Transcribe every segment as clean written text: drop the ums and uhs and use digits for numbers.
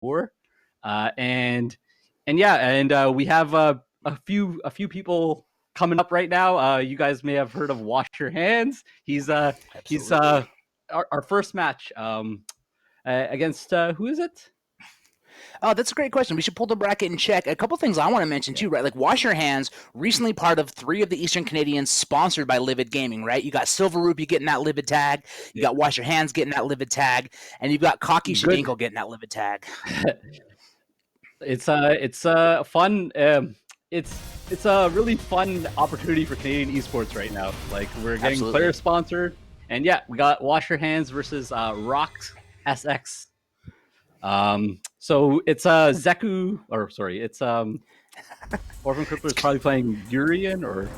4. And yeah, and we have a few people coming up right now. You guys may have heard of WashYourHands. He's our first match against who is it? Oh, that's a great question. We should pull the bracket and check. A couple things I want to mention too, right? Like WashYourHands, recently part of 3 of the Eastern Canadians sponsored by Livid Gaming, right? You got Silver Rupee getting that Livid tag, you got WashYourHands getting that Livid tag, and you've got Kauky Shadinko getting that Livid tag. It's fun. It's a really fun opportunity for Canadian esports right now. Like we're getting player sponsored, and yeah, we got WashYourHands versus Rocksxebec. So it's Zeku, or sorry, it's OrangeMan is probably playing Urian or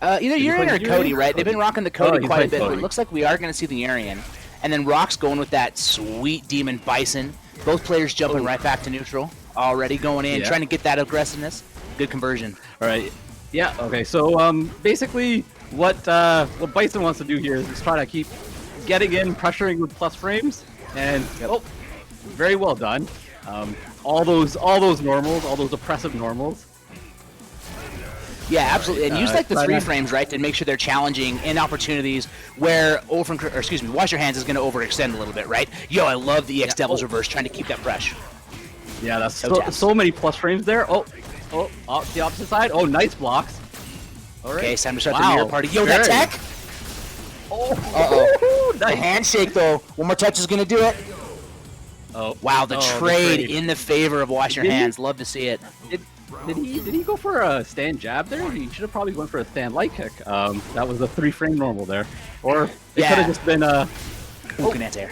either Urian or Cody, right? They've been rocking the Cody quite a bit, but it looks like we are going to see the Urian. And then Rock's going with that sweet Demon Bison. Both players jumping right back to neutral. Already going in, trying to get that aggressiveness. Good conversion. All right. Yeah, okay. So basically what Bison wants to do here is just try to keep getting in, pressuring with plus frames. And very well done. All those normals, all those oppressive normals. Yeah, absolutely. And use like the 3 frames, right, to make sure they're challenging in opportunities where WashYourHands is going to overextend a little bit, right? Yo, I love the EX Devil's Reverse, trying to keep that fresh. Yeah, that's so many plus frames there. Oh, the opposite side. Oh, nice blocks. All right. Okay, it's time to start the mirror party. Yo, that tech! Uh-oh. The handshake, though. One more touch is going to do it. Oh, wow, the trade in the favor of WashYourHands. Love to see it. Did he go for a stand jab there? He should have probably went for a stand light kick. That was a 3-frame normal there. Or it could have just been a... good anti-air.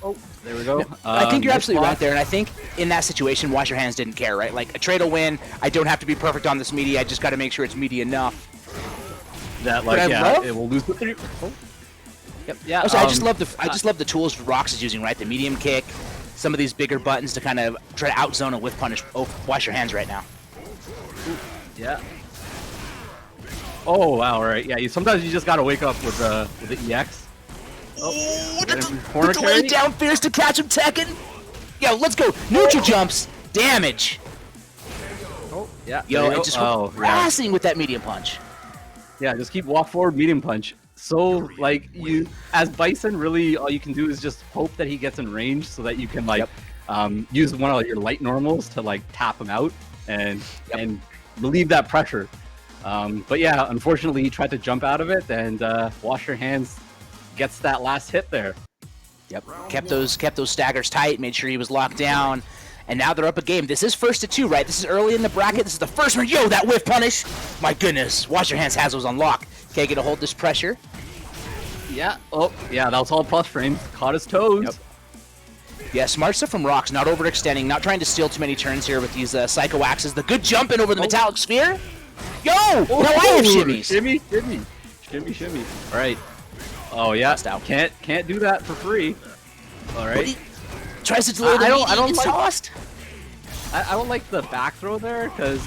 Oh, there we go. No, I think you're absolutely right there, and I think in that situation, WashYourHands didn't care, right? Like, a trade will win. I don't have to be perfect on this media. I just got to make sure it's media enough. That, like, it will lose the 3... Oh. Yep. Yeah. Also, I just love the tools Rox is using, right? The medium kick, some of these bigger buttons to kind of try to outzone and whiff punish. Oh, WashYourHands right now. Yeah. Oh wow! Right. Yeah. Sometimes you just gotta wake up with the EX. Oh, the delay down fierce to catch him teching. Yo, let's go. Neutral jumps. Damage. Oh yeah. Yo, and just harassing with that medium punch. Yeah, just keep walk forward medium punch. So, like, you, as Bison, really, all you can do is just hope that he gets in range so that you can, like, use one of your light normals to, like, tap him out and relieve that pressure. But yeah, unfortunately, he tried to jump out of it, and WashYourHands gets that last hit there. Yep, kept those staggers tight, made sure he was locked down, and now they're up a game. This is 1-2, right? This is early in the bracket. This is the first one. Yo, that whiff punish! My goodness, WashYourHands has those on lock. Okay, get to hold this pressure. Yeah. Oh, yeah. That was all plus frames. Caught his toes. Yep. Yeah, smart stuff from Rox. Not overextending. Not trying to steal too many turns here with these Psycho Axes. The good jumping over the metallic sphere. Yo! Now I have shimmies. Shimmy. All right. Oh yeah. Can't do that for free. All right. He tries to delay the I don't like, tossed. I don't like the back throw there because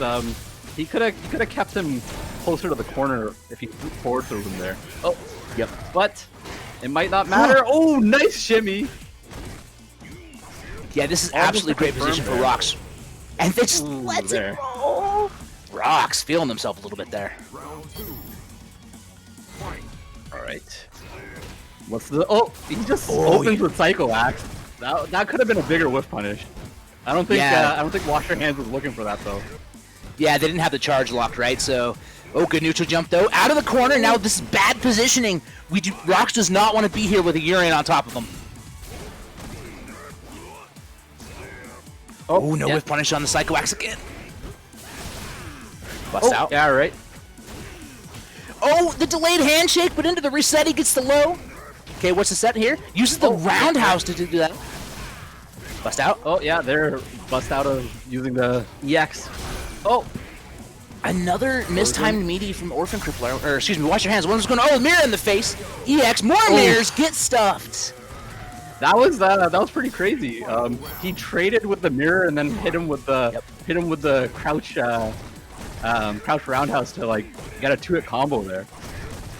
he could have kept him closer to the corner if he forward threw him there. Oh. Yep, but it might not matter. Oh, nice shimmy! Yeah, this is absolutely great position for Rox. And they just lets it roll! Rox feeling himself a little bit there. Alright. What's the... Oh, he just opens with Psycho Axe. That could have been a bigger whiff punish. I don't think WashYourHands was looking for that, though. Yeah, they didn't have the charge locked, right? So... Oh, good neutral jump, though. Out of the corner. Now this is bad positioning. Rox does not want to be here with a Urian on top of him. Oh, no whiff punish on the Psycho Axe again. Bust out. Yeah, right. Oh, the delayed handshake, but into the reset, he gets the low. Okay, what's the set here? Uses the roundhouse to do that. Bust out. Oh, yeah, they're bust out of using the EX. Oh. Another mistimed meaty from Orphan Crippler, or excuse me, WashYourHands. One was going, oh, mirror in the face. EX, more mirrors, get stuffed. That was pretty crazy. He traded with the mirror and then hit him with the crouch roundhouse to like get a 2-hit combo there.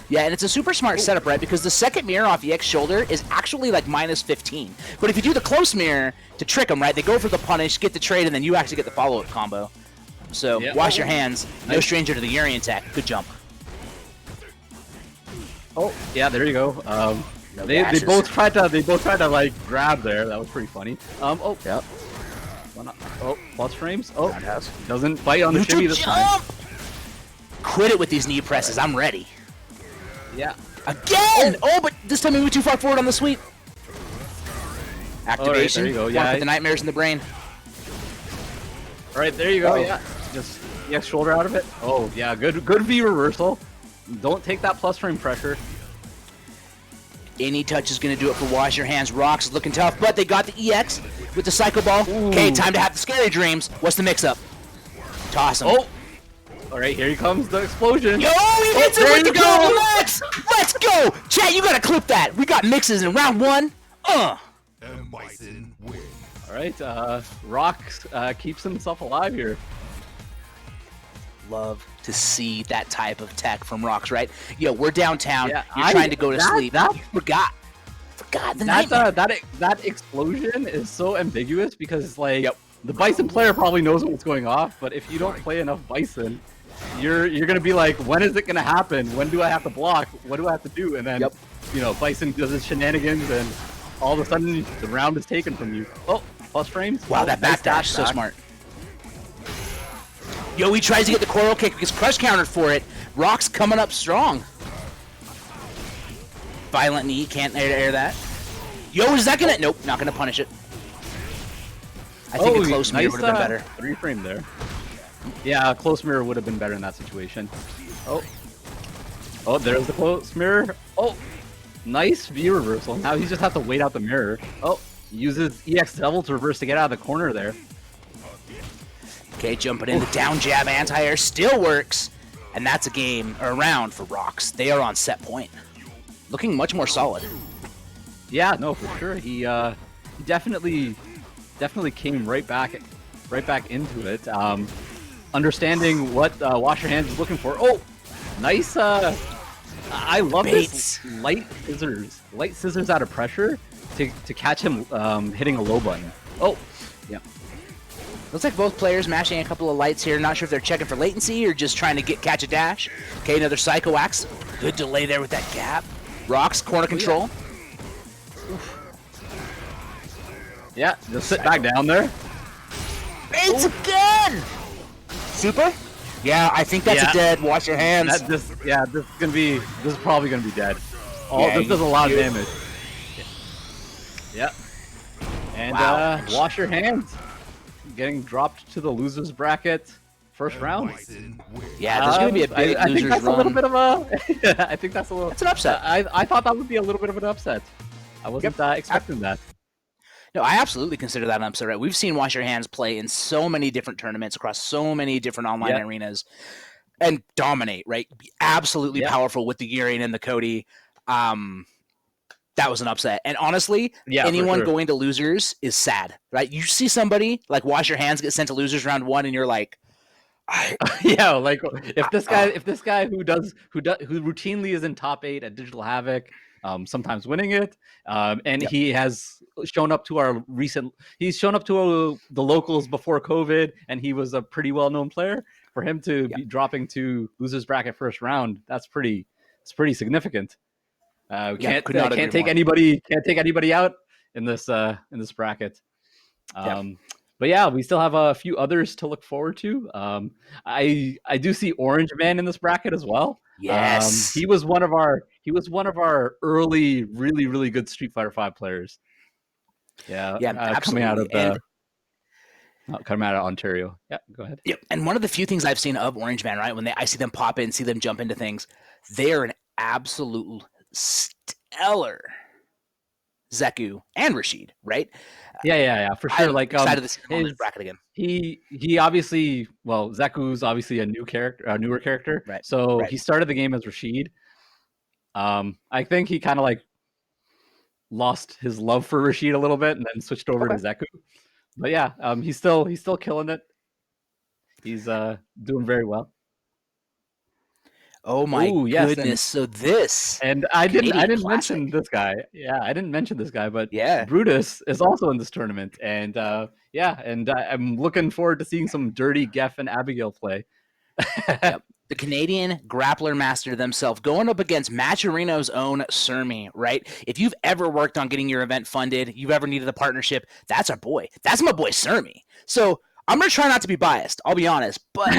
Yeah, and it's a super smart setup, right? Because the second mirror off EX shoulder is actually like minus 15. But if you do the close mirror to trick them, right, they go for the punish, get the trade, and then you actually get the follow-up combo. So wash your hands. No stranger to the Urian tech. Good jump. Oh, yeah, there you go. They both tried to like grab there. That was pretty funny. Oh, yeah. Oh, plus frames. Oh, doesn't bite on the shimmy this time. Quit it with these knee presses. I'm ready. Yeah. Again! Oh, but this time we went too far forward on the sweep. Activation. Right, there you go. Yeah. With the nightmares in the brain. All right, there you go. Yeah. Just EX shoulder out of it. Oh, yeah. Good V reversal. Don't take that plus frame pressure. Any touch is going to do it for Wash Your Hands. Rocks is looking tough, but they got the EX with the Psycho Ball. Okay, time to have the scary dreams. What's the mix-up? Toss him. Oh! All right, here comes the explosion. Yo, he hits it with the golden Max! Let's go! Chat, you got to clip that. We got mixes in round 1. And Bison win. All right, Rocks keeps himself alive here. Love to see that type of tech from Rocks, right? Yo, we're downtown. Yeah, you're trying to go to sleep. You forgot the nightmare. That explosion is so ambiguous because like the Bison player probably knows what's going off, but if you don't play enough Bison, you're gonna be like, when is it gonna happen? When do I have to block? What do I have to do? And then you know, Bison does his shenanigans, and all of a sudden the round is taken from you. Oh, plus frames. Wow, that backdash, so smart. Yo, he tries to get the coral kick, gets crush countered for it. Rock's coming up strong. Violent knee, can't air that. Yo, is that gonna? Nope, not gonna punish it. I think a close mirror would have been better. 3 frame there. Yeah, a close mirror would have been better in that situation. Oh, there's the close mirror. Oh, nice V reversal. Now he just has to wait out the mirror. Oh, uses EX Devil to reverse to get out of the corner there. Okay, jumping in the down jab anti-air still works. And that's a game, or a round for Rocks. They are on set point. Looking much more solid. Yeah, no, for sure. He definitely came right back into it. Understanding what Wash Your Hands is looking for. Oh, nice. I love this light scissors out of pressure to catch him hitting a low button. Oh, yeah. Looks like both players mashing a couple of lights here. Not sure if they're checking for latency or just trying to catch a dash. Okay, another Psycho Axe. Good delay there with that gap. Rocks, corner control. Yeah, just sit back down there. Baits again! Super? Yeah, I think that's a dead. Wash your hands. This is probably gonna be dead. This does a lot of damage. Yeah. And wash your hands. Getting dropped to the losers bracket first round. Yeah, there's gonna be a big I think that's run. a little bit of a. I think that's an upset. I thought that would be a little bit of an upset. I wasn't expecting that. No, I absolutely consider that an upset. Right? We've seen Wash Your Hands play in so many different tournaments across so many different online arenas, and dominate. Right? Be absolutely powerful with the Urian and the Cody. That was an upset. And honestly, anyone going to losers is sad, right? You see somebody like Wash Your Hands get sent to losers round 1 and you're like, yeah, like if this guy who routinely is in top 8 at Digital Havoc, sometimes winning it, and he has shown up to the locals before COVID, and he was a pretty well-known player. For him to be dropping to losers bracket first round, it's pretty significant. Can't take anybody out in this bracket. But yeah, we still have a few others to look forward to. I do see OrangeMan in this bracket as well. Yes, he was one of our early really good Street Fighter V players. Absolutely. Coming out of Ontario. Yeah, go ahead. Yep. And one of the few things I've seen of OrangeMan, right, when I see them pop in, see them jump into things, they are an absolute stellar Zeku and Rashid, right? Yeah, for sure. I'm excited to see him on this bracket again. He obviously, Zeku's obviously a newer character, right? So he started the game as Rashid. I think he kind of like lost his love for Rashid a little bit and then switched over to Zeku. But yeah, he's still killing it. He's doing very well. Oh my Ooh, yes, goodness! So this and I didn't Canadian mention classic. this guy. Yeah, I didn't mention this guy, but Yeah. Brutus is also in this tournament, and I'm looking forward to seeing some dirty Geff and Abigail play. Yep. The Canadian grappler master themselves going up against Matcherino's own Surmy, right? If you've ever worked on getting your event funded, you've ever needed a partnership, that's our boy. That's my boy Surmy. So I'm gonna try not to be biased. I'll be honest, but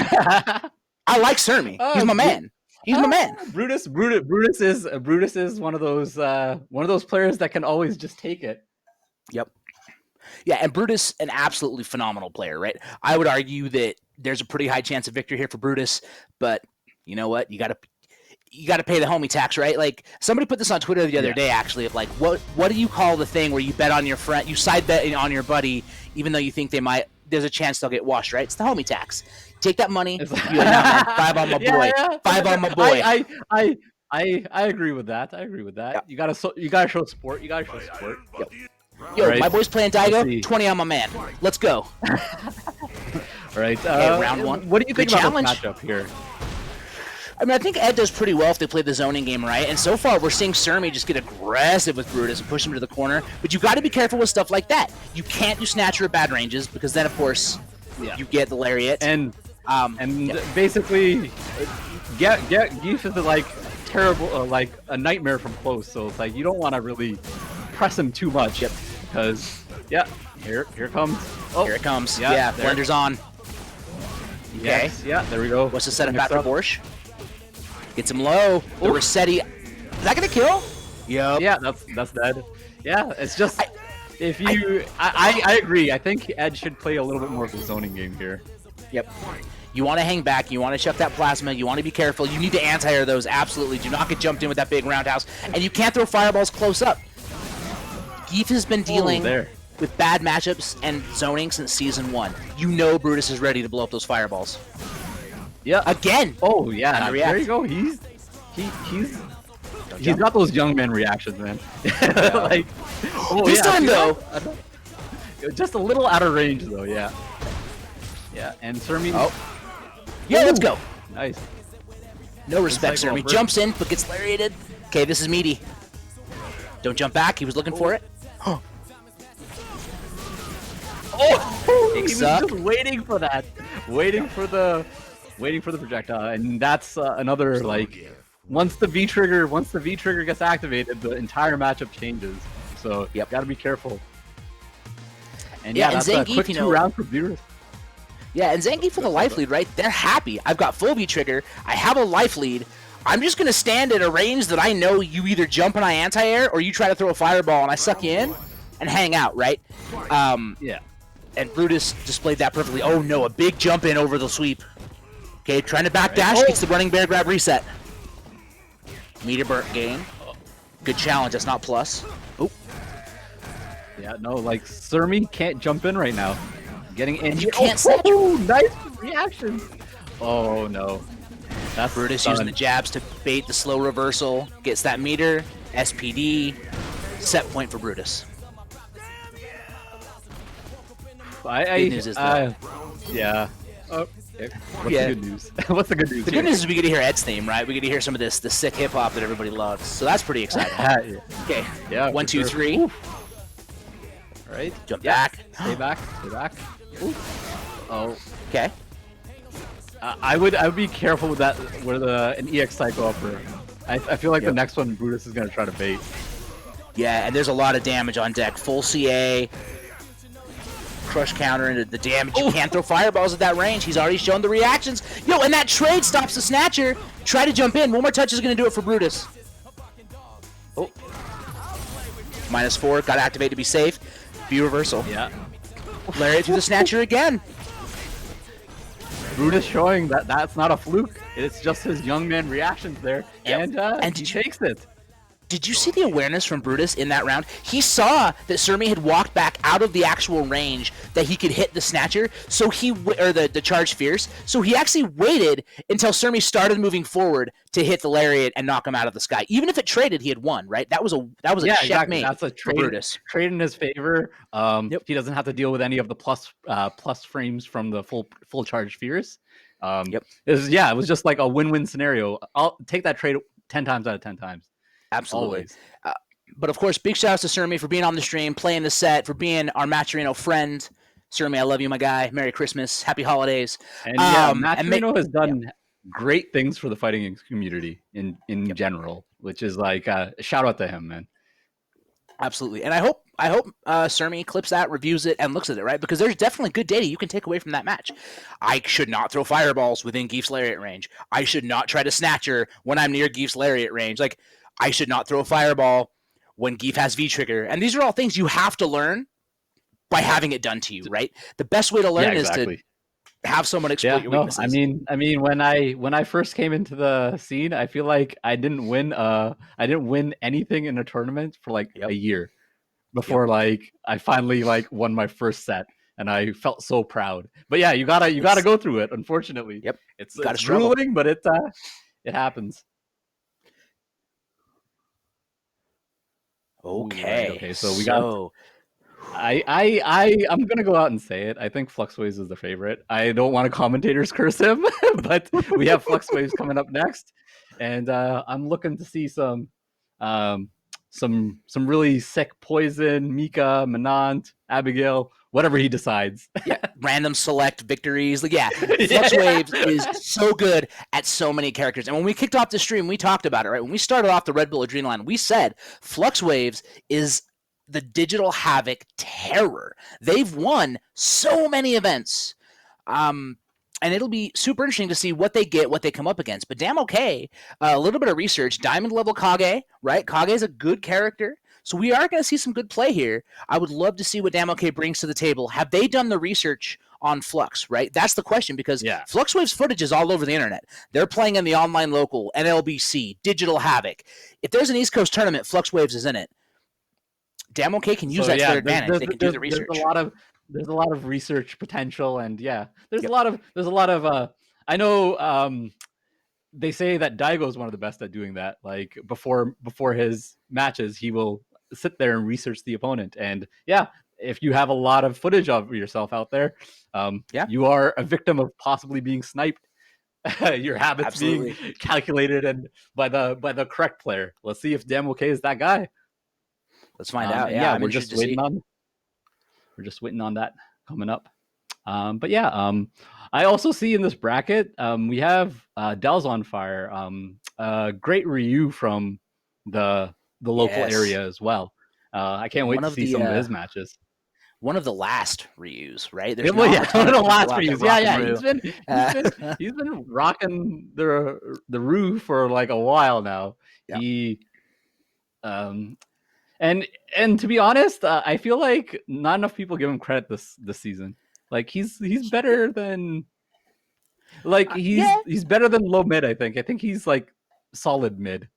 I like Surmy. He's my man. He's my man. Brutus is one of those players that can always just take it. Yep. Yeah, and Brutus, an absolutely phenomenal player, right? I would argue that there's a pretty high chance of victory here for Brutus, but you know what? You gotta pay the homie tax, right? Like somebody put this on Twitter the other day, actually, of like, what do you call the thing where you bet on your friend, you side bet on your buddy, even though you think there's a chance they'll get washed, right? It's the homie tax. Take that money. You're like, no, man, 5 on my boy. 5 on my boy. I agree with that. Yep. You gotta show support. Yep. Yo, right. my boy's playing Daigo. 20 on my man. Let's go. All right. Round one. What do you think Good about challenge. this matchup here? I mean, I think Ed does pretty well if they play the zoning game right. And so far, we're seeing Surmy just get aggressive with Brutus and push him to the corner. But you got to be careful with stuff like that. You can't do Snatcher at bad ranges because then, of course, you get the Lariat. And basically, Geef is like terrible, like a nightmare from close. So it's like you don't want to really press him too much because here comes. Oh, here it comes. Yeah, Yeah, there. Blender's on. Okay. Yes, yeah, there we go. What's the setup Mix after up. Borsch? Gets him low. The Rossetti. Is that gonna kill? Yep. Yeah, that's dead. Yeah, it's just if you. I agree. I think Ed should play a little bit more of the zoning game here. Yep. You want to hang back. You want to chuck that plasma. You want to be careful. You need to anti-air those. Absolutely. Do not get jumped in with that big roundhouse. And you can't throw fireballs close up. Geef has been dealing with bad matchups and zoning since Season 1. You know Brutus is ready to blow up those fireballs. Yeah. Again. Oh, yeah. Time to There react. you go. He's got those young man reactions, man. Like, This time, though. Just a little out of range, though, yeah. Yeah, and Surmy. Oh. Yeah, let's go. Nice. No respect, cycle Surmy. over. Jumps in, but gets lariated. Okay, this is meaty. Don't jump back. He was looking for it. He was just waiting for that. Waiting for the projectile, and that's another like once the V trigger gets activated, the entire matchup changes. So gotta be careful. And Yeah, and that's Zangief, a quick 2 round for Brutus. Yeah, and Zangief for the life lead, right? They're happy. I've got full V trigger. I have a life lead. I'm just gonna stand at a range that I know you either jump and I anti-air, or you try to throw a fireball and I suck you in and hang out, right? Yeah. And Brutus displayed that perfectly. Oh no, a big jump in over the sweep. Okay, trying to backdash, gets the running bear grab reset. Meter burnt game. Good challenge, that's not plus. Oh. Yeah, no, like Surmy can't jump in right now. Getting in. And you can't snatch. Nice reaction. Oh no. That's Brutus done. using the jabs to bait the slow reversal. Gets that meter. SPD. Set point for Brutus. Good news is though. Yeah. Oh, okay. What's Yeah. the good news? What's the good news? The good news is we get to hear Ed's theme, right? We get to hear some of the sick hip hop that everybody loves. So that's pretty exciting. Okay. Yeah. 1, 2, 3. All right. Jump back. Stay back. Stay back. Ooh. Oh. Okay. I would be careful with that. With an EX Psycho upper. I feel like the next one Brutus is gonna try to bait. Yeah, and there's a lot of damage on deck. Full CA. Crush counter into the damage. You can't throw fireballs at that range. He's already shown the reactions. Yo, and that trade stops the Snatcher. Try to jump in. One more touch is going to do it for Brutus. Oh. -4. Got to activate to be safe. B reversal. Yeah. Lariat through the Snatcher again. Brutus showing that that's not a fluke. It's just his young man reactions there, and he takes it. Did you see the awareness from Brutus in that round? He saw that Surmy had walked back out of the actual range that he could hit the Snatcher, so the Charge Fierce. So he actually waited until Surmy started moving forward to hit the Lariat and knock him out of the sky. Even if it traded, he had won, right? That was a checkmate. Exactly. That's a for Brutus. Trade in his favor. He doesn't have to deal with any of the plus frames from the full Charge Fierce. Yep. It was just like a win-win scenario. I'll take that trade 10 times out of 10 times. Absolutely. Always. But of course, big shout outs to Surmi for being on the stream, playing the set, for being our Matcherino friend. Surmi, I love you, my guy. Merry Christmas. Happy holidays. And Matcherino has done great things for the fighting community in general, which is like a shout out to him, man. Absolutely. And I hope Surmi clips that, reviews it, and looks at it, right? Because there's definitely good data you can take away from that match. I should not throw fireballs within Geef's lariat range. I should not try to snatch her when I'm near Geef's lariat range. Like, I should not throw a fireball when Geef has V-trigger. And these are all things you have to learn by having it done to you, right? The best way to learn is to have someone exploit your weaknesses. I mean, when I first came into the scene, I feel like I didn't win anything in a tournament for like a year before like I finally like won my first set, and I felt so proud. But yeah, you gotta go through it. Unfortunately, it's grueling, but it happens. Okay, so we got. I'm gonna go out and say it. I think FluxWaveZ is the favorite. I don't want to commentators curse him, but we have FluxWaveZ coming up next, and I'm looking to see some really sick poison, Mika, Manant, Abigail, whatever he decides. Random select victories. Like, FluxWaveZ is so good at so many characters. And when we kicked off the stream, we talked about it, right? When we started off the Red Bull AdrenaLAN, we said FluxWaveZ is the digital havoc terror. They've won so many events. And it'll be super interesting to see what they get, what they come up against. But DamOkay, a little bit of research, diamond level Kage, right? Kage is a good character. So we are going to see some good play here. I would love to see what DamOkay brings to the table. Have they done the research on Flux, right? That's the question, because FluxWaveZ footage is all over the internet. They're playing in the online local, NLBC, Digital Havoc. If there's an East Coast tournament, FluxWaveZ is in it. DamOkay can use that to their advantage. They can do the research. There's a lot of research potential, and there's a lot of I know they say that Daigo is one of the best at doing that. Like before his matches, he will sit there and research the opponent. And if you have a lot of footage of yourself out there, you are a victim of possibly being sniped. Your habits being calculated and by the correct player. Let's see if DamOkay is that guy. Let's find out. We're just waiting on that coming up. I also see in this bracket we have Del's on fire. Great Ryu from the local area as well. I can't wait to see some of his matches. One of the last Ryus, right? One of the last Ryus. He's been rocking the Ryu for like a while now. He And to be honest, I feel like not enough people give him credit this season. Like he's better than he's better than low mid. I think he's like solid mid.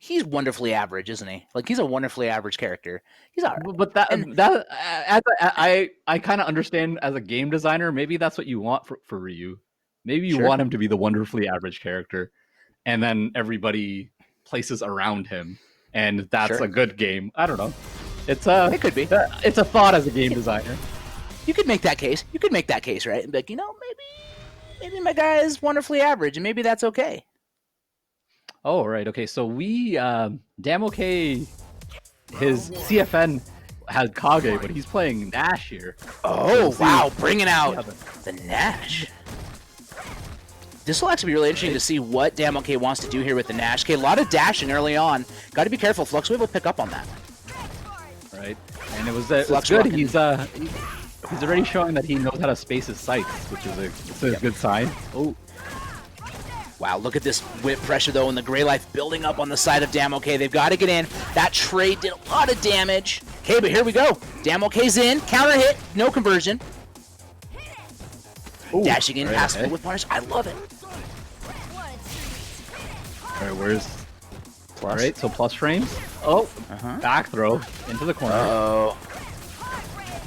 He's wonderfully average, isn't he? Like he's a wonderfully average character. He's all right. But I kind of understand as a game designer. Maybe that's what you want for Ryu. Maybe you want him to be the wonderfully average character, and then everybody places around him, and that's a good game. I don't know. It could be. It's a thought as a game designer. You could make that case. Right? And be like, maybe my guy is wonderfully average, and maybe that's okay. Oh, right. Okay. So we DamOkay, his CFN has Kage, but he's playing Nash here. Oh wow! Bringing out the Nash. This will actually be really interesting to see what DamOkay wants to do here with the Nash. Okay, a lot of dashing early on. Got to be careful. FluxWave will pick up on that. Right, and it was good. He's already showing that he knows how to space his sights, which is a good sign. Oh, wow! Look at this whip pressure though, and the Gray Life building up on the side of DamOkay. They've got to get in. That trade did a lot of damage. Okay, but here we go. DamOkay's in. Counter hit. No conversion. Ooh, dashing in, passing with punish. I love it. All right, where's plus? All right, so plus frames. Oh, back throw into the corner. Oh,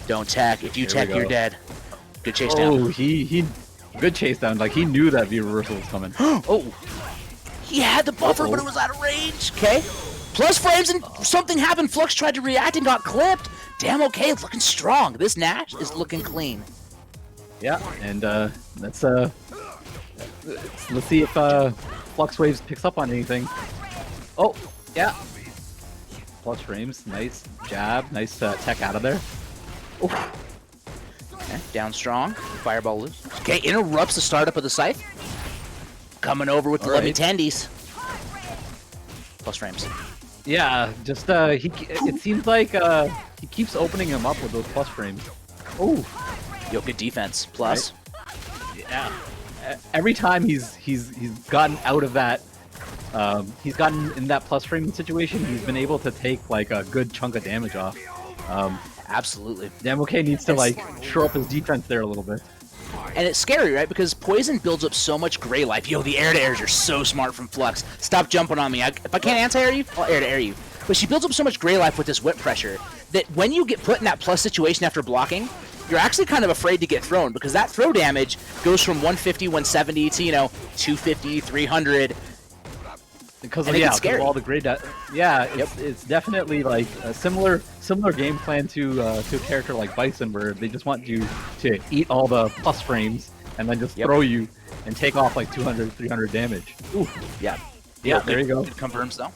don't tech. If you tech, you're dead. Good chase down. Oh, he good chase down. Like he knew that V reversal was coming. Oh, he had the buffer, but it was out of range. Okay, plus frames and something happened. Flux tried to react and got clipped. DamOkay looking strong. This Nash is looking clean. Yeah, and let's see if FluxWaveZ picks up on anything. Oh, yeah. Plus frames, nice jab, nice tech out of there. Oof. Okay, down strong, fireball loose. Okay, interrupts the startup of the Sayff. Coming over with the WillIntentions. Plus frames. Yeah, just it seems like he keeps opening him up with those plus frames. Oh, Yo, good defense. Plus. Right? Yeah. Every time he's gotten out of that, he's gotten in that plus frame situation, he's been able to take like a good chunk of damage off. Absolutely. DamOkay needs to like shore up his defense there a little bit. And it's scary, right? Because poison builds up so much gray life. Yo, the air-to-airs are so smart from Flux. Stop jumping on me. If I can't anti-air you, I'll air-to-air you. But she builds up so much gray life with this whip pressure that when you get put in that plus situation after blocking, you're actually kind of afraid to get thrown because that throw damage goes from 150, 170 to, 250, 300. Because of, all the great, it's definitely like a similar game plan to a character like Bison, where they just want you to eat all the plus frames and then just throw you and take off like 200, 300 damage. Ooh. Yeah, there you go. Good confirms though.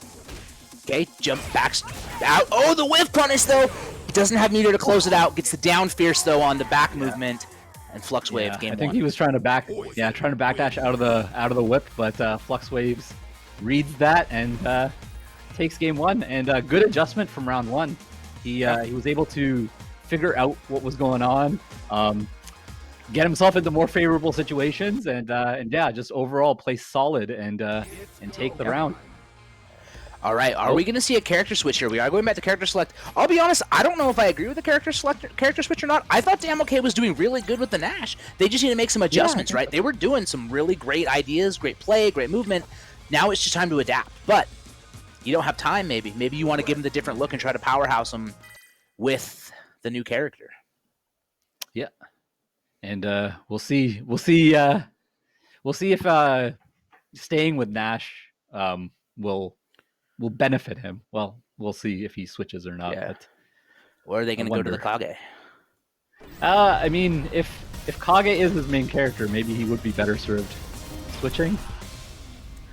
Okay, jump backs out. Oh, the whiff punish though. Doesn't have meter to close it out. Gets the down fierce though on the back movement and FluxWaveZ game I think one. he was trying to backdash out of the whip, but FluxWaveZ reads that and takes game one. And good adjustment from round one. He was able to figure out what was going on, get himself into more favorable situations, and just overall play solid and take the round. All right, are we going to see a character switch here? We are going back to character select. I'll be honest, I don't know if I agree with the character switch or not. I thought DamOkay was doing really good with the Nash. They just need to make some adjustments, right? They were doing some really great ideas, great play, great movement. Now it's just time to adapt. But you don't have time, maybe. Maybe you want to give him the different look and try to powerhouse him with the new character. Yeah, and we'll see if staying with Nash will benefit him. Well, we'll see if he switches or not. Yeah. But or are they going to go to the Kage? I mean, if Kage is his main character, maybe he would be better served switching.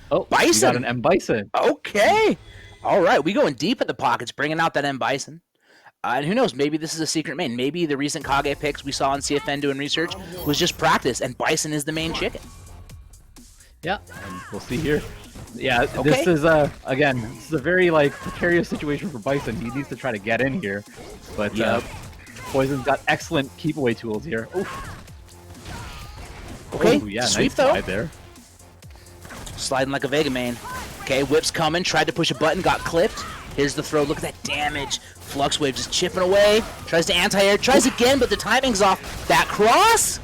Oh, Bison! We got an M Bison. Okay! All right, we going deep in the pockets, bringing out that M Bison. And who knows, maybe this is a secret main. Maybe the recent Kage picks we saw on CFN doing research was just practice, and Bison is the main chicken. Yeah, and we'll see here. Yeah, this is again, this is a very precarious situation for Bison. He needs to try to get in here, but Poison's got excellent keep away tools here. Oof. Okay, ooh, yeah, sweep nice though. slide there. Sliding like a Vega main. Okay, whip's coming. Tried to push a button, got clipped. Here's the throw. Look at that damage. FluxWaveZ just chipping away. Tries to anti-air. Tries again, but the timing's off. That cross.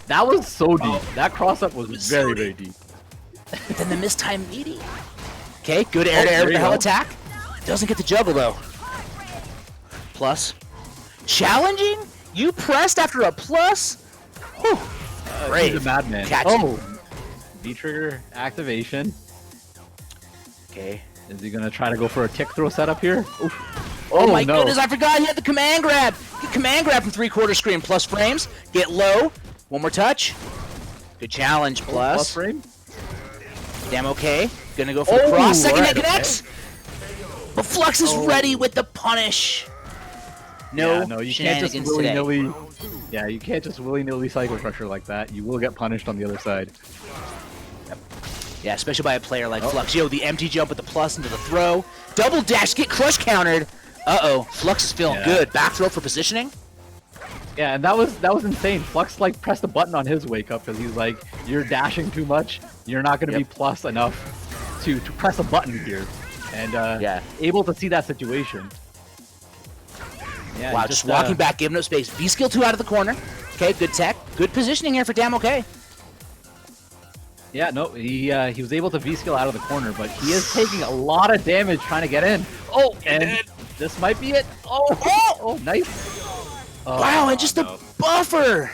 That was so deep. That cross-up was very, very deep. Then the mistimed meaty. Okay, good air-to-air with the hell attack. Doesn't get the juggle, though. Plus. Challenging? You pressed after a plus? Whew. He's a madman. Catching. V-trigger activation. Okay. Is he going to try to go for a tick throw setup here? Oof. Oh my goodness, I forgot he had the command grab. Get command grab from 3/4 screen. Plus frames. Get low. One more touch. Good challenge. Plus frame. DamOkay. Gonna go for the cross. Second hit connects. Okay. But Flux is ready with the punish. No, you can't just shenanigans willy-nilly. Yeah, you can't just willy-nilly cycle pressure like that. You will get punished on the other side. Yeah, especially by a player like Flux. Yo, the empty jump with the plus into the throw. Double dash, get crush countered. Uh-oh, Flux is feeling good. Back throw for positioning. Yeah, and that was insane. Flux pressed a button on his wake up because he's like, you're dashing too much. You're not going to be plus enough to press a button here. And able to see that situation. Yeah, wow, just walking back, giving up space. V-skill 2 out of the corner. Okay, good tech. Good positioning here for DamOkay. Yeah, no, he was able to V-skill out of the corner, but he is taking a lot of damage trying to get in. Oh, and this might be it. Oh, nice. Oh, wow, and just the buffer.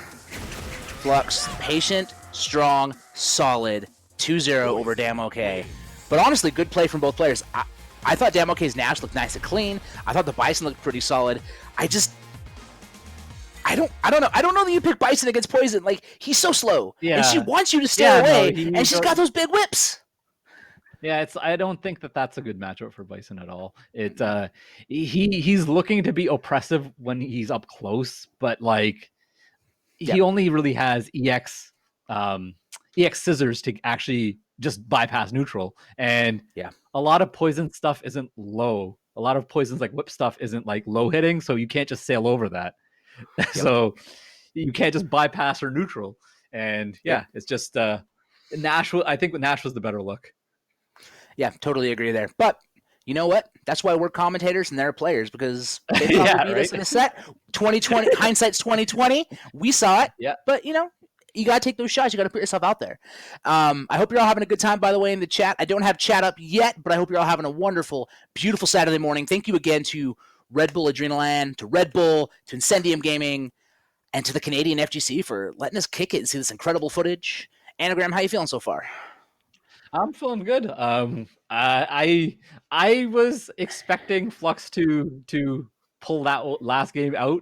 Flux, patient, strong, solid. 2-0 over DamOkay. But honestly, good play from both players. I thought DamOkay's Nash looked nice and clean. I thought the Bison looked pretty solid. I don't know. I don't know that you pick Bison against Poison. Like, he's so slow. Yeah. And she wants you to stay Yeah, away. no, And she's got those big whips. Yeah, I don't think that that's a good matchup for Bison at all. He's looking to be oppressive when he's up close, but like he only really has EX scissors to actually just bypass neutral. And a lot of Poison stuff isn't low. A lot of Poison's like whip stuff isn't like low hitting, so you can't just sail over that. So you can't just bypass her neutral. And it's just Nash. I think Nash was the better look. Yeah, totally agree there. But you know what? That's why we're commentators and they're players, because they probably beat us in a set. 2020 hindsight's 2020. We saw it. Yeah. But you gotta take those shots. You gotta put yourself out there. I hope you're all having a good time, by the way, in the chat. I don't have chat up yet, but I hope you're all having a wonderful, beautiful Saturday morning. Thank you again to Red Bull AdrenaLAN, to Red Bull, to Incendium Gaming, and to the Canadian FGC for letting us kick it and see this incredible footage. Anagram, how you feeling so far? I'm feeling good. I was expecting Flux to pull that last game out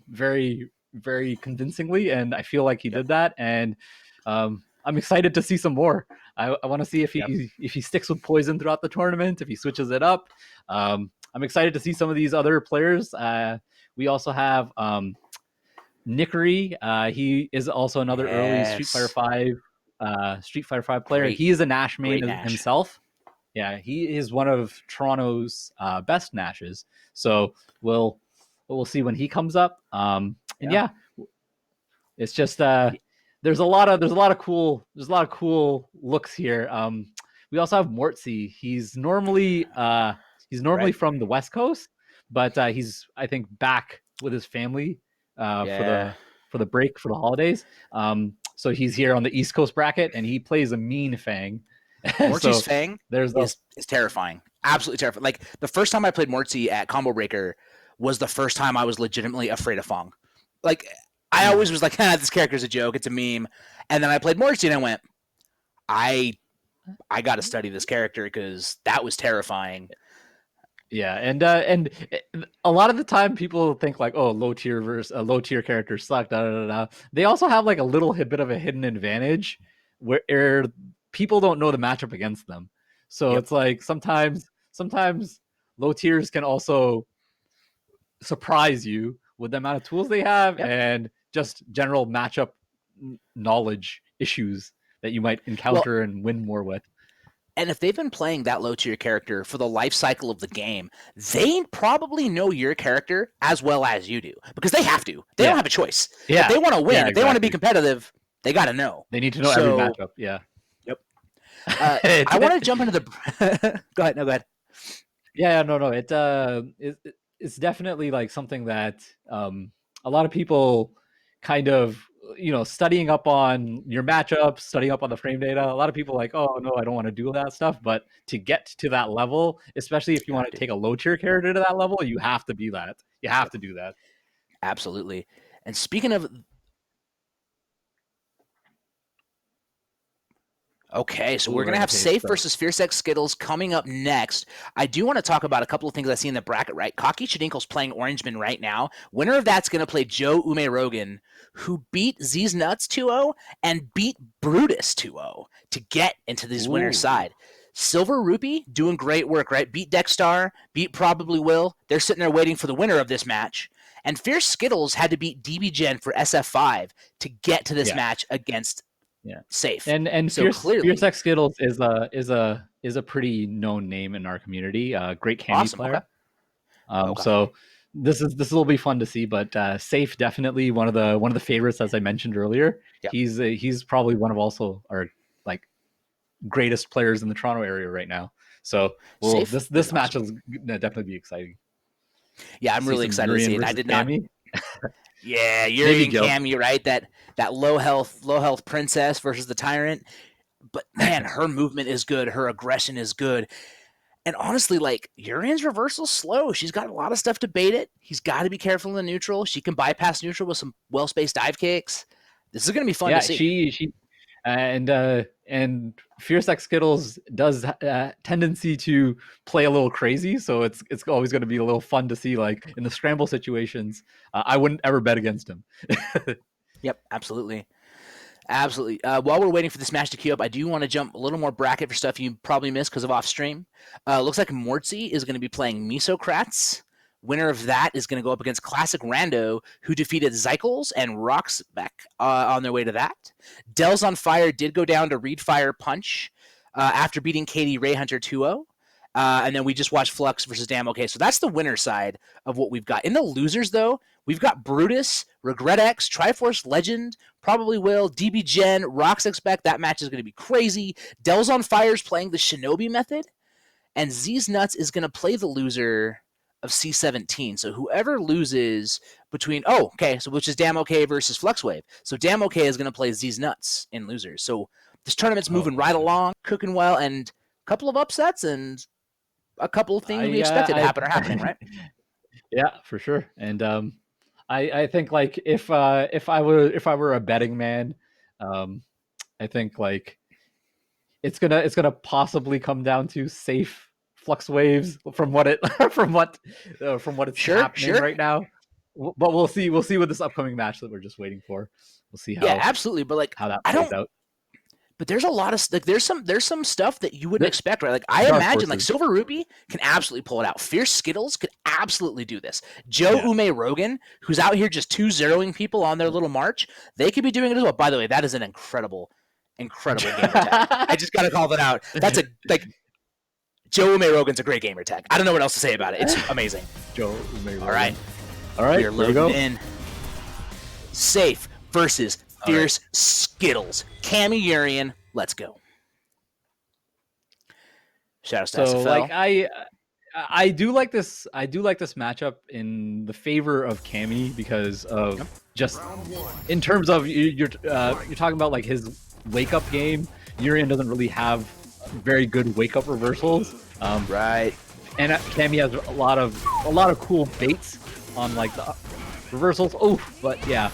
very, very convincingly, and I feel like he did that. And I'm excited to see some more. I want to see if he sticks with Poison throughout the tournament, if he switches it up. I'm excited to see some of these other players. We also have Nickery. He is also another early Street Fighter 5 player. He is a Nash main himself. Yeah, he is one of Toronto's best Nashes. So we'll see when he comes up. It's just there's a lot of cool looks here. We also have Mortsy. He's normally from the West Coast, but he's, I think, back with his family for the break for the holidays. So he's here on the East Coast bracket, and he plays a mean Fang. Mortsy's Fang is terrifying. Absolutely terrifying. Like, the first time I played Mortsy at Combo Breaker was the first time I was legitimately afraid of Fang. Like, I always was like, this character's a joke, it's a meme. And then I played Mortsy, and I went, I got to study this character, because that was terrifying. Yeah, and a lot of the time people think like, oh, low tier characters suck. They also have like a little bit of a hidden advantage where people don't know the matchup against them. So it's like sometimes low tiers can also surprise you with the amount of tools they have and just general matchup knowledge issues that you might encounter and win more with. And if they've been playing that low tier character for the life cycle of the game, they probably know your character as well as you do, because they have to. They don't have a choice. Yeah. If they want to win, if they want to be competitive, they got to know. They need to know every matchup. Yeah. Yep. I want to jump into the. Go ahead. No, go ahead. Yeah. No. It's definitely like something that a lot of people kind of, studying up on your matchups, studying up on the frame data. A lot of people are like, oh no, I don't want to do that stuff. But to get to that level, especially if you want to take a low tier character to that level, you have to be that. You have to do that. Absolutely. And speaking of, okay, so we're going to have Sayff versus FiercexSkittlez coming up next. I do want to talk about a couple of things I see in the bracket, right? Kauky Shadinkel's playing OrangeMan right now. Winner of that's going to play Joe Umerogan, who beat DisNutz 2-0 and beat Brutus 2-0 to get into this winner's side. Silver Rupee doing great work, right? Beat Dexstar, beat Probably Will. They're sitting there waiting for the winner of this match. And FiercexSkittlez had to beat DBGen for SF5 to get to this match against Sayff. And so FiercexSkittlez is a pretty known name in our community. Great candy player. Okay. So this will be fun to see. But Sayff definitely one of the favorites, as I mentioned earlier. Yep. He's probably one of also our like greatest players in the Toronto area right now. So this match is gonna definitely be exciting. Yeah, I'm really excited to see it. I did not. Yeah, Yuri and Cammy, right? That low health princess versus the tyrant. But man, her movement is good. Her aggression is good. And honestly, like, Urian's reversal's slow. She's got a lot of stuff to bait it. He's got to be careful in the neutral. She can bypass neutral with some well-spaced dive kicks. This is going to be fun to see. And FiercexSkittlez does tendency to play a little crazy, so it's always going to be a little fun to see, like in the scramble situations. I wouldn't ever bet against him. Yep, absolutely. Absolutely. While we're waiting for this match to queue up, I do want to jump a little more bracket for stuff you probably missed because of off stream. Looks like Mortsy is going to be playing MisoKrattz. Winner of that is going to go up against ClassicRando, who defeated Zyklz and Rocksxebec on their way to that. Dells on Fire did go down to ReadFirePunch after beating Katie Rayhunter 2-0. And then we just watched Flux versus DamOkay. So that's the winner side of what we've got. In the losers, though, we've got Brutus, RegretX, Triforce Legend, probably Will, DB Gen, Rocksxebec. That match is going to be crazy. Dells on Fire is playing the Shinobi method. And DisNutz is going to play the loser of C17. So whoever loses between, so which is DamOkay versus FluxWave. So DamOkay is going to play DisNutz in losers. So this tournament's moving right along, cooking well, and a couple of upsets and a couple of things we expected to happen are happening, right? Yeah, for sure. And I think like if I were a betting man, I think like it's gonna possibly come down to Sayff FluxWaveZ from what it's happening right now. But we'll see with this upcoming match that we're just waiting for. We'll see how absolutely. But like how that plays out. But there's a lot of like there's some stuff that you wouldn't expect, right? Like I imagine like Silver Rupee can absolutely pull it out. FiercexSkittlez could absolutely do this. Joe Umerogan, who's out here just 2-0ing people on their little march, they could be doing it as well. By the way, that is an incredible gamer tag. I just gotta call that out. That's Joe Umerogan's a great gamer tag. I don't know what else to say about it. It's amazing. Joe Umerogan. All right. We're loading in. Sayff versus FiercexSkittlez. Cammy Urian, let's go. Shout out to SFL. Like I do like this matchup in the favor of Cammy because of just in terms of you're talking about like his wake up game. Urian doesn't really have very good wake up reversals. Right. And Cammy has a lot of cool baits on like the reversals. Oh, but yeah.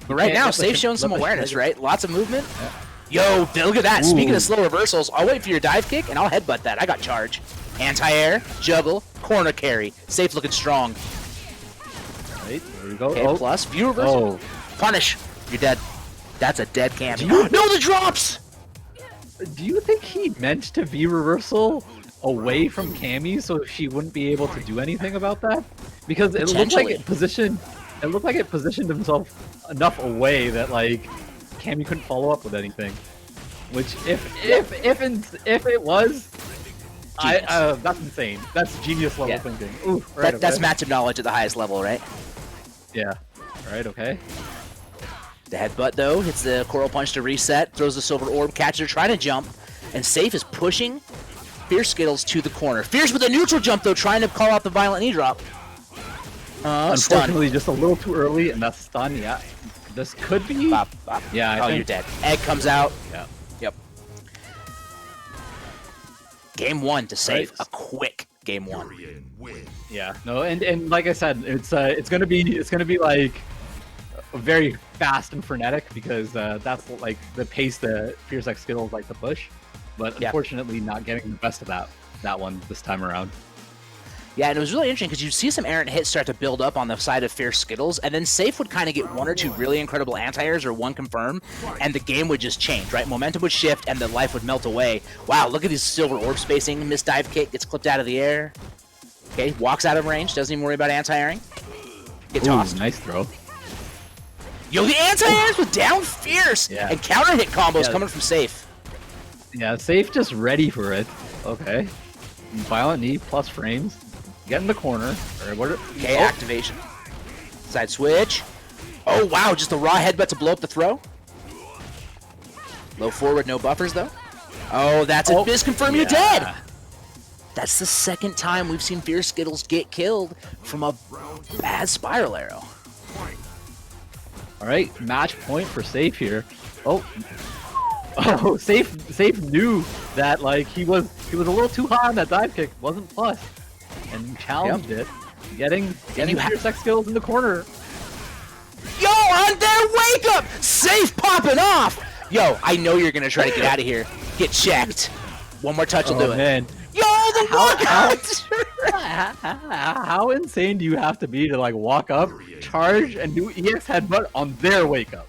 But right now, Sayff's showing some awareness, right? Lots of movement. Yeah. Yo, look at that. Ooh. Speaking of slow reversals, I'll wait for your dive kick, and I'll headbutt that. I got charge. Anti-air, juggle, corner carry. Sayff looking strong. Right, there we go. Okay, plus, view reversal. Punish. You're dead. That's a dead Cammy. No, the drops! Do you think he meant to V reversal away from Cammy so she wouldn't be able to do anything about that? Because it looked like it positioned himself enough away that like Cammy couldn't follow up with anything. Which if it was, that's insane. That's genius level thinking. Ooh, right, that's matchup knowledge at the highest level, right? Yeah. Right. Okay. The headbutt though hits the coral punch to reset, throws the silver orb, catches her trying to jump, and Sayff is pushing FiercexSkittlez to the corner. Fierce with a neutral jump though, trying to call out the violent knee drop. Unfortunately, just a little too early, and that's stun. Yeah, this could be. Bop, bop. Yeah. You're dead. Egg comes out. Yeah. Yep. Game 1 to Sayff. A quick game 1. Yeah. No, and like I said, it's gonna be like very fast and frenetic because that's like the pace that FiercexSkittlez like to push, but unfortunately not getting the best of that one this time around. Yeah, and it was really interesting because you see some errant hits start to build up on the side of FiercexSkittlez, and then Sayff would kind of get 1 or 2 really incredible anti-airs or 1 confirm, and the game would just change, right? Momentum would shift, and the life would melt away. Wow, look at these silver orb spacing. Missed dive kick, gets clipped out of the air. Okay, walks out of range, doesn't even worry about anti-airing. Get tossed. Nice throw. Yo, the anti-airs with down fierce! Yeah. And counter hit combos coming from Sayff. Yeah, Sayff just ready for it. Okay. Violent knee plus frames. Get in the corner. Okay, activation. Side switch. Oh, wow, just a raw headbutt to blow up the throw. Low forward, no buffers, though. Oh, that's a misconfirm, you're dead! That's the second time we've seen FiercexSkittlez get killed from a bad spiral arrow. All right, match point for Sayff here. Sayff knew that like he was a little too high on that dive kick. Wasn't plus, and challenged it, getting FiercexSkittlez in the corner. Yo, on their wake up, Sayff popping off. Yo, I know you're gonna try to get out of here. Get checked. One more touch will do it. Man. Yo, the walkout! How insane do you have to be to like walk up, charge, and do EX headbutt on their wake up?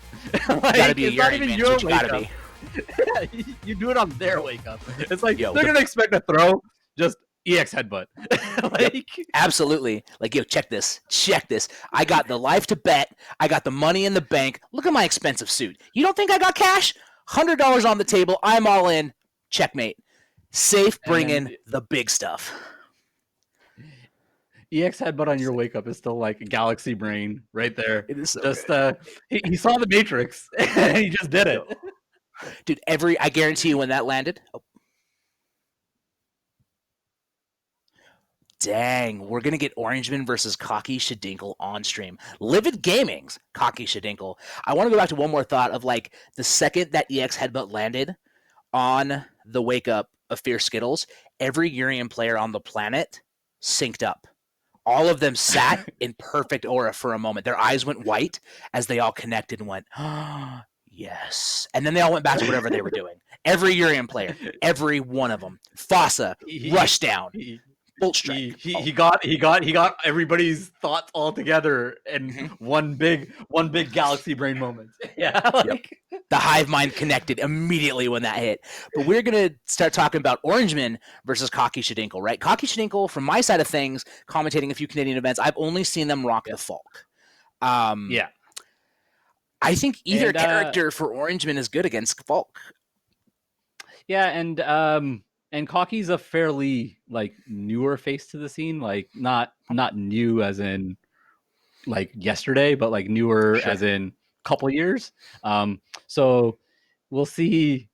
Like, Gotta be a it's not Yuri, even man. your That's what you wake gotta up. be. You do it on their wake up. It's like Yo, they're gonna expect a throw, just EX headbutt. Like, Absolutely. Like, yo, check this. Check this. I got the life to bet. I got the money in the bank. Look at my expensive suit. You don't think I got cash? $100 on the table. I'm all in. Checkmate. Sayff bringing the big stuff. EX headbutt on your wake up is still like a galaxy brain right there. It is so just good. he saw the Matrix and he just did it. Dude, I guarantee you when that landed. Oh. Dang, we're gonna get OrangeMan versus Kauky Shadinkle on stream. Livid Gaming's Kauky Shadinkle. I want to go back to one more thought of like the second that EX headbutt landed on the wake up of FiercexSkittlez, every Urian player on the planet synced up. All of them sat in perfect aura for a moment. Their eyes went white as they all connected and went, oh, yes. And then they all went back to whatever they were doing. Every Urian player, every one of them. Fossa, Rushdown, Bolt Strike. He got everybody's thoughts all together in one big galaxy brain moment. Yeah, like the hive mind connected immediately when that hit. But we're gonna start talking about OrangeMan versus Kauky Shadinkle, right? Kauky Shadinkle, from my side of things, commentating a few Canadian events, I've only seen them rock the Falk. Yeah, I think either character for OrangeMan is good against Falk. Yeah, and Kauky's a fairly like newer face to the scene, like not new as in like yesterday, but like newer as in couple years. So we'll see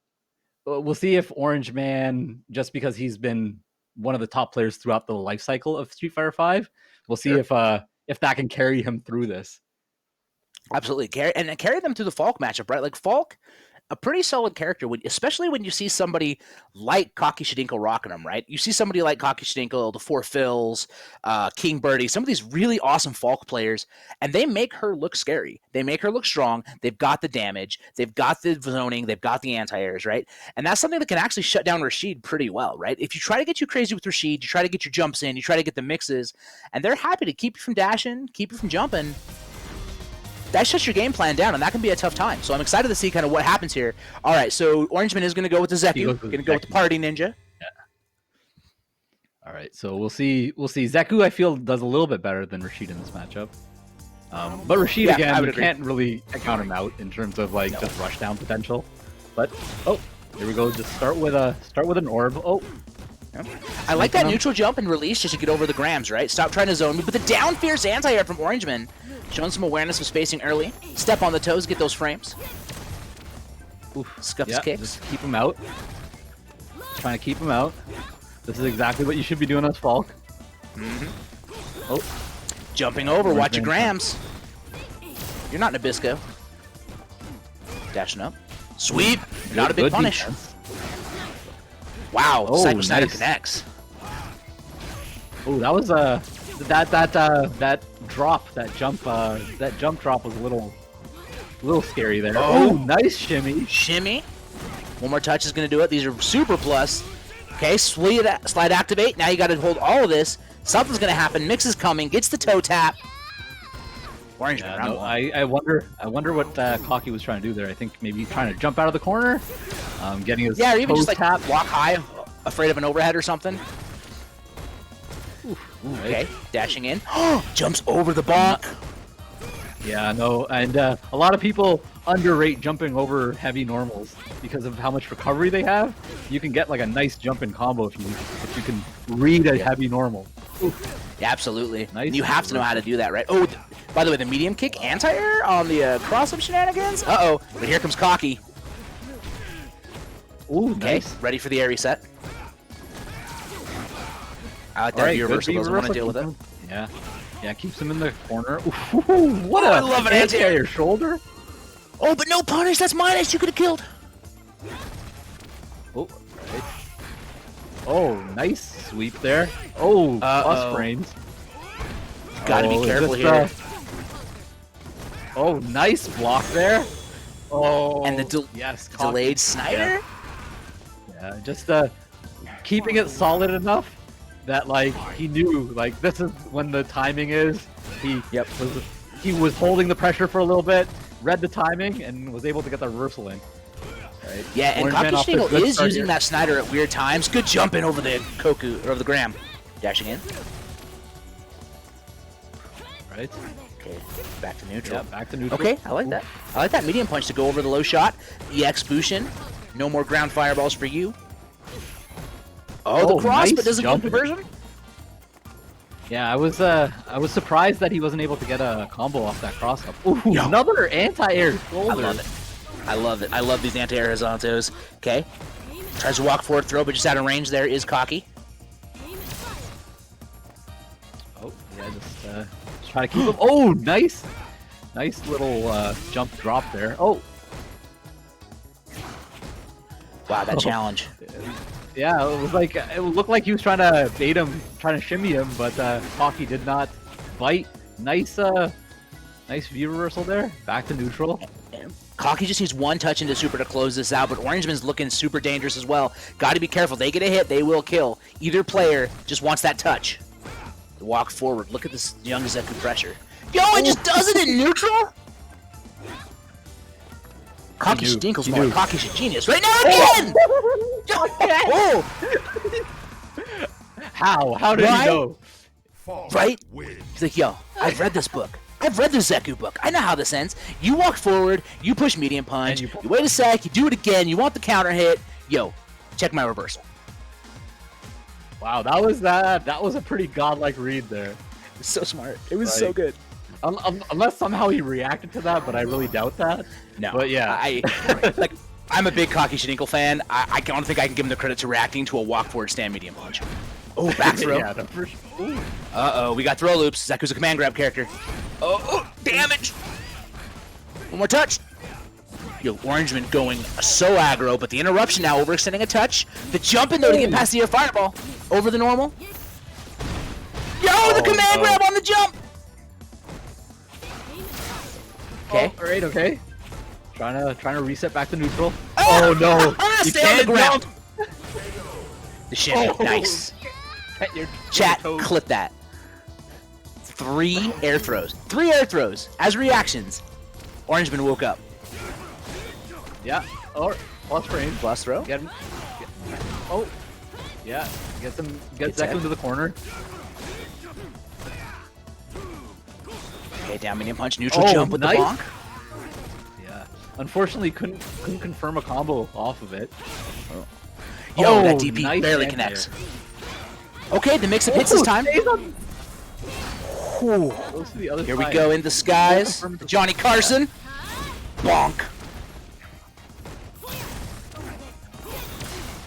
if OrangeMan, just because he's been one of the top players throughout the life cycle of Street Fighter V, we'll see if that can carry him through this. Absolutely, carry them through the Falk matchup, right? Like Falk, a pretty solid character, especially when you see somebody like Kauky Shadinkle rocking him, right? You see somebody like Kauky Shadinkle, the Four Phils, King Birdie, some of these really awesome Falk players, and they make her look scary. They make her look strong. They've got the damage. They've got the zoning. They've got the anti-airs, right? And that's something that can actually shut down Rashid pretty well, right? If you try to get you crazy with Rashid, you try to get your jumps in, you try to get the mixes, and they're happy to keep you from dashing, keep you from jumping. That shuts your game plan down, and that can be a tough time. So I'm excited to see kind of what happens here. All right, so OrangeMan is going to go with the Zeku. Going to go with the Party Ninja. Yeah. All right, so we'll see. Zeku, I feel, does a little bit better than Rashid in this matchup. But Rashid, again, you can't really count him out in terms of like just rushdown potential. But here we go. Just start with an orb. Oh. Yep. I like that neutral jump and release just to get over the grams, right? Stop trying to zone me. But the down fierce anti-air from OrangeMan, showing some awareness of spacing early. Step on the toes, get those frames. Oof, scuff his kicks. Just keep him out. Trying to keep him out. This is exactly what you should be doing as Falk. Oh. Jumping over, watch your grams. You're not Nabisco. Dashing up. Sweep! Not a big punish. Defense. Wow, Cypher Snyder connects. Oh, that was that drop, that jump drop was a little scary there. Oh, nice shimmy. Shimmy. One more touch is gonna do it. These are super plus. Okay, slide activate. Now you got to hold all of this. Something's gonna happen. Mix is coming. Gets the toe tap. I wonder what Kauky was trying to do there. I think maybe trying to jump out of the corner, getting his or even just like tap. Walk high, afraid of an overhead or something. Okay, dashing in. Jumps over the bonk. Yeah, no, and a lot of people underrate jumping over heavy normals because of how much recovery they have. You can get like a nice jumping combo if you can read a heavy normal. Yeah, absolutely. Nice. And you have to know how to do that, right? Oh, by the way, the medium kick anti-air on the cross-up shenanigans. But here comes Kauky. Ooh, okay, nice. Ready for the air reset. I like that reversal. Doesn't want to deal with it. Yeah, keeps him in the corner. Ooh, what I love an anti-air shoulder. Oh, but no punish. That's minus. You could have killed. Oh, right. Oh, nice sweep there. Oh, plus frames. Gotta be careful here. Oh, nice block there. Oh, And the yes, delayed Snyder? Yeah, just keeping it solid enough that like he knew like this is when the timing is. He was holding the pressure for a little bit, read the timing, and was able to get the reversal in. Right. Yeah, and OrangeMan Kauky is using that Snyder at weird times. Good jumping over the Koku, or over the Graham. Dashing in. Right. Okay, back to neutral. Yeah, back to neutral. Okay, I like that. I like that medium punch to go over the low shot. EX Bushin. No more ground fireballs for you. Oh, the cross, nice but doesn't go jump. conversion? Yeah, I was surprised that he wasn't able to get a combo off that cross up. Ooh, Yo. another anti-air shoulder. I love it. I love it. I love these anti-air horizontos. Okay. Tries to walk forward throw, but just out of range there is Kauky. Oh, yeah, just try to keep him. Oh, nice. Nice little jump drop there. Oh. Wow, that challenge. Yeah, it was like it looked like he was trying to bait him, trying to shimmy him, but Kauky did not bite. Nice, nice view reversal there. Back to neutral. Kauky just needs one touch into super to close this out, but OrangeMan's looking super dangerous as well. Got to be careful. They get a hit, they will kill. Either player just wants that touch. Walk forward. Look at this young Zeku pressure. Yo, it just does it in neutral? Kauky Stinkle's more like Kauky's a genius. Right now again! Oh! How did he know? Right? He's like, yo, I've read this book. I've read the Zeku book. I know how this ends. You walk forward, you push medium punch, you wait a sec, you do it again, you want the counter hit. Yo, check my reversal. Wow, that was a pretty godlike read there. It was so smart. It was so good. Unless somehow he reacted to that, but I really doubt that. No. But yeah. I'm a big Kauky Shininkle fan. I don't think I can give him the credit to reacting to a walk forward stand medium punch. Oh, back throw. Yeah, Uh-oh, we got throw loops. Zeku's a command grab character. Oh, damage! One more touch. Yo, OrangeMan going so aggro, but the interruption now overextending a touch. The jump in though to get past the air fireball. Over the normal. Yo, the command grab on the jump! Okay. Oh, alright, okay. Trying to reset back to neutral. Oh, no! I'm gonna stay on the ground. The shimmy, nice. Your Chat, toes. clip that. 3 air throws. 3 air throws as reactions. OrangeMan woke up. Yeah. Or plus frame. Plus throw. Get him. Oh. Yeah. Get Gets Zeku that. into the corner. Okay, down medium punch, neutral Oh, jump with nice. the bonk. Yeah. Unfortunately, couldn't confirm a combo off of it. Yo, that DP nice barely anti-air. connects. Okay, the mix-up hits this time. Stays on- Whew. Goes to the other Here we side. go in the skies. Johnny Carson. Bonk.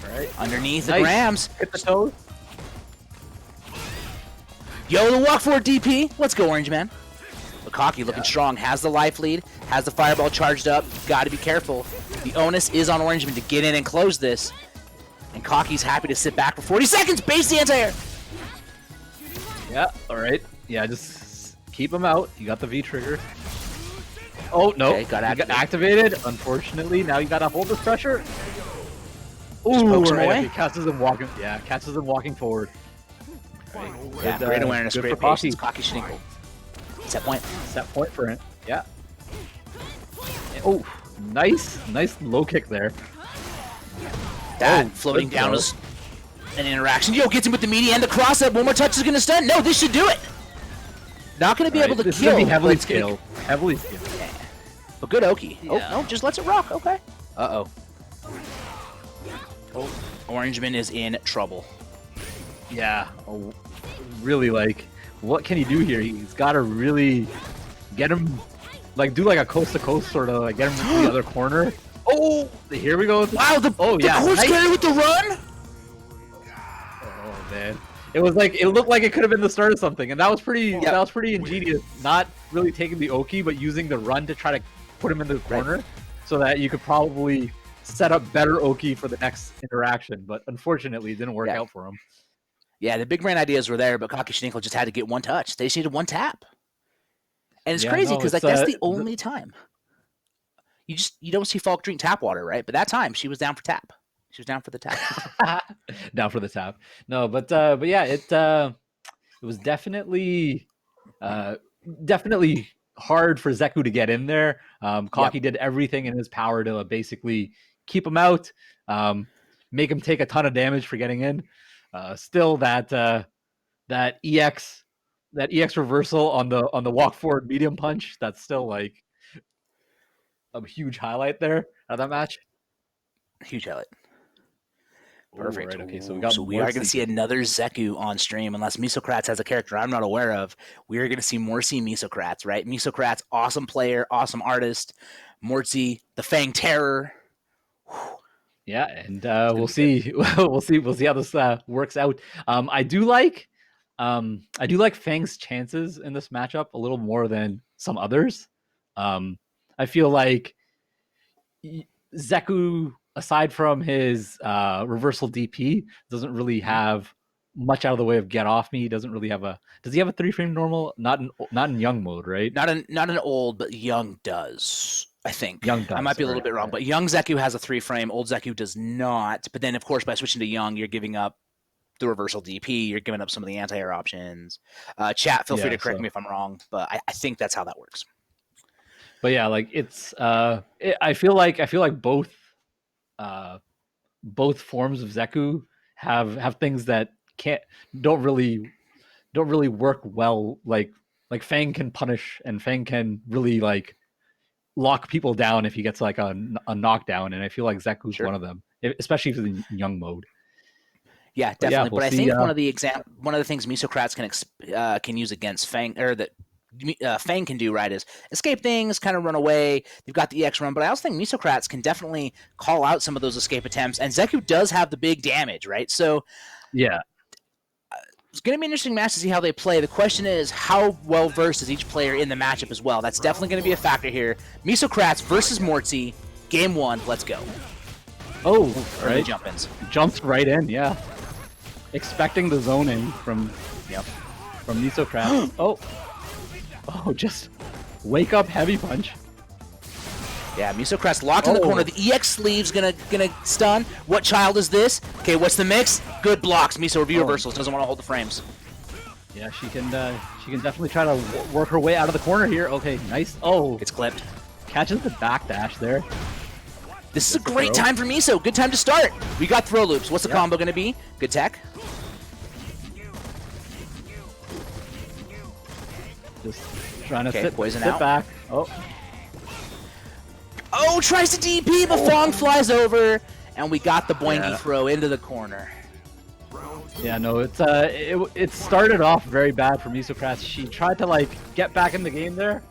Alright. Underneath the Nice. grams. Hit the toes. Yo, the walk forward DP. Let's go, OrangeMan. Kauky looking strong. Has the life lead. Has the fireball charged up. Got to be careful. The onus is on OrangeMan to get in and close this. And Kauky's happy to sit back for 40 seconds. Base the anti-air. Yeah, alright. Yeah, just keep him out. You got the V trigger. Oh, no. Okay, got You activated. Unfortunately, now you gotta hold this pressure. Ooh, pokes him right, away. okay, catches him walking. Yeah, catches him walking forward. Right. Yeah, Good, great awareness, good great for patience. Kauky. Kauky Shininkle. Set point. Set point for him. Yeah. Oh, nice low kick there. That Oh, floating good down throw. was an interaction. Yo, gets him with the meaty and the cross up. One more touch is going to stun. No, this should do it. Not going to be able to This kill. is gonna be heavily but it's gonna- scaled. Heavily scaled. But good Oki. Yeah. Oh, no, just lets it rock. Okay. Uh-oh. Oh, OrangeMan is in trouble. Yeah. Oh, really, like, what can he do here? He's got to really get him, like, do like a coast-to-coast sort of, like, get him to the other corner. Oh, here we go. Wow, the course nice. carry with the run? Oh, man. It was like, it looked like it could have been the start of something, and that was pretty ingenious. Not really taking the Oki, but using the run to try to put him in the corner so that you could probably set up better Oki for the next interaction, but unfortunately it didn't work out for him. Yeah, the big brain ideas were there, but Kauky Shininkle just had to get one touch. They just needed one tap. And it's crazy because that's the only time. you don't see Falk drink tap water, right? But that time she was down for tap. She was down for the tap. Down for the tap. No, but yeah, it was definitely definitely hard for Zeku to get in there. Kauky did everything in his power to basically keep him out, make him take a ton of damage for getting in. Still, that EX reversal on the walk forward medium punch, that's still like a huge highlight there of that match. Huge highlight. Perfect. Right, okay, so we are going to see another Zeku on stream, unless MisoKrattz has a character I'm not aware of. We are going to see Mortsy MisoKrattz, right? MisoKrattz, awesome player, awesome artist. Mortsy, the Fang Terror. Yeah, and we'll see. we'll see how this works out. I do like Fang's chances in this matchup a little more than some others. I feel like Zeku, aside from his reversal DP, doesn't really have much out of the way of get off me. He doesn't really have a. Does he have a 3-frame normal? Not in young mode, right? Not an old, but young does. I think. Young does. I might be a little bit wrong, but young Zeku has a 3-frame. Old Zeku does not. But then, of course, by switching to young, you're giving up the reversal DP. You're giving up some of the anti-air options. Chat, feel free to correct me if I'm wrong, but I think that's how that works. But yeah, like it's. I feel like both forms of Zeku have things that don't really work well. Like Fang can punish, and Fang can really like lock people down if he gets like a knockdown, and I feel like Zeku's one of them, especially if it's in young mode. Yeah, definitely. But I think one of the things MisoKrattz can use against Fang, or that Fang can do, right, is escape things, kind of run away. You've got the EX run, but I also think MisoKrattz can definitely call out some of those escape attempts, and Zeku does have the big damage, right? So yeah. It's going to be an interesting match to see how they play. The question is, how well versed is each player in the matchup as well? That's definitely going to be a factor here. MisoKrattz versus Mortsy, game 1. Let's go. Oh, right. Jump-ins. Jumps right in, yeah. Expecting the zoning from MisoKrattz. Oh, just wake up heavy punch. Yeah, MisoKrattz locked in the corner. The EX sleeve's gonna stun. What child is this? Okay, what's the mix? Good blocks. Miso review reversals. Doesn't want to hold the frames. Yeah, she can definitely try to work her way out of the corner here. Okay, nice. Oh, it's clipped. Catches the backdash there. This is a great time for Miso. Good time to start. We got throw loops. What's the combo gonna be? Good tech. Just trying to sit back. Oh, tries to DP, but Fong flies over, and we got the boingy throw into the corner. Yeah, no, it started off very bad for MisoKrattz. She tried to like get back in the game there.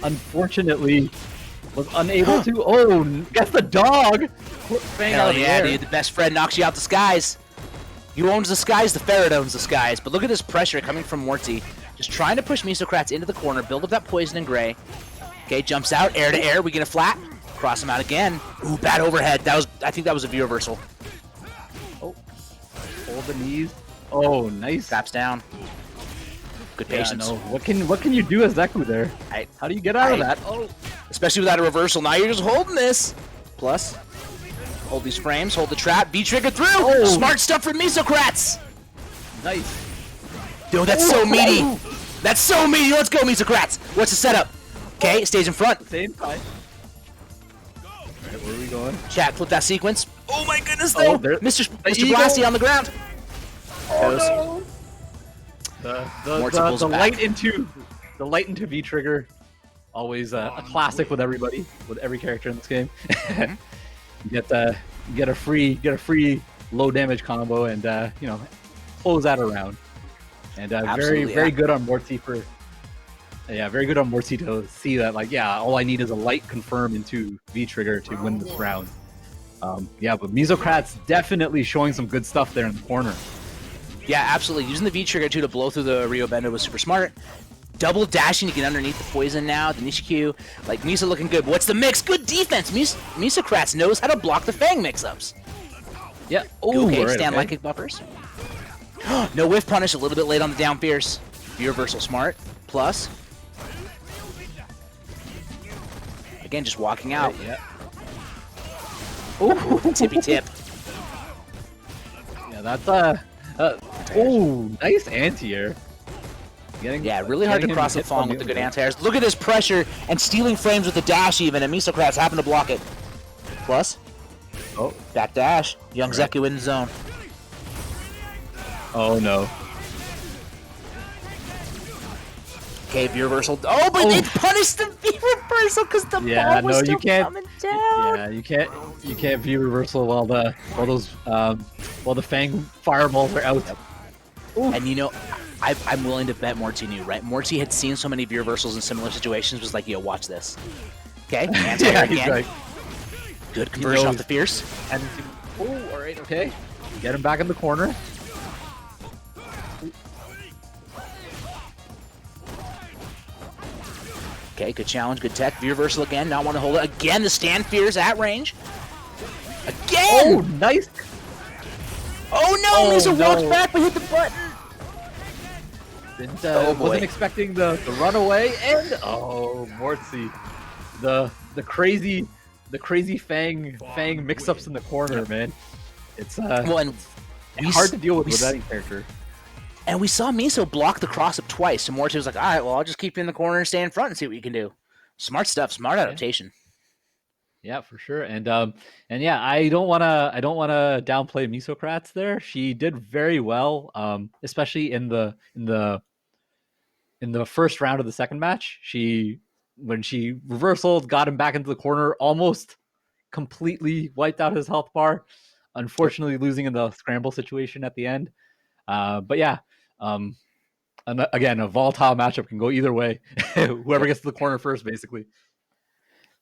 Unfortunately, was unable to. Oh, gets the dog. Hell yeah, dude! The best friend knocks you out the skies. You owns the skies. The ferret owns the skies. But look at this pressure coming from Mortsy. Just trying to push MisoKrattz into the corner, build up that poison and gray. Okay, jumps out, air to air. We get a flat. Cross him out again. Ooh, bad overhead. I think that was a view reversal. Oh, hold the knees. Oh, nice. Traps down. Good patience. No. What can you do as Zeku there? How do you get out of that? Oh, especially without a reversal. Now you're just holding this. Plus, hold these frames. Hold the trap. V trigger through. Oh. Smart stuff from MisoKrattz. Nice. Yo, that's so meaty. That's so meaty. Let's go, MisoKrattz. What's the setup? Okay, stays in front. Same time. Alright, where are we going? Chat, flip that sequence. Oh my goodness, though. Mr. Blasty on the ground. Oh no. The light into V trigger. Always a classic with everybody, with every character in this game. You get a free low damage combo and close that around. And very good on Mortsy very good on Mortsy to see that, all I need is a light confirm into V-Trigger to win this round. But MisoKrattz definitely showing some good stuff there in the corner. Yeah, absolutely. Using the V-Trigger, too, to blow through the Rio Bendo was super smart. Double dashing to get underneath the poison now, the Nishikyu. Miso looking good. But what's the mix? Good defense! MisoKrattz knows how to block the Fang mix-ups. Yeah. Ooh, okay, stand like kick buffers. No whiff punish, a little bit late on the down fierce. V-Reversal smart. Plus... again, just walking out. Yeah. Ooh, tippy tip. Yeah, that's oh, nice anti-air. Yeah, really hard to cross the Fong with the good anti-airs. Look at this pressure and stealing frames with the dash even, and MisoKrattz happened to block it. Plus, back dash. Young Zeku in the zone. Oh no. Okay, V reversal. Oh, but it punished the V reversal because the ball was still coming down. Yeah, you can't V reversal while the Fang fireballs are out. And you know, I'm willing to bet Mortsy knew, right? Mortsy had seen so many V reversals in similar situations, was like, yo, watch this. Okay, anti-air again. Like, good conversion off the Fierce. And all right, okay. Get him back in the corner. Okay, good challenge, good tech. V reversal again, not want to hold it. Again, the stand Fierce at range. Again! Oh, nice! Oh no, Miso walked back but hit the button. Wasn't expecting the runaway, and Mortsy, the crazy Fang mix-ups in the corner, man. It's well, and hard to deal with any character. And we saw Miso block the cross-up twice, so Mortsy was like, all right, well, I'll just keep you in the corner and stay in front and see what you can do. Smart stuff, smart adaptation. Yeah, for sure. And yeah, I don't wanna downplay MisoKrattz there. She did very well, especially in the first round of the second match. When she reversaled, got him back into the corner, almost completely wiped out his health bar. Unfortunately, losing in the scramble situation at the end. But yeah, and again, a volatile matchup can go either way. Whoever gets to the corner first, basically.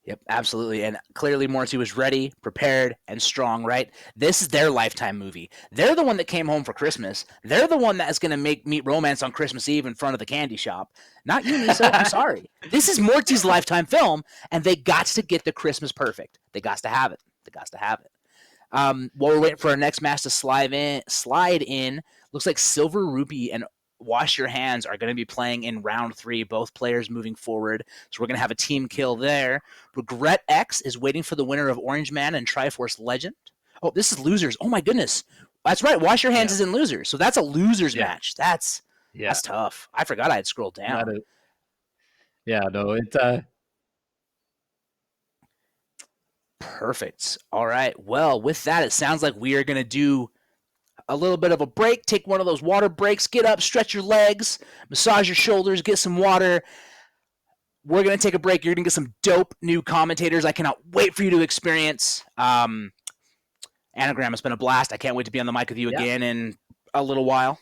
Yep, absolutely. And clearly Mortsy was ready, prepared, and strong, right? This is their lifetime movie. They're the one that came home for Christmas. They're the one that's going to meet romance on Christmas Eve in front of the candy shop. Not you, Miso. I'm sorry. This is Mortsy's lifetime film, and they got to get the Christmas perfect. They got to have it. While we're waiting for our next match to slide in, looks like Silver Rupee and Wash Your Hands are going to be playing in round 3, both players moving forward. So we're going to have a team kill there. Regret X is waiting for the winner of OrangeMan and Triforce Legend. Oh, this is losers. Oh my goodness. That's right. Wash Your Hands is in losers. So that's a losers match. That's tough. I forgot I had scrolled down. It's perfect. All right. Well, with that, it sounds like we are going to do a little bit of a break, take one of those water breaks, get up, stretch your legs, massage your shoulders, get some water. We're going to take a break. You're going to get some dope new commentators I cannot wait for you to experience. Anagram, it's been a blast. I can't wait to be on the mic with you again in a little while.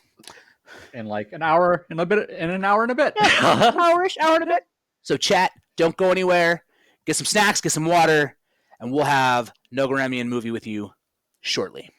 In like an hour and a bit. Yeah, hour and a bit. So chat, don't go anywhere. Get some snacks, get some water, and we'll have Nogoremian movie with you shortly.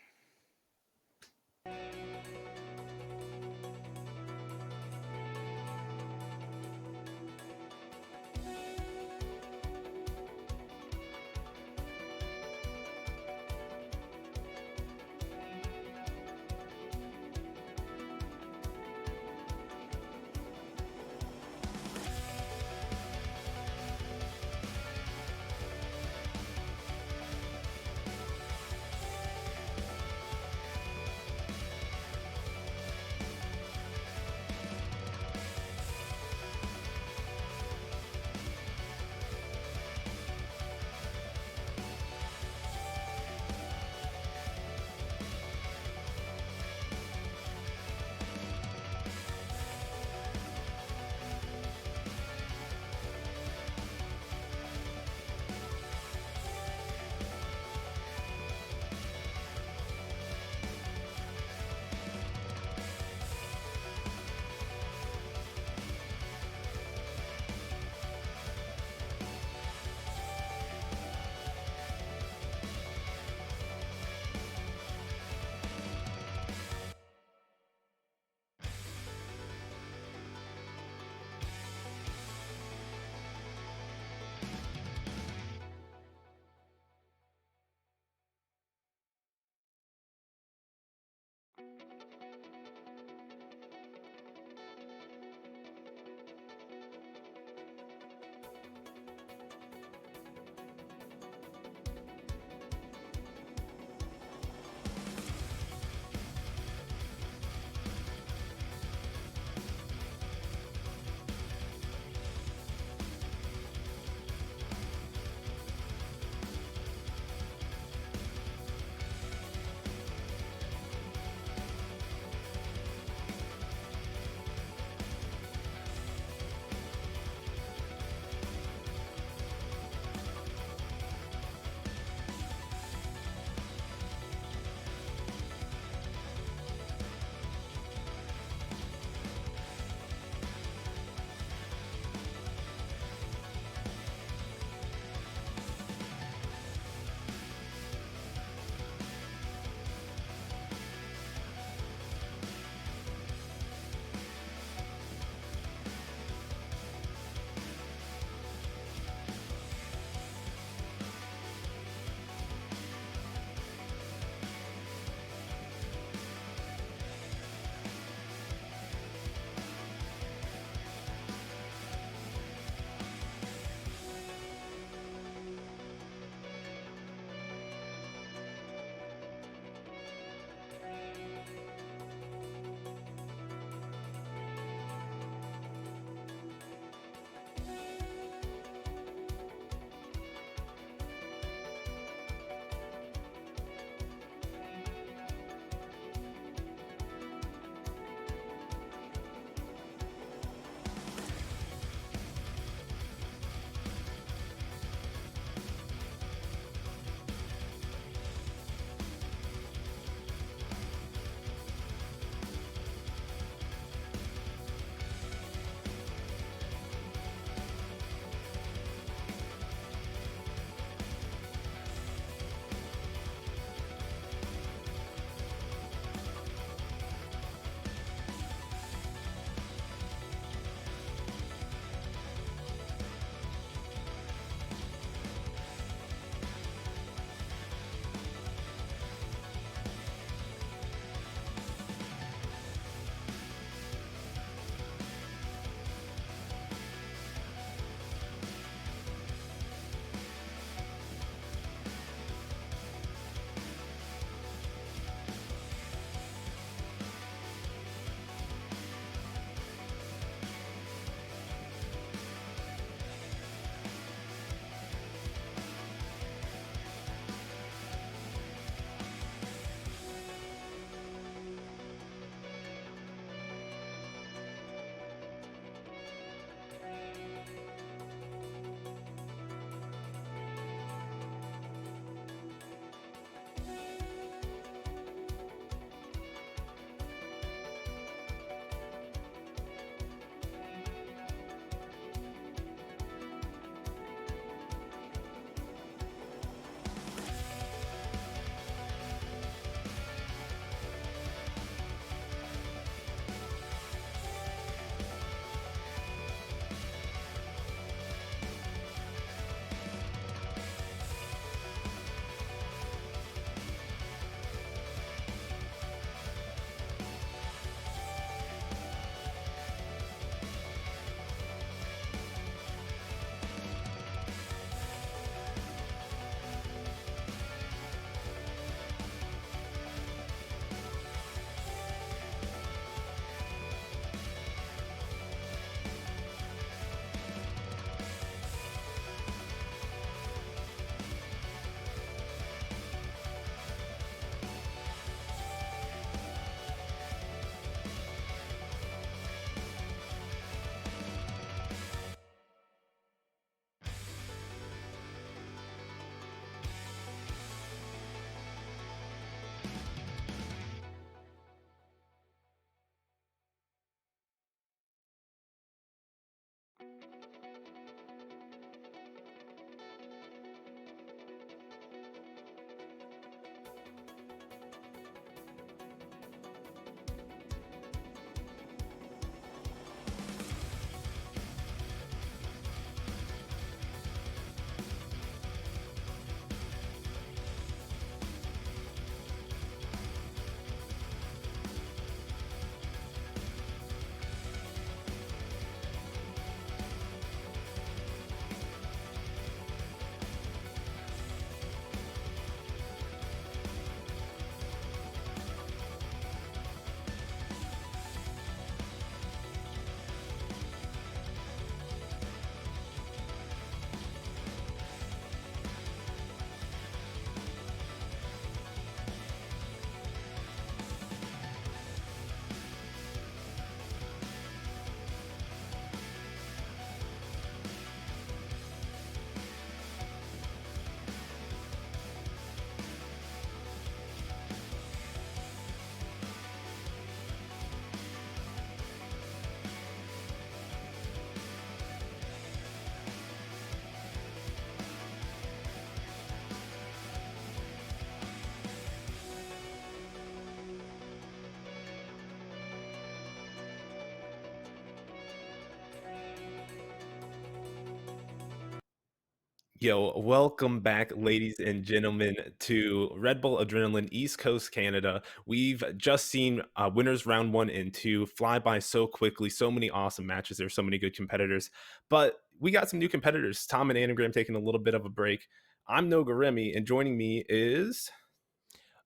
Yo, welcome back, ladies and gentlemen, to Red Bull Adrenaline East Coast Canada. We've just seen winners round 1 and 2 fly by so quickly. So many awesome matches. There's so many good competitors, but we got some new competitors. Tom and Anagram taking a little bit of a break. I'm Nogaremi, and joining me is...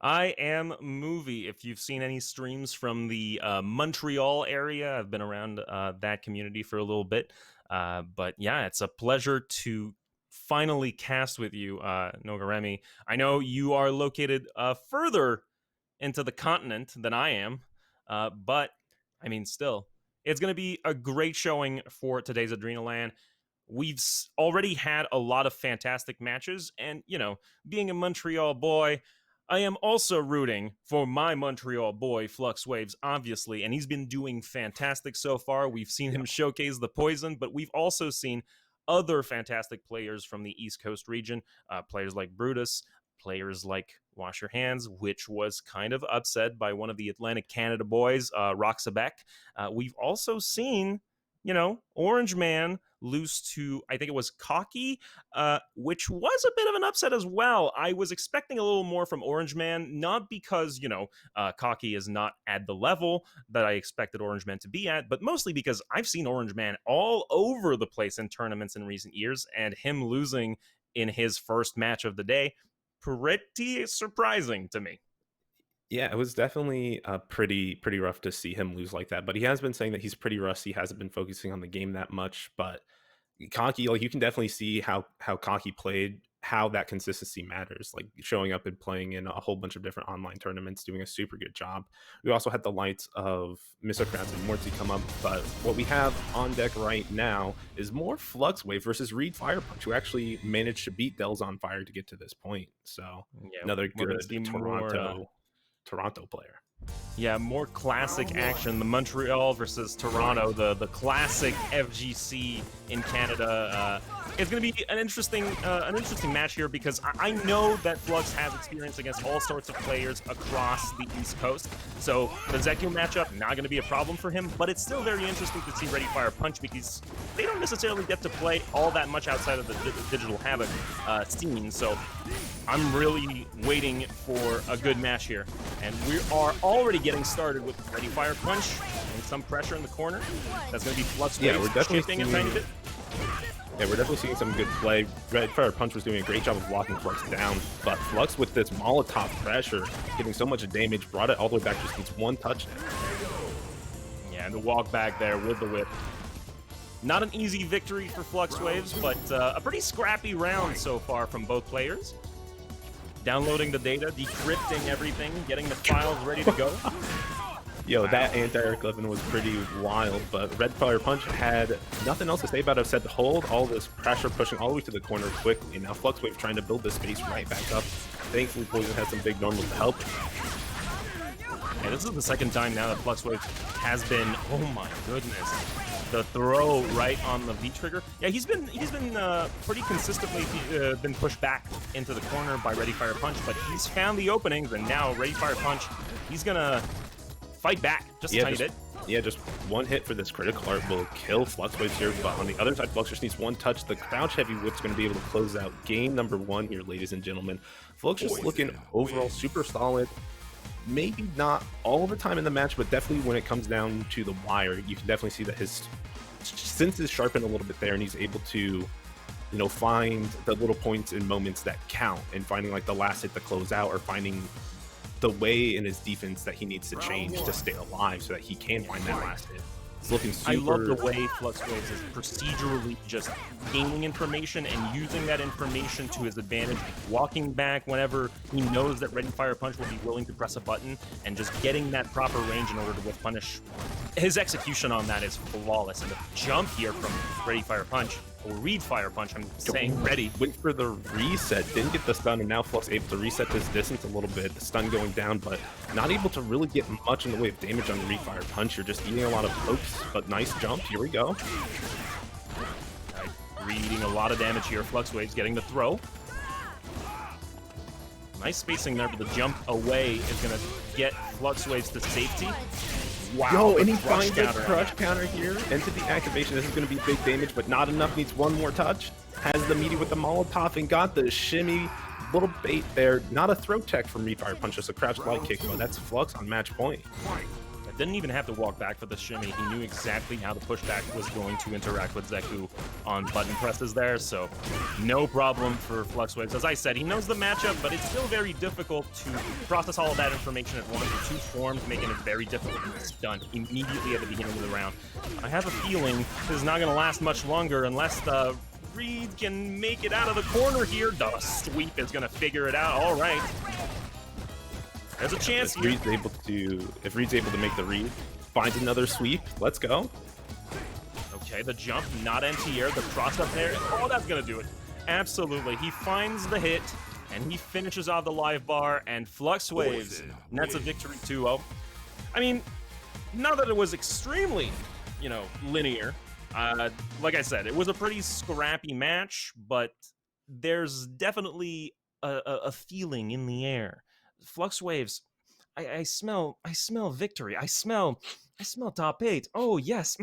I am Movie. If you've seen any streams from the Montreal area, I've been around that community for a little bit. But yeah, it's a pleasure to finally cast with you, Nogaremi. I know you are located further into the continent than I am, but I mean, still, it's going to be a great showing for today's AdrenaLAN. We've already had a lot of fantastic matches, and, you know, being a Montreal boy, I am also rooting for my Montreal boy, FluxWaveZ, obviously, and he's been doing fantastic so far. We've seen him showcase the poison, but we've also seen other fantastic players from the East Coast region, players like Brutus, players like WashYourHands, which was kind of upset by one of the Atlantic Canada boys, Rocksxebec. We've also seen, you know, OrangeMan lose to, I think it was Kauky, which was a bit of an upset as well. I was expecting a little more from OrangeMan, not because, you know, Kauky is not at the level that I expected OrangeMan to be at, but mostly because I've seen OrangeMan all over the place in tournaments in recent years, and him losing in his first match of the day, pretty surprising to me. Yeah, it was definitely pretty rough to see him lose like that. But he has been saying that he's pretty rusty, hasn't been focusing on the game that much. But Kauky, like, you can definitely see how Kauky played, how that consistency matters. Like, showing up and playing in a whole bunch of different online tournaments, doing a super good job. We also had the lights of MisoKrattz and Mortsy come up. But what we have on deck right now is more FluxWave versus ReadFirePunch, who actually managed to beat Dells on Fire to get to this point. So Yeah, another good more, Toronto player. Yeah, more classic action. The Montreal versus Toronto, the classic FGC in Canada. It's going to be an interesting match here, because I know that Flux has experience against all sorts of players across the East Coast. So the Zeku matchup, not going to be a problem for him, but it's still very interesting to see ReadFirePunch, because they don't necessarily get to play all that much outside of the Digital Havoc scene. So I'm really waiting for a good match here. And we are already getting started with ReadFirePunch and some pressure in the corner. That's going to be FluxWave. Yeah, we're definitely shifting a tiny bit. Yeah, we're definitely seeing some good play. ReadFirePunch was doing a great job of blocking Flux down, but Flux, with this Molotov pressure, getting so much damage, brought it all the way back, just needs one touchdown. Yeah, and the walk back there with the whip. Not an easy victory for FluxWaveZ, but a pretty scrappy round so far from both players. Downloading the data, decrypting everything, getting the files ready to go. Yo, wow. That anti-air clipping was pretty wild, but ReadFirePunch had nothing else to say about it except to hold all this pressure, pushing all the way to the corner quickly. Now FluxWave trying to build this space right back up. Thankfully, Poison has some big normals to help. Yeah, this is the second time now that FluxWave has been, oh my goodness, the throw right on the V trigger. Yeah, he's been pretty consistently been pushed back into the corner by ReadFirePunch, but he's found the openings, and now ReadFirePunch, he's gonna fight back just a tiny bit. Yeah, just one hit for this critical art will kill FluxWaveZ here, but on the other side, Flux just needs one touch. The crouch heavy whip's going to be able to close out game number 1 here, ladies and gentlemen. Flux just looking overall super solid. Maybe not all the time in the match, but definitely when it comes down to the wire, you can definitely see that his senses sharpen a little bit there, and he's able to, you know, find the little points and moments that count, and finding like the last hit to close out, or finding the way in his defense that he needs to change to stay alive so that he can find that last hit. It's looking super... I love the way FluxWaveZ is procedurally just gaining information and using that information to his advantage, walking back whenever he knows that ReadFirePunch will be willing to press a button, and just getting that proper range in order to whip punish. His execution on that is flawless, and the jump here from ReadFirePunch, or ReadFirePunch, I'm saying ready. Went for the reset, didn't get the stun, and now Flux able to reset this distance a little bit. The stun going down, but not able to really get much in the way of damage on the ReadFirePunch. You're just eating a lot of pokes, but nice jump. Here we go. Eating a lot of damage here. FluxWaveZ getting the throw. Nice spacing there, but the jump away is going to get FluxWaveZ to safety. Wow, yo, and he finds a crush counter here into the activation. This is going to be big damage, but not enough. Needs one more touch. has the meaty with the Molotov and got the shimmy. Little bait there. Not a throw tech from ReadFirePunch, just a crouch light kick, but that's Flux on match point. I didn't even have to walk back for the shimmy. He knew exactly how the pushback was going to interact with Zeku on button presses there, so no problem for FluxWaveZ. As I said, he knows the matchup, but it's still very difficult to process all of that information at once. The two forms making it very difficult to stun immediately at the beginning of the round. I have a feeling this is not going to last much longer unless Reed can make it out of the corner here. The sweep is going to figure it out. All right. There's a chance if Reed's able to make the read, finds another sweep. Let's go. Okay, the jump, not anti-air, the cross up there. Oh, that's gonna do it. Absolutely. He finds the hit, and he finishes off the live bar, and FluxWaveZ nets a victory 2-0. I mean, not that it was extremely, linear. Like I said, it was a pretty scrappy match, but there's definitely a feeling in the air. FluxWaveZ, I smell victory. I smell top 8. Oh yes,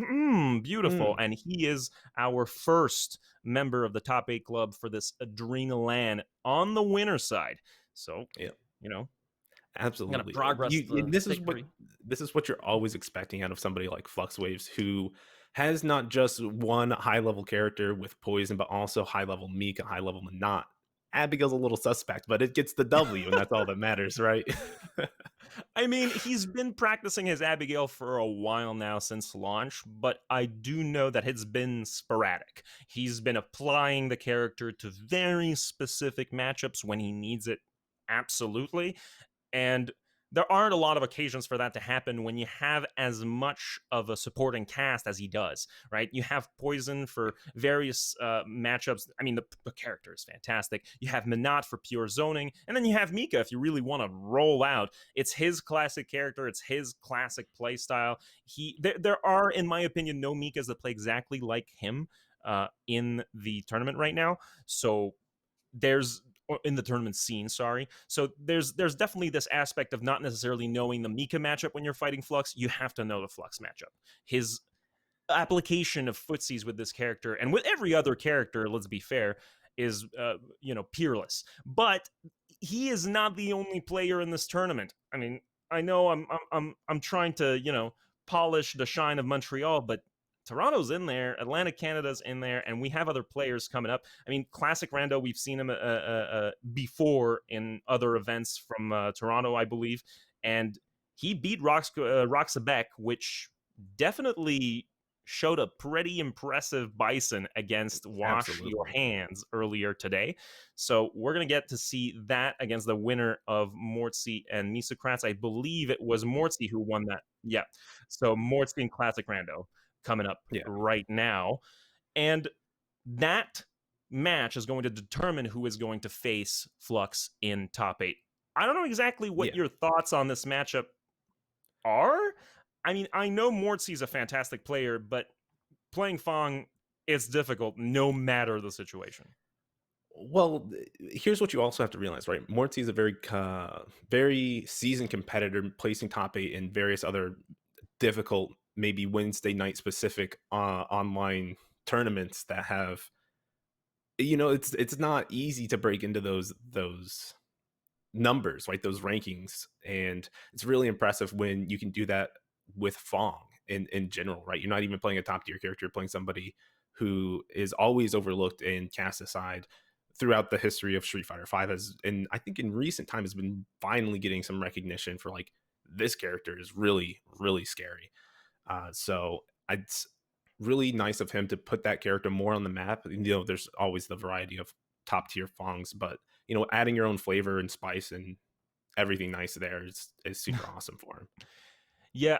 beautiful. And he is our first member of the top 8 club for this AdrenaLAN on the winner side. So absolutely. Progress. This is what you're always expecting out of somebody like FluxWaveZ, who has not just one high level character with poison, but also high level Mika, high level Manat. Abigail's a little suspect, but it gets the W, and that's all that matters, right? I mean, he's been practicing his Abigail for a while now since launch, but I do know that it's been sporadic. He's been applying the character to very specific matchups when he needs it, absolutely. And there aren't a lot of occasions for that to happen when you have as much of a supporting cast as he does, right? You have Poison for various matchups. I mean, the character is fantastic. You have Manat for pure zoning, and then you have Mika if you really want to roll out. It's his classic character. It's his classic play style. There are, in my opinion, no Mikas that play exactly like him in the tournament right now. So there's in the tournament scene, sorry. So there's definitely this aspect of not necessarily knowing the Mika matchup when you're fighting Flux. You have to know the Flux matchup. His application of footsies with this character and with every other character, let's be fair, is peerless. But he is not the only player in this tournament. I mean, I know I'm trying to polish the shine of Montreal, but Toronto's in there, Atlantic Canada's in there, and we have other players coming up. I mean, ClassicRando, we've seen him before in other events from Toronto, I believe, and he beat Rocksxebec, which definitely showed a pretty impressive bison against WashYourHands earlier today. So we're going to get to see that against the winner of Mortsy and MisoKrattz. I believe it was Mortsy who won that. Yeah, so Mortsy and ClassicRando coming up right now, and that match is going to determine who is going to face Flux in top 8. I don't know exactly what your thoughts on this matchup are. I mean, I know Mortsy's a fantastic player, but playing Fong is difficult no matter the situation. Well, here's what you also have to realize, right? Mortsy is a very seasoned competitor, placing top 8 in various other difficult, maybe Wednesday night specific online tournaments that have, it's not easy to break into those numbers, right? Those rankings. And it's really impressive when you can do that with Fong in general, right? You're not even playing a top tier character, you're playing somebody who is always overlooked and cast aside throughout the history of Street Fighter V, and I think in recent time has been finally getting some recognition for like, this character is really, really scary. So it's really nice of him to put that character more on the map. There's always the variety of top tier Fongs, but adding your own flavor and spice and everything nice there is super awesome for him. Yeah,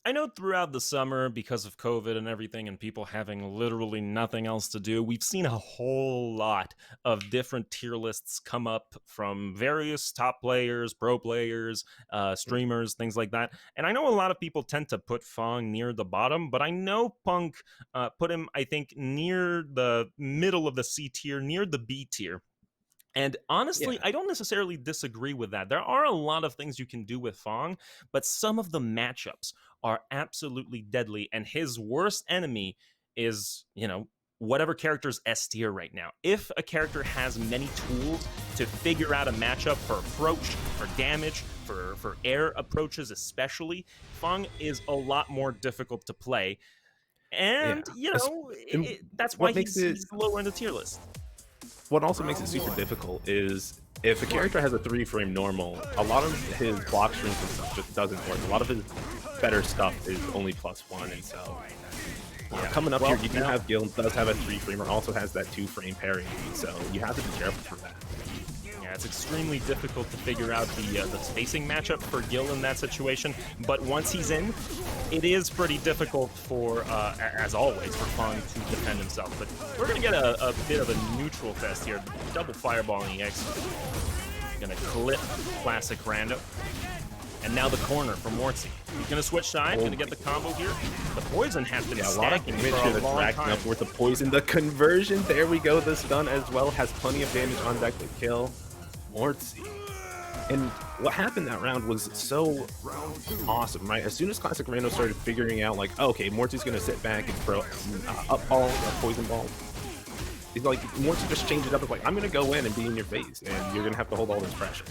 I know throughout the summer, because of COVID and everything, and people having literally nothing else to do, we've seen a whole lot of different tier lists come up from various top players, pro players, streamers, things like that. And I know a lot of people tend to put Fong near the bottom, but I know Punk put him, I think, near the middle of the C tier, near the B tier. And honestly, I don't necessarily disagree with that. There are a lot of things you can do with Fong, but some of the matchups are absolutely deadly. And his worst enemy is, whatever character's S tier right now. If a character has many tools to figure out a matchup for approach, for damage, for air approaches especially, Fang is a lot more difficult to play. And, you know, that's why he's lower in the tier list. What also makes it super difficult is if a character has a 3-frame normal, a lot of his block strings and stuff just doesn't work. A lot of his better stuff is only +1, and so coming up here, you do have Gil does have a 3-framer, also has that 2-frame parry, so you have to be careful for that. Yeah, it's extremely difficult to figure out the spacing matchup for Gil in that situation, but once he's in, it is pretty difficult for, as always, for Fang to defend himself. But we're going to get a bit of a neutral fest here. Double fireballing EX. Going to clip ClassicRando. And now the corner for Mortsy. He's going to switch sides, going to get the combo here. The poison has been stacking for a long time. Up with the poison. The conversion, there we go. The stun as well has plenty of damage on deck to kill Mortsy. And what happened that round was so awesome, right? As soon as ClassicRando started figuring out, like, okay, Mortsy's going to sit back and throw up ball, a poison ball. He's like, Mortsy just changed it up. It's like, I'm going to go in and be in your face, and you're going to have to hold all this pressure.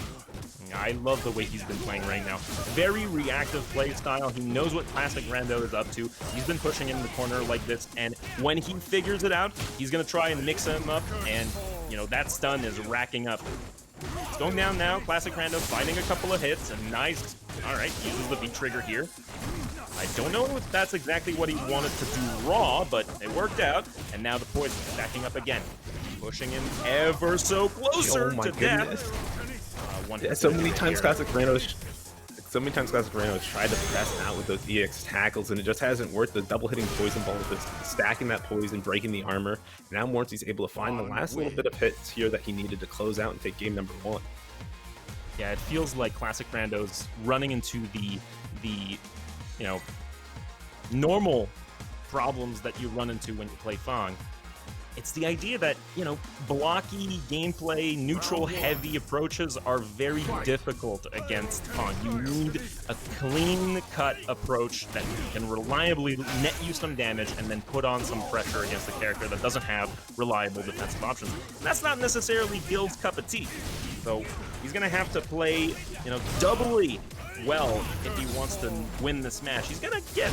I love the way he's been playing right now. Very reactive play style. He knows what ClassicRando is up to. He's been pushing in the corner like this, and when he figures it out, he's going to try and mix him up, and, you know, that stun is racking up. It's going down now. ClassicRando finding a couple of hits, and nice. All right, uses the V trigger here. I don't know if that's exactly what he wanted to do raw, but it worked out, and now the poison stacking up again. Pushing him ever so closer to death. So many times ClassicRando has tried to press out with those EX tackles, and it just hasn't worked. The double hitting poison ball with this, stacking that poison, breaking the armor. Now Mortsy's able to find the last little bit of hits here that he needed to close out and take game number 1. Yeah, it feels like ClassicRando's running into the you know, normal problems that you run into when you play Fang. It's the idea that, you know, blocky gameplay, neutral heavy approaches are very difficult against Fang. You need a clean-cut approach that can reliably net you some damage and then put on some pressure against a character that doesn't have reliable defensive options. That's not necessarily Gil's cup of tea. So he's going to have to play, you know, doubly well if he wants to win this match. He's going to get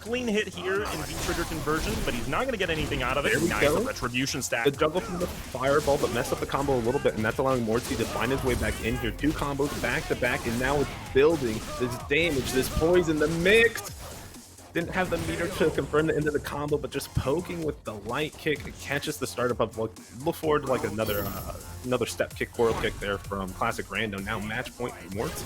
clean hit here in V-trigger conversion, but he's not going to get anything out of it. Nice retribution stack. The juggle from the fireball, but messed up the combo a little bit, and that's allowing Mortsy to find his way back in here. 2 combos back to back, and now it's building this damage, this poison, the mix. Didn't have the meter to confirm the end of the combo, but just poking with the light kick, it catches the startup of, look forward to like another step kick, coral kick there from ClassicRando. Now match point for Mortsy.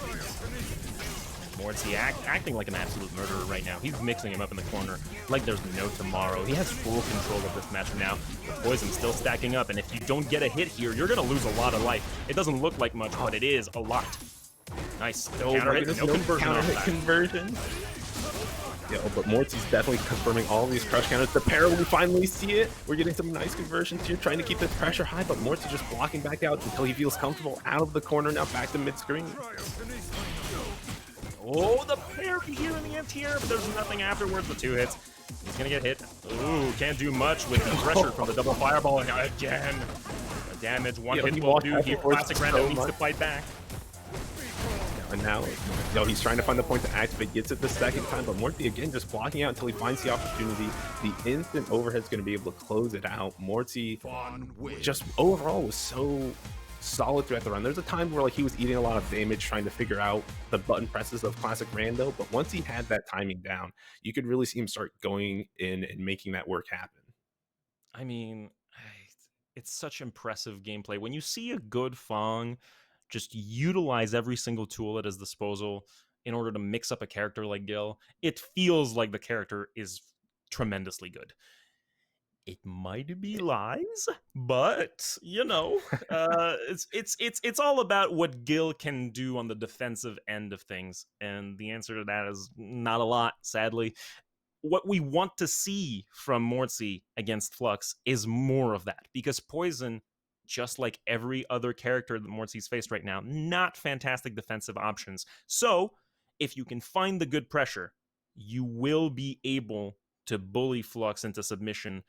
Mortsy acting like an absolute murderer right now. He's mixing him up in the corner like there's no tomorrow. He has full control of this match now. The poison's still stacking up, and if you don't get a hit here, you're going to lose a lot of life. It doesn't look like much, but it is a lot. Nice. Counter hit, no conversion off that. Conversion. Yeah, but Mortsy's definitely confirming all these crush counters. The parry, we finally see it. We're getting some nice conversions here, trying to keep this pressure high, but Mortsy just blocking back out until he feels comfortable out of the corner, now back to mid-screen. Oh, the parry here in the anti-air, but there's nothing afterwards. The 2 hits. He's going to get hit. Ooh, can't do much with the pressure from the double fireball. And again, the damage one hit will do here. ClassicRando needs to fight back. And now, he's trying to find the point to activate, gets it the second time, but Mortsy again just blocking out until he finds the opportunity. The instant overhead's going to be able to close it out. Mortsy just overall was so solid throughout the run. There's a time where like he was eating a lot of damage trying to figure out the button presses of ClassicRando, but once he had that timing down, you could really see him start going in and making that work happen. I mean, it's such impressive gameplay. When you see a good Fang just utilize every single tool at his disposal in order to mix up a character like Gil, it feels like the character is tremendously good. It might be lies, but you know, it's all about what Gil can do on the defensive end of things, and the answer to that is not a lot, sadly. What we want to see from Mortsy against Flux is more of that, because Poison, just like every other character that Mortsy's faced right now, not fantastic defensive options. So if you can find the good pressure, you will be able to bully Flux into submission.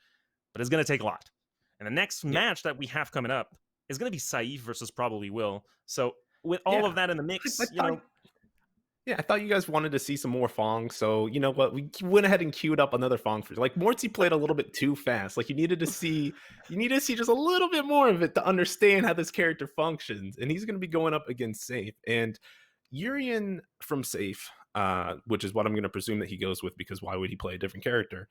but it's going to take a lot. And the next match that we have coming up is going to be Sayff versus probably Will. So with all of that in the mix, I thought you guys wanted to see some more Fong, so you know what? We went ahead and queued up another Fong for like Mortsy played a little bit too fast. Like you needed to see just a little bit more of it to understand how this character functions. And he's going to be going up against Sayff and Urian from Sayff, which is what I'm going to presume that he goes with because why would he play a different character?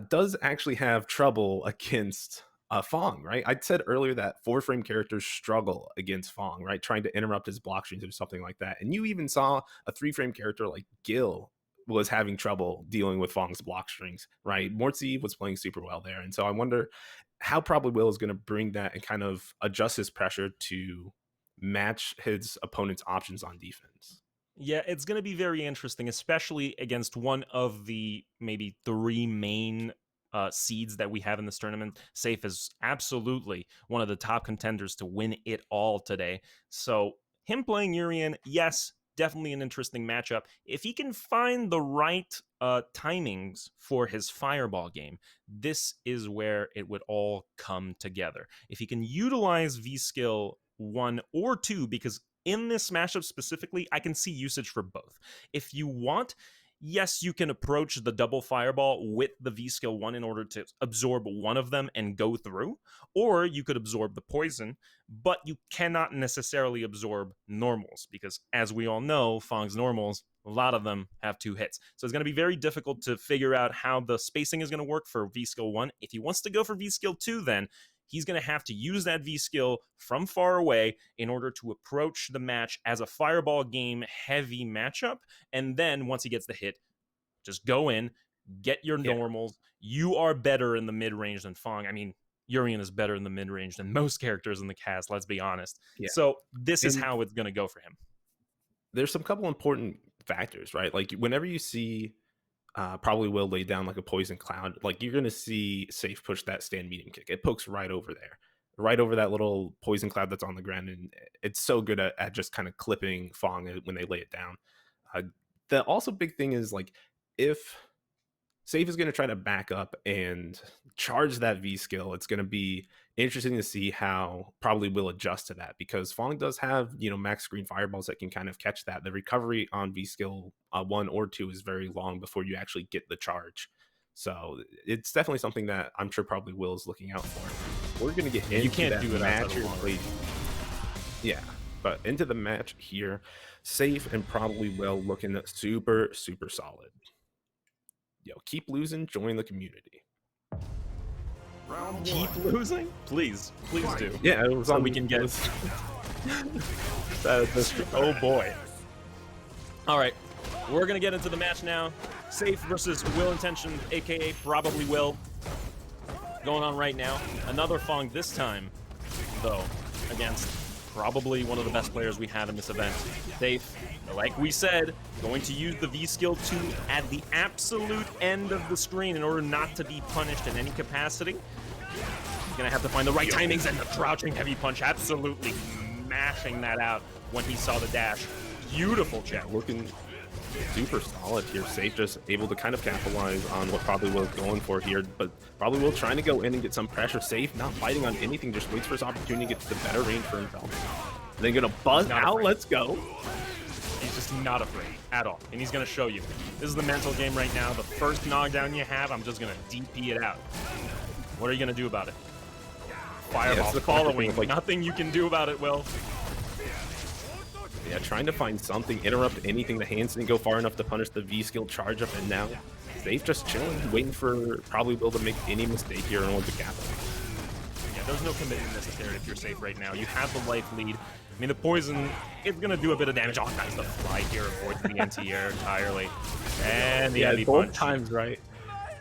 Does actually have trouble against Fong, right? I said earlier that 4-frame characters struggle against Fong, right? Trying to interrupt his block streams or something like that. And you even saw a 3-frame character like Gil was having trouble dealing with Fong's block strings, right? Mortsy was playing super well there. And so I wonder how probably Will is going to bring that and kind of adjust his pressure to match his opponent's options on defense. Yeah, it's going to be very interesting, especially against one of the maybe 3 main seeds that we have in this tournament. Sayff is absolutely one of the top contenders to win it all today. So him playing Urian, yes, definitely an interesting matchup. If he can find the right timings for his fireball game, this is where it would all come together. If he can utilize V-Skill 1 or 2, because in this matchup specifically, I can see usage for both. If you want, yes, you can approach the double fireball with the V-Skill 1 in order to absorb one of them and go through, or you could absorb the poison, but you cannot necessarily absorb normals, because as we all know, Fong's normals, a lot of them have 2 hits. So it's going to be very difficult to figure out how the spacing is going to work for V-Skill 1. If he wants to go for V-Skill 2, then he's going to have to use that V-Skill from far away in order to approach the match as a fireball game heavy matchup. And then once he gets the hit, just go in, get your normals. You are better in the mid-range than Fong. I mean, Urian is better in the mid-range than most characters in the cast, let's be honest. Yeah. So this is how it's going to go for him. There's some couple important factors, right? Like whenever you see probably Will lay down like a poison cloud, like you're gonna see Sayff push that stand medium kick. It pokes right over there, right over that little poison cloud that's on the ground, and it's so good at just kind of clipping Fong when they lay it down. The also big thing is like if Sayff is going to try to back up and charge that V skill, it's going to be interesting to see how probably Will adjust to that, because Fong does have, you know, max screen fireballs that can kind of catch that. The recovery on V skill 1 or 2 is very long before you actually get the charge. So it's definitely something that I'm sure probably Will is looking out for. We're going to get into that match here. Yeah, but into the match here, Sayff and probably Will looking super, super solid. Yo, keep losing, join the community. Keep losing? Please do. Yeah, it was so on we can get oh boy. All right, we're gonna get into the match now. Sayff versus WillIntentions, aka probably Will, going on right now. Another Fong this time, though, against probably one of the best players we have in this event. Sayff, like we said, going to use the V skill 2 at the absolute end of the screen in order not to be punished in any capacity. He's gonna have to find the right timings, and the crouching heavy punch absolutely mashing that out when he saw the dash. Beautiful check. Looking super solid here. Sayff just able to kind of capitalize on what probably Will's going for here, but probably Will trying to go in and get some pressure. Sayff not fighting on anything, just waits for his opportunity to get to the better range for himself. Then gonna buzz out. Let's go. He's just not afraid at all, and he's gonna show you. This is the mental game right now. The first knockdown you have, I'm just gonna DP it out. What are you gonna do about it? Fireball following. Like, nothing you can do about it, Will. Yeah, trying to find something, interrupt anything. The hands didn't go far enough to punish the V skill charge up, and now Sayff just chilling, waiting for probably Will to make any mistake here in order to capitalize. Yeah, there's no commitment necessary if you're Sayff right now. You have the life lead. I mean, the poison is going to do a bit of damage. Oh, nice. The fly here avoids the anti-air entirely. And the heavy punch. Both times, right?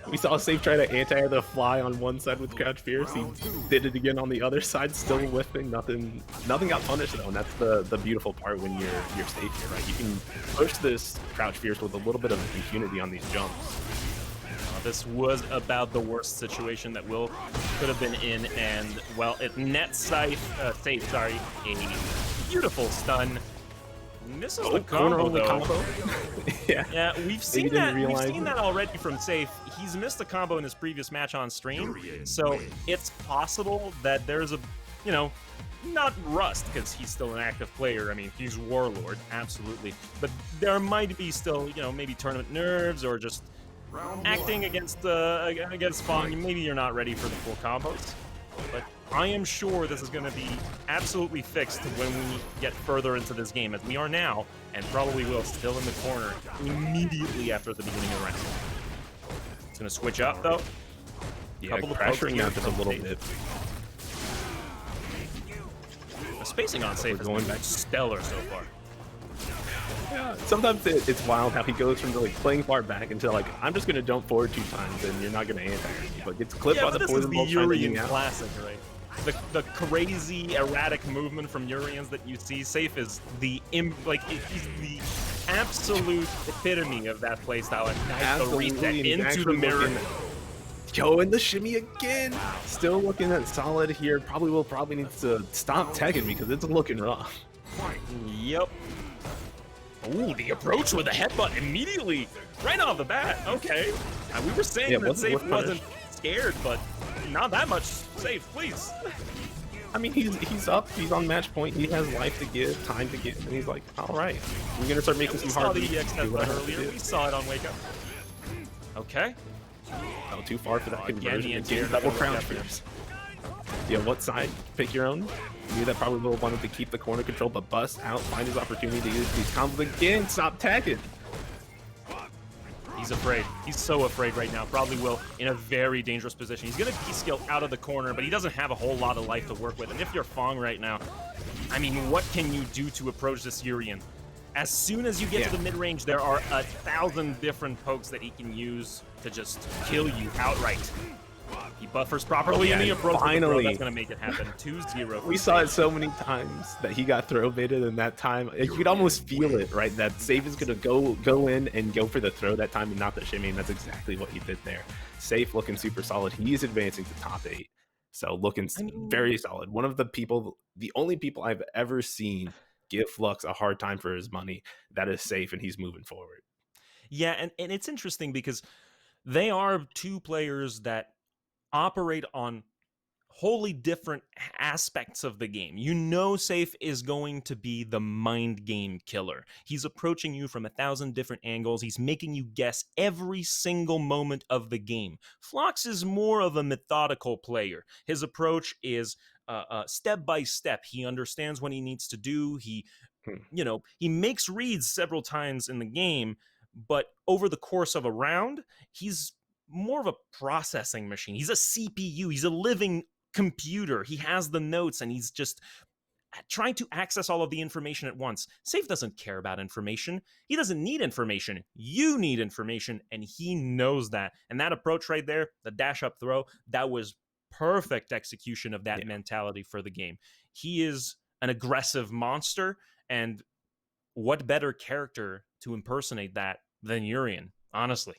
We saw Sayff try to anti-air the fly on one side with Crouch Fierce. He did it again on the other side, still whiffing. Nothing got punished, though, and that's the beautiful part when you're Sayff here, right? You can push this Crouch Fierce with a little bit of impunity on these jumps. This was about the worst situation that Will could have been in, and, well, it nets Sayff, a beautiful stun. Misses the combo, only though. combo. Yeah. Yeah, we've seen didn't that. We've realize seen it. that already from Sayff. He's missed a combo in his previous match on stream, so it's possible that there's a, you know, not rust because he's still an active player. I mean, he's Warlord, absolutely, but there might be still, you know, maybe tournament nerves or just acting against Spawn. Maybe you're not ready for the full combos, but I am sure this is going to be absolutely fixed when we get further into this game, as we are now, and probably will, still in the corner immediately after the beginning of the round. It's going to switch up, though. Yeah, Couple of pressuring pokes now here just a from little Sayff. bit. The spacing on Sayff is going back stellar so far. Yeah, sometimes it's wild how he goes from like playing far back into like, I'm just gonna jump forward 2 times and you're not gonna anti me, but gets clipped by Yeah, but the this is poison the ball trying to Urian hang out. classic, right? The crazy erratic movement from Urians that you see. Sayff is the he's the absolute epitome of that playstyle. And nice the reset Absolutely, and he's into the actually mirror. Yo, and the shimmy again. Still looking at solid here. Probably needs to stop tagging because it's looking rough. Yep. Ooh, the approach with a headbutt immediately, right off the bat. Okay. We were saying Yeah, that wasn't Sayff worth wasn't scared, but not that much. Sayff, please. I mean, he's up. He's on match point. He has life to give, time to give, and he's like, all right, we're gonna start making We some saw hard. the EX do what I headbutt have to earlier. do. We saw it on Wake Up. Okay. Oh, too far for that Again, conversion. the Again, anti-air double double crown capture. fierce. Yeah, what side? Pick your own. Knew that probably will wanted to keep the corner control, but bust out, find his opportunity to use these combos again. Stop tagging. He's afraid. He's so afraid right now. Probably will in a very dangerous position. He's going to D-skill out of the corner, but he doesn't have a whole lot of life to work with. And if you're Fong right now, I mean, what can you do to approach this Urian? As soon as you get to the mid-range, there are 1,000 different pokes that he can use to just kill you outright. He buffers properly in the approach. Finally. That's going to make it happen. 2-0. We saw it so many times that he got throw baited, and that time you could almost feel it, right? That Sayff is gonna go in and go for the throw that time and not the shimmy, and that's exactly what he did there. Sayff looking super solid. He is advancing to top 8, so looking very solid. One of the only people I've ever seen give Flux a hard time for his money. That is Sayff, and he's moving forward. Yeah, and it's interesting because they are two players that operate on wholly different aspects of the game. You know Sayff is going to be the mind game killer. He's approaching you from 1,000 different angles. He's making you guess every single moment of the game. Flux is more of a methodical player. His approach is step by step. He understands what he needs to do. He makes reads several times in the game, but over the course of a round, he's more of a processing machine. He's a CPU. He's a living computer. He has the notes, and he's just trying to access all of the information at once. Sayff doesn't care about information. He doesn't need information. You need information, and he knows that. And that approach right there, the dash up throw, that was perfect execution of that mentality for the game. He is an aggressive monster, and what better character to impersonate that than Urian, honestly.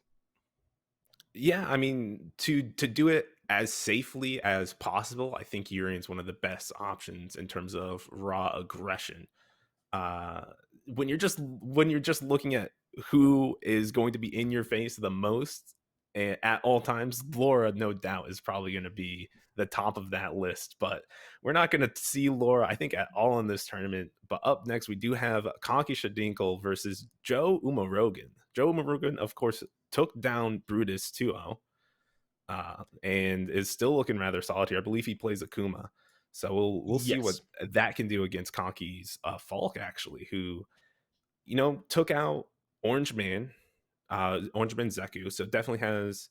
Yeah, I mean, to do it as safely as possible, I think Urian's one of the best options in terms of raw aggression. When you're just looking at who is going to be in your face the most at all times, Laura, no doubt, is probably going to be the top of that list. But we're not going to see Laura, I think, at all in this tournament. But up next, we do have Kauky Shadinkle versus Joe Umerogan. Joe Umerogan, of course, took down Brutus 2-0 and is still looking rather solid here. I believe he plays Akuma. So we'll see what that can do against Kauky's Falk, actually, who, took out OrangeMan, OrangeMan Zeku. So definitely has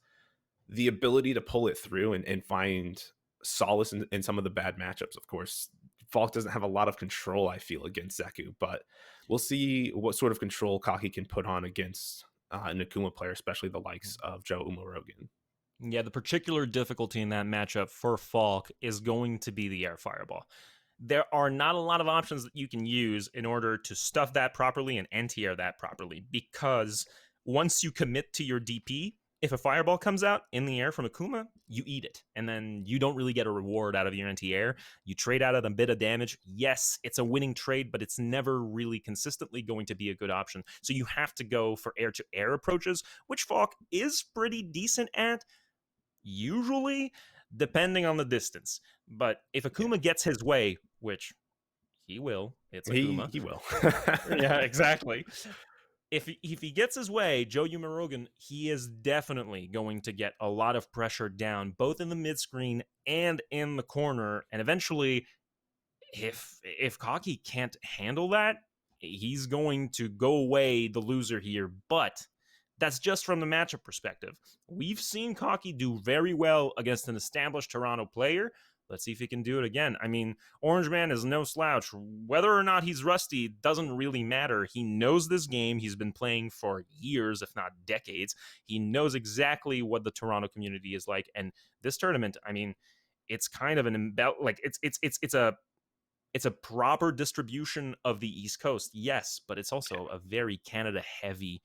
the ability to pull it through and find solace in some of the bad matchups. Of course, Falk doesn't have a lot of control, I feel, against Zeku, but we'll see what sort of control Kauky can put on against an Akuma player, especially the likes of Joe Umerogan. Yeah, the particular difficulty in that matchup for Falk is going to be the air fireball. There are not a lot of options that you can use in order to stuff that properly and anti-air that properly, because once you commit to your DP, if a fireball comes out in the air from Akuma, you eat it. And then you don't really get a reward out of your anti-air. You trade out of a bit of damage. Yes, it's a winning trade, but it's never really consistently going to be a good option. So you have to go for air-to-air approaches, which Falk is pretty decent at, usually, depending on the distance. But if Akuma gets his way, which he will, it's Akuma. He will. Yeah, exactly. If he gets his way, Joe Umerogan, he is definitely going to get a lot of pressure down, both in the mid-screen and in the corner. And eventually, if Kauky can't handle that, he's going to go away the loser here. But that's just from the matchup perspective. We've seen Kauky do very well against an established Toronto player. Let's see if he can do it again. I mean, OrangeMan is no slouch. Whether or not he's rusty doesn't really matter. He knows this game. He's been playing for years, if not decades. He knows exactly what the Toronto community is like. And this tournament, I mean, it's kind of it's a proper distribution of the East Coast, yes, but it's also a very Canada-heavy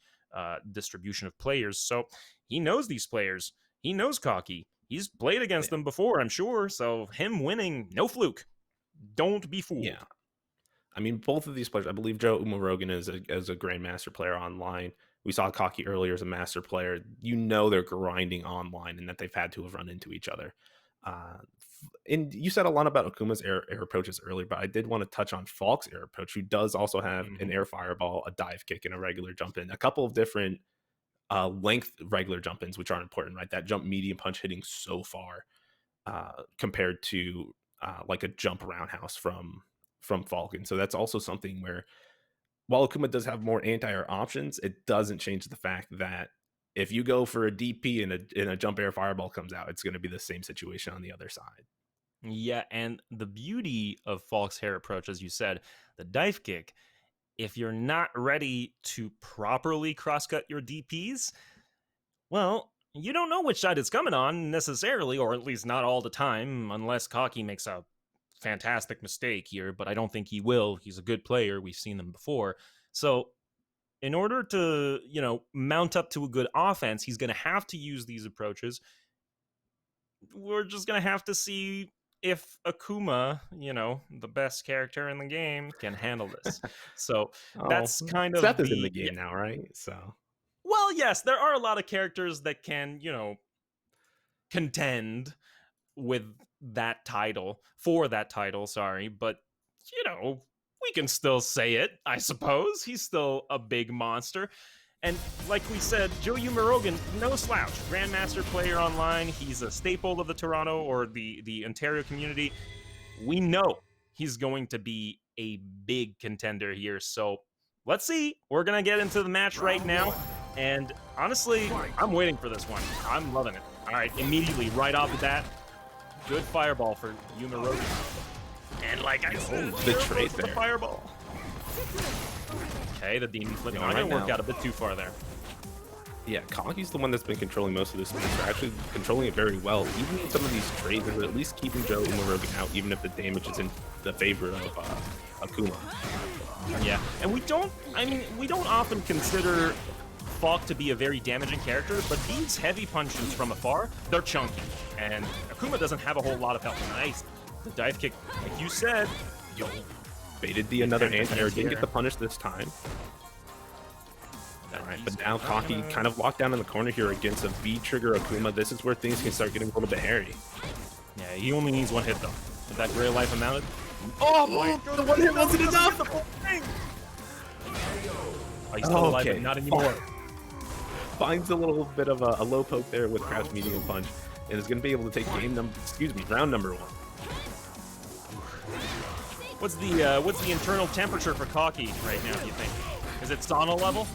distribution of players. So he knows these players. He knows Kauky. He's played against them before, I'm sure. So him winning, no fluke. Don't be fooled. Yeah. I mean, both of these players, I believe Joe Umerogan is a Grandmaster player online. We saw Kauky earlier as a Master player. You know they're grinding online and that they've had to have run into each other. And you said a lot about Akuma's air approaches earlier, but I did want to touch on Falk's air approach, who does also have an air fireball, a dive kick, and a regular jump in. A couple of different length regular jump ins, which aren't important, right? That jump medium punch hitting so far compared to like a jump roundhouse from Falcon. So that's also something where, while Akuma does have more anti-air options, it doesn't change the fact that if you go for a DP and a jump air fireball comes out, it's going to be the same situation on the other side. Yeah, and the beauty of Falk's hair approach, as you said, the dive kick, if you're not ready to properly crosscut your DPs, well, you don't know which side it's coming on necessarily, or at least not all the time, unless Kauky makes a fantastic mistake here, but I don't think he will. He's a good player. We've seen them before. So in order to, mount up to a good offense, he's going to have to use these approaches. We're just going to have to see if Akuma, the best character in the game, can handle this. So that's kind of Sayff is in the game now, right? So, well, yes, there are a lot of characters that can, contend with that title, sorry, but we can still say it, I suppose. He's still a big monster. And like we said, Joe Umerogan, no slouch. Grandmaster player online. He's a staple of the Toronto or the Ontario community. We know he's going to be a big contender here. So let's see. We're going to get into the match right now. And honestly, I'm waiting for this one. I'm loving it. All right, immediately, right off the bat, good fireball for Umerogan. And like I said, the trade there. The fireball. Okay, the demon flip. I'm going to work out a bit too far there. Yeah, Kauky's the one that's been controlling most of this match. They're actually controlling it very well. Even in some of these trades, they're at least keeping Joe Umerogan out, even if the damage is in the favor of Akuma. Yeah, and we don't often consider Falk to be a very damaging character, but these heavy punches from afar, they're chunky. And Akuma doesn't have a whole lot of health. Nice. The dive kick, like you said, baited the another anti-air, didn't get the punish this time. All right, but now Kauky kind of locked down in the corner here against a V-trigger Akuma. This is where things can start getting a little bit hairy. Yeah, he only needs one hit, though. With that Grey Life mounted. Oh, the one hit wasn't enough! Oh, he's still alive, but not anymore. Finds a little bit of a low poke there with crouch medium punch, and is going to be able to take round number 1. What's the internal temperature for Kauky right now, do you think? Is it sauna level?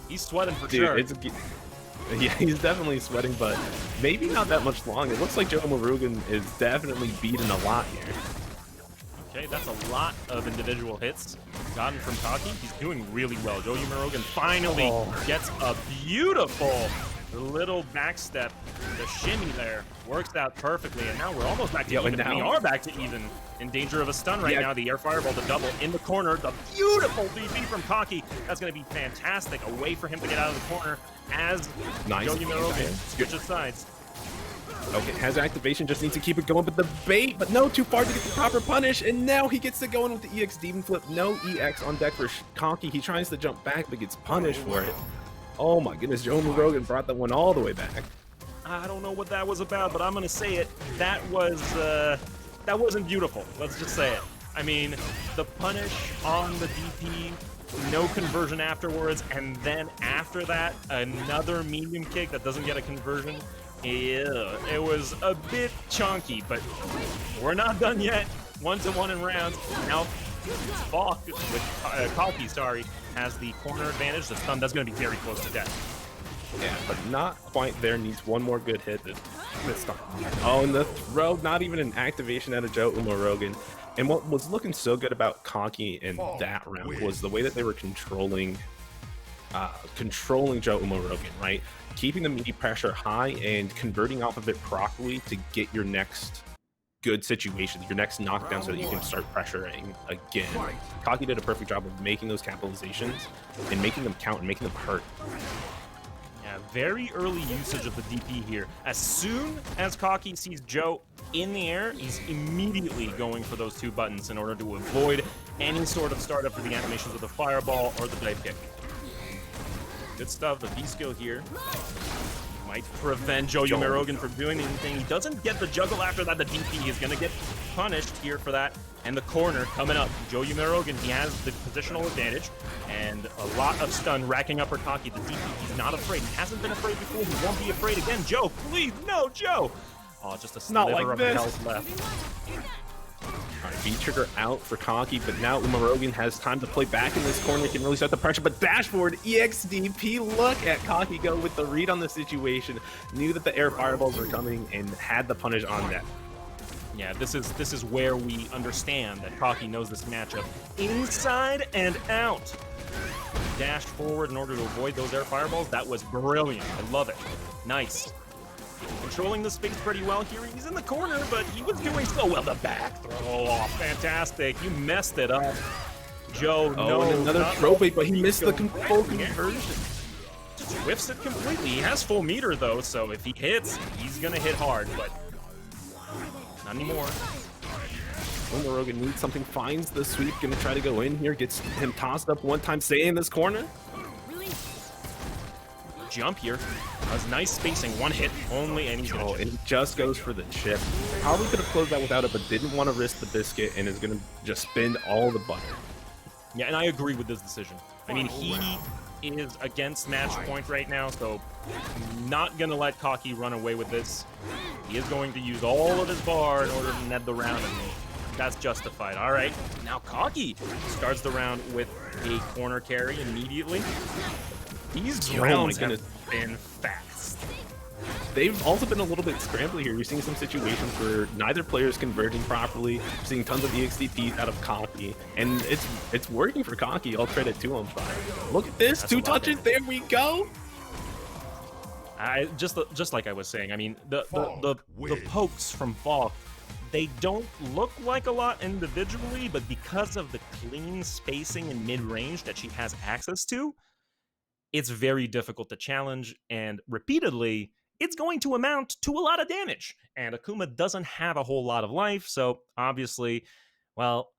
He's sweating for sure. Yeah, he's definitely sweating, but maybe not that much long. It looks like Joe Umerogan is definitely beating a lot here. Okay, that's a lot of individual hits gotten from Kauky. He's doing really well. Joe Umerogan finally gets a beautiful The little back step, the shimmy there works out perfectly, and now we're almost back to even. We are back to even. In danger of a stun right now. The air fireball, the double in the corner. The beautiful DP from Kauky. That's going to be fantastic. A way for him to get out of the corner as Joe Umerogan switches sides. Okay, has activation, just needs to keep it going, but the bait, but no, too far to get the proper punish, and now he gets to go in with the EX Demon Flip. No EX on deck for Kauky. He tries to jump back, but gets punished for it. Oh my goodness, Joe Umerogan brought that one all the way back. I don't know what that was about, but I'm going to say it. That wasn't beautiful. Let's just say it. I mean, the punish on the DP, no conversion afterwards, and then after that, another medium kick that doesn't get a conversion. Yeah, it was a bit chunky, but we're not done yet. 1-1 in rounds. Now, Falk with Kauky, has the corner advantage. The stun, that's going to be very close to death. Yeah, but not quite there. Needs one more good hit. This time. Oh, and the throw, not even an activation out of Joe Umerogan. And what was looking so good about Kauky in that round was the way that they were controlling Joe Umerogan, right? Keeping the meaty pressure high and converting off of it properly to get your next good situation, your next knockdown, so that you can start pressuring again. Kauky did a perfect job of making those capitalizations and making them count and making them hurt. Yeah, very early usage of the DP here. As soon as Kauky sees Joe in the air, he's immediately going for those two buttons in order to avoid any sort of startup for the animations of the fireball or the dive kick. Good stuff, the V-skill here might prevent Joe Umerogan from doing anything. He doesn't get the juggle after that. The DP is going to get punished here for that. And the corner coming up. Joe Umerogan, he has the positional advantage and a lot of stun racking up for Kauky. The DP, he's not afraid. He hasn't been afraid before. He won't be afraid again. Joe, please, no, Joe. Oh, just a sliver of health left. All right, V-trigger out for Kauky, but now Umerogan has time to play back in this corner. He can really start the pressure, but dash forward, EXDP, look at Kauky go with the read on the situation. Knew that the air fireballs were coming and had the punish on that. Yeah, this is where we understand that Kauky knows this matchup inside and out. Dashed forward in order to avoid those air fireballs. That was brilliant. I love it. Nice. Controlling the space pretty well here. He's in the corner, but he was doing so well. The back throw. Oh, fantastic. You messed it up. Joe, no. And another throw bait, but he missed the full conversion. Just whiffs it completely. He has full meter, though, so if he hits, he's going to hit hard, but not anymore. Umerogan needs something, finds the sweep, going to try to go in here, gets him tossed up one time, stay in this corner. Jump here. That's nice spacing. One hit only, and he's gonna and he just goes for the chip. Probably could have closed that without it, but didn't want to risk the biscuit and is going to just spend all the butter. Yeah, and I agree with this decision. I mean, he is against match point right now, so not going to let Kauky run away with this. He is going to use all of his bar in order to net the round, and that's justified. All right, now Kauky starts the round with a corner carry immediately. These rounds have been fast. They've also been a little bit scrambly here. You're seeing some situations where neither player is converting properly. You're seeing tons of EXDPs out of Kauky, and it's working for Kauky. All credit to him. But look at this, two touches. There we go. Just like I was saying. I mean, the pokes from Falk, they don't look like a lot individually, but because of the clean spacing in mid-range that she has access to, it's very difficult to challenge, and repeatedly, it's going to amount to a lot of damage. And Akuma doesn't have a whole lot of life, so obviously, well,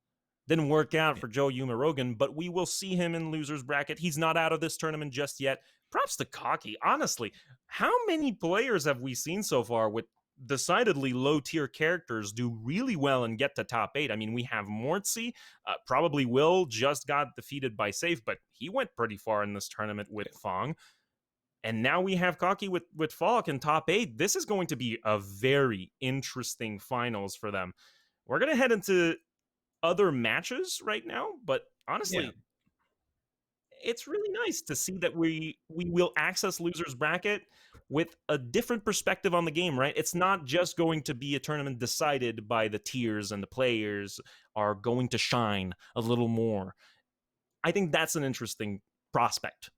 didn't work out for Joe Umerogan, but we will see him in loser's bracket. He's not out of this tournament just yet. Props to Kauky. Honestly, how many players have we seen so far with decidedly low-tier characters do really well and get to top 8? I mean, we have Mortsy, probably Will, just got defeated by Sayff, but he went pretty far in this tournament with Fong. And now we have Kauky with Falk in top 8. This is going to be a very interesting finals for them. We're going to head into other matches right now, but honestly, it's really nice to see that we will access loser's bracket with a different perspective on the game, right? It's not just going to be a tournament decided by the tiers and the players are going to shine a little more. I think that's an interesting prospect.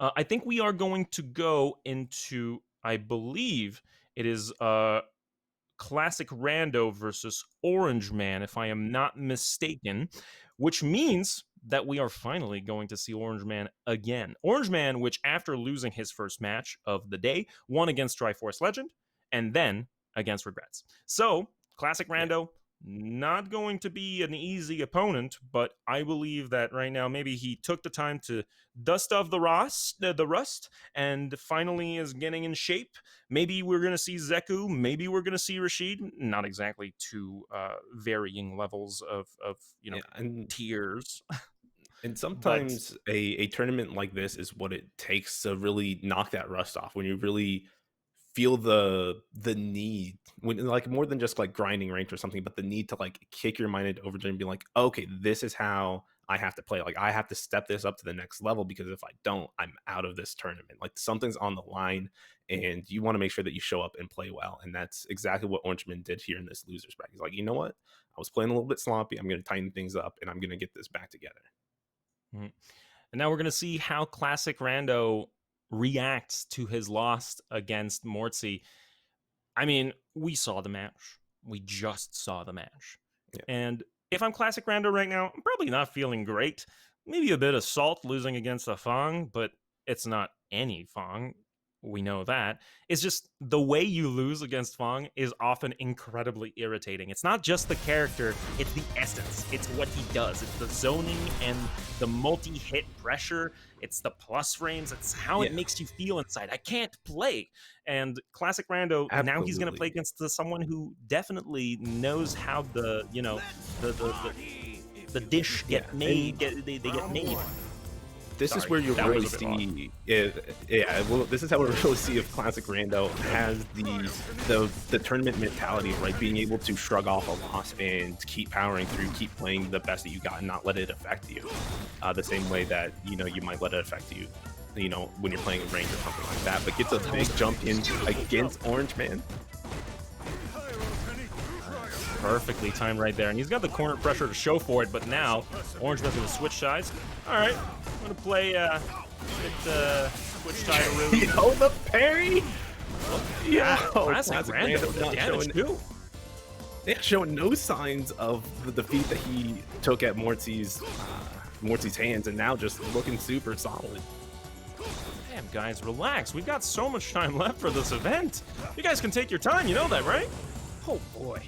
I think we are going to go into, I believe it is ClassicRando versus OrangeMan, if I am not mistaken, which means that we are finally going to see OrangeMan again. OrangeMan, which after losing his first match of the day, won against Triforce Legend, and then against Regrets. So, ClassicRando, not going to be an easy opponent, but I believe that right now maybe he took the time to dust off the rust, and finally is getting in shape. Maybe we're going to see Zeku, maybe we're going to see Rashid. Not exactly two varying levels of and tiers. And sometimes a tournament like this is what it takes to really knock that rust off, when you really feel the need, when like more than just like grinding ranked or something, but the need to like kick your mind into overdrive and be like, okay, this is how I have to play. Like I have to step this up to the next level, because if I don't, I'm out of this tournament. Like something's on the line, and you want to make sure that you show up and play well. And that's exactly what OrangeMan did here in this losers bracket. He's like, you know what? I was playing a little bit sloppy. I'm going to tighten things up, and I'm going to get this back together. Mm-hmm. And now we're going to see how ClassicRando reacts to his loss against Mortsy. I mean, we saw the match. We just saw the match. Yeah. And if I'm ClassicRando right now, I'm probably not feeling great. Maybe a bit of salt losing against a Fong, but it's not any Fong. We know that. It's just the way you lose against Fong is often incredibly irritating. It's not just the character, it's the essence. It's what he does. It's the zoning and the multi-hit pressure. It's the plus frames. It's how it makes you feel inside. I can't play. And ClassicRando, now he's going to play against someone who definitely knows how the dish get made. They get made. This is where you really see this is how we really see if ClassicRando has the tournament mentality, right? Being able to shrug off a loss and keep powering through, keep playing the best that you got, and not let it affect you. The same way that you might let it affect you, when you're playing in rank or something like that. But gets a big jump in against OrangeMan. Perfectly timed right there, and he's got the corner pressure to show for it. But now OrangeMan's going to switch sides. All right, I'm going to play switch side of Rude. Yo, the parry. ClassicRando not damage too. Yeah, showing no signs of the defeat that he took at Mortsy's hands, and now just looking super solid. Damn, guys, relax. We've got so much time left for this event. You guys can take your time. You know that, right? Oh boy.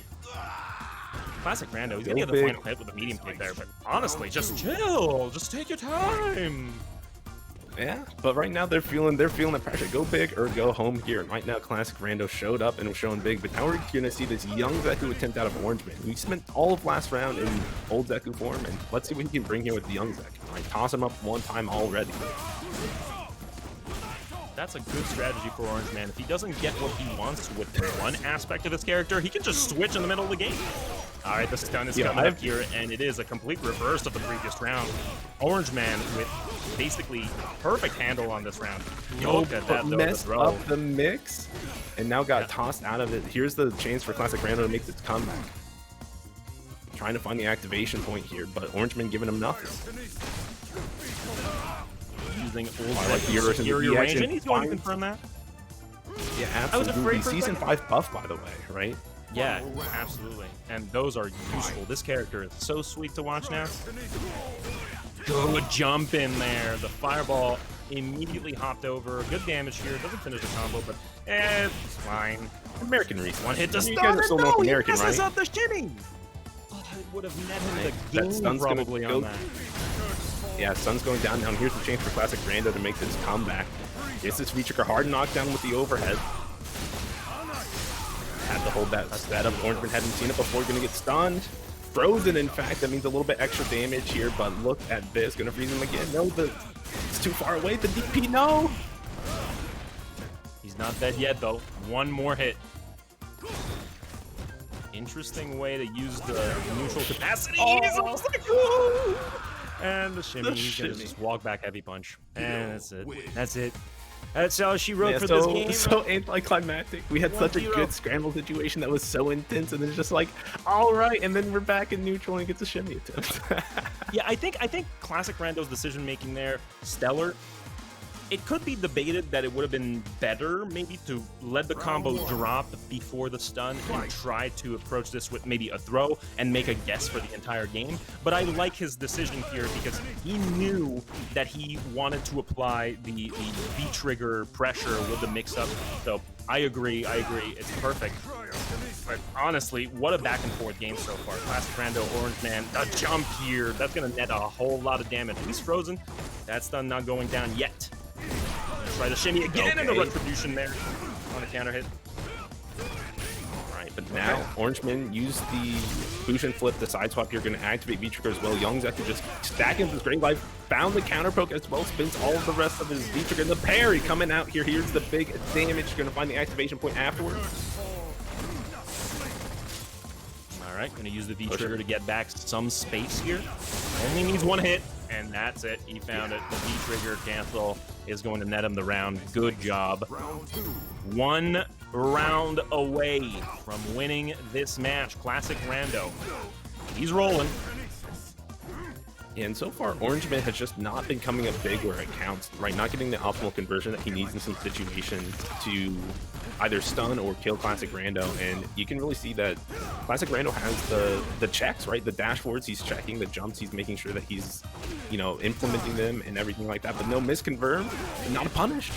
ClassicRando, he's gonna get the final hit with a medium kick there, but honestly, just chill. Just take your time. Yeah, but right now they're feeling the pressure. Go big or go home here. And right now, ClassicRando showed up and was showing big, but now we're gonna see this young Zeku attempt out of OrangeMan. We spent all of last round in old Zeku form, and let's see what he can bring here with the young Zeku. Right, toss him up one time already. That's a good strategy for OrangeMan. If he doesn't get what he wants with one aspect of his character, he can just switch in the middle of the game. All right, the stun is coming up here, and it is a complete reverse of the previous round. OrangeMan with basically perfect handle on this round. Look at that, though, messed up the mix, and now got tossed out of it. Here's the chance for ClassicRando to make this comeback. Trying to find the activation point here, but OrangeMan giving him nothing. Using old superior range, and he's going to confirm that. Yeah, absolutely. Season 5 buff, by the way, right? Yeah, absolutely. And those are useful. This character is so sweet to watch now. Good jump in there. The fireball immediately hopped over. Good damage here. Doesn't finish the combo, but it's fine. American reason. One hit to stun. You guys are still North American, right? Up the shimmy. Oh, it would have net him the game probably on that. Yeah, sun's going down now. Here's the chance for ClassicRando to make this comeback. Gets this V-trigger hard knockdown with the overhead. Had to hold that setup. OrangeMan hadn't seen it before. Gonna get stunned. Frozen, in fact. That means a little bit extra damage here, but look at this. Gonna freeze him again. No, it's too far away. The DP, no! He's not dead yet, though. One more hit. Interesting way to use the neutral capacity. And the shimmy. He's gonna just walk back heavy punch. And that's it. That's it. That's all she wrote for this game. So anticlimactic. We had such a good scramble situation that was so intense, and then it's just like, all right, and then we're back in neutral and gets a shimmy attempt. Yeah, I think ClassicRando's decision making there, stellar. it could be debated that it would have been better maybe to let the combo drop before the stun and try to approach this with maybe a throw and make a guess for the entire game. But I like his decision here because he knew that he wanted to apply the V-trigger pressure with the mix-up. So I agree. It's perfect. But honestly, what a back-and-forth game so far. ClassicRando, OrangeMan, a jump here. That's going to net a whole lot of damage. He's frozen. That stun not going down yet. Try the shimmy again, and the retribution there on a counter hit. Right, but now OrangeMan used the Fusion Flip, the side swap here, going to activate V-Trigger as well. Young Zeku just stacking his Great Life, found the counter poke as well, spins all of the rest of his V-Trigger. The parry coming out here. Here's the big damage. Going to find the activation point afterwards. All right, going to use the V-Trigger to get back some space here. Only needs one hit, and that's it. He found it. The V-Trigger cancel is going to net him the round. Good job. 1 round away from winning this match. ClassicRando. He's rolling. And so far, OrangeMan has just not been coming up big where it counts, right? Not getting the optimal conversion that he needs in some situations to either stun or kill ClassicRando. And you can really see that ClassicRando has the checks, right? The dashboards, he's checking, the jumps, he's making sure that he's, you know, implementing them and everything like that. But no misconfirm, not a punish.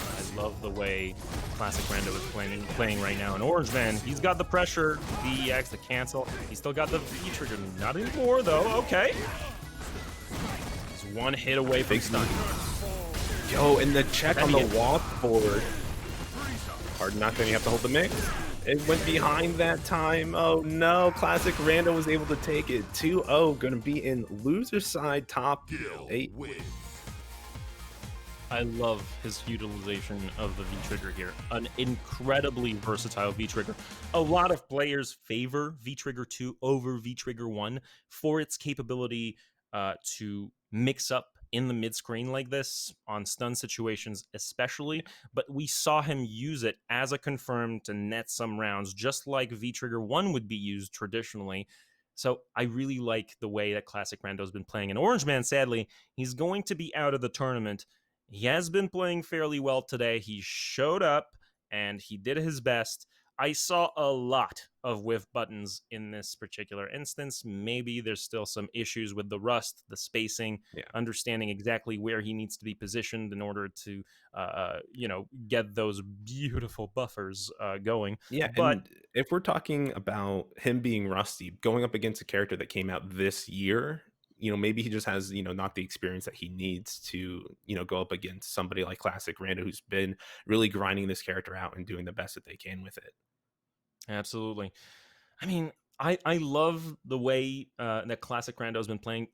I love the way ClassicRando is playing right now. And OrangeMan, he's got the pressure, VEX, the cancel. He's still got the V-Trigger. Not anymore, though. Okay. He's 1 hit away from stun. Yo, and the check on the walk board. Hard not going to have to hold the mix. It went behind that time. Oh no, ClassicRando was able to take it. 2-0, going to be in loser side top 8. I love his utilization of the V-Trigger here. An incredibly versatile V-Trigger. A lot of players favor V-Trigger 2 over V-Trigger 1 for its capability to mix up in the mid-screen like this, on stun situations especially, but we saw him use it as a confirm to net some rounds, just like V-Trigger 1 would be used traditionally. So I really like the way that ClassicRando has been playing. And OrangeMan, sadly, he's going to be out of the tournament. He has been playing fairly well today. He showed up, and he did his best. I saw a lot of whiff buttons in this particular instance. Maybe there's still some issues with the rust, the spacing, understanding exactly where he needs to be positioned in order to, get those beautiful buffers going. Yeah, but and if we're talking about him being rusty, going up against a character that came out this year, maybe he just has, not the experience that he needs to, go up against somebody like ClassicRando, who's been really grinding this character out and doing the best that they can with it. Absolutely. I mean, I love the way that ClassicRando has been playing.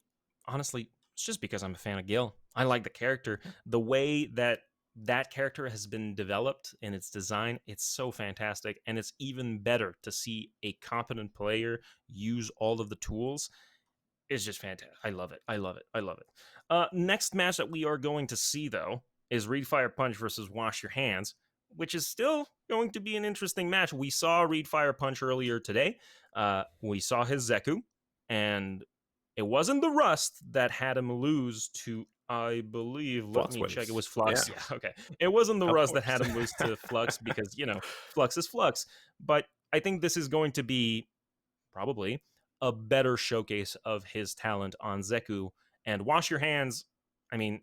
Honestly, it's just because I'm a fan of Gil. I like the character. The way that character has been developed in its design, it's so fantastic. And it's even better to see a competent player use all of the tools. It's just fantastic. I love it. Next match that we are going to see, though, is ReadFirePunch versus WashYourHands, which is still going to be an interesting match. We saw ReadFirePunch earlier today. We saw his Zeku, and it wasn't the Rust that had him lose to, I believe, let me check, it was Flux. Yeah, okay. It wasn't the Rust that had him lose to Flux because, Flux is Flux. But I think this is going to be probably a better showcase of his talent on Zeku. And WashYourHands, I mean,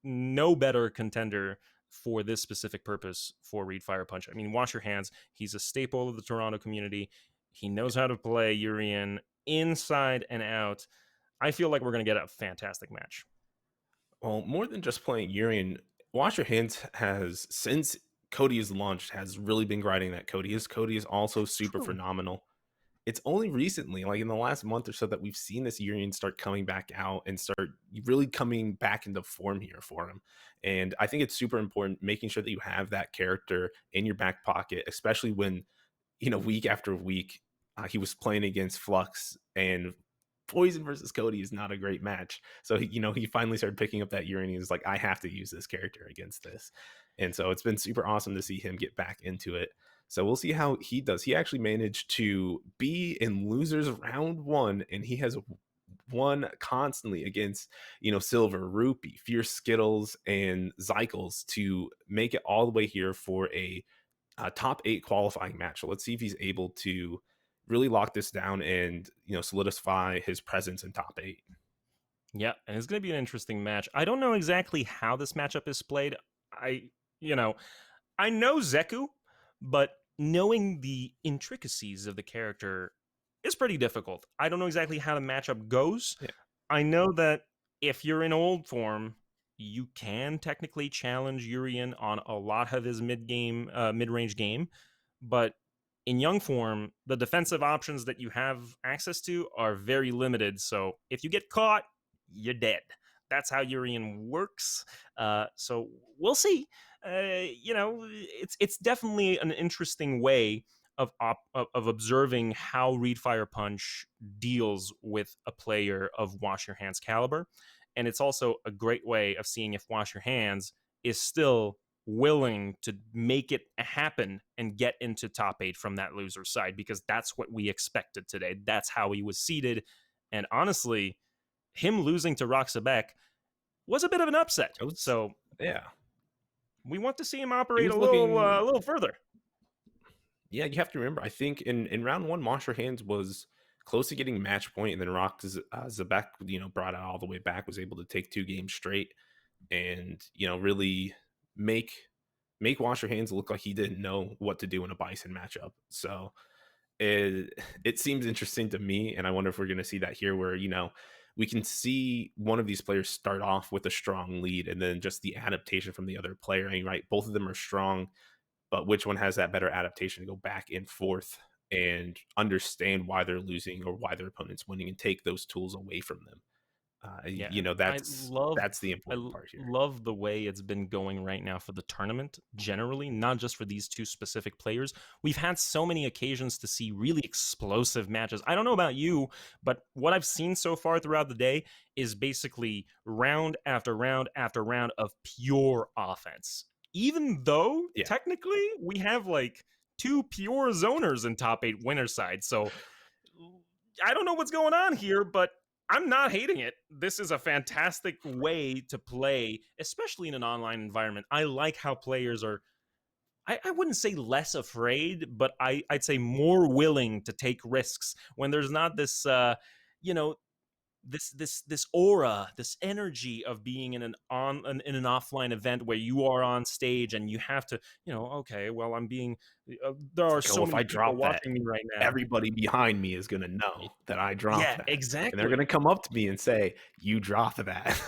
no better contender for this specific purpose for ReadFirePunch. I mean, WashYourHands, he's a staple of the Toronto community. He knows how to play Urien inside and out. I feel like we're going to get a fantastic match. Well, more than just playing Urien, WashYourHands has, since Cody has launched, has really been grinding that Cody. His Cody is also super phenomenal. It's only recently, like in the last month or so, that we've seen this Urien start coming back out and start really coming back into form here for him. And I think it's super important making sure that you have that character in your back pocket, especially when, week after week, he was playing against Flux, and Poison versus Cody is not a great match. So, he finally started picking up that Urien. He was like, I have to use this character against this. And so it's been super awesome to see him get back into it. So we'll see how he does. He actually managed to be in losers round 1, and he has won constantly against, you know, Silver, Rupee, FiercexSkittlez, and Zyklez to make it all the way here for a top 8 qualifying match. So let's see if he's able to really lock this down and, you know, solidify his presence in top 8. Yeah, and it's going to be an interesting match. I don't know exactly how this matchup is played. I know Zeku, but knowing the intricacies of the character is pretty difficult. I don't know exactly how the matchup goes. Yeah. I know that if you're in old form, you can technically challenge Urien on a lot of his mid-range game, but in young form, the defensive options that you have access to are very limited. So if you get caught, you're dead. That's how Urien works. So we'll see. You know, it's definitely an interesting way of observing how ReadFirePunch deals with a player of WashYourHands caliber. And it's also a great way of seeing if WashYourHands is still willing to make it happen and get into top 8 from that loser side, because that's what we expected today. That's how he was seeded. And honestly, him losing to Rocksxebec was a bit of an upset. So yeah, we want to see him operate a little further. Yeah, you have to remember, I think in round 1, WashYourHands was close to getting match point, and then Rocksxebec, you know, brought it all the way back, was able to take 2 games straight and, you know, really make WashYourHands look like he didn't know what to do in a Bison matchup. So it seems interesting to me, and I wonder if we're going to see that here, where, you know, we can see one of these players start off with a strong lead and then just the adaptation from the other player. I mean, right, both of them are strong, but which one has that better adaptation to go back and forth and understand why they're losing or why their opponent's winning and take those tools away from them? Yeah, you know, that's the important part here. I love the way it's been going right now for the tournament generally, not just for these 2 specific players. We've had so many occasions to see really explosive matches. I don't know about you, but what I've seen so far throughout the day is basically round after round after round of pure offense. Even though technically we have like 2 pure zoners in top 8 winner side. So I don't know what's going on here, but I'm not hating it. This is a fantastic way to play, especially in an online environment. I like how players are, I wouldn't say less afraid, but I'd say more willing to take risks when there's not this, you know, this aura, this energy of being in an offline event where you are on stage and you have to, you know, okay, well, I'm being, there are so many people watching me right now. Everybody behind me is going to know that I dropped that. Yeah, exactly. And they're going to come up to me and say, you dropped that.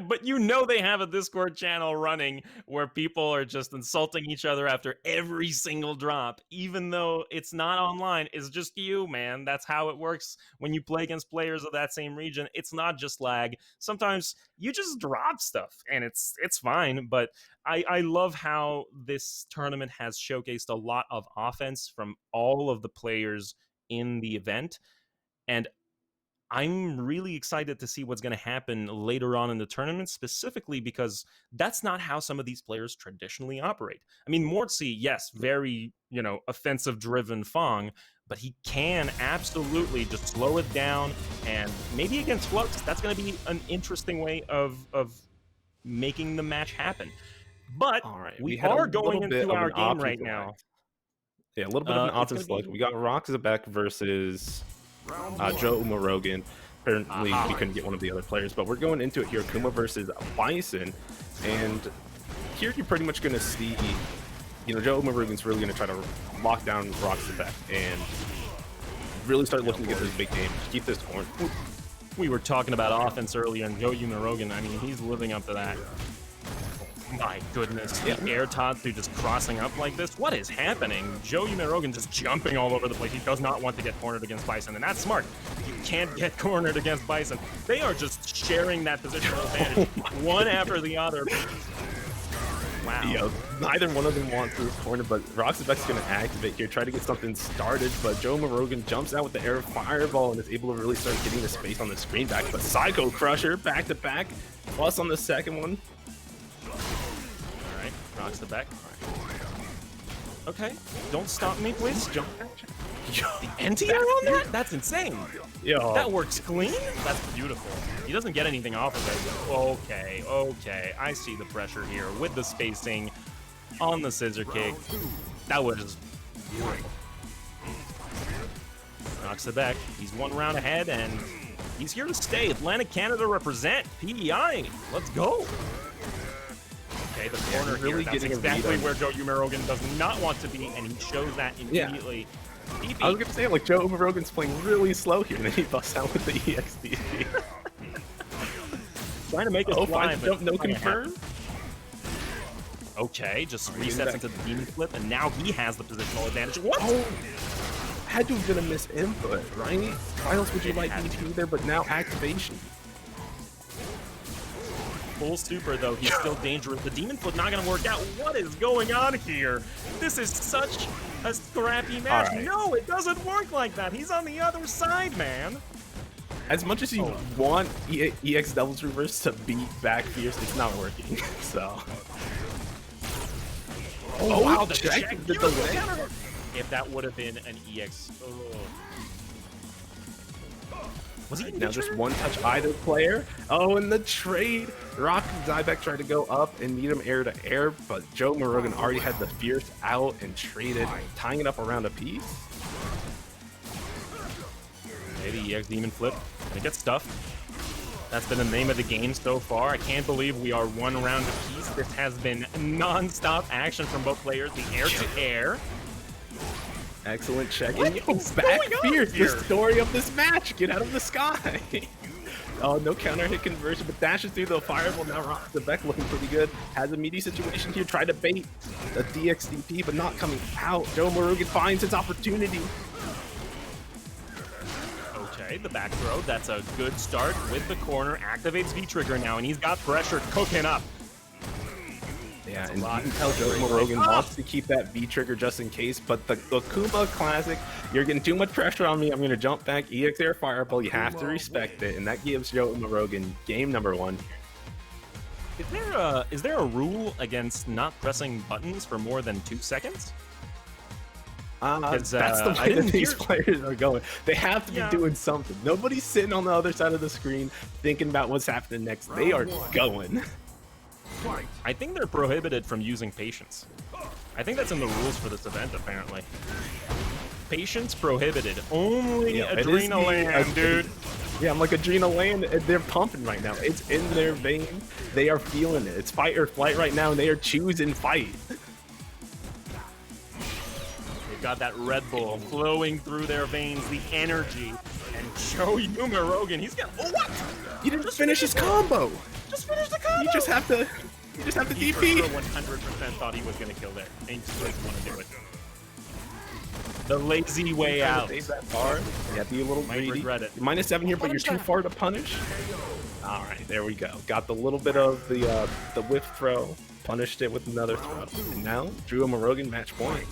But you know they have a Discord channel running where people are just insulting each other after every single drop, even though it's not online. It's just you, man. That's how it works when you play against players of that same region. It's not just lag. Sometimes you just drop stuff, and it's fine. But I love how this tournament has showcased a lot of offense from all of the players in the event, and I'm really excited to see what's going to happen later on in the tournament, specifically because that's not how some of these players traditionally operate. I mean, Mortsy, yes, very, you know, offensive-driven Fong, but he can absolutely just slow it down, and maybe against Flux, that's going to be an interesting way of making the match happen. But we are going into our game right now. Yeah, a little bit of an offense select. We got Rocksxebec versus Joe Umerogan. Apparently, we couldn't get one of the other players, but we're going into it here. Kuma versus Bison, and here you're pretty much going to see, you know, Joe Umerogan's really going to try to lock down Rocksxebec and really start looking to get this big game. Keep this going. We were talking about offense earlier, and Joe Umerogan, I mean, he's living up to that. My goodness, the air Tatsu just crossing up like this. What is happening? Joe Umerogan just jumping all over the place. He does not want to get cornered against Bison, and that's smart. You can't get cornered against Bison. They are just sharing that positional advantage, one after the other. Wow. You know, neither one of them wants this corner, but Rocksxebec's going to activate here, try to get something started, but Joe Umerogan jumps out with the air fireball and is able to really start getting the space on the screen back. But Psycho Crusher back-to-back, plus on the second one. Rocksxebec. Okay, don't stop me, please. Jump. The NTR on that? That's insane. Yo. That works clean? That's beautiful. He doesn't get anything off of it. Okay, okay. I see the pressure here with the spacing on the scissor kick. That was beautiful. Rocksxebec, he's 1 round ahead, and he's here to stay. Atlantic Canada represent. PEI. Let's go. Okay, the corner really here. That's getting a exactly read on where Joe Umerogan does not want to be, and he shows that immediately. I was gonna say, like, Joe Umerogan's playing really slow here, and then he busts out with the EXDP. Trying to make us fly, but jump, no confirm. Okay, just resets into the demon flip, and now he has the positional advantage. What? Oh, had to have been a miss input, right? Why else would you like DP there, but now activation? Full super, though, he's still dangerous. The demon flip not gonna work out. What is going on here? This is such a scrappy match. Right. No, it doesn't work like that. He's on the other side, man. As much as you want EX Devil's Reverse to beat back Fierce, it's not working, so... Oh, wow, the check check. the delay. If that would have been an EX... Was he Now just one touch either player. Oh, and the trade. Rocksxebec tried to go up and meet him air to air, but Joe Umerogan already had the Fierce out and traded, tying it up around a piece. Maybe EX Demon Flip. Gonna get stuffed. That's been the name of the game so far. I can't believe we are 1 round apiece. This has been non-stop action from both players. The air to air. Excellent check. What And yo, is back going on Fierce, here? the story of this match. Get out of the sky. Oh, no counter hit conversion, but dashes through the fireball. Now Rocksxebec looking pretty good. Has a meaty situation here. Try to bait the DXDP, but not coming out. Joe Umerogan finds his opportunity. Okay, the back throw. That's a good start with the corner. Activates V-Trigger now, and he's got pressure cooking up. Yeah, and you can tell Joe Umerogan wants to keep that V-Trigger just in case, but the Kuma Classic, you're getting too much pressure on me. I'm going to jump back, EX Air Fireball. You have to respect it, and that gives Joe Umerogan game number 1. Is there a rule against not pressing buttons for more than 2 seconds? That's the way that these players are going. They have to be doing something. Nobody's sitting on the other side of the screen thinking about what's happening next. They are going. I think they're prohibited from using patience. I think that's in the rules for this event, apparently. Patience prohibited. Only AdrenaLAN, dude. Yeah, I'm like AdrenaLAN. They're pumping right now. It's in their veins. They are feeling it. It's fight or flight right now, and they are choosing fight. They've got that Red Bull flowing through their veins, the energy. And Joe Umerogan, he's got... Oh, what? You didn't finish his combo. Just finish the combo. You just have to He DP. for sure 100% thought he was going to kill there. And he just didn't want to do it. The lazy way out. Save that bar. You have to be a little Might greedy. regret it. You're -7 here, but you're too far to punish. All right, there we go. Got the little bit of the whiff throw. Punished it with another throw. And now, Joe Umerogan match point.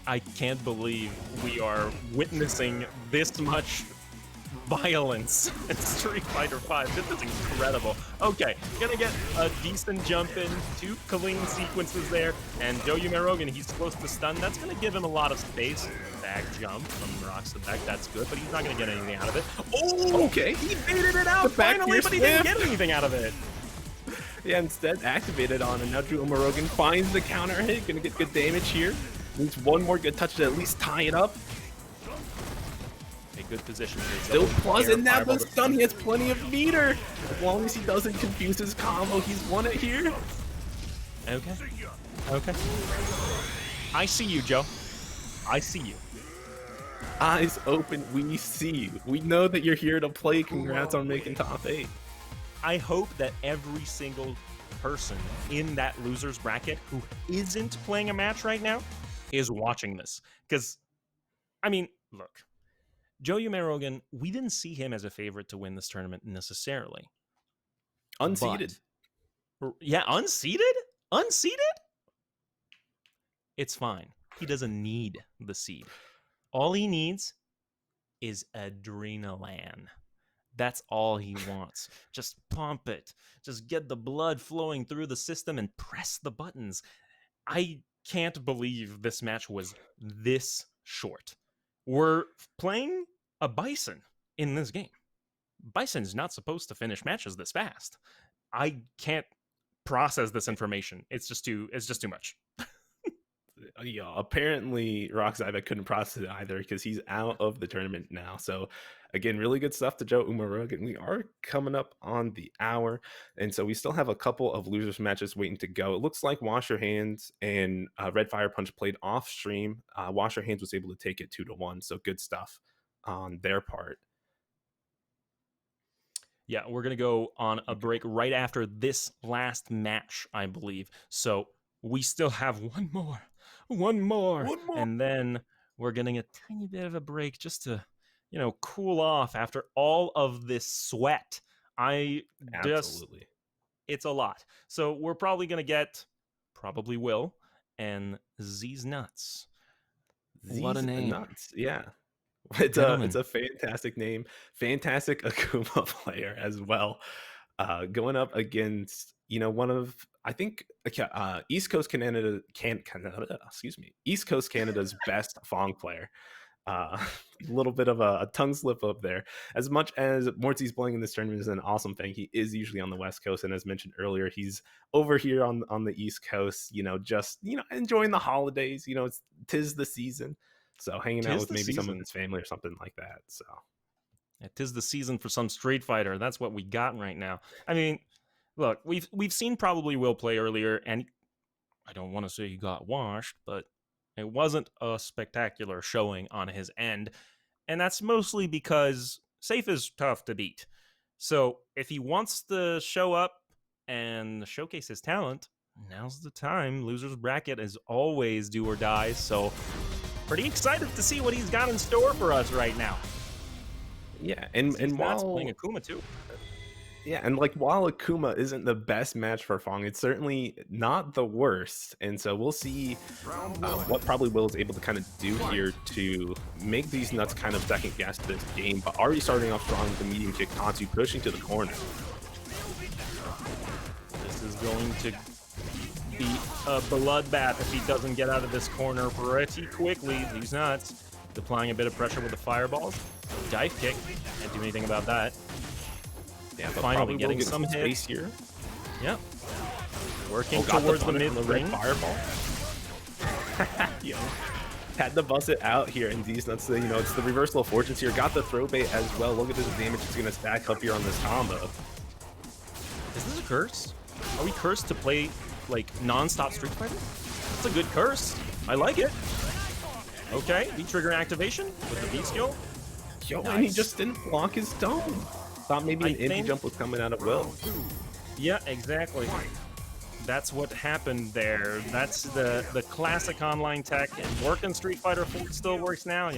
I can't believe we are witnessing this much violence in Street Fighter V. This is incredible. Okay, gonna get a decent jump in, 2 clean sequences there, and Joe Umerogan, he's close to stun. That's gonna give him a lot of space. Back jump from Rocksxebec, that's good, but he's not gonna get anything out of it. Oh, okay. He baited it out finally, but he didn't get anything out of it. Yeah, instead activated on, and now Joe Umerogan finds the counter hit. Gonna get good damage here. Needs one more good touch to at least tie it up. A good position. Still plus, and now the stun. He has plenty of meter. As long as he doesn't confuse his combo, he's won it here. Okay. Okay. I see you, Joe. I see you. Eyes open, we see you. We know that you're here to play. Congrats on making top 8. I hope that every single person in that loser's bracket who isn't playing a match right now is watching this. Because, I mean, look, Joe Umerogan, we didn't see him as a favorite to win this tournament necessarily. Unseeded. But, yeah, unseeded? Unseeded? It's fine. He doesn't need the seed. All he needs is AdrenaLAN. That's all he wants. Just pump it. Just get the blood flowing through the system and press the buttons. I can't believe this match was this short. We're playing a Bison in this game. Bison's not supposed to finish matches this fast. I can't process this information. It's just too much. Yeah, apparently Rocksxebec couldn't process it either because he's out of the tournament now. So again, really good stuff to Joe Umerogan. We are coming up on the hour, and so we still have a couple of losers matches waiting to go. It looks like WashYourHands and ReadFirePunch played off stream. WashYourHands was able to take it 2-1, so good stuff on their part. Yeah, we're going to go on a break right after this last match, I believe. So we still have one more. And then we're getting a tiny bit of a break just to, cool off after all of this sweat. Absolutely. It's a lot. So we're probably going to get, Will, and DisNutz. What a name. Nuts, yeah. It's a fantastic name, fantastic Akuma player as well. Going up against one of East Coast Canada's best Fong player. A little bit of a tongue slip up there. As much as Mortsy's playing in this tournament is an awesome thing, he is usually on the West Coast, and as mentioned earlier, he's over here on the East Coast. Just enjoying the holidays. It's 'tis the season. So hanging out with maybe someone in his family or something like that. So it is the season for some Street Fighter. That's what we got right now. I mean, look, we've seen probably Will play earlier, and I don't want to say he got washed, but it wasn't a spectacular showing on his end. And that's mostly because Sayff is tough to beat. So if he wants to show up and showcase his talent, now's the time. Loser's bracket is always do or die. So pretty excited to see what he's got in store for us right now. Yeah, and while playing Akuma too. Yeah, and while Akuma isn't the best match for Fong, it's certainly not the worst. And so we'll see what probably Will is able to kind of do here to make DisNutz kind of second guess this game. But already starting off strong with the medium kick, Tatsu pushing to the corner. This is going to be a bloodbath if he doesn't get out of this corner pretty quickly. DisNutz applying a bit of pressure with the fireballs. Dive kick, can't do anything about that. Yeah, but finally getting some space here. Yep. Working towards the mid-ring. Fireball. Had to bust it out here, and DisNutz, it's the reversal of fortunes here. Got the throw bait as well. Look at this damage it's going to stack up here on this combo. Is this a curse? Are we cursed to play non-stop Street Fighter? That's a good curse. I like it. Okay, V-trigger activation with the V-skill. Yo, nice. And he just didn't block his dome. Thought maybe an indie jump was coming out of Will. Yeah, exactly. That's what happened there. That's the classic online tech, and working Street Fighter 4 still works now,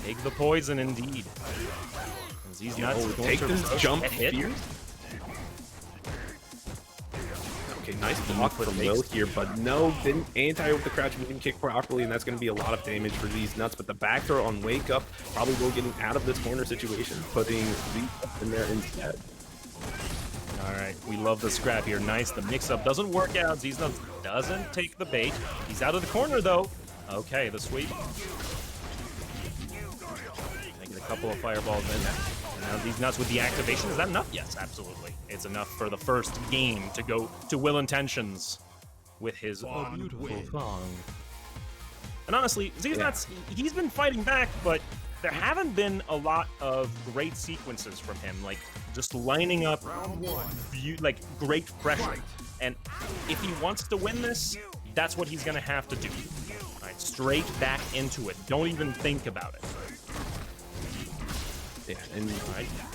Take the poison, indeed. DisNutz take this jump here. Okay, nice block from Will here, but no, didn't anti with the crouch medium kick properly, and that's going to be a lot of damage for DisNutz. But the back throw on Wake Up probably will getting out of this corner situation, putting DisNutz in there instead. All right, we love the scrap here. Nice, the mix-up doesn't work out. DisNutz doesn't take the bait. He's out of the corner, though. Okay, the sweep. Making a couple of fireballs in. Now DisNutz with the activation. Is that enough? Yes, absolutely. It's enough for the first game to go to WillIntentions with his beautiful Fong. And honestly, DisNutz, he's been fighting back, but there haven't been a lot of great sequences from him, just lining up great pressure. And if he wants to win this, that's what he's going to have to do. All right, straight back into it. Don't even think about it. Yeah, and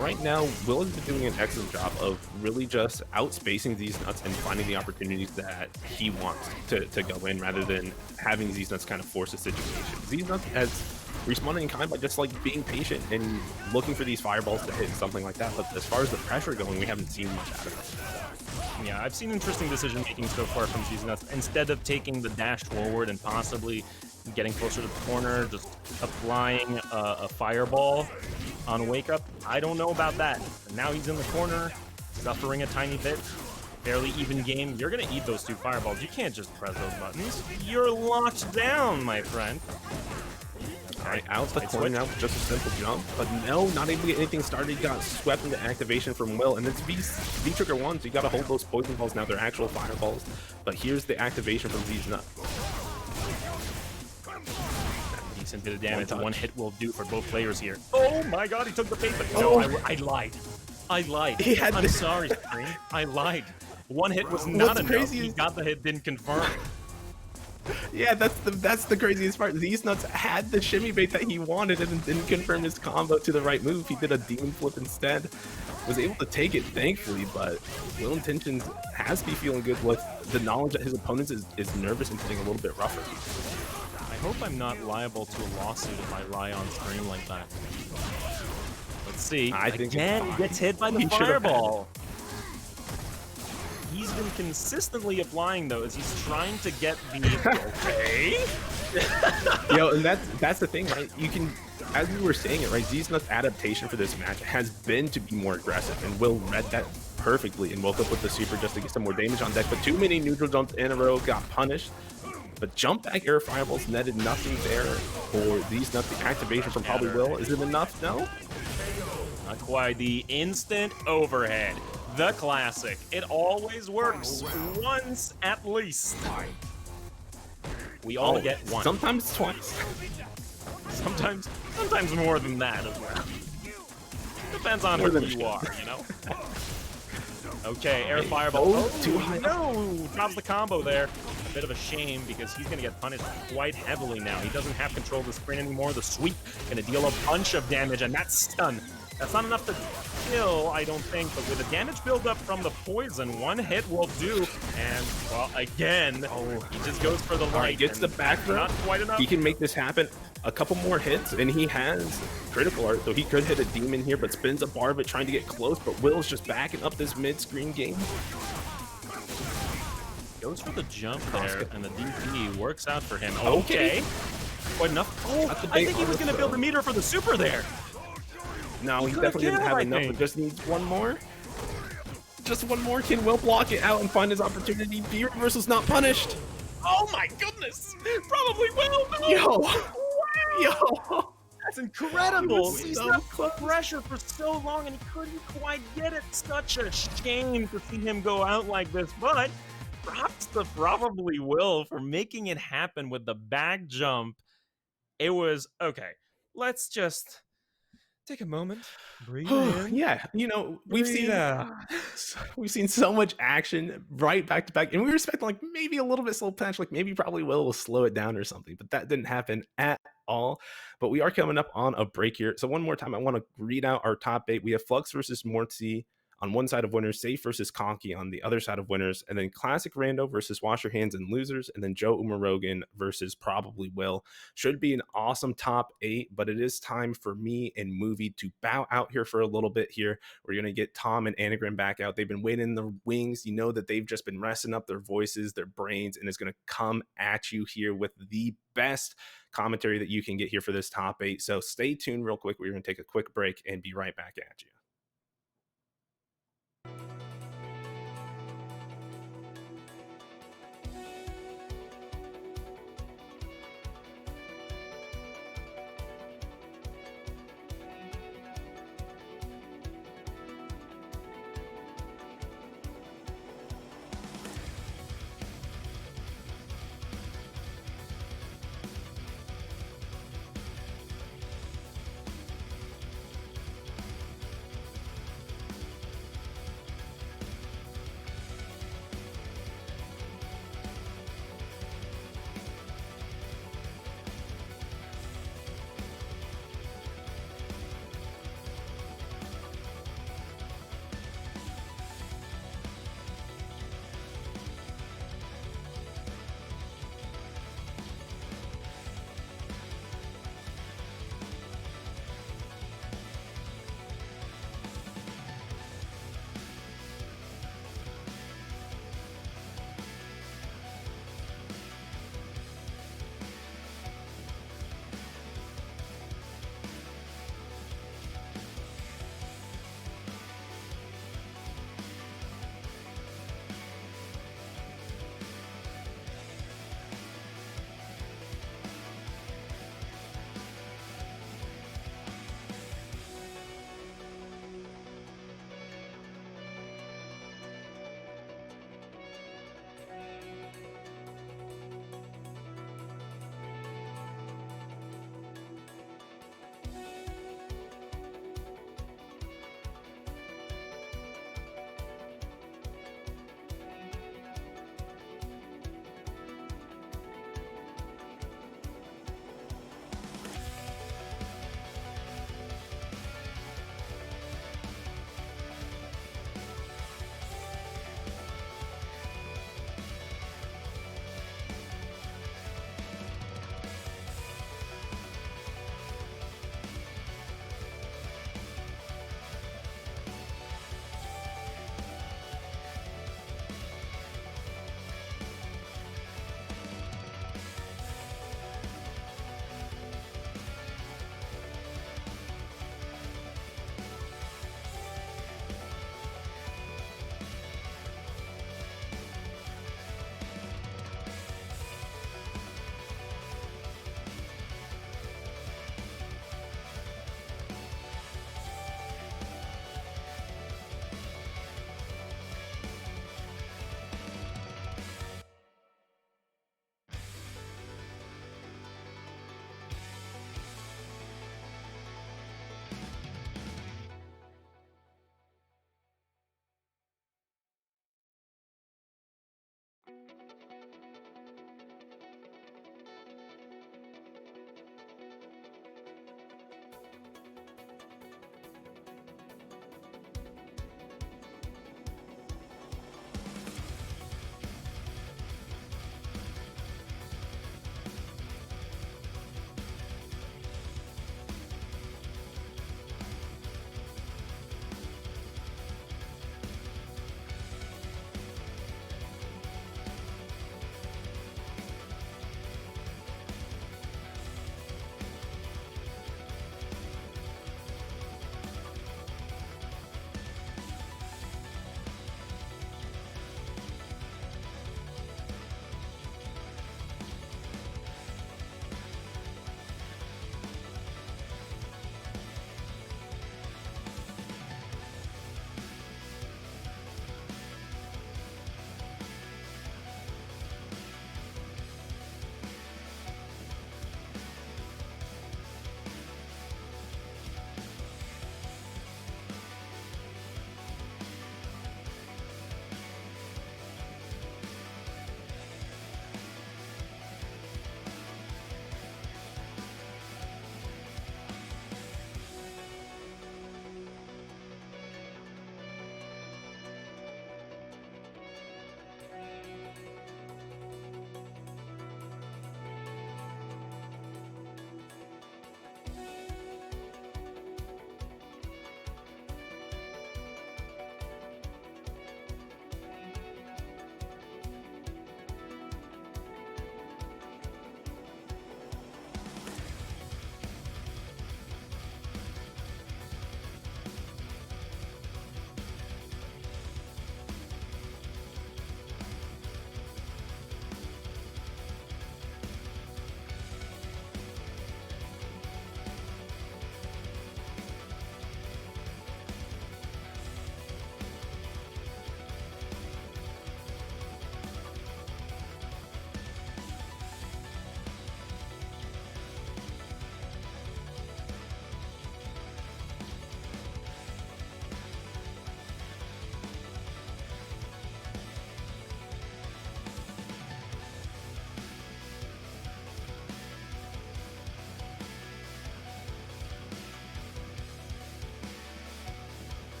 right now, Will has been doing an excellent job of really just outspacing DisNutz and finding the opportunities that he wants to go in, rather than having DisNutz kind of force a situation. DisNutz has responded in kind by just being patient and looking for these fireballs to hit, something like that. But as far as the pressure going, we haven't seen much out of it. Yeah, I've seen interesting decision making so far from DisNutz. Instead of taking the dash forward and possibly getting closer to the corner, just applying a fireball on Wake Up. I don't know about that. And now he's in the corner, suffering a tiny bit. fairly even game. You're gonna eat those 2 fireballs. You can't just press those buttons. You're locked down, my friend. Alright, out the corner now with just a simple jump, but no, not able to get anything started. He got swept into activation from Will, and it's V-Trigger 1, so you gotta hold those poison balls now. They're actual fireballs, but here's the activation from DisNutz. Decent bit of damage. One hit will do for both players here. Oh my god, he took the bait, but no, I lied. I lied. I'm sorry, Scream. I lied. One hit was not enough. He got the hit, didn't confirm. Yeah, that's the craziest part. DisNutz had the shimmy bait that he wanted and didn't confirm his combo to the right move. He did a demon flip instead. Was able to take it, thankfully, but WillIntentions has to be feeling good with the knowledge that his opponent is nervous and getting a little bit rougher. I hope I'm not liable to a lawsuit if I lie on stream like that. Let's see. I think again, gets hit by the fireball. He's been consistently applying those. He's trying to get the okay. Yo, and that's the thing, right? You can, as we were saying it, right? DisNutz adaptation for this match has been to be more aggressive, and Will read that perfectly and woke up with the super just to get some more damage on deck. But too many neutral jumps in a row got punished. But jump back air fireballs netted nothing there for DisNutz. The activation from probably Will. Is it enough? No. Not quite. The instant overhead. The classic. It always works once at least. We all get one. Sometimes twice. Sometimes more than that as well. Depends on who you are, you know? Okay, air fireball. Oh, no! Drops the combo there. A bit of a shame because he's going to get punished quite heavily now. He doesn't have control of the screen anymore. The sweep going to deal a bunch of damage, and that's stun. That's not enough to kill, I don't think, but with the damage buildup from the poison, one hit will do. And, well, again, he just goes for the light. Gets the back throw. Not quite enough. He can make this happen. A couple more hits, and he has critical art, so he could hit a demon here, but spins a bar of it trying to get close, but Will's just backing up this mid-screen game. Goes for the jump there, and the DP works out for him. Okay. Quite enough. Oh, I think he was going to build the meter for the super there. No, he definitely didn't have enough, but just needs one more. Just one more. Can Will block it out and find his opportunity? B reversal's not punished. Oh my goodness! Probably Will. No. Yo. That's incredible. He He's was so not close. pressure for so long, and he couldn't quite get it. Such a shame to see him go out like this, but props to probably Will for making it happen with the back jump. It was okay. Let's just take a moment, breathe in. Yeah, you know, we've seen so much action right back to back, and we were expecting like maybe a little bit slow patch, like maybe probably will slow it down or something, but that didn't happen at all. But we are coming up on a break here, so one more time I want to read out our top 8. We have Flux versus Mortsy on one side of winners, Sayff versus Kauky on the other side of winners, and then ClassicRando versus WashYourHands and losers, and then Joe Umerogan versus probably Will. Should be an awesome top 8, but it is time for me and Movie to bow out here for a little bit here. We're going to get Tom and Anagram back out. They've been waiting in the wings. You know that they've just been resting up their voices, their brains, and it's going to come at you here with the best commentary that you can get here for this top 8. So stay tuned real quick. We're going to take a quick break and be right back at you.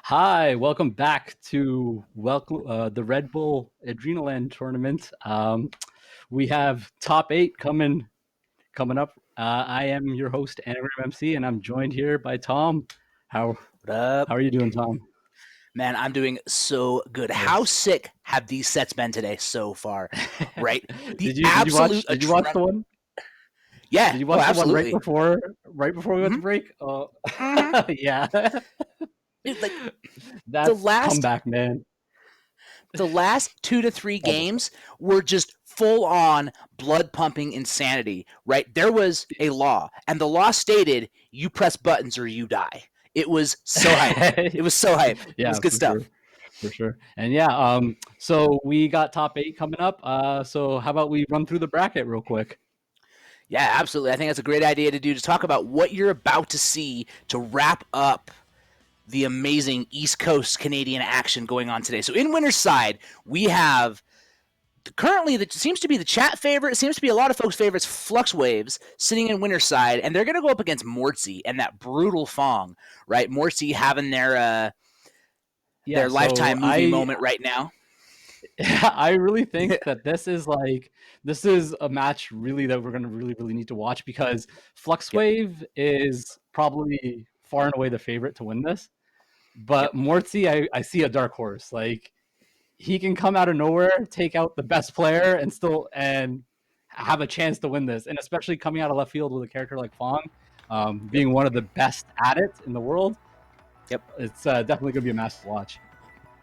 Hi, welcome back to the Red Bull AdrenaLAN tournament. We have top 8 coming up. I am your host, Anagram MC, and I'm joined here by Tom. How What up? are you doing, Tom? Man, I'm doing so good. Yes. How sick have these sets been today so far? Right? Did you watch the one? Yeah. Did you watch the absolutely. one right before we went to break? Oh, yeah. Dude, like That's the last comeback, man. The last 2 to 3 games were just full on blood pumping insanity, right? There was a law, and the law stated you press buttons or you die. It was so hype. It was so hype. Yeah, it was good stuff. Sure. For sure. And yeah, so we got top 8 coming up. So how about we run through the bracket real quick? Yeah, absolutely. I think that's a great idea to do, to talk about what you're about to see to wrap up the amazing East Coast Canadian action going on today. So in winner's side, we have currently that seems to be the chat favorite. It seems to be a lot of folks' favorites, FluxWaveZ, sitting in winner's side, and they're going to go up against Mortsy and that brutal Fong, right? Mortsy having their lifetime movie moment right now. I really think that this is a match really that we're going to really need to watch, because FluxWave is probably far and away the favorite to win this. But Mortsy, I see a dark horse. Like, he can come out of nowhere, take out the best player, and have a chance to win this. And especially coming out of left field with a character like Fong, being one of the best at it in the world. Yep, it's definitely going to be a match to watch.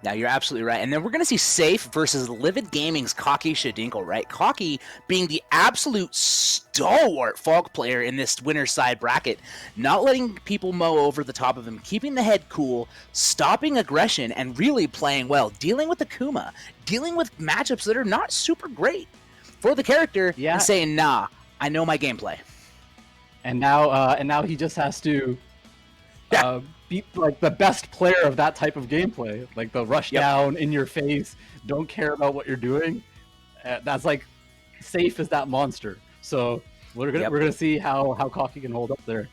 Now, you're absolutely right. And then we're going to see Sayff versus Livid Gaming's Kauky Shadinkle, right? Kauky being the absolute stalwart Falk player in this winner's side bracket, not letting people mow over the top of him, keeping the head cool, stopping aggression, and really playing well, dealing with Akuma, dealing with matchups that are not super great for the character, and saying, nah, I know my gameplay. And now he just has to beat like the best player of that type of gameplay, like the rush down in your face, don't care about what you're doing. That's like Sayff is that monster. So we're gonna see how Kauky can hold up there.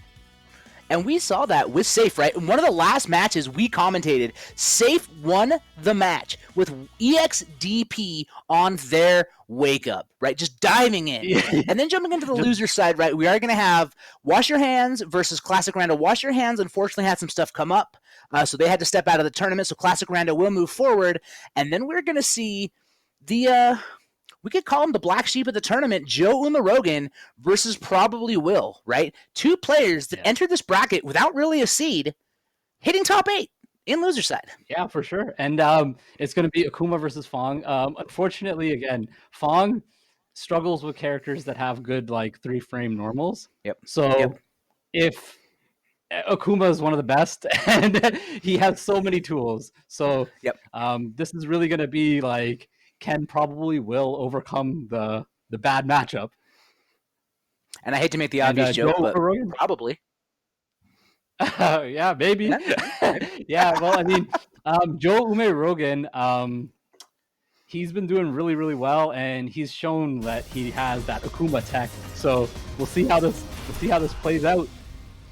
And we saw that with Sayff, right? In one of the last matches we commentated, Sayff won the match with EXDP on their wake up, right? Just diving in. Yeah. And then jumping into the loser side, right? We are going to have WashYourHands versus ClassicRando. WashYourHands, unfortunately, had some stuff come up. So they had to step out of the tournament. So ClassicRando will move forward. And then we're going to see the... we could call him the black sheep of the tournament, Joe Umerogan versus probably Will, right? Two players that entered this bracket without really a seed, hitting top 8 in loser side. Yeah, for sure. And it's going to be Akuma versus Fong. Unfortunately, again, Fong struggles with characters that have good, like, 3-frame normals. Yep. So if Akuma is one of the best, and he has so many tools. So this is really going to be, like, can probably will overcome the bad matchup. And I hate to make the obvious joke, but probably. Yeah, maybe. Yeah, well, I mean, Joe Umerogan, he's been doing really, really well, and he's shown that he has that Akuma tech. So we'll see how this plays out.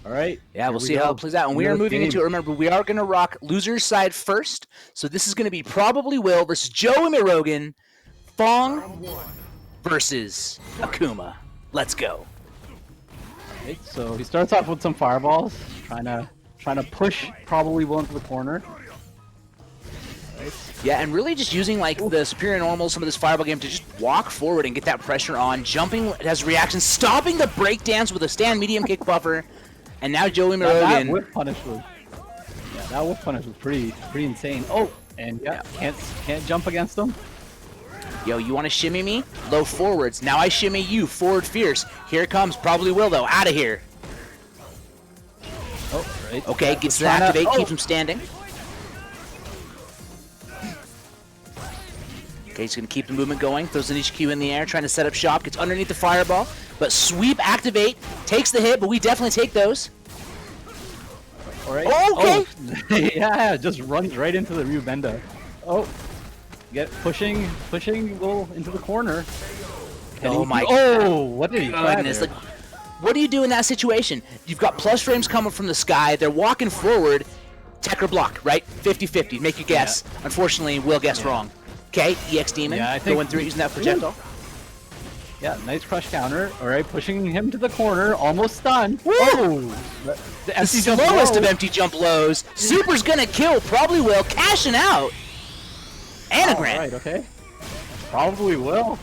All right. Yeah, we'll see how it plays out. And we are moving into it. Remember, we are going to rock loser's side first. So this is going to be probably Will versus Joe Umerogan, Fong versus Akuma. Let's go. Right, so he starts off with some fireballs, trying to push probably Will into the corner. Right. Yeah, and really just using like the superior normal, some of this fireball game to just walk forward and get that pressure on. Jumping as reaction, stopping the breakdance with a stand medium kick buffer. And now Joe Umerogan. That whip punish was pretty insane. Oh, and can't jump against him. Yo, you want to shimmy me? Low forwards. Now I shimmy you. Forward fierce. Here it comes. Probably Will though. Out of here. Oh, right. Okay, gets to activate. Keeps him standing. Okay, he's going to keep the movement going. Throws an HQ in the air, trying to set up shop. Gets underneath the fireball. But sweep, activate, takes the hit, but we definitely take those. All right. Okay. Oh. Yeah, just runs right into the Ryubenda. Oh, pushing Will into the corner. Oh my God. Oh, what did he try there? Like, what do you do in that situation? You've got plus frames coming from the sky. They're walking forward. Tech or block, right? 50-50. Make your guess. Yeah. Unfortunately, Will guess wrong. Okay, EX Demon going through it using that projectile. Yeah, nice crush counter. All right, pushing him to the corner, almost stunned. Whoa! The slowest of empty jump lows. Super's gonna kill, probably Will, cashing out. Anagram. Right, okay. Probably Will.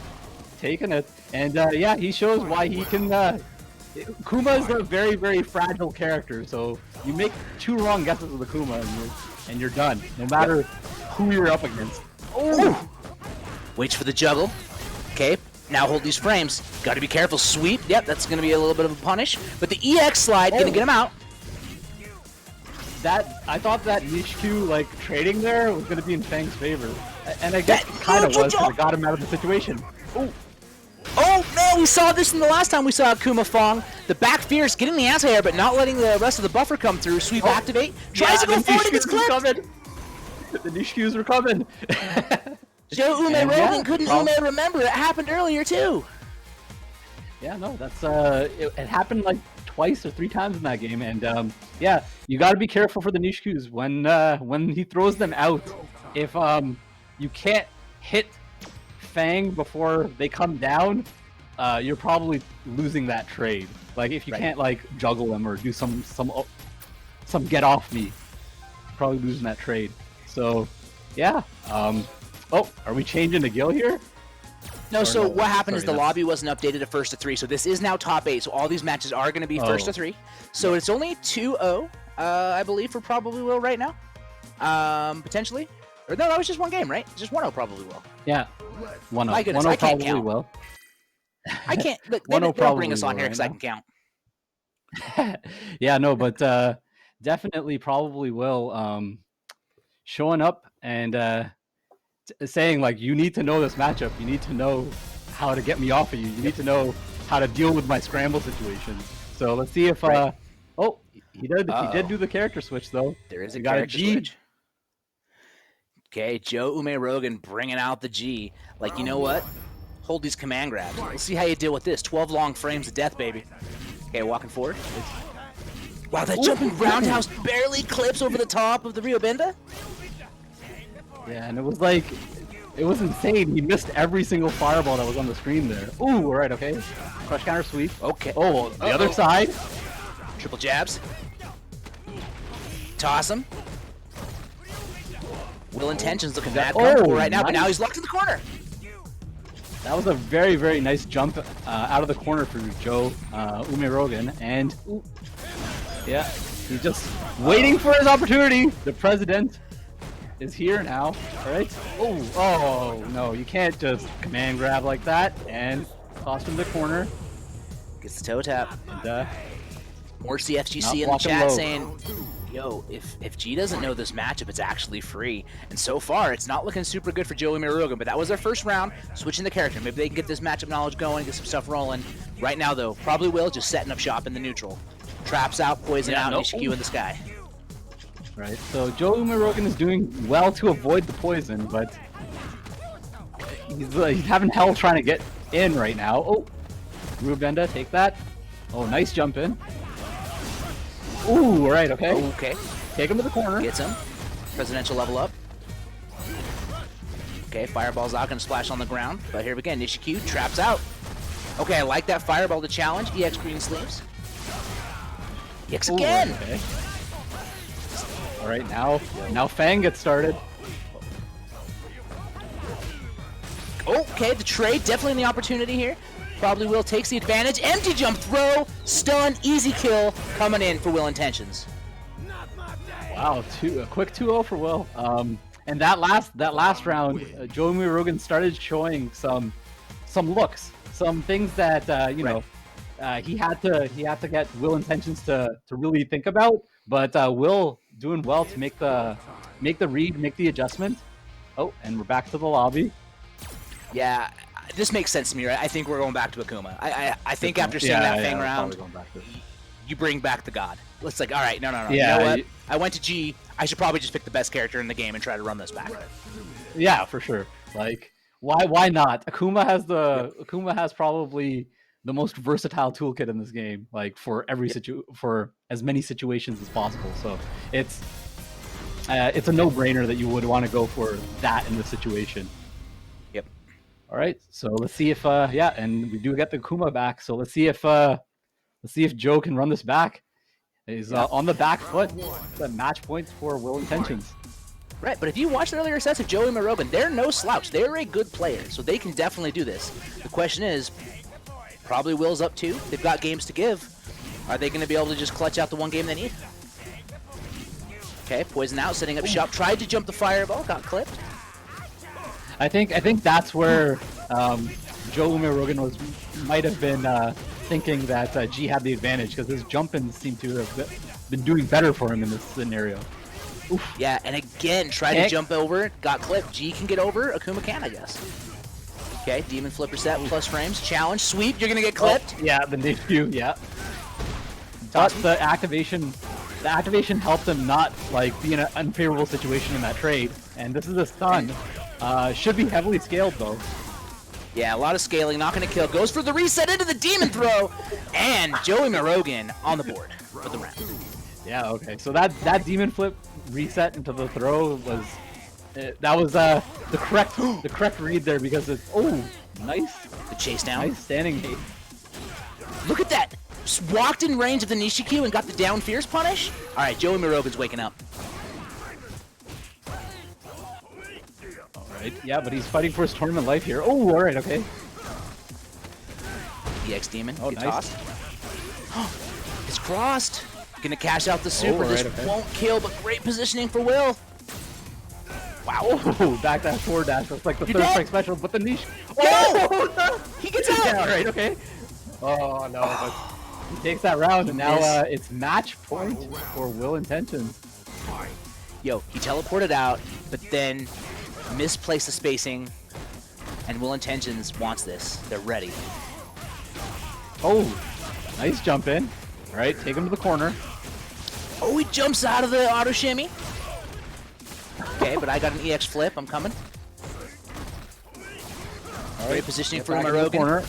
Taking it. And yeah, he shows why he can... Kuma is a very, very fragile character, so you make 2 wrong guesses with Akuma and you're done, no matter who you're up against. Oh! Waits for the juggle. Okay, now hold these frames. Got to be careful. Sweep. Yep, that's going to be a little bit of a punish. But the EX slide going to get him out. I thought that niche Q, like, trading there was going to be in Fang's favor. And I guess it kind of was because it got him out of the situation. Ooh. Oh, man, we saw this in the last time we saw Akuma Fong. The back fierce, getting the anti-air, but not letting the rest of the buffer come through. Sweep, activate. Tries to go forward and gets clipped. The niche Qs were coming. Joe Umerogan couldn't remember. It happened earlier, too. Yeah, no, that's it happened like twice or 3 times in that game, and yeah, you got to be careful for the niche Qs when he throws them out. If you can't hit Fang before they come down, you're probably losing that trade. Like if you can't like juggle them or do some get off me, you're probably losing that trade. So yeah. Oh, are we changing to Gil here? No, so what happened is the lobby wasn't updated to 1st to 3, so this is now top 8, so all these matches are going to be 1st to 3. So it's only 2-0, I believe, for probably Will right now. Potentially. Or no, that was just one game, right? Just 1-0 probably Will. Yeah. 1-0. My goodness, I can't count. Will. I can't. Look, they don't bring us on here because I can count. Yeah, no, but definitely probably Will. Showing up and saying, like, you need to know this matchup. You need to know how to get me off of you. You need to know how to deal with my scramble situation. So let's see if... oh, he did do the character switch, though. There is a character switch. Okay, Joe Umerogan bringing out the G. Like, you know what? Hold these command grabs. Let's see how you deal with this. 12 long frames of death, baby. Okay, walking forward. Wow, that jumping roundhouse barely clips over the top of the Rio Benda. Yeah, and it was like, it was insane. He missed every single fireball that was on the screen there. Ooh, all right, okay. Crush counter sweep. Okay. Oh, the other side. Triple jabs. Toss him. WillIntentions looking mad comfortable right now, but now he's locked in the corner. That was a very, very nice jump out of the corner for Joe Umerogan, and yeah, he's just waiting for his opportunity. The president is here now. All right. Oh no, you can't just command grab like that and toss him to the corner. Gets the toe tap. And, Mortsy FGC in the chat saying, yo, if G doesn't know this matchup, it's actually free. And so far, it's not looking super good for Joe Umerogan, but that was their first round, switching the character. Maybe they can get this matchup knowledge going, get some stuff rolling. Right now, though, probably will, just setting up shop in the neutral. Traps out, poison out, Nishikyu in the sky. Right, so Joe Umerogan is doing well to avoid the poison, but he's having hell trying to get in right now. Oh, Rubenda, take that. Oh, nice jump in. Ooh, alright, okay. Okay. Take him to the corner. Gets him. Presidential level up. Okay, fireball's out, gonna splash on the ground. But here we go, Nishikyu traps out. Okay, I like that fireball to challenge. EX green sleeves. EX again! Ooh, okay. Alright, now Fang gets started. Okay, the trade, definitely the opportunity here. Probably Will takes the advantage. Empty jump throw, stun, easy kill coming in for WillIntentions. Wow, a quick 2-0 for Will. And that last round, Joe Umerogan started showing some looks, some things that you know he had to get WillIntentions to really think about. But Will doing well to make the read, make the adjustment. Oh, and we're back to the lobby. Yeah. This makes sense to me, right? I think we're going back to Akuma. I think after seeing that Fang round, you bring back the god. It's like, all right, no. Yeah, you know what? I went to G. I should probably just pick the best character in the game and try to run this back. Yeah, for sure. Like, why not? Akuma has probably the most versatile toolkit in this game. Like for every for as many situations as possible. So it's a no-brainer that you would want to go for that in this situation. Yep. All right, so let's see if and we do get the Akuma back. So let's see if Joe can run this back. He's on the back foot. The match points for WillIntentions. Right, but if you watched the earlier sets of Joe Umerogan, they're no slouch. They're a good player, so they can definitely do this. The question is, probably Will's up too. They've got games to give. Are they going to be able to just clutch out the one game they need? Okay, poison out, setting up shop. Tried to jump the fireball, got clipped. I think that's where Joe Umerogan might have been thinking that G had the advantage because his jumping seemed to have been doing better for him in this scenario. Oof. Yeah, and again, tried to jump over, got clipped. G can get over, Akuma can, I guess. Okay, Demon Flipper set, plus frames, challenge, sweep, you're gonna get clipped. Oh, yeah, the Nishikyu, yeah. But the activation helped him not like be in an unfavorable situation in that trade. And this is a stun. Should be heavily scaled though. Yeah, a lot of scaling, not gonna kill. Goes for the reset into the demon throw, and Joe Umerogan on the board for the round. Yeah, okay. So that demon flip reset into the throw was the correct read there because it's nice. The chase down. Nice standing hit. Look at that. Just walked in range of the Nishikyu and got the down fierce punish. All right, Joe Umerogan's waking up. Right. Yeah, but he's fighting for his tournament life here. Oh, all right, okay. EX Demon. Oh, nice. Tossed. It's crossed. Gonna cash out the super. Right, this won't kill, but great positioning for Will. Wow. Oh, back that forward dash. That's like the third strike special, but the niche. Oh, no! He gets out. Yeah, all right, okay. Oh no, but he takes that round, and now it's match point for WillIntentions. Yo, he teleported out, but then misplaced the spacing, and WillIntentions wants this. They're ready. Oh, nice jump in. All right, take him to the corner. Oh, he jumps out of the auto shimmy. Okay, but I got an EX flip. I'm coming. All Great right, positioning get for back in the Umerogan. corner.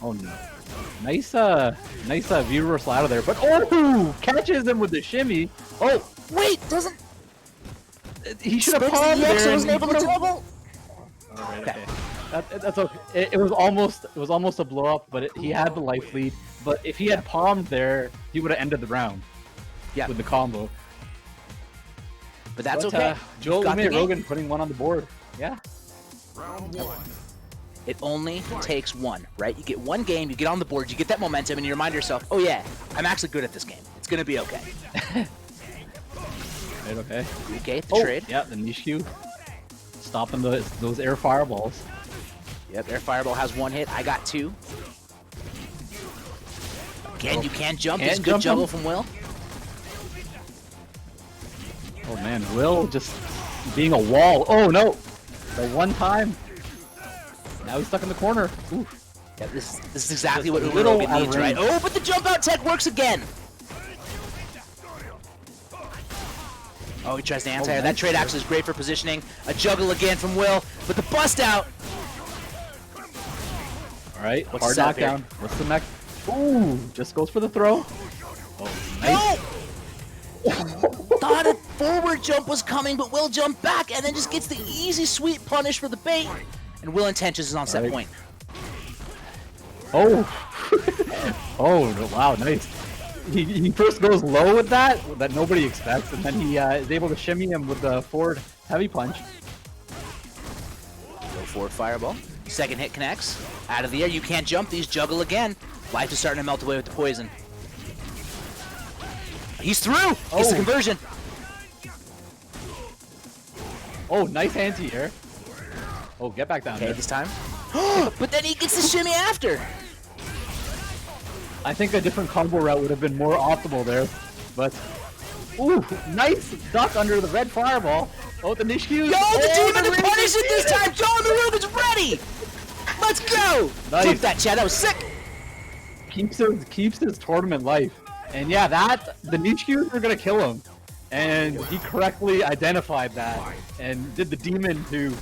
Oh no. Nice view reversal out of there, but catches him with the shimmy. Oh, Wait, doesn't he should have Spins palmed the X, there. so wasn't able to double. Alright, okay. That's okay. It was almost a blow up, but he had the life lead. But if he had palmed there, he would have ended the round. Yeah. With the combo. But that's okay. Joe Got the game. Umerogan putting one on the board. Yeah. Round 1. It only takes one, right? You get one game, you get on the board, you get that momentum, and you remind yourself, oh yeah, I'm actually good at this game. It's gonna be okay. Right, okay. Okay, the trade. Yeah, the niche Q. Stopping those air fireballs. Yep, their fireball has one hit. I got two. Again, you can't jump. It's good juggle from Will. Oh man, Will just being a wall. Oh no! The one time. Now he's stuck in the corner. Ooh. Yeah, this is exactly what Just a little Umerogan needs, right? range. Oh, but the jump out tech works again. Oh, he tries to anti-air. That nice. trade actually is great for positioning. A juggle again from Will, but the bust out. All right, What's hard the setup here? knockdown. What's the next? Ooh, just goes for the throw. Oh, nice. No! Thought a forward jump was coming, but Will jumped back and then just gets the easy, sweet punish for the bait. And WillIntentions is on set Right. point. Oh. Oh, wow, nice. He first goes low with that nobody expects, and then he is able to shimmy him with the forward heavy punch. Go forward fireball. Second hit connects. Out of the air, you can't jump. These juggle again. Life is starting to melt away with the poison. He's through! Gets the Oh. conversion. Oh, nice anti-air. Oh, get back down Okay, there. this time. But then he gets the shimmy after. I think a different combo route would have been more optimal there, but ooh, nice duck under the red fireball. Oh, the niche Q. Yo, the demon to punish it this time! Joe Umerogan's ready! Let's go! Nice. Flip that, Chad. That was sick! keeps his tournament life. And yeah, the niche Qs are gonna kill him. And he correctly identified that and did the demon to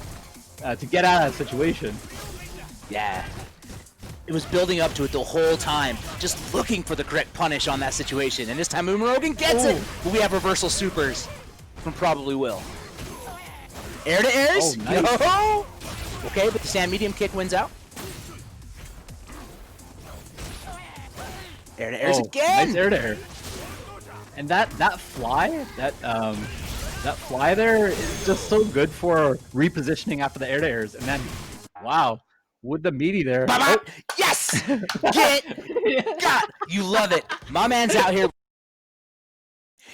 get out of that situation. Yeah. It was building up to it the whole time, just looking for the correct punish on that situation. And this time Umerogan gets it! But we have reversal supers from probably Will. Air to airs? Oh, nice. Yo! Okay, but the stand medium kick wins out. Air to airs again! Nice air to air. And that fly, that fly there is just so good for repositioning after the air to airs. And then, wow, with the meaty there. Ba-ba! Yes! Get got! You love it. My man's out here.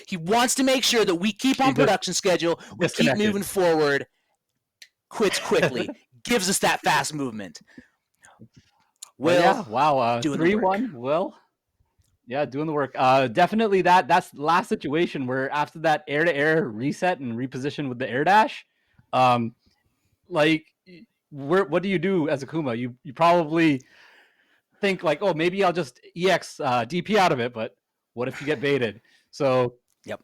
He wants to make sure that we keep on production schedule, we keep disconnected. moving forward, quits quickly, gives us that fast movement. Will, Yeah, wow, doing the work. 3-1, Will. Yeah, doing the work. Definitely that's the last situation where after that air-to-air reset and reposition with the air dash, like, what do you do as Akuma? You probably think like, oh, maybe I'll just EX DP out of it, but what if you get baited? So, Yep.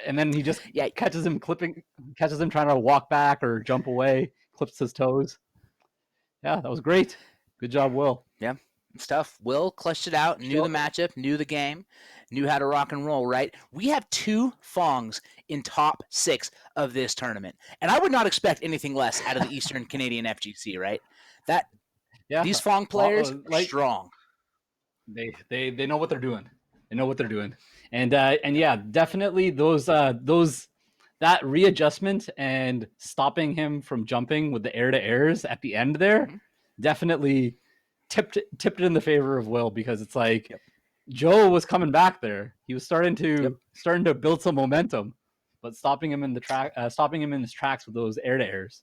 And then he just catches him trying to walk back or jump away, clips his toes. Yeah, that was great. Good job, Will. Yeah, it's tough. Will clutched it out, knew the matchup, knew the game, knew how to rock and roll, right? We have 2 Fongs in top 6 of this tournament. And I would not expect anything less out of the Eastern Canadian FGC, right? These Fong players are strong. They know what they're doing. They know what they're doing. And yeah, definitely that readjustment and stopping him from jumping with the air to airs at the end there definitely tipped it in the favor of Will, because it's like Joe was coming back there. He was starting to build some momentum, but stopping him in his tracks with those air to airs.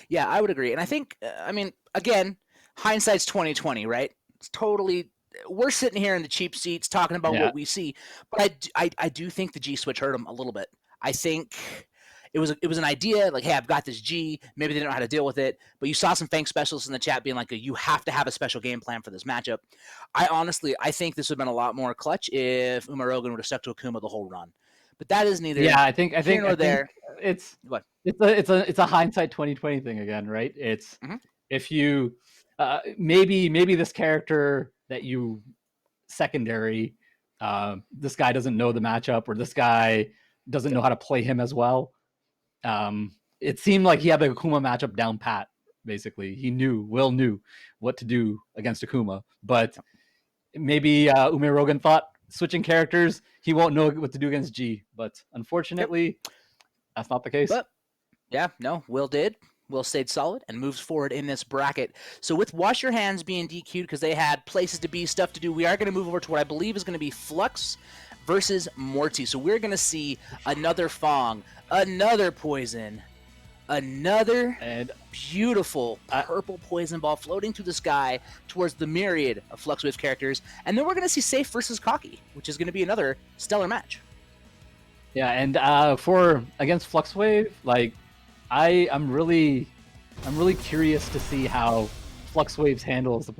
Yeah, I would agree. And I think, I mean, again, hindsight's 20/20, right? It's totally. We're sitting here in the cheap seats talking about what we see, but I do think the G switch hurt him a little bit. I think it was an idea like, hey, I've got this G. Maybe they don't know how to deal with it. But you saw some Fang specialists in the chat being like, you have to have a special game plan for this matchup. I think this would have been a lot more clutch if Umerogan would have stuck to Akuma the whole run. But that is neither. Yeah, I think there. It's what? It's a hindsight 20/20 thing again, right? It's if you maybe this character that you secondary, this guy doesn't know the matchup, or this guy doesn't know how to play him as well. It seemed like he had the Akuma matchup down pat. Basically, Will knew what to do against Akuma, but maybe Umerogan thought switching characters, he won't know what to do against G. But unfortunately, that's not the case. But yeah, no, Will did. Will stayed solid and moves forward in this bracket. So with Wash Your Hands being DQ'd because they had places to be, stuff to do, we are going to move over to what I believe is going to be Flux versus Mortsy. So we're going to see another Fong, another Poison, another beautiful purple poison ball floating through the sky towards the myriad of FluxWaveZ characters. And then we're going to see Sayff versus Kauky, which is going to be another stellar match. Yeah, and for against FluxWaveZ, like I'm really curious to see how FluxWaveZ handles the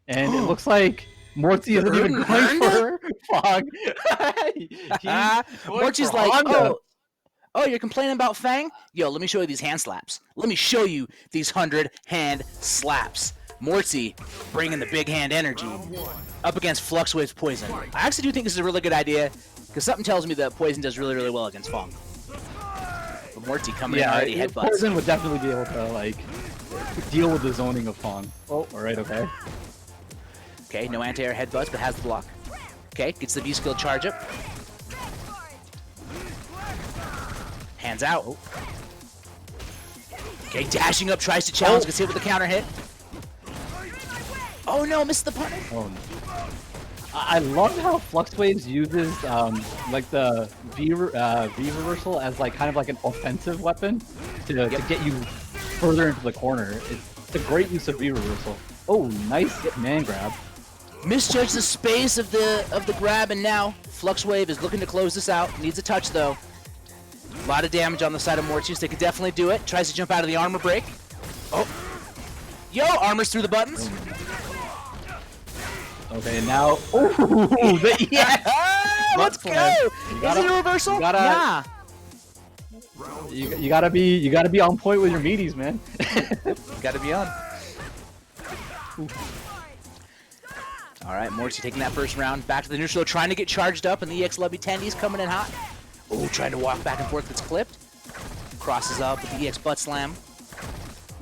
and it looks like Mortsy isn't even going for Fog. Mortsy's like, oh, you're complaining about Fang? Yo, let me show you these hand slaps. Let me show you these 100-hand slaps. Mortsy bringing the big hand energy up against FluxWaveZ Poison. I actually do think this is a really good idea because something tells me that Poison does really, really well against Fong. But Mortsy coming in already headbutts. Poison would definitely be able to like deal with the zoning of Fong. Oh, all right, okay. Okay, no anti-air headbutts, but has the block. Okay, gets the V-skill charge up. Hands out. Okay, dashing up, tries to challenge, gets hit with the counter hit. Oh no, missed the punish. Oh, no. I love how FluxWaveZ uses like the V reversal as like kind of like an offensive weapon to get you further into the corner. It's a great use of V reversal. Oh, nice man grab. Misjudged the space of the grab, and now FluxWaveZ is looking to close this out. Needs a touch though. A lot of damage on the side of Mortsy, so they could definitely do it. Tries to jump out of the armor break. Oh. Yo, armor's through the buttons. Okay, and now... Oh, yeah! Let's go! Is it a reversal? Yeah. You gotta be on point with your meaties, man. You gotta be on. All right, Mortsy taking that first round. Back to the neutral, trying to get charged up, and the EX Lubby Tendies coming in hot. Oh, trying to walk back and forth, gets clipped. Crosses up with the EX butt slam.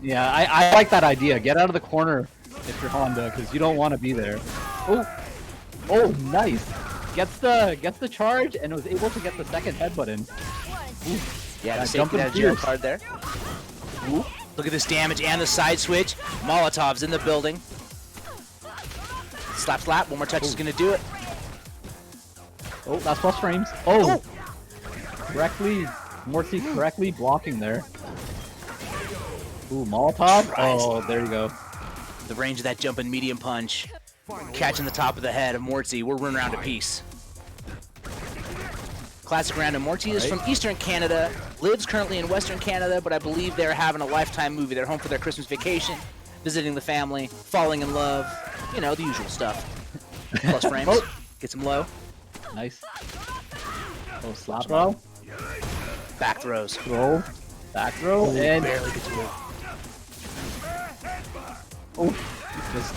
Yeah, I like that idea. Get out of the corner if you're Honda, because you don't want to be there. Oh, nice. Gets the charge and was able to get the second headbutt in. Ooh. Yeah, jumping that jump card there. Ooh. Look at this damage and the side switch. Molotov's in the building. Slap, slap. One more touch is gonna do it. Oh, that's plus frames. Oh. Mortsy correctly blocking there. Ooh, Molotov. Oh, there you go. The range of that jumping medium punch. Catching the top of the head of Mortsy. We're running around a piece. ClassicRando. Mortsy is from Eastern Canada. Lives currently in Western Canada, but I believe they're having a lifetime movie. They're home for their Christmas vacation, visiting the family, falling in love. You know, the usual stuff. Plus frames. Gets him low. Nice. Oh, slap throw. Back throws. Throw. Back throw. Oh, and barely gets away. Oh, just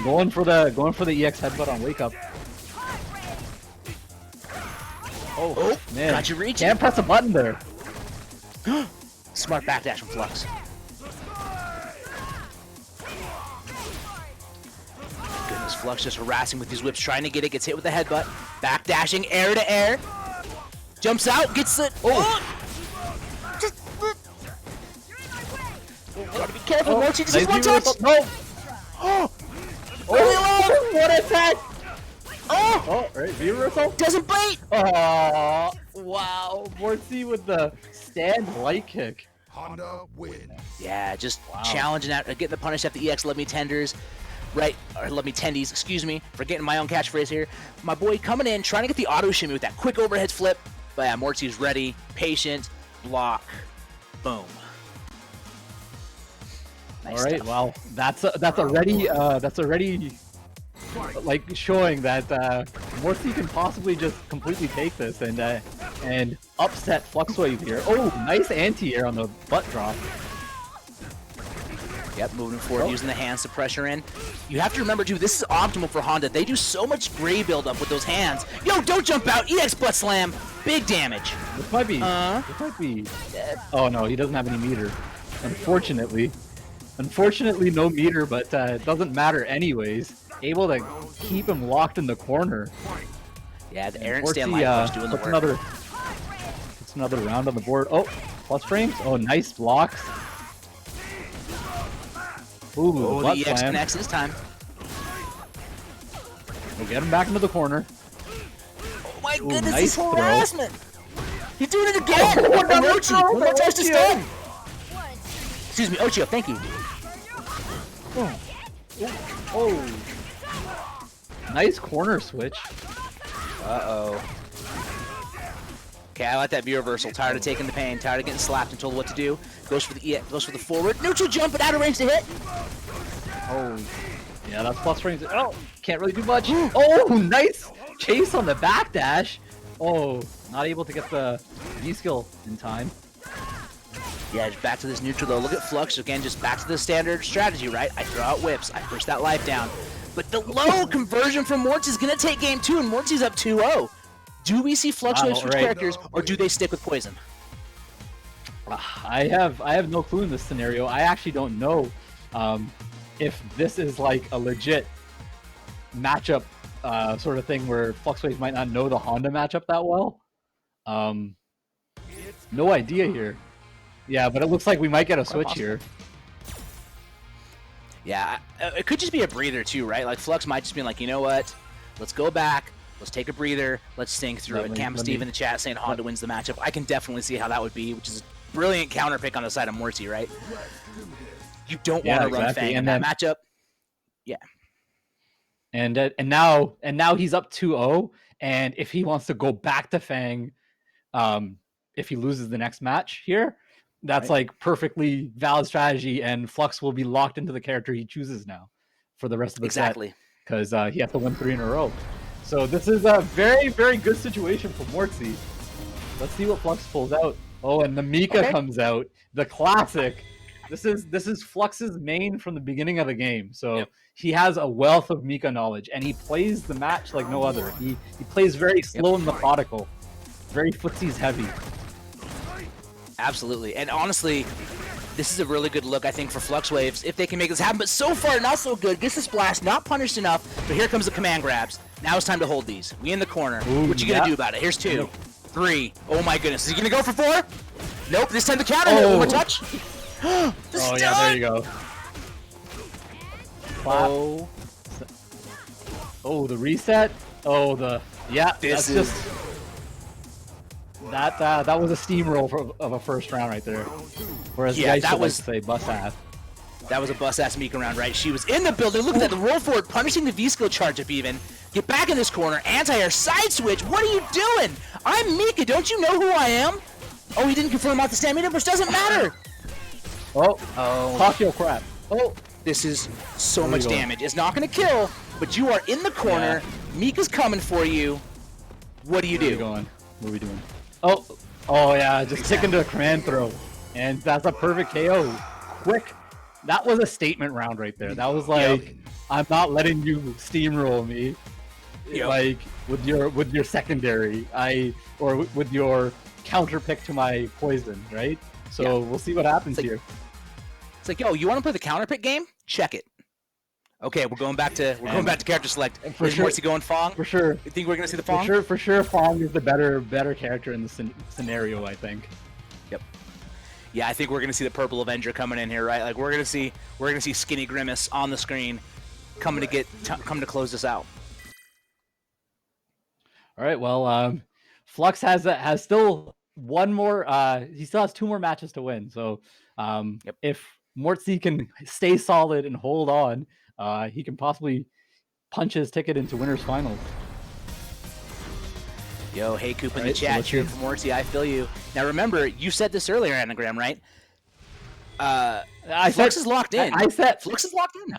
going for the EX headbutt on wake up. Oh man, got you reaching. Can't press a button there. Smart backdash from Flux. Goodness, Flux just harassing with these whips, trying to get it, gets hit with the headbutt. Backdashing air to air. Jumps out, gets it. Gotta be careful, Mortsy. This is one touch. No. What attack! Right, V reversal. Doesn't bait. Oh, wow. Mortsy with the stand light kick. Honda win. Yeah, just challenging out, getting the punish at the EX Let Me Tenders. Right, or Let Me Tendies, excuse me, for getting my own catchphrase here. My boy coming in, trying to get the auto shimmy with that quick overhead flip. But yeah, Mortsy's ready, patient, block, boom. Nice All right, stuff. well, that's already like showing that Mortsy can possibly just completely take this and upset FluxWaveZ here. Oh, nice anti-air on the butt drop. Yep, moving forward, using the hands to pressure in. You have to remember, too, this is optimal for Honda. They do so much gray buildup with those hands. Yo, don't jump out! EX butt slam! Big damage. This might be... This might be... Oh, no, he doesn't have any meter. Unfortunately. Unfortunately, no meter, but it doesn't matter anyways. Able to keep him locked in the corner. Yeah, the Aaron Stan light punch doing the work. It's another round on the board. Oh, plus frames. Oh, nice blocks. Ooh, oh, butt the EX slam. connects this time. We'll get him back into the corner. Oh my Ooh, goodness, nice this throw. harassment! He's doing it again! Oh, another Mortsy, throw one more for touch to Ochio. stun! Excuse me, Ochio, thank you. Oh. Nice corner switch. Uh-oh. Okay, I like that view reversal. Tired of taking the pain, tired of getting slapped and told what to do. Goes for the EX, goes for the forward. Neutral jump, but out of range to hit. Oh. Yeah, that's plus frames. Oh, can't really do much. Oh, nice chase on the backdash. Oh, not able to get the V-skill in time. Yeah, just back to this neutral though. Look at Flux again, just back to the standard strategy, right? I throw out whips, I push that life down. But the low conversion from Mortsy is going to take game 2, and Mortsy's up 2-0. Do we see FluxWaveZ switch characters, or do they stick with poison? I have no clue in this scenario. I actually don't know if this is like a legit matchup sort of thing where FluxWaveZ might not know the Honda matchup that well. No idea here. Yeah, but it looks like we might get a switch here. Yeah, it could just be a breather too, right? Like Flux might just be like, you know what? Let's go back. Let's take a breather. Let's think through it. Cam Steve in the chat saying Honda wins the matchup. I can definitely see how that would be, which is a brilliant counter pick on the side of Mortsy, right? You don't want to run Fang in that matchup. Yeah. And now he's up 2-0, and if he wants to go back to Fang, if he loses the next match here, that's like perfectly valid strategy, and Flux will be locked into the character he chooses now for the rest of the set, because he has to win 3 in a row. So this is a very, very good situation for Mortsy. Let's see what Flux pulls out. Oh, and the Mika comes out, the classic. This is Flux's main from the beginning of the game, so he has a wealth of Mika knowledge, and he plays the match like no other. He plays very slow and methodical, very footsies heavy. Absolutely, and honestly, this is a really good look, I think, for FluxWaveZ if they can make this happen. But so far, not so good. Gets the splash, not punished enough. But here comes the command grabs. Now it's time to hold these. We in the corner. Ooh, what you gonna do about it? Here's 2, 3. Oh my goodness, is he gonna go for 4? Nope. This time the counter. One more touch. Oh yeah, there you go. Oh. Oh, the reset. Oh, that's just that was a steamroll of a first round right there. Whereas that was say bust ass. That was a bust ass Mika round, right? She was in the building. Look at that, the roll forward, punishing the V-skill charge up even. Get back in this corner, anti-air side switch. What are you doing? I'm Mika. Don't you know who I am? Oh, he didn't confirm out the stamina, which doesn't matter. Talk your crap. Oh, this is so much damage. It's not going to kill, but you are in the corner. Mika's coming for you. What do you do? What are we doing? Oh yeah, just stick into a command throw, and that's a perfect KO. Quick. That was a statement round right there. That was like, I'm not letting you steamroll me, like with your secondary, or with your counter pick to my poison, right? So we'll see what happens here. It's like, yo, you want to play the counter pick game? Check it. Okay, we're going back to character select. Is Mortsy going Fong? For sure. You think we're gonna see the Fong? For sure, Fong is the better character in the scenario, I think. Yep. Yeah, I think we're gonna see the Purple Avenger coming in here, right? Like we're gonna see Skinny Grimace on the screen, coming to close this out. All right. Well, Flux has still one more. He still has 2 more matches to win. So if Mortsy can stay solid and hold on, he can possibly punch his ticket into winners finals. Yo, hey Coop in the chat, cheering for Mortsy. I feel you. Now remember, you said this earlier, Anagram, right? Flux is locked in. I said Flux is locked in.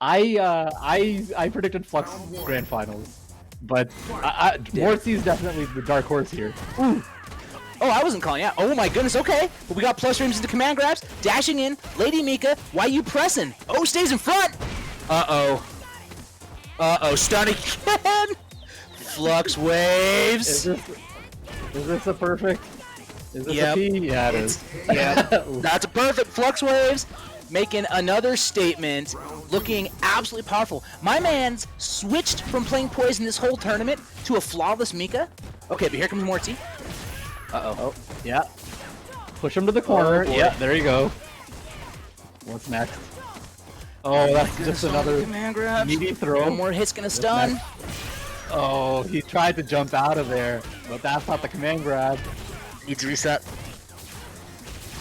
I predicted Flux grand finals, but Mortsy is definitely the dark horse here. Ooh. Oh, I wasn't calling out. Oh my goodness, okay. But we got plus frames into command grabs. Dashing in. Lady Mika, why you pressing? Oh, stays in front. Uh-oh. Uh-oh, stun again. FluxWaveZ. Is this a perfect? Is this Yep. a P? Yeah, it is. Yeah, that's a perfect. FluxWaveZ making another statement, looking absolutely powerful. My man's switched from playing Poison this whole tournament to a flawless Mika. Okay, but here comes Mortsy. Uh-oh. Oh, yeah. Push him to the corner. Oh, boy. Yeah, there you go. What's next? Oh, that's just another command grab. meaty throw. One more hit's gonna stun. next? Oh, he tried to jump out of there, but that's not the command grab. Needs to reset.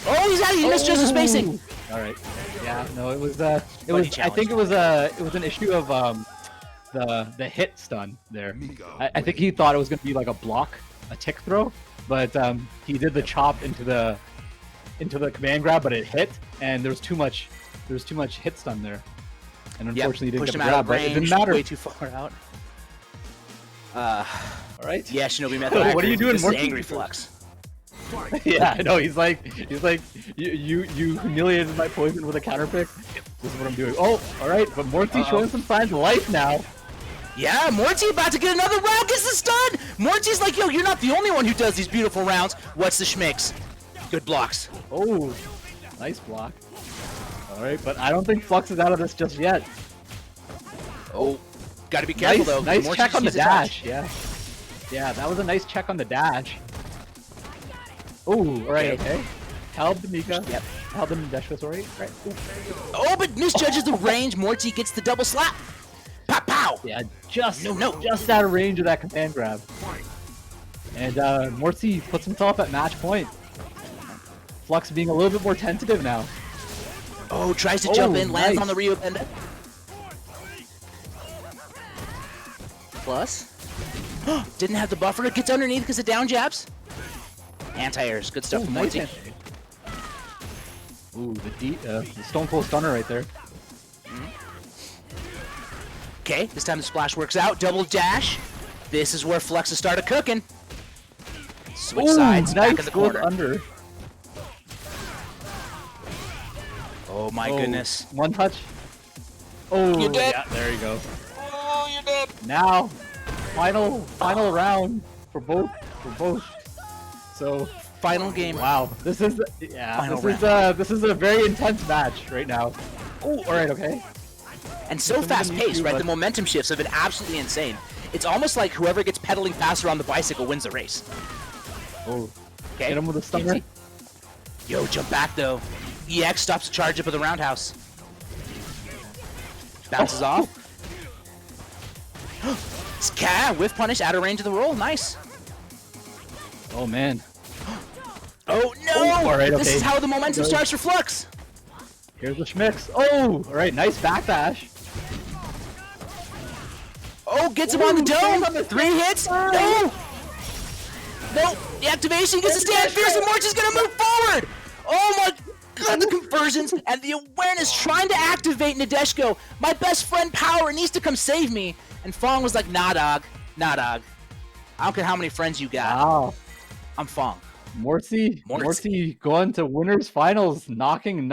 Oh, he's out. He missed just the spacing. All right. Yeah. No, it was. Buddy I think it was an issue of the hit stun there. I think he thought it was gonna be like a block, a tick throw, but he did the chop into the command grab, but it hit, and there was too much hit stun there, and unfortunately he didn't pushed get him the out grab. of But it range, didn't matter. way too far out. All right. Yeah, Shinobi method. What are you doing, This is Mortsy? angry Flux. Yeah, I know. He's like, you humiliated my poison with a counter pick. This is what I'm doing. Oh, all right. But Mortsy's showing some signs of life now. Yeah, Mortsy about to get another round, gets the stun! Mortsy's like, yo, you're not the only one who does these beautiful rounds. What's the schmicks? Good blocks. Oh, nice block. All right, but I don't think Flux is out of this just yet. Oh, gotta be careful though. Nice Mortsy check on the sees a touch. dash. Yeah, that was a nice check on the dash. Oh, all right, okay. Held the Mika. Yep. Held the Nadeshka, sorry. Right. Ooh. Oh, but misjudges the range. Mortsy gets the double slap. Pow, pow. Yeah, just No. just out of range of that command grab. And Mortsy puts himself at match point. Flux being a little bit more tentative now. Oh, tries to jump in, lands nice. on the Rio Penda. Plus. Didn't have the buffer. Gets underneath because of down jabs. Anti-airs. Good stuff Ooh, from nice Mortsy. anti-air. Ooh, the Stone Cold Stunner right there. Okay, this time the splash works out. Double dash. This is where Flux has started cooking. Switch sides, nice back in the goes corner. under. Oh my goodness. One touch. Oh, You're dead. yeah, there you go. Oh, you're dead. Now, final round for both. So, Final game. wow, this is Final this is a very intense match right now. Oh, all right, okay. And so Some of them fast need paced, to, right? but- The momentum shifts have been absolutely insane. It's almost like whoever gets pedaling faster on the bicycle wins the race. Oh, Okay. hit him with a stunner. Yo, jump back though. EX stops the charge up of the roundhouse. Bounces off. Ska, whiff punish out of range of the roll. Nice. Oh man. Oh no! Oh, all right, This okay. is how the momentum Goes. starts for Flux. Here's the schmicks. Oh, all right, nice backdash. Oh, gets him on the dome. stays on the 3 hits. No. No. The activation gets a stand. Fierce and March is gonna move forward. Oh my god, the conversions and the awareness trying to activate Nadeshko. My best friend Power needs to come save me. And Fong was like, nah dog. Nah dog. I don't care how many friends you got. Wow. I'm Fong. Mortsy going to winners finals, knocking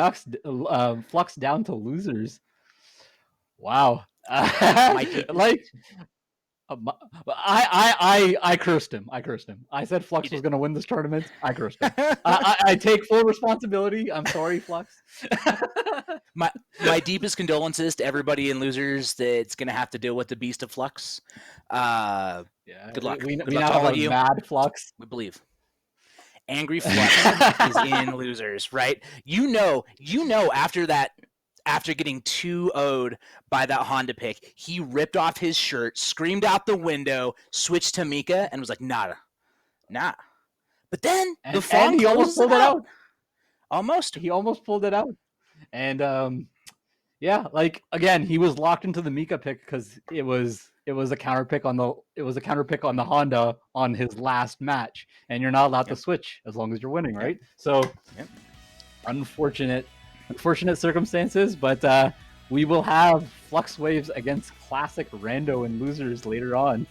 Flux down to losers. Wow. Like, I cursed him. I said Flux was going to win this tournament. I cursed him. I take full responsibility. I'm sorry, Flux. My deepest condolences to everybody in losers that's gonna have to deal with the beast of Flux. Yeah. Good luck. We Good now luck to have all of a you. mad Flux. We believe. Angry Flux is in losers, right? You know after getting 2-0'd by that Honda pick, he ripped off his shirt, screamed out the window, switched to Mika, and was like, nah. But then the Fong he almost closes pulled it out. Almost. He almost pulled it out. And yeah, like again, he was locked into the Mika pick because it was a counter pick on the Honda on his last match, and you're not allowed to switch as long as you're winning, right? So unfortunate circumstances, but we will have FluxWaveZ against ClassicRando and losers later on.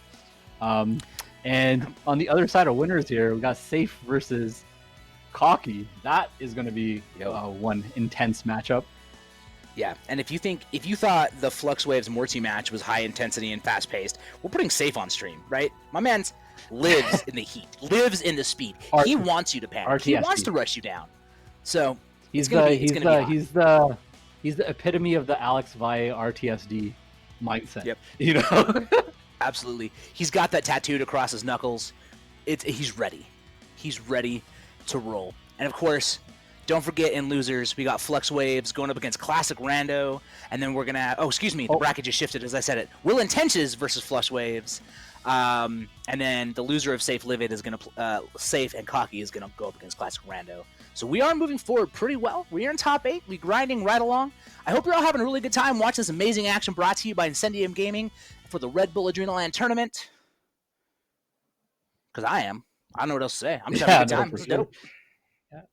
And on the other side of winners here, we got Sayff versus Kauky. That is going to be one intense matchup. Yeah, and if you thought the FluxWaveZ Mortsy match was high intensity and fast paced, we're putting Sayff on stream, right? My man lives in the heat, lives in the speed. He wants you to panic. He wants to rush you down. So he's the epitome of the Alex Valle RTSD mindset. Yep. You know. Absolutely. He's got that tattooed across his knuckles. He's ready. He's ready to roll. And of course, don't forget in losers, we got FluxWaveZ going up against Classic and then we're going to... Oh, excuse me. The bracket just shifted as I said it. WillIntentions versus FluxWaveZ. And then the loser of Sayff Livid is going to... Sayff and Kauky is going to go up against ClassicRando. So we are moving forward pretty well. We are in top 8. We're grinding right along. I hope you're all having a really good time watching this amazing action brought to you by Incendium Gaming for the Red Bull AdrenaLAN tournament. Because I am. I don't know what else to say. I'm just having a good time. It's dope.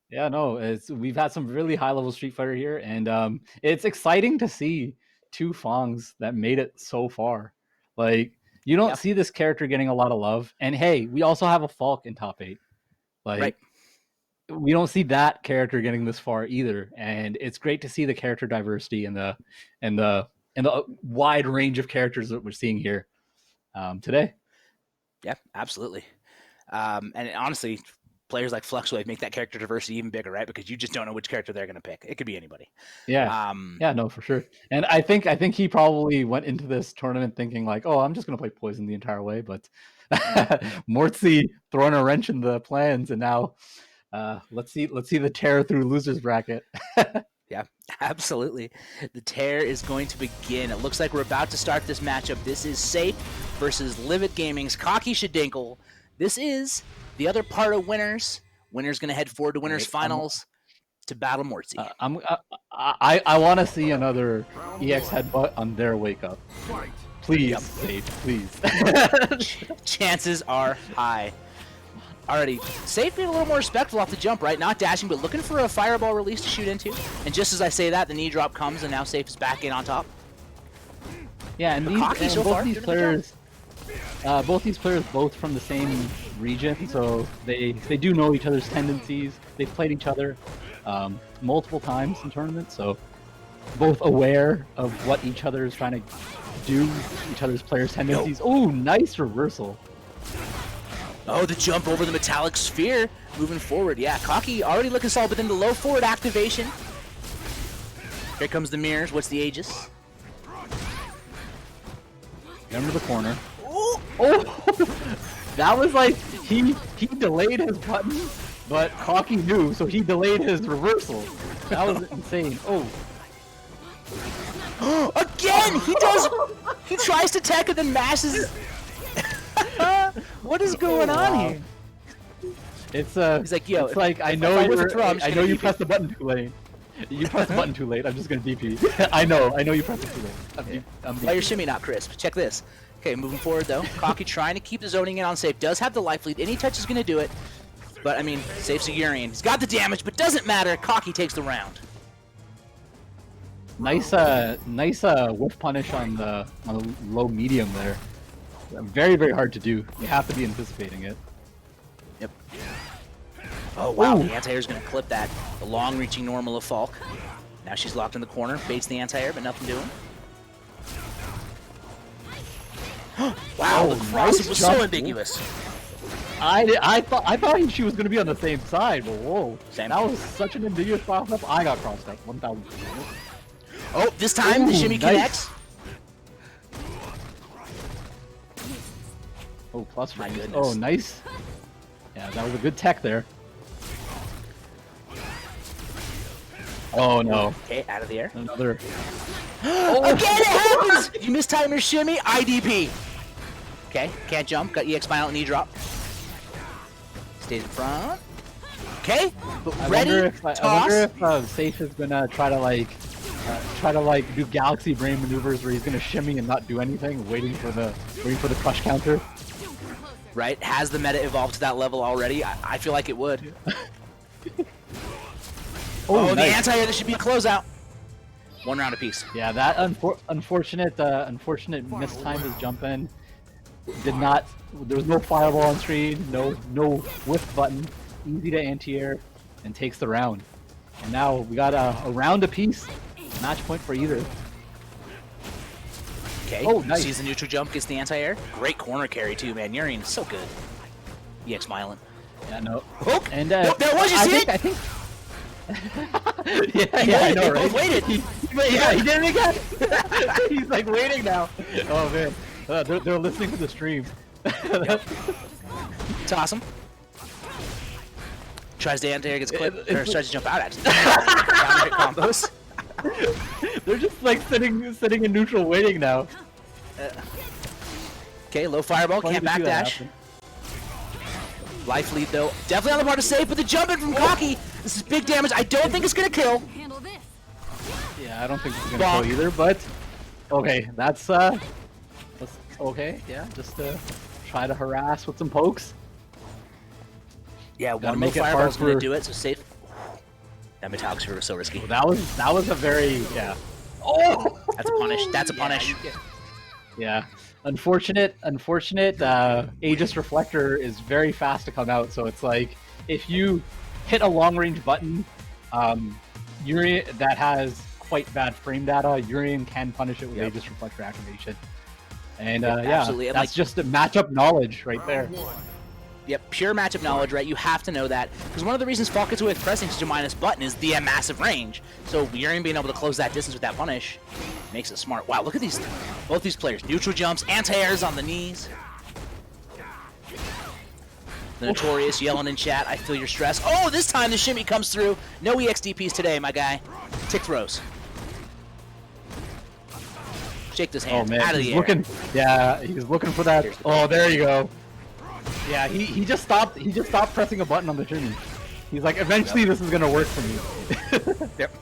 Yeah, no, we've had some really high-level Street Fighter here, and it's exciting to see two Fongs that made it so far. Like, you don't see this character getting a lot of love, and hey, we also have a Falk in top 8. Like, we don't see that character getting this far either, and it's great to see the character diversity and the wide range of characters that we're seeing here today. Yeah, absolutely. And honestly, players like FluxWaveZ make that character diversity even bigger, right? Because you just don't know which character they're going to pick. It could be anybody. Yeah. Yeah, no, for sure. And I think he probably went into this tournament thinking like, oh, I'm just going to play Poison the entire way. But Mortsy throwing a wrench in the plans, and now let's see the tear through losers bracket. Yeah, absolutely. The tear is going to begin. It looks like we're about to start this matchup. This is Sayff versus Livid Gaming's Kauky Shadinkle. This is the other part of winners. Winners going to head forward to winners finals to battle Mortsy. I want to see another EX headbutt on their wake up. Please, Sayff, please. Chances are high. Alrighty, Sayff being a little more respectful off the jump, right? Not dashing, but looking for a fireball release to shoot into. And just as I say that, the knee drop comes, and now Sayff is back in on top. Yeah, and both these players, both from the same region, so they do know each other's tendencies. They've played each other multiple times in tournaments, so both aware of what each other is trying to do, each other's players' tendencies. Oh, nice reversal. Oh, the jump over the metallic sphere, moving forward. Yeah, Kauky already looking solid, but then the low forward activation. Here comes the mirrors. What's the Aegis? Remember the corner. Oh, that was like he delayed his button, but Kauky knew, so he delayed his reversal. That was insane. Oh. Again, he tries to tech and then mashes. What is going on here? It's he's like, yo, it's like I know you pressed the button too late. You pressed the button too late. I'm just gonna DP. I know you pressed it too late. Why your shimmy not crisp? Check this. Okay, moving forward though. Kauky trying to keep the zoning in on Sayff. Does have the life lead. Any touch is gonna do it. But I mean, Sayff's a Urian. He's got the damage, but doesn't matter. Kauky takes the round. Nice whiff punish on the low medium there. Very, very hard to do. You have to be anticipating it. Yep. Oh, wow. Ooh. The anti-air is going to clip that. The long-reaching normal of Falk. Now she's locked in the corner. Baits the anti-air, but nothing doing. Wow, the cross was so ambiguous. I thought she was going to be on the same side, but whoa. That was such an ambiguous cross-up. I got crossed up. 1,000. Oh, this time the shimmy connects. Oh, plus my goodness. Oh, nice. Yeah, that was a good tech there. Oh, no. Okay, out of the air. Another. Oh. Again, it happens! You mistime your shimmy, IDP. Okay, can't jump. Got EX final knee drop. Stays in front. Okay, but ready, toss. I wonder if Sayff is going to try to do galaxy brain maneuvers where he's going to shimmy and not do anything, waiting for the crush counter. Right? Has the meta evolved to that level already? I feel like it would. Oh, nice. The anti-air, this should be a closeout. 1 round apiece. Yeah, that unfortunate mistimed his jump in. Did not. There was no fireball on screen. No whiff button. Easy to anti-air, and takes the round. And now we got a round apiece. Match point for either. Okay. Oh, nice. Sees the neutral jump, gets the anti-air. Great corner carry too, man. Urian is so good. EX Violent. Yeah, no. Hook. And Nope, there was, you see it? I think. yeah, I know, right? Waited. Yeah, he did it again. He's like waiting now. Oh man, they're listening to the stream. Toss him. Tries to anti-air, gets clipped, or tries to jump out at. Down combos. They're just like sitting in neutral waiting now. Okay, low fireball, can't backdash. Life lead though, definitely on the part of Sayff, but the jump in from Kauky. This is big damage. I don't think it's gonna kill. Yeah, I don't think it's gonna kill either, but okay, that's okay. Yeah, just try to harass with some pokes. Yeah, Gotta one make more it fireball's hard gonna for- do it. So Sayff. That metallic sphere was so risky. That was a very Oh, That's a punish. That's a punish. Yeah. Unfortunate. Aegis Reflector is very fast to come out, so it's like if you hit a long range button, Urian that has quite bad frame data, Urian can punish it with Aegis Reflector activation. And absolutely. And, that's like, just a matchup knowledge right there. Yep, pure matchup knowledge, right? You have to know that. Because one of the reasons Falk gets away with pressing such a minus button is the massive range. So Urian being able to close that distance with that punish makes it smart. Wow, look at these, both these players. Neutral jumps, anti-airs on the knees. The Notorious yelling in chat, I feel your stress. Oh, this time the shimmy comes through. No EXDPs today, my guy. Tick throws. Shake this hand out of the air. He's looking for that. Oh, there you go. Yeah, he just stopped pressing a button on the shimmy. He's like, eventually this is gonna work for me. Yep.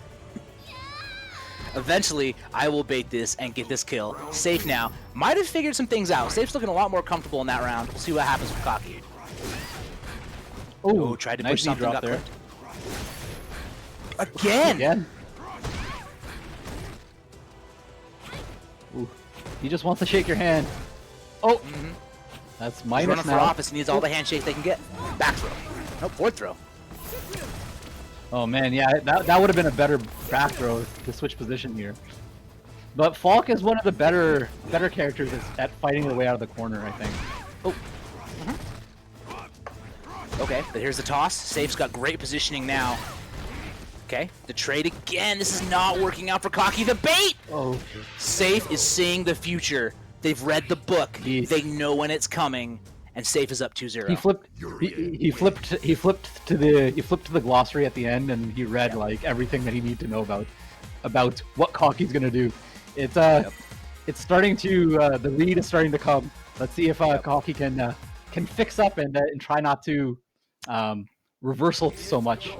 Eventually, I will bait this and get this kill. Sayff now. Might have figured some things out. Sayff's looking a lot more comfortable in that round. We'll see what happens with Kauky. Oh, tried to push something, got clipped. Again! Ooh. He just wants to shake your hand. Oh! That's minus He's running now. for office. He needs all the handshakes they can get. Back throw. Nope, forward throw. Oh man, yeah, that would have been a better back throw to switch position here. But Falk is one of the better characters at fighting the way out of the corner, I think. Oh. Okay, but here's the toss. Sayff's got great positioning now. Okay, the trade again. This is not working out for Kauky. The bait! Oh. Sayff is seeing the future. They've read the book. They know when it's coming, and Sayff is up 2-0. He flipped to the glossary at the end, and he read like everything that he needed to know about what Kauky's gonna do. It's starting to the read is starting to come. Let's see if Kauky can fix up and try not to reversal so much.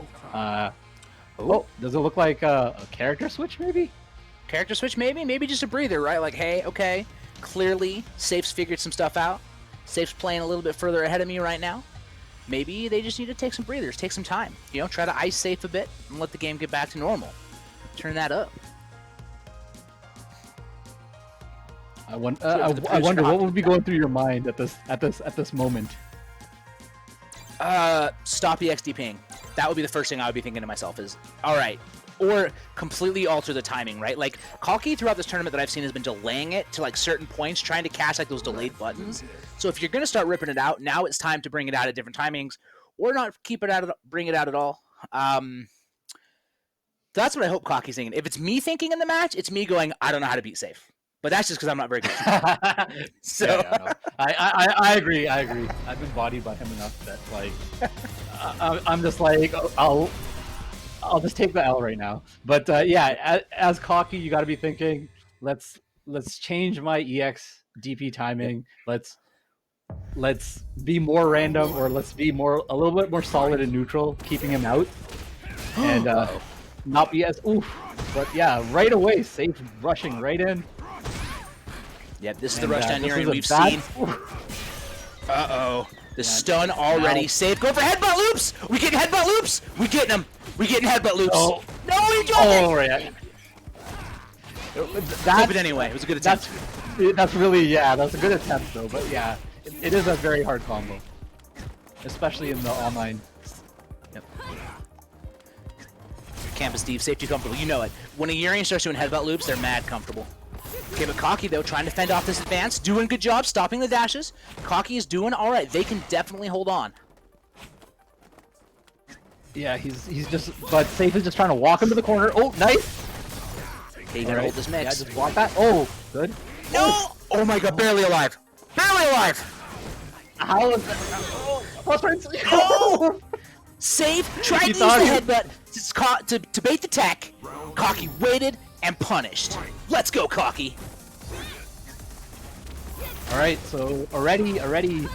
Oh, does it look like a character switch maybe? Character switch maybe? Maybe just a breather, right? Like, hey, okay. Clearly, Sayff's figured some stuff out. Sayff's playing a little bit further ahead of me right now. Maybe they just need to take some breathers, take some time. You know, try to ice Sayff a bit and let the game get back to normal. Turn that up. I wonder what would be going through your mind at this moment. Stop EXD ping. That would be the first thing I would be thinking to myself is, all right, or completely alter the timing, right? Like, Kauky throughout this tournament that I've seen has been delaying it to, like, certain points, trying to catch, like, those delayed buttons. So if you're going to start ripping it out, now it's time to bring it out at different timings, or not bring it out at all. That's what I hope Kauky's thinking. If it's me thinking in the match, it's me going, I don't know how to beat Sayff. But that's just because I'm not very good. So yeah, I agree. I've been bodied by him enough that, like, I'm just like, I'll just take the L right now. But yeah, as Kauky, you got to be thinking, let's change my EX DP timing. Let's be more random, or let's be a little bit more solid and neutral, keeping him out, and not be as oof. But yeah, right away, Sayff rushing right in. Yep, this is the rush down Urian we've seen. Uh-oh. The stun already. Sayff, go for headbutt loops! We getting headbutt loops! We getting them! We getting headbutt loops! Oh. No, you don't! Oh, yeah. But anyway, it was a good attempt. That's really, that's a good attempt though. But yeah, it is a very hard combo, especially in the online. Yep. Campus Steve, safety comfortable. You know it. When a Urian starts doing headbutt loops, they're mad comfortable. Okay, but Kauky though, trying to fend off this advance, doing a good job stopping the dashes. Kauky is doing all right. They can definitely hold on. Yeah, he's just, but Sayff is just trying to walk him to the corner. Oh, nice. Okay, you gotta hold this mix. Yeah, just block that. Oh, good. No! Oh my god, barely alive. Barely alive! How is that? Oh! Sayff tried to use the headbutt to bait the tech. Kauky waited and punished. Let's go, Kauky. All right, so already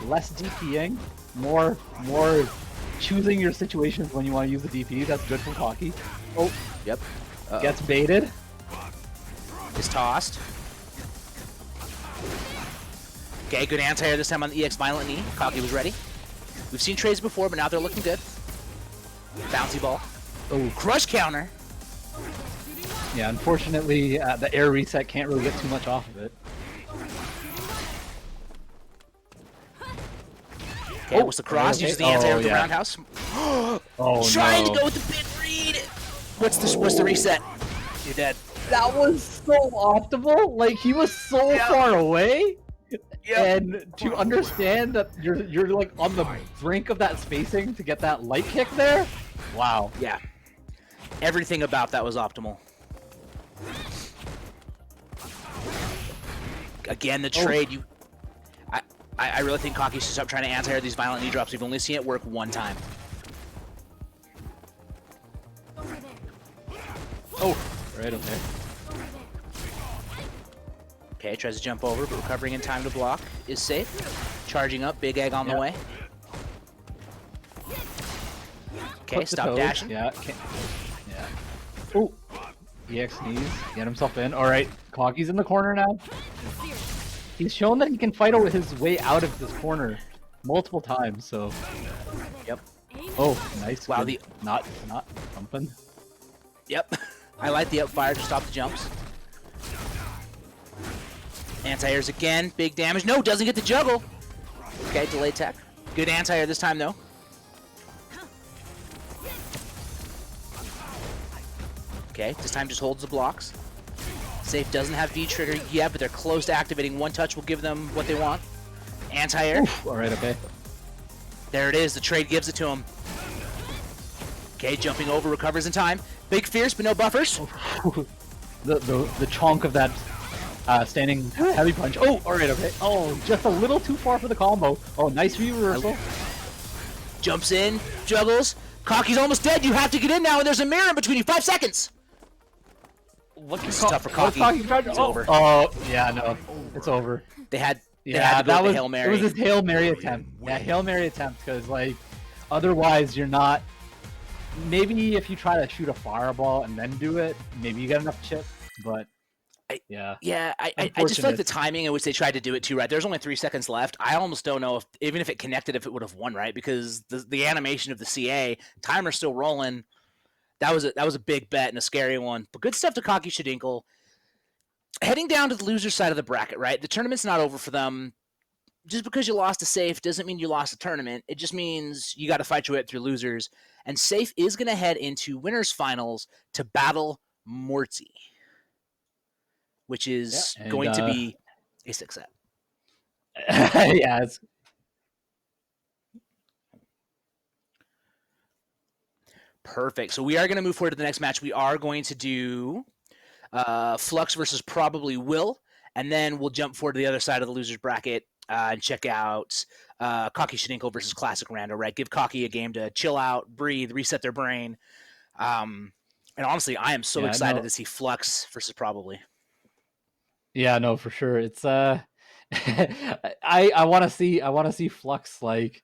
less DPing, more choosing your situations when you want to use the DP. That's good for Kauky. Oh, yep. Gets baited. Is tossed. Okay, good anti-air this time on the EX Violent Knee. Kauky was ready. We've seen trades before, but now they're looking good. Bouncy ball. Oh, crush counter. Yeah, unfortunately, the air reset can't really get too much off of it. Okay, what's the cross? Uses the anti-air with the roundhouse. Trying to go with the big read. What's the reset? You're dead. That was so optimal. Like, he was so far away. And to understand that you're like on the brink of that spacing to get that light kick there. Wow. Yeah. Everything about that was optimal. Again, the trade. I really think Kauky should stop trying to anti-air these violent knee drops. We've only seen it work one time. Oh, right, okay. Okay, tries to jump over, but recovering in time to block is safe. Charging up, big egg on the way. Okay, stop dashing. Yeah, Oh, EX knees, get himself in. All right, Kauky's in the corner now. He's shown that he can fight his way out of this corner multiple times. So, yep. Oh, nice. Wow, good. Not jumping. Yep. I like the up fire to stop the jumps. Anti-airs again, big damage. No, doesn't get the juggle. Okay, delay tech. Good anti-air this time though. Okay, this time just holds the blocks. Sayff doesn't have V-trigger yet, but they're close to activating. One touch will give them what they want. Anti-air. Alright, okay. There it is, the trade gives it to him. Okay, jumping over, recovers in time. Big fierce, but no buffers. the chonk of that standing heavy punch. Oh, alright, okay. Oh, just a little too far for the combo. Oh, nice reversal. Jumps in, juggles. Kauky's almost dead. You have to get in now, and there's a mirror in between you. 5 seconds. This is tough for Kauky. It's over. Oh, yeah, no. It's over. They had to go with the Hail Mary. It was his Hail Mary attempt. Yeah, Hail Mary attempt, because, like, otherwise you're not... Maybe if you try to shoot a fireball and then do it, maybe you get enough chip, but... Yeah. Yeah, I just feel like the timing in which they tried to do it too, right? There's only 3 seconds left. I almost don't know if, even if it connected, if it would have won, right? Because the animation of the CA, timer's still rolling. That was a big bet and a scary one. But good stuff to Kauky Shadinkel. Heading down to the loser side of the bracket, right? The tournament's not over for them. Just because you lost to Sayff doesn't mean you lost the tournament. It just means you got to fight your way up through losers. And Sayff is going to head into winners finals to battle Mortsy, which is going to be a 6 set. Yeah, it's... Perfect. So we are going to move forward to the next match. We are going to do Flux versus probably Will, and then we'll jump forward to the other side of the losers bracket and check out Kauky Shadinkel versus ClassicRando, right? Give Kauky a game to chill out, breathe, reset their brain. And honestly, I am so excited to see Flux versus probably. Yeah, no, for sure. It's I want to see Flux like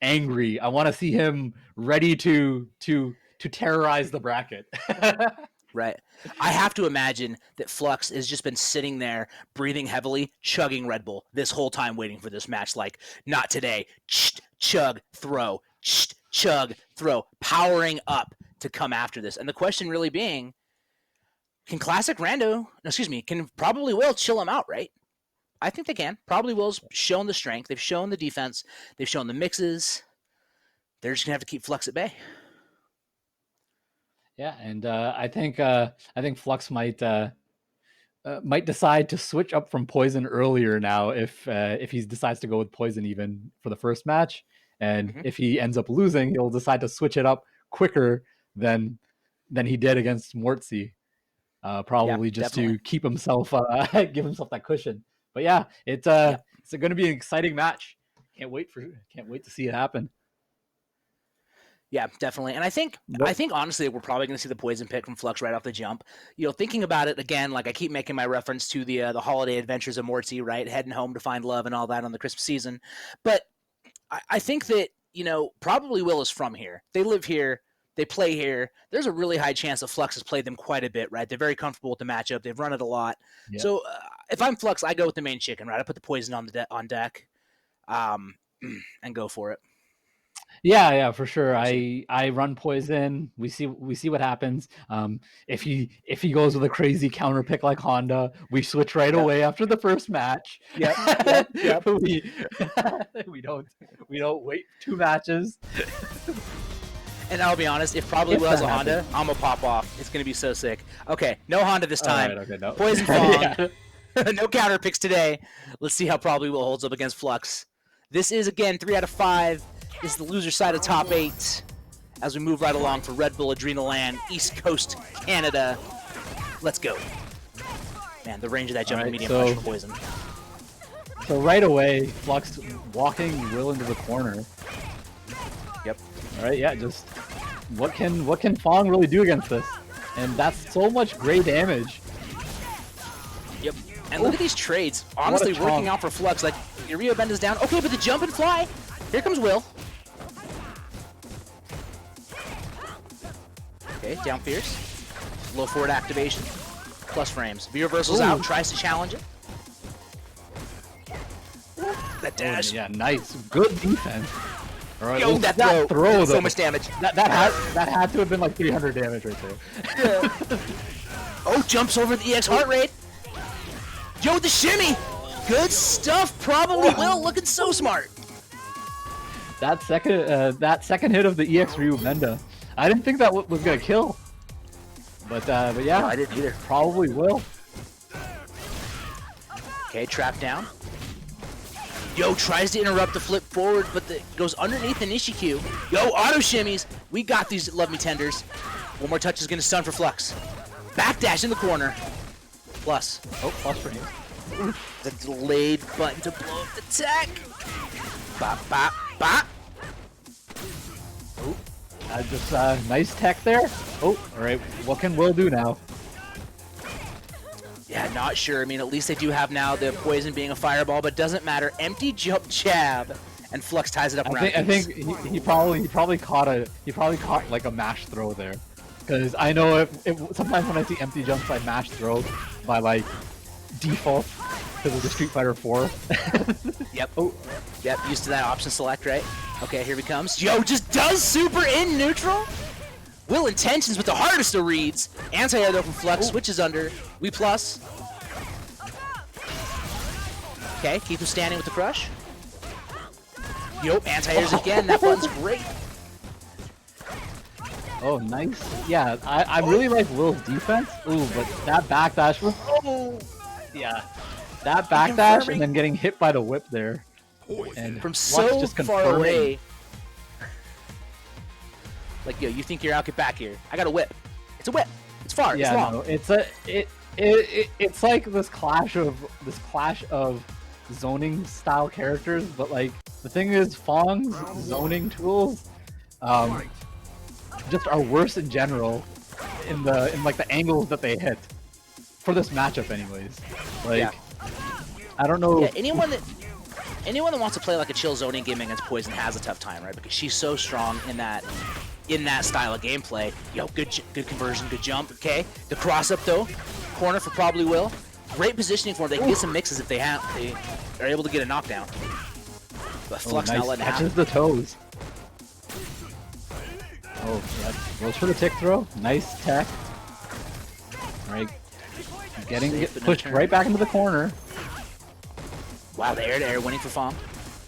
angry. I want to see him ready to terrorize the bracket. Right. I have to imagine that Flux has just been sitting there, breathing heavily, chugging Red Bull this whole time, waiting for this match. Like, not today. Chug, throw. Chug, throw. Powering up to come after this. And the question really being, Can ClassicRando, no, excuse me, can probably will chill him out, right? I think they can. Probably will's shown the strength. They've shown the defense. They've shown the mixes. They're just going to have to keep Flux at bay. Yeah, and I think Flux might decide to switch up from poison earlier now if he decides to go with poison even for the first match, and if he ends up losing, he'll decide to switch it up quicker than he did against Mortsy, probably just definitely. to keep himself give himself that cushion. But yeah, it's going to be an exciting match. Can't wait to see it happen. Yeah, definitely. And I think honestly we're probably going to see the poison pick from Flux right off the jump. You know, thinking about it again, like I keep making my reference to the holiday adventures of Mortsy, right? Heading home to find love and all that on the Christmas season. But I think that, you know, probably Will is from here. They live here. They play here. There's a really high chance that Flux has played them quite a bit, right? They're very comfortable with the matchup. They've run it a lot. Yeah. So if I'm Flux, I go with the main chicken, right? I put the poison on deck, and go for it. Yeah, for sure. I run poison. We see what happens. If he goes with a crazy counter pick like Honda, we switch right away after the first match. Yep. we don't wait 2 matches. And I'll be honest, if probably Will has a Honda, I'm gonna pop off. It's gonna be so sick. Okay, no Honda this time. Right, okay, no. Poison Fong. No counter picks today. Let's see how probably Will holds up against Flux. This is again 3 out of 5. This is the loser side of top 8 as we move right along for Red Bull AdrenaLAN, East Coast, Canada. Let's go. Man, the range of that jumping medium punch for poison. So right away, Flux walking Will into the corner. Yep. All right, yeah, just what can Fong really do against this? And that's so much gray damage. Yep. And look at these trades. Honestly, working out for Flux. Like, Rio Bend is down. Okay, but the jump and fly. Here comes Will. Okay, down fierce. Low forward activation. Plus frames. V-reversal's out. Tries to challenge it. That dash. Yeah, nice. Good defense. All right, yo, that throw so much damage. That had to have been like 300 damage right there. Oh, jumps over the EX heart rate. Yo, the shimmy. Good stuff. Probably Will looking so smart. That second hit of the EX Ryu Menda, I didn't think that was gonna kill. But yeah, no, I didn't either. Probably will. Okay, trap down. Yo, tries to interrupt the flip forward, but goes underneath the Nishikyu. Yo, auto shimmies. We got these Love Me Tenders. One more touch is going to stun for Flux. Backdash in the corner. Plus. Oh, plus for you. The delayed button to blow up the tech. Bop, bop, bop. Oh, just nice tech there. Oh, all right. What can Will do now? Yeah, not sure. I mean, at least they do have now the poison being a fireball, but doesn't matter. Empty jump jab, and Flux ties it up around. I think he probably caught like a mash throw there, because I know if sometimes when I see empty jumps, I mash throw by like default because of the Street Fighter 4. Yep. Oh, yep. Used to that option select, right? Okay, here he comes. Yo, just does super in neutral. WillIntentions with the hardest of reads. Anti-air though from Flux, switches under. We plus. Okay, keep him standing with the crush. Yo, anti-airs again. That button's great. Oh, nice. Yeah, I really like Will's defense. Ooh, but that backdash was... Oh! Yeah. That backdash and then getting hit by the whip there. And from so just far away. Like, yo, you think you're out, get back here. I got a whip. It's a whip. It's far. Yeah, it's long. No, it's like this clash of zoning style characters, but like the thing is Fong's zoning tools just are worse in general in like the angles that they hit for this matchup anyways. Like yeah. I don't know. Yeah, anyone that wants to play like a chill zoning game against Poison has a tough time, right? Because she's so strong in that style of gameplay. Yo, good conversion, good jump. Okay, the cross up though, corner for probably Will. Great positioning for them. They can get some mixes if they are able to get a knockdown. But Flux nice. not letting it happen. Catches the toes. Oh, yeah. Goes for the tick throw. Nice tech. right? Getting Safe, but no pushed turn. right back into the corner. Wow, the air-to-air winning for Fong.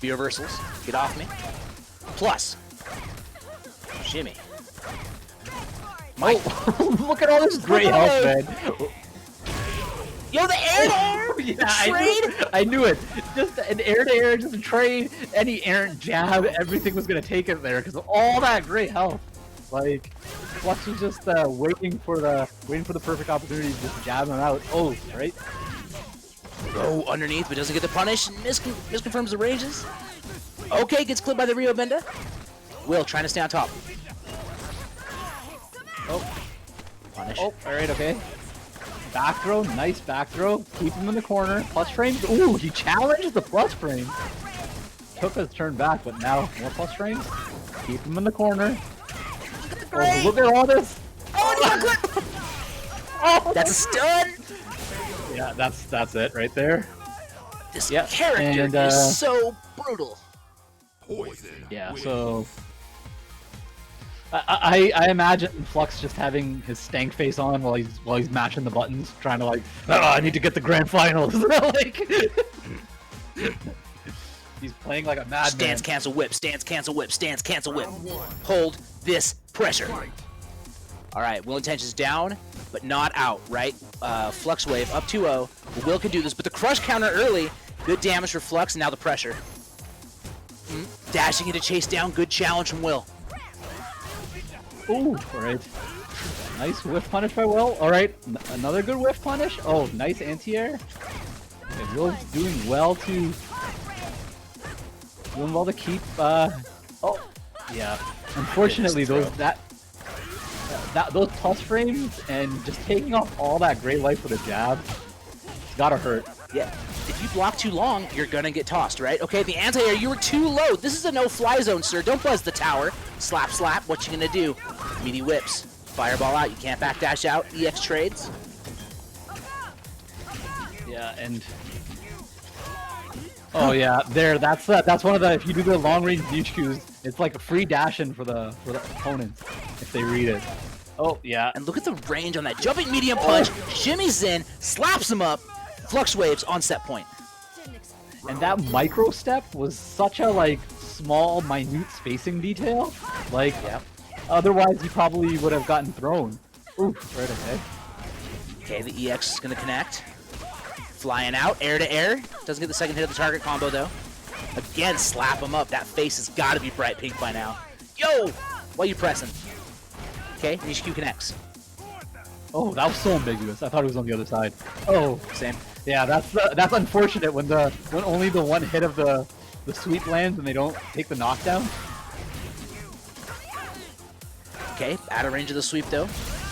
B reversals. Get off me. Plus. Shimmy. Oh, look at all this great health, man. Yo, the air-to-air! Yeah, I knew it. Just an air-to-air, just a trade, any errant jab, everything was going to take it there because of all that great health. Like, Flux was just waiting for the perfect opportunity to just jab him out. Oh, right? Oh, underneath, but doesn't get the punish. Misconfirms the ranges. Okay, gets clipped by the Rio Benda. Will trying to stay on top. Oh, Punish. oh, all right, okay. Back throw, nice back throw. Keep him in the corner. Plus frames. Ooh, he challenged the plus frame. Took his turn back, but now more plus frames. Keep him in the corner. Oh, look at all this. Oh, and he got clipped! Oh, that's a stun! Yeah, that's it right there. This Yeah, character and, is so brutal. Poison. Yeah, wins. so I imagine Flux just having his stank face on while he's mashing the buttons, trying to like, oh, I need to get the grand finals. Like, he's playing like a madman. Stance, cancel whip, stance, cancel whip, stance, cancel whip. Hold this pressure. All right, WillIntentions down, but not out, right? FluxWave up 2-0. Will can do this, but the crush counter early. Good damage for Flux, and now the pressure. Dashing into chase down, good challenge from Will. Ooh, all right. Nice whiff punish by Will. All right, another good whiff punish. Oh, nice anti-air. Okay, Will's doing well to keep. Oh, yeah. Unfortunately, those plus frames and just taking off all that great life with a jab, it's gotta hurt. Yeah, if you block too long, you're gonna get tossed, right? Okay, the anti-air, you were too low. This is a no-fly zone, sir. Don't buzz the tower. Slap, slap. What you gonna do? Meaty whips. Fireball out. You can't backdash out. EX trades. Yeah, and oh yeah, there. That's one of the. If you do the long range DQs, it's like a free dash-in for the opponents if they read it. Oh yeah, And look at the range on that jumping medium punch. Shimmies in, slaps him up. FluxWave's on set point. and that micro step was such a like small, minute spacing detail. Like, otherwise he probably would have gotten thrown. Ooh, right, okay. Okay, the EX is gonna connect. Flying out, air to air. Doesn't get the second hit of the target combo though. Again, slap him up. That face has got to be bright pink by now. Yo! Why you pressing? Okay, Niche Q connects. Oh, that was so ambiguous. I thought it was on the other side. Oh, Same. yeah, that's unfortunate when only the one hit of the sweep lands and they don't take the knockdown. Okay, out of range of the sweep though.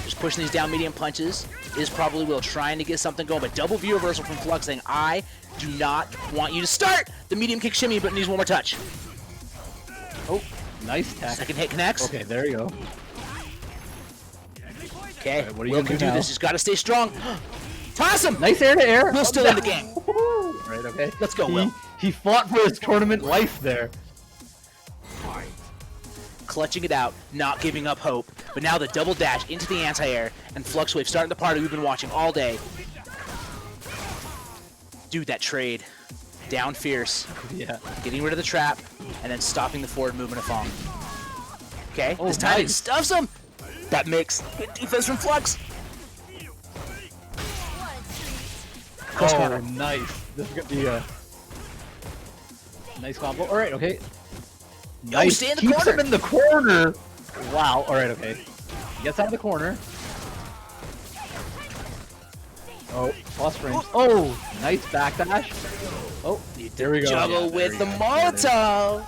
Just pushing these down medium punches. Is probably Will trying to get something going, but double view reversal from Flux saying, I do not want you to start the medium kick shimmy, but needs one more touch. Oh, nice tech. Second hit connects. Okay, there you go. Okay, Alright, what are you Will gonna can do do now? this. He's got to stay strong. Toss him! Nice air to air. Will's still in the game. Right, okay. Let's go, Will. He fought for his tournament life there. Clutching it out, not giving up hope. But now the double dash into the anti-air, and FluxWave starting the party we've been watching all day. Dude, that trade. Down fierce. Yeah. Getting rid of the trap, and then stopping the forward movement of Fong. Okay, Oh, this time he nice. stuffs him! That makes good defense from Flux. Cross Oh, counter. nice. This is gonna be a nice combo. All right, okay. Yo, Nice. stay in the Keeps corner. him in the corner. Wow. All right, okay. Gets out of the corner. Oh, plus frames. Oh, nice backdash. Oh, there we go. Juggle Yeah, with there the we go. There it is. Molotov.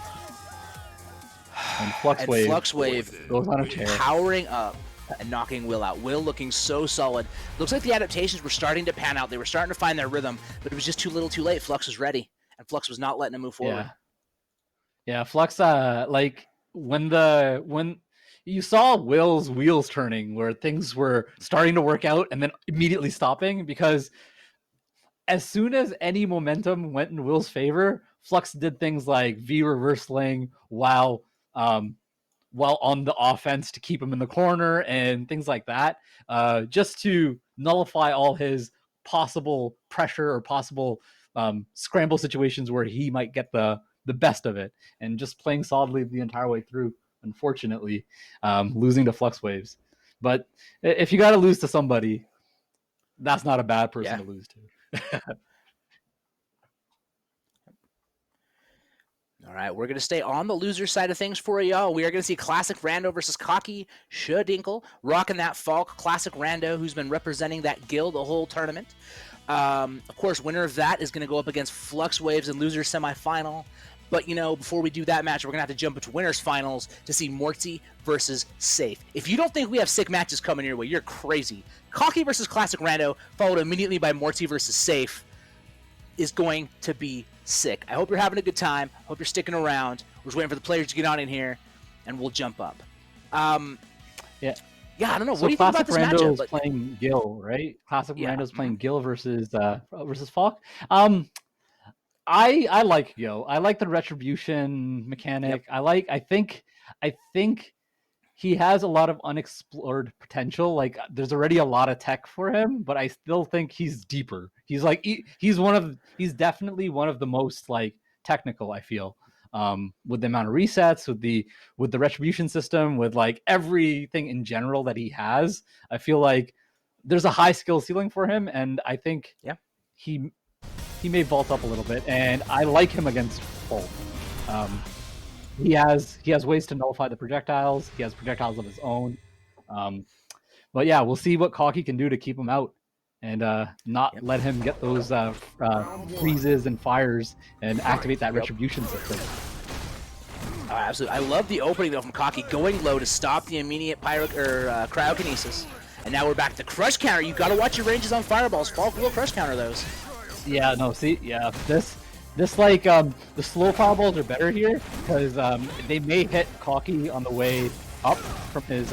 And And FluxWave FluxWave goes on a tear. powering up and knocking Will out. Will looking so solid. Looks like the adaptations were starting to pan out. They were starting to find their rhythm, but it was just too little too late. Flux was ready, and Flux was not letting him move forward. Yeah, Flux. Like when you saw Will's wheels turning, where things were starting to work out and then immediately stopping, because as soon as any momentum went in Will's favor, Flux did things like V reverseling while on the offense to keep him in the corner and things like that, just to nullify all his possible pressure or possible scramble situations where he might get the best of it, and just playing solidly the entire way through. Unfortunately, losing to FluxWaveZ. But if you got to lose to somebody, that's not a bad person to lose to. All right, we're going to stay on the loser side of things for y'all. We are going to see ClassicRando versus Kauky Shadinkle rocking that Falk. ClassicRando, who's been representing that guild the whole tournament. Of course, winner of that is going to go up against FluxWaveZ in loser semifinal. But, you know, before we do that match, we're going to have to jump into winners finals to see Mortsy versus Sayff. If you don't think we have sick matches coming your way, you're crazy. Kauky versus ClassicRando, followed immediately by Mortsy versus Sayff, is going to be sick. I hope you're having a good time. Hope you're sticking around. We're just waiting for the players to get on in here, and we'll jump up. Yeah, I don't know. So what do you think about this matchup? Is playing Gil, right? ClassicRando's playing Gil versus Falk. I like Gil. I like the retribution mechanic. Yep. I think he has a lot of unexplored potential. Like, there's already a lot of tech for him, but I still think he's deeper. He's like he's definitely one of the most like technical, I feel. With the amount of resets, with the retribution system, with like everything in general that he has, I feel like there's a high skill ceiling for him, and I think he may vault up a little bit, and I like him against Falk. He has ways to nullify the projectiles. He has projectiles of his own. But yeah, we'll see what Kauky can do to keep him out and not let him get those freezes and fires and activate that retribution system. Absolutely. I love the opening though from Kauky going low to stop the immediate cryokinesis. And now we're back to crush counter. You got to watch your ranges on fireballs. Falk will crush counter those. Yeah, no, see, yeah, this like the slow fireballs are better here because they may hit Kauky on the way up from his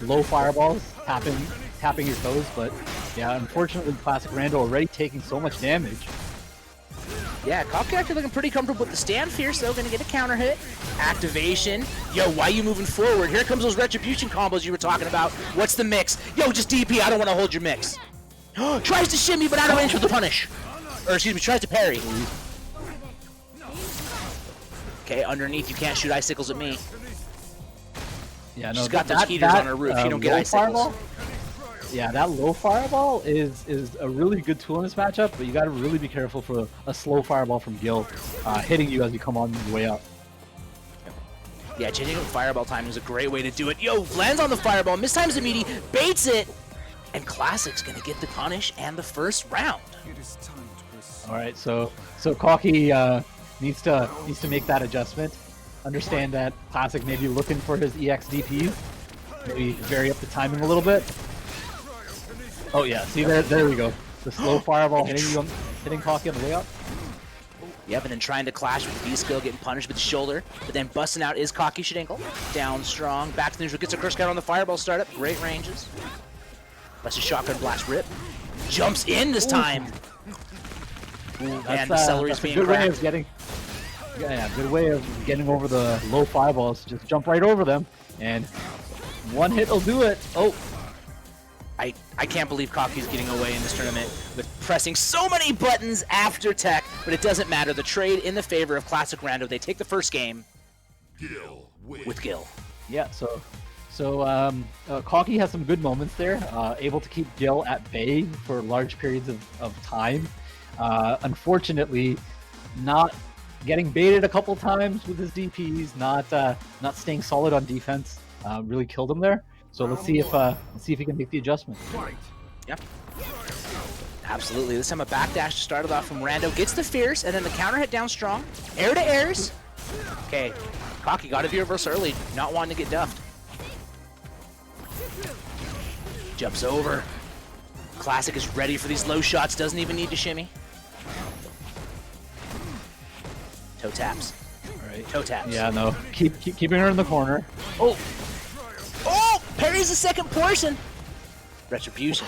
low fireballs, tapping your toes. But yeah, unfortunately, ClassicRando already taking so much damage. Yeah, Kauky actually looking pretty comfortable with the stand. Fierce though, gonna get a counter hit. Activation. Yo, why are you moving forward? Here comes those retribution combos you were talking about. What's the mix? Yo, just DP. I don't want to hold your mix. Tries to shimmy, but out of range for the punish. Or excuse me, tries to parry. Okay, underneath, you can't shoot icicles at me. Yeah, no, she's got those heaters on her roof. You don't get icicles. Fireball? Yeah, that low fireball is a really good tool in this matchup, but you got to really be careful for a slow fireball from Gil hitting you as you come on the way up. Yeah, changing up fireball timing is a great way to do it. Yo, lands on the fireball, mistimes the meaty, baits it, and Classic's gonna get the punish and the first round. All right, so Kauky needs to make that adjustment. Understand that Classic may be looking for his EX DPs. Maybe vary up the timing a little bit. Oh yeah, see there we go. The slow fireball hitting Kauky on the way up. Yep, and then trying to clash with the B-skill, getting punished with the shoulder, but then busting out is Kauky Shadinkle. Down strong, back to the neutral, gets a crush count on the fireball startup. Great ranges. That's a shotgun blast rip. Jumps in this time. And the celery's being good cracked. way of getting. Yeah, good way of getting over the low fireballs. Just jump right over them, and one hit will do it. Oh. I can't believe Kauky's getting away in this tournament with pressing so many buttons after tech, but it doesn't matter. The trade in the favor of ClassicRando. They take the first game with Gil. Yeah, so Kauky has some good moments there, able to keep Gil at bay for large periods of time. Unfortunately, not getting baited a couple times with his DPs, not staying solid on defense, really killed him there. So let's see if he can make the adjustment. Yep. Absolutely. This time a backdash started off from Rando. Gets the fierce, and then the counter hit down strong. Air to airs. Okay. Kauky got to be reverse early, not wanting to get duffed. Jumps over. Classic is ready for these low shots. Doesn't even need to shimmy. Toe taps. All right. Toe taps. Yeah, no. Keeping her in the corner. Oh! Oh! Parries the second portion. Retribution.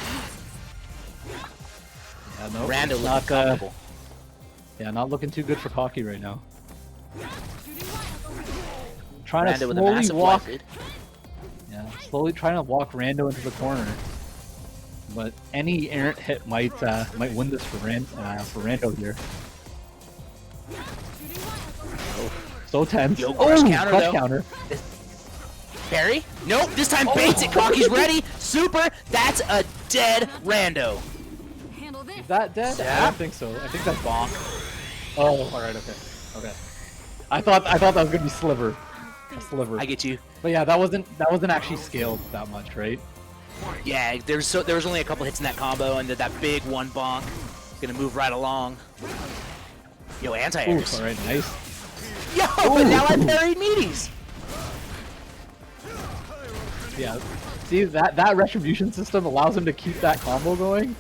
Yeah, no. Rando looking comfortable. Yeah, not looking too good for Kauky right now. Trying Rando to with a massive walk. blinded. Yeah, slowly trying to walk Rando into the corner. but any errant hit might win this for Rando here. Oh, so tense. Yo, crush counter, crush though. counter. Parry? Nope, this time baits it. Kauky's ready. Super. That's a dead Rando. Is that dead? Yeah. I don't think so. I think that's bonk. Oh, all right, okay, okay. I thought that was gonna be sliver. Sliver. I get you. But yeah, that wasn't actually scaled that much, right? Yeah, there was only a couple hits in that combo, and that big one bonk. Gonna move right along. Yo, anti-airs. All right, nice. Yo, but now I parried meaties. Yeah. See, that retribution system allows him to keep that combo going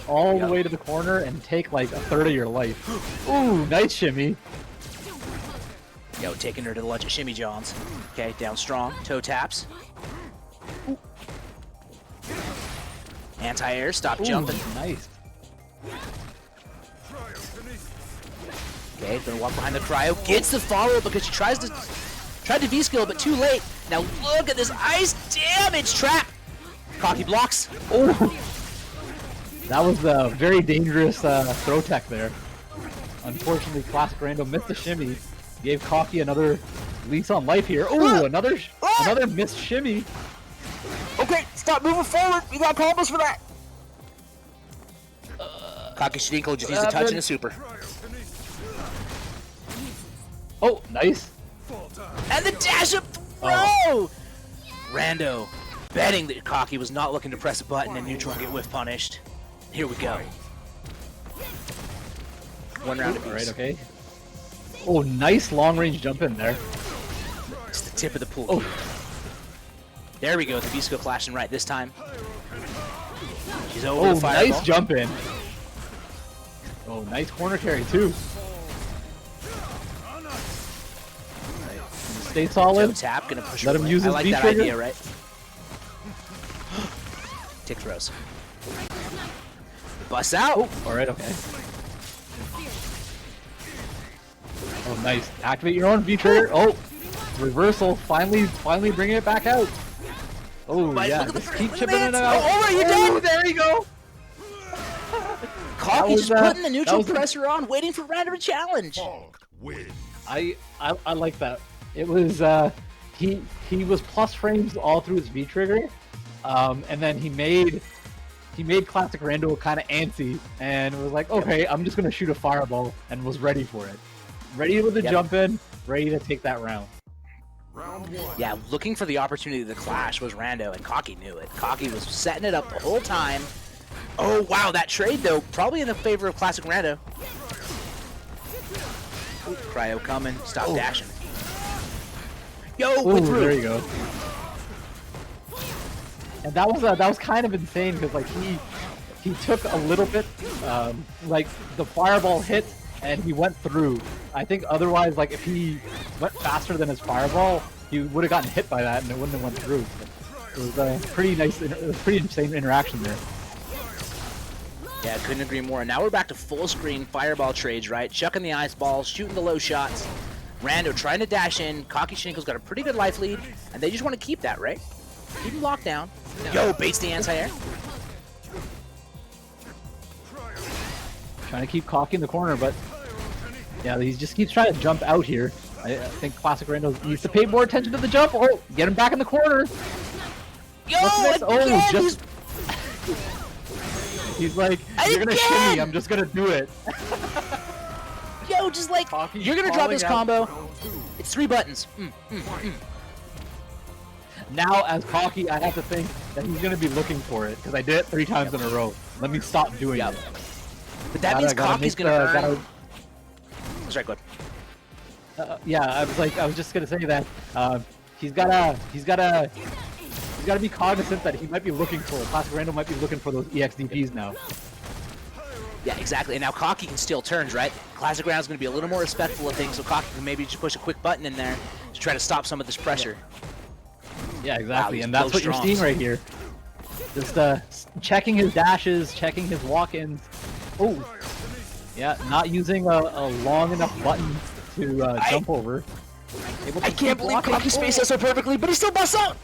all the way to the corner and take like a third of your life. Ooh, nice shimmy. Yo, taking her to the ledge of Shimmy Johns. Okay, down strong. Toe taps. Anti-air, stop jumping. Nice. Okay, gonna walk behind the cryo. Gets the follow because she tried to V-skill, but too late. Now look at this ice damage trap. Kauky blocks. Oh, that was a very dangerous throw tech there. Unfortunately, ClassicRando missed the shimmy. Gave Kauky another lease on life here. Oh, another missed shimmy. Okay, stop moving forward. You got combos for that. Kauky Shadinko just needs a touch and a super. Oh, nice. And the dash up throw! Rando betting that Kauky was not looking to press a button and neutral and get whiff punished. Here we go. One round apiece. Alright, okay. Oh, nice long range jump in there. It's the tip of the pool. Oh. There we go, the V-skill flashing right this time. She's over Oh, the fireball. nice jump in. Oh, nice corner carry too. Stay solid. Joe tap, gonna push Let her him away. use I his like V that trigger. idea, right? Tick throws. Bust out. Oh, alright, okay. Oh, nice. Activate your own V trigger. Oh, reversal. Finally bringing it back out. Oh, But yeah. look at the Just keep frame chipping it advance. out. Oh, are you done? There you go. Kauky was, just putting the neutral that was- pressure on, waiting for Rando to challenge. Bonk wins. I like that. It was he was plus frames all through his V trigger, and then he made ClassicRando kind of antsy and was like, okay, I'm just gonna shoot a fireball, and was ready for it, ready with the jump in, ready to take that round. Round one. Yeah, looking for the opportunity to clash was Rando, and Kauky knew it. Kauky was setting it up the whole time. Oh wow, that trade though, probably in the favor of ClassicRando. Cryo coming, stop dashing. Yo, Oh, went through. there you go. And that was kind of insane because like he took a little bit, like the fireball hit and he went through. I think otherwise, like if he went faster than his fireball, he would have gotten hit by that and it wouldn't have went through. It was a pretty nice, it was a pretty insane interaction there. Yeah, couldn't agree more. Now we're back to full screen fireball trades, right? Chucking the ice balls, shooting the low shots. Rando trying to dash in. Kauky Shadinko's got a pretty good life lead, and they just want to keep that, right? Keep him locked down. Yo, baits the anti-air. Trying to keep Kauky in the corner, but yeah, he just keeps trying to jump out here. I think ClassicRando needs to pay more attention to the jump. Oh, get him back in the corner. Yo, What's this? again, Oh, just he's like, you're gonna Again! shimmy. I'm just gonna do it. yo, just like, Kauky you're gonna drop this calling out. combo. It's 3 buttons. Now, as Kauky, I have to think that he's gonna be looking for it because I did it 3 times in a row. Let me stop doing it. But that means Gotta Kauky's make gonna the- earn. Sorry, go ahead. Yeah, I was just gonna say that he's gotta be cognizant that he might be looking for ClassicRando might be looking for those EXDPs now. Yeah, exactly. And now Kauky can steal turns, right? ClassicRando's going to be a little more respectful of things, so Kauky can maybe just push a quick button in there to try to stop some of this pressure. Yeah, exactly, Wow, and that's these what you're low seeing strongs. right here. Just checking his dashes, checking his walk-ins. Oh, yeah, not using a long enough button to jump over. Able to I keep can't believe blocking. Kauky spaced that so perfectly, but he still busts out!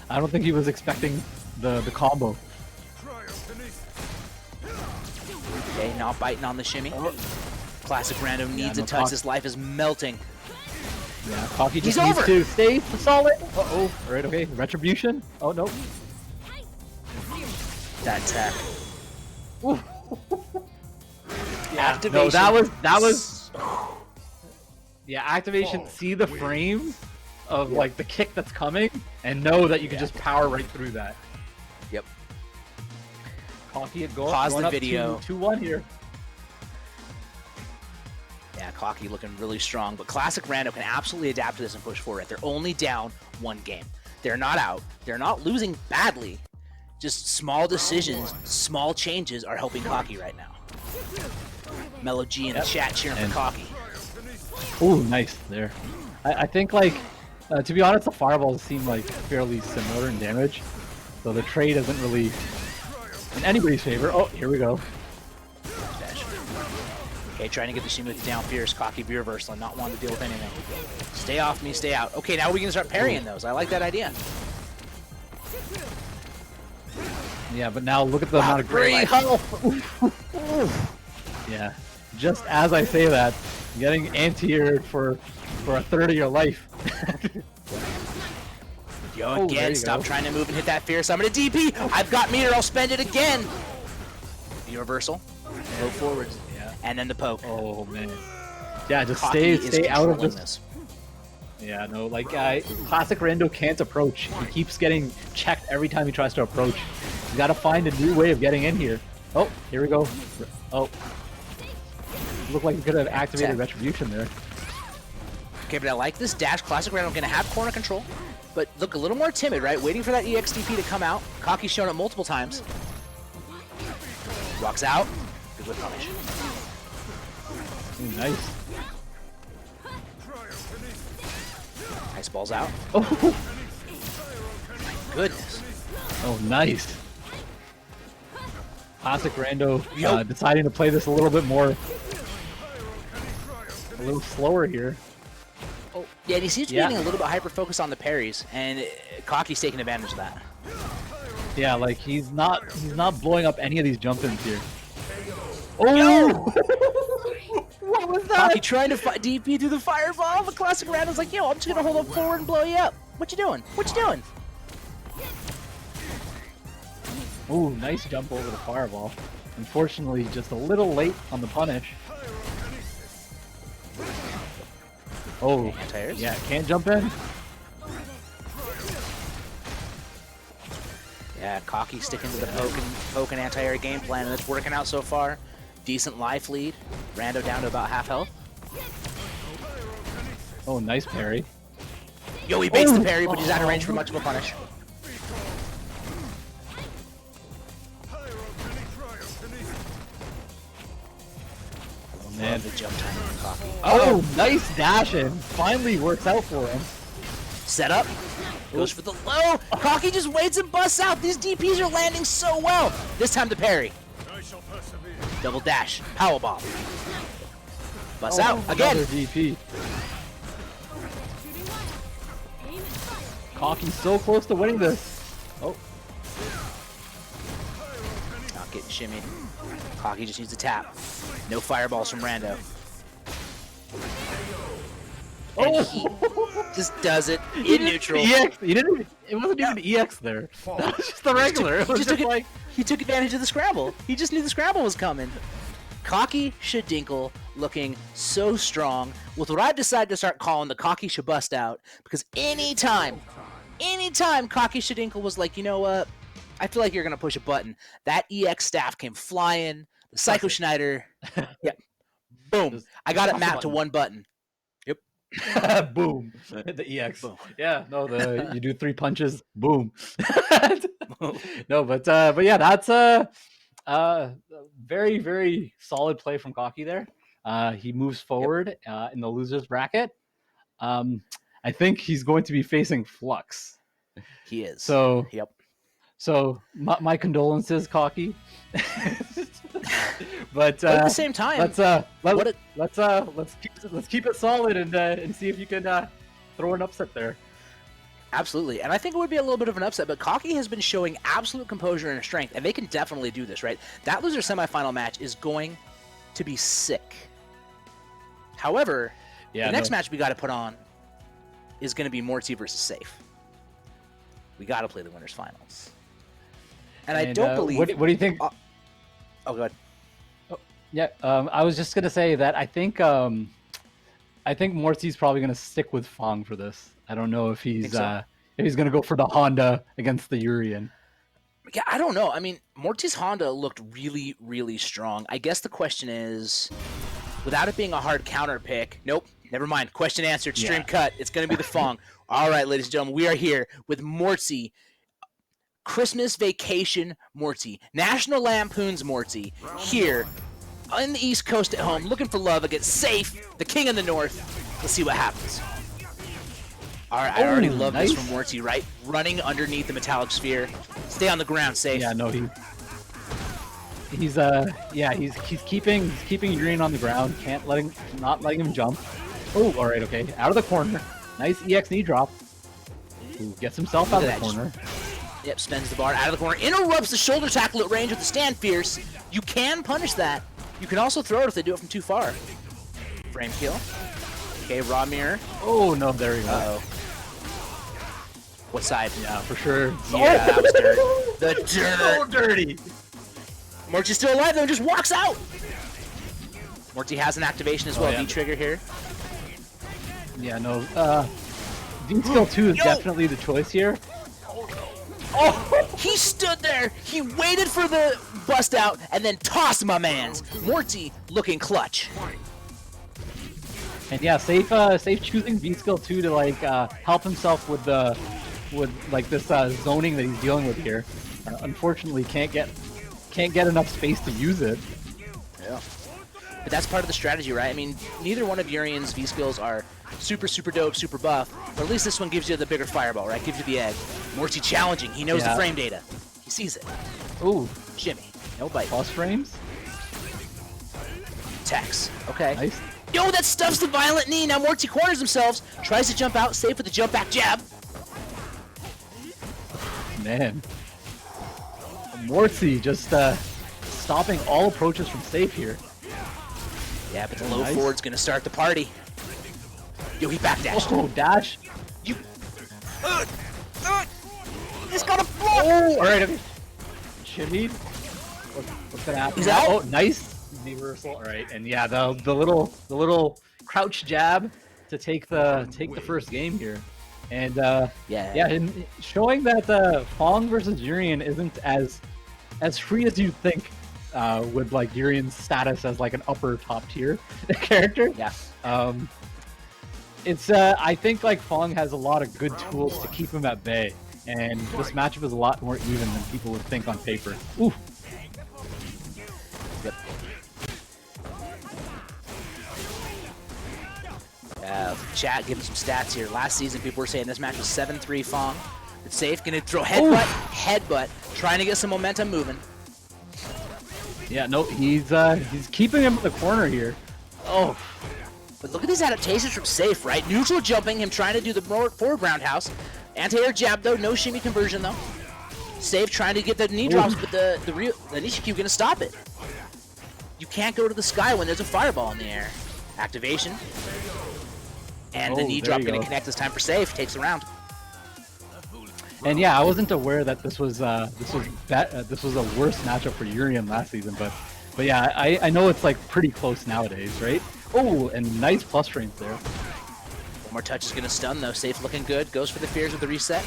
I don't think he was expecting the combo. Okay, not biting on the shimmy. ClassicRando needs no a touch. talk. This life is melting. Yeah, Kauky He's just needs over. to stay solid. Uh-oh. All right, okay. Retribution. Oh, no. That tech. Ooh. Activation. No, that was. Yeah, activation. See the frame of like the kick that's coming, and know that you can just power right through that. Yep. Kauky Pause going the up video. 2-1 here. Yeah, Kauky looking really strong, but ClassicRando can absolutely adapt to this and push forward. They're only down 1 game. They're not out. They're not losing badly. Just small decisions, small changes are helping Kauky right now. Mellow G in the chat cheering for Kauky. Ooh, nice there. I think like, to be honest, the fireballs seem like fairly similar in damage, so the trade isn't really in anybody's favor. Oh, here we go. Dash. Okay, trying to get the shimmy with the down fierce. Kauky be reversal and not wanting to deal with anything. Stay off me, stay out. Okay, now we can start parrying those. I like that idea. Yeah, but now look at the amount of great health. Yeah, just as I say that, getting anti-aired for a third of your life. Yo, there again, you stop go. trying to move and hit that fierce. I'm gonna DP. I've got meter. I'll spend it again. The reversal. Go forwards. Yeah. And then the poke. Oh man. Yeah, just Kauky is stay out of controlling this. Yeah, no, like ClassicRando can't approach. He keeps getting checked every time he tries to approach. You gotta find a new way of getting in here. Oh, here we go. Oh. Looked like he could have activated Retribution there. Okay, but I like this dash. ClassicRando gonna have corner control, but look a little more timid, right? Waiting for that EXTP to come out. Kauky's shown it multiple times. Walks out. Good with punish. Ooh, nice. Nice balls out. Oh, Goodness. oh nice. ClassicRando Yo. deciding to play this a little bit more, a little slower here. Oh, yeah, and he seems to be Yeah. getting a little bit hyper-focused on the parries, and Kauky's taking advantage of that. Yeah, like he's not blowing up any of these jump-ins here. Oh! What was that? Kauky trying to DP through the fireball, but ClassicRando's like, yo, I'm just gonna hold up forward and blow you up. What you doing? What you doing? Ooh, nice jump over the fireball. Unfortunately, just a little late on the punish. Oh, Anti-airs? yeah, can't jump in. Yeah, Kauky sticking to the poke and anti-air game plan, and it's working out so far. Decent life lead. Rando down to about half health. Oh, nice parry. Yo, he baits the parry, but he's out of range for much of a punish. Oh, man. The jump time from Kauky. Oh, nice dash in. Finally works out for him. Set up. Goes for the low. Kauky just waits and busts out. These DPs are landing so well. This time the parry. Double dash. Powerbomb. Busts out again. Another DP. Kauky's so close to winning this. Oh, Not getting shimmied. Kauky just needs to tap. No fireballs from Rando. And he just does it in neutral. EX. He didn't even, it wasn't even EX there. That was just the regular. It was just like. He took advantage of the scramble. He just knew the scramble was coming. Kauky Shadinkle looking so strong with what I've decided to start calling the Kauky Shabust out, because anytime Kauky Shadinkle was like, you know what, I feel like you're going to push a button, that EX staff came flying, the Psycho Schneider, yeah, boom. I got it mapped to one button. Boom. The EX. Boom. Yeah, no, you do 3 punches, boom. No, but yeah, that's very, very solid play from Kauky there. He moves forward in the losers bracket. I think he's going to be facing Flux. He is. So yep. So my condolences, Kauky. But at the same time, let's keep it solid and see if you can throw an upset there. Absolutely, and I think it would be a little bit of an upset, but Kauky has been showing absolute composure and strength, and they can definitely do this, right? That loser semifinal match is going to be sick. However, the next match we got to put on is going to be Mortsy versus Sayff. We got to play the winners finals. And I don't believe... What do you think? Oh, go ahead. Oh, yeah, I was just going to say that I think Mortsy's probably going to stick with Fong for this. I don't know if he's going to go for the Honda against the Urian. Yeah, I don't know. I mean, Mortsy's Honda looked really, really strong. I guess the question is, without it being a hard counter pick, nope, never mind. Question answered, stream cut. It's going to be the Fong. All right, ladies and gentlemen, we are here with Mortsy. Christmas Vacation Mortsy. National Lampoon's Mortsy. Here on the East Coast at home, looking for love against Sayff, the king of the North. Let's see what happens. All right, I already love this from Mortsy, right? Running underneath the metallic sphere. Stay on the ground, Sayff. Yeah, no, he's keeping Urian on the ground. Not letting him jump. Oh, all right, okay, out of the corner. Nice EX knee drop. Ooh, gets himself out of the corner. Yep, spends the bar out of the corner. Interrupts the shoulder tackle at range with the stand fierce. You can punish that. You can also throw it if they do it from too far. Frame kill. Okay, raw mirror. Oh no, there we go. Uh-oh. What side? Yeah, for sure. Yeah, that was dirt. The dirt. So dirty. Mortsy's still alive though, just walks out. Mortsy has an activation as well. V-trigger here. Yeah, no. V-skill 2 is definitely the choice here. Oh, he stood there. He waited for the bust out and then tossed my man's. Mortsy looking clutch. And yeah, Sayff choosing V-skill 2 to like help himself with this zoning that he's dealing with here. Unfortunately, can't get enough space to use it. Yeah. But that's part of the strategy, right? I mean, neither one of Urian's V-skills are super, super dope, super buff, but at least this one gives you the bigger fireball, right? Gives you the egg. Mortsy challenging. He knows the frame data. He sees it. Ooh. Shimmy. No bite. Plus frames? Tex. Okay. Nice. Yo, that stuffs the violent knee. Now Mortsy corners themselves. Tries to jump out. Sayff with the jump back jab. Man. Mortsy just stopping all approaches from Sayff here. Yeah, but the low forward's going to start the party. Yo, he backdashed. Oh, dash. You. He's got a block. Oh, all right. Okay. Shimmy. What's gonna happen? He's out. Oh, nice reversal. All right, and yeah, the little crouch jab to take the first game here, and and showing that Fong versus Urian isn't as free as you'd think. With like Urian's status as like an upper top tier character. Yeah. It's I think like Fong has a lot of good tools to keep him at bay, and this matchup is a lot more even than people would think on paper. Ooh. Yep. Chat giving some stats here. Last season, people were saying this match was 7-3 Fong. It's Sayff, gonna throw headbutt, trying to get some momentum moving. Yeah, no, he's keeping him in the corner here. Oh. But look at these adaptations from Sayff, right? Neutral jumping, him trying to do the forward roundhouse. Anti-air jab, though. No shimmy conversion, though. Sayff trying to get the knee drops, but the Nishikyu gonna stop it. You can't go to the sky when there's a fireball in the air. Activation. And the knee drop gonna connect this time for Sayff. Takes the round. And yeah, I wasn't aware that this was a worse matchup for Urian last season, but yeah, I know it's like pretty close nowadays, right? Oh, and nice plus frames there. One more touch is gonna stun though. Sayff looking good. Goes for the fears with the reset.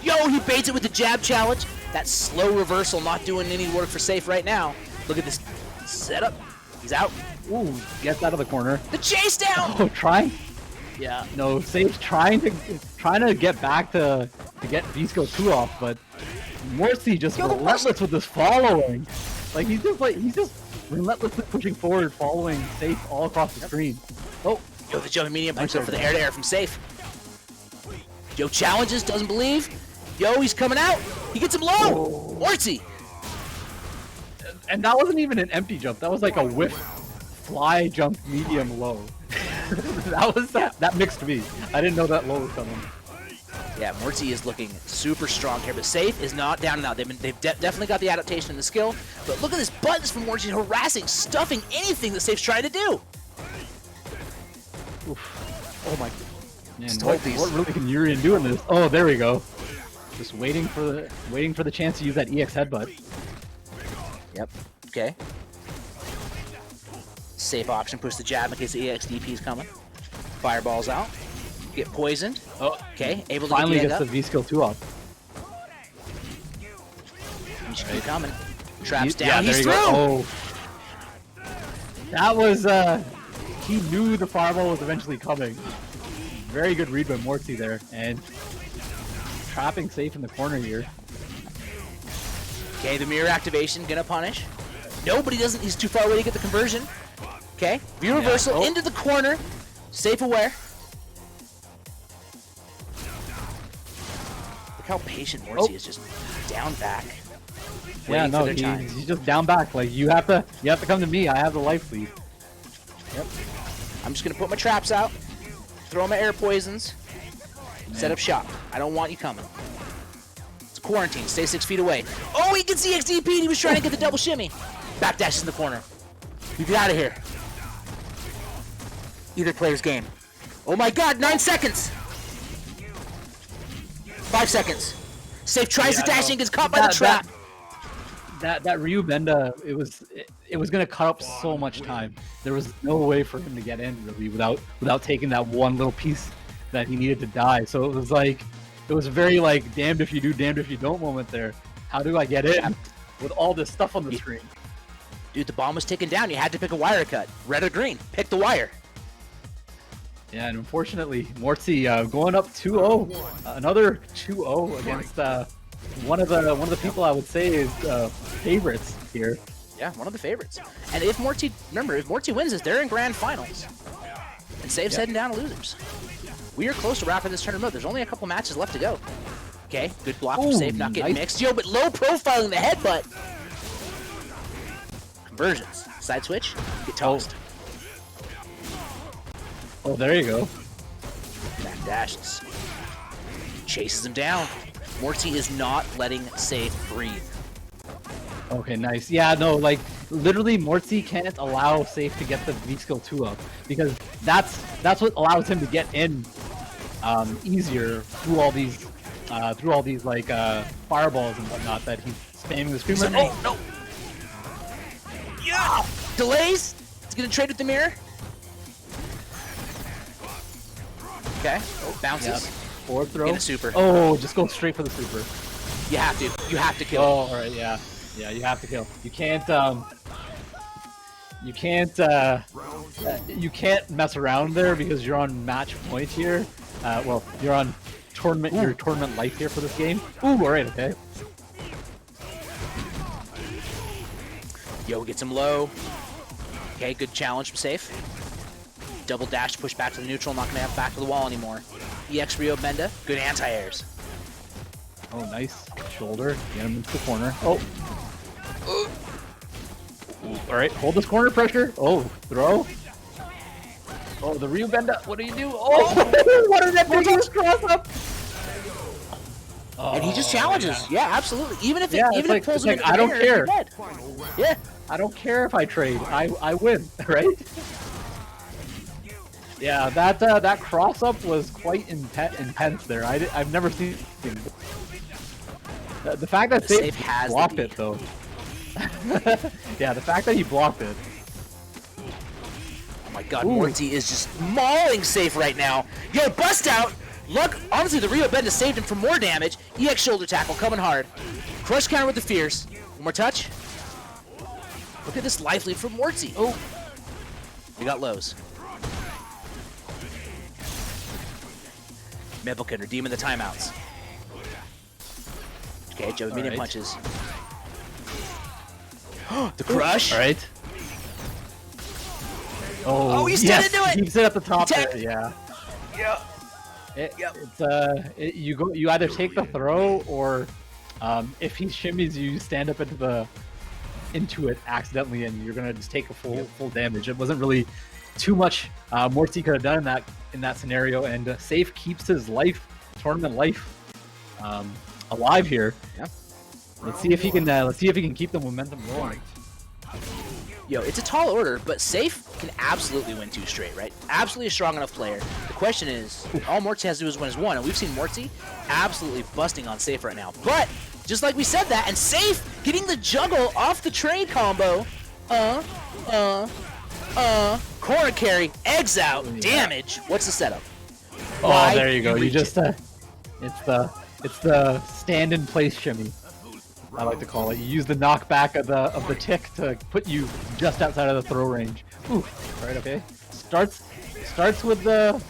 Yo, he baits it with the jab challenge. That slow reversal not doing any work for Sayff right now. Look at this setup. He's out. Ooh, gets out of the corner. The chase down. Oh, trying. Yeah. No, Sayff trying to get back to get V-skill 2 off, but Mortsy just relentless with this following. Like he's just relentlessly pushing forward, following Sayff all across the screen. Oh, yo, the jumping medium punch for the air to air from Sayff. Yo, challenges, doesn't believe. Yo, he's coming out. He gets him low. Mortsy. And that wasn't even an empty jump. That was like a whiff, fly jump, medium low. That mixed me. I didn't know that low was coming. Yeah, Mortsy is looking super strong here, but Sayff is not down and out. They've definitely got the adaptation and the skill, but look at this buttons from Mortsy, harassing, stuffing anything that Sayff's trying to do. Oof. Oh my. Man, Just what hold these. really can Urian do in this? Oh, there we go. Just waiting for the chance to use that EX headbutt. Yep. Okay. Safe option. Push the jab in case the EX DP is coming. Fireballs out. Get poisoned. Oh, Okay. Able to finally get gets the the V skill 2 off. He should keep coming. Traps down. Yeah, there He's you through. go. Oh, that was he knew the fireball was eventually coming. Very good read by Mortsy there, and trapping Sayff in the corner here. Okay, the mirror activation gonna punish. Nobody doesn't. He's too far away to get the conversion. Okay, view reversal Oh. into the corner. Safe aware. Look how patient Mortsy is, just down back. Yeah, Waiting no, for their time. he's just down back. Like you have to come to me. I have the life lead. Yep. I'm just gonna put my traps out, throw my air poisons, set up shop. I don't want you coming. It's a quarantine. Stay 6 feet away. Oh, he gets EXDP. He was trying to get the double shimmy. Backdash in the corner. You get out of here. Either player's game. Oh my God! 9 seconds. 5 seconds. Sayff tries to dash in, gets caught by the trap. That Ryu Benda, it was gonna cut up so much time. There was no way for him to get in really without taking that one little piece that he needed to die. So it was very like damned if you do, damned if you don't moment there. How do I get in with all this stuff on the screen? Dude, the bomb was ticking down. You had to pick a wire cut. Red or green. Pick the wire. Yeah, and unfortunately, Mortsy going up 2-0. Another 2-0 against one of the people I would say is favorites here. Yeah, one of the favorites. And if Mortsy, remember, if Mortsy wins this, they're in grand finals. And Sayff's heading down to losers. We are close to wrapping this tournament up. There's only a couple matches left to go. Okay, good block from Ooh, Sayff, not getting nice. mixed. Yo, but low profiling the headbutt. Conversions. Side switch, get toast. Oh, there you go. Back dashes. Chases him down. Mortsy is not letting Sayff breathe. Okay, nice. Yeah, no, like literally, Mortsy can't allow Sayff to get the V skill 2 up because that's what allows him to get in easier through all these like fireballs and whatnot that he's spamming the screen with. Oh no! Yeah! Delays. He's gonna trade with the mirror. Okay. Oh, bounces. Yeah. Forward throw. Get a super. Oh, just go straight for the super. You have to. You have to kill. Oh, all right, yeah, you have to kill. You can't mess around there because you're on match point here. Well, you're on tournament. Your tournament life here for this game. Ooh, all right, okay. Yo gets him low. Okay, good challenge from Sayff. Double dash to push back to the neutral. Not gonna have back to the wall anymore. EX Rio Benda. Good anti-airs. Oh, nice shoulder. Get him into the corner. Oh. Ooh, all right, hold this corner pressure. Oh, throw. Oh, the Ryu Benda. What do you do? Oh, what is that biggest cross up? And he just challenges. Yeah, absolutely. Even if it, Yeah, even if it pulls him like, into the I don't mirror, care. you're dead. Yeah. I don't care if I trade. I win, right? Yeah, that cross up was quite intense there. I've never seen it. The fact that Sayff Sayff has blocked the it though. Yeah, the fact that he blocked it. Oh my God, Ooh. Mortsy is just mauling Sayff right now. Yo, bust out. Look, honestly, the Rio Benda saved him from more damage. EX shoulder tackle coming hard. Crush counter with the fierce. One more touch. Look at this life lead from Mortsy. Oh, we got lows. Mebel can redeeming the timeouts. Okay, Joe medium right. punches. The crush. All right. Oh, he's yes, dead into it! Keeps it at the top Tech. there, yeah. Yeah. You either take the throw or if he shimmies you stand up into it accidentally and you're gonna just take a full damage. It wasn't really too much Mortsy could have done in that scenario, and Sayff keeps his life tournament life alive here. Yeah. Let's see if he can keep the momentum rolling. Yo, it's a tall order, but Sayff can absolutely win 2 straight, right? Absolutely a strong enough player. The question is, all Mortsy has to do is win his 1, and we've seen Mortsy absolutely busting on Sayff right now. But, just like we said that, and Sayff getting the juggle off the trade combo. Corner carry, eggs out, damage. What's the setup? Oh, Why there you go. You reach just, it? it's the stand-in-place shimmy. I like to call it. You use the knockback of the tick to put you just outside of the throw range. Ooh, right, okay. Starts with the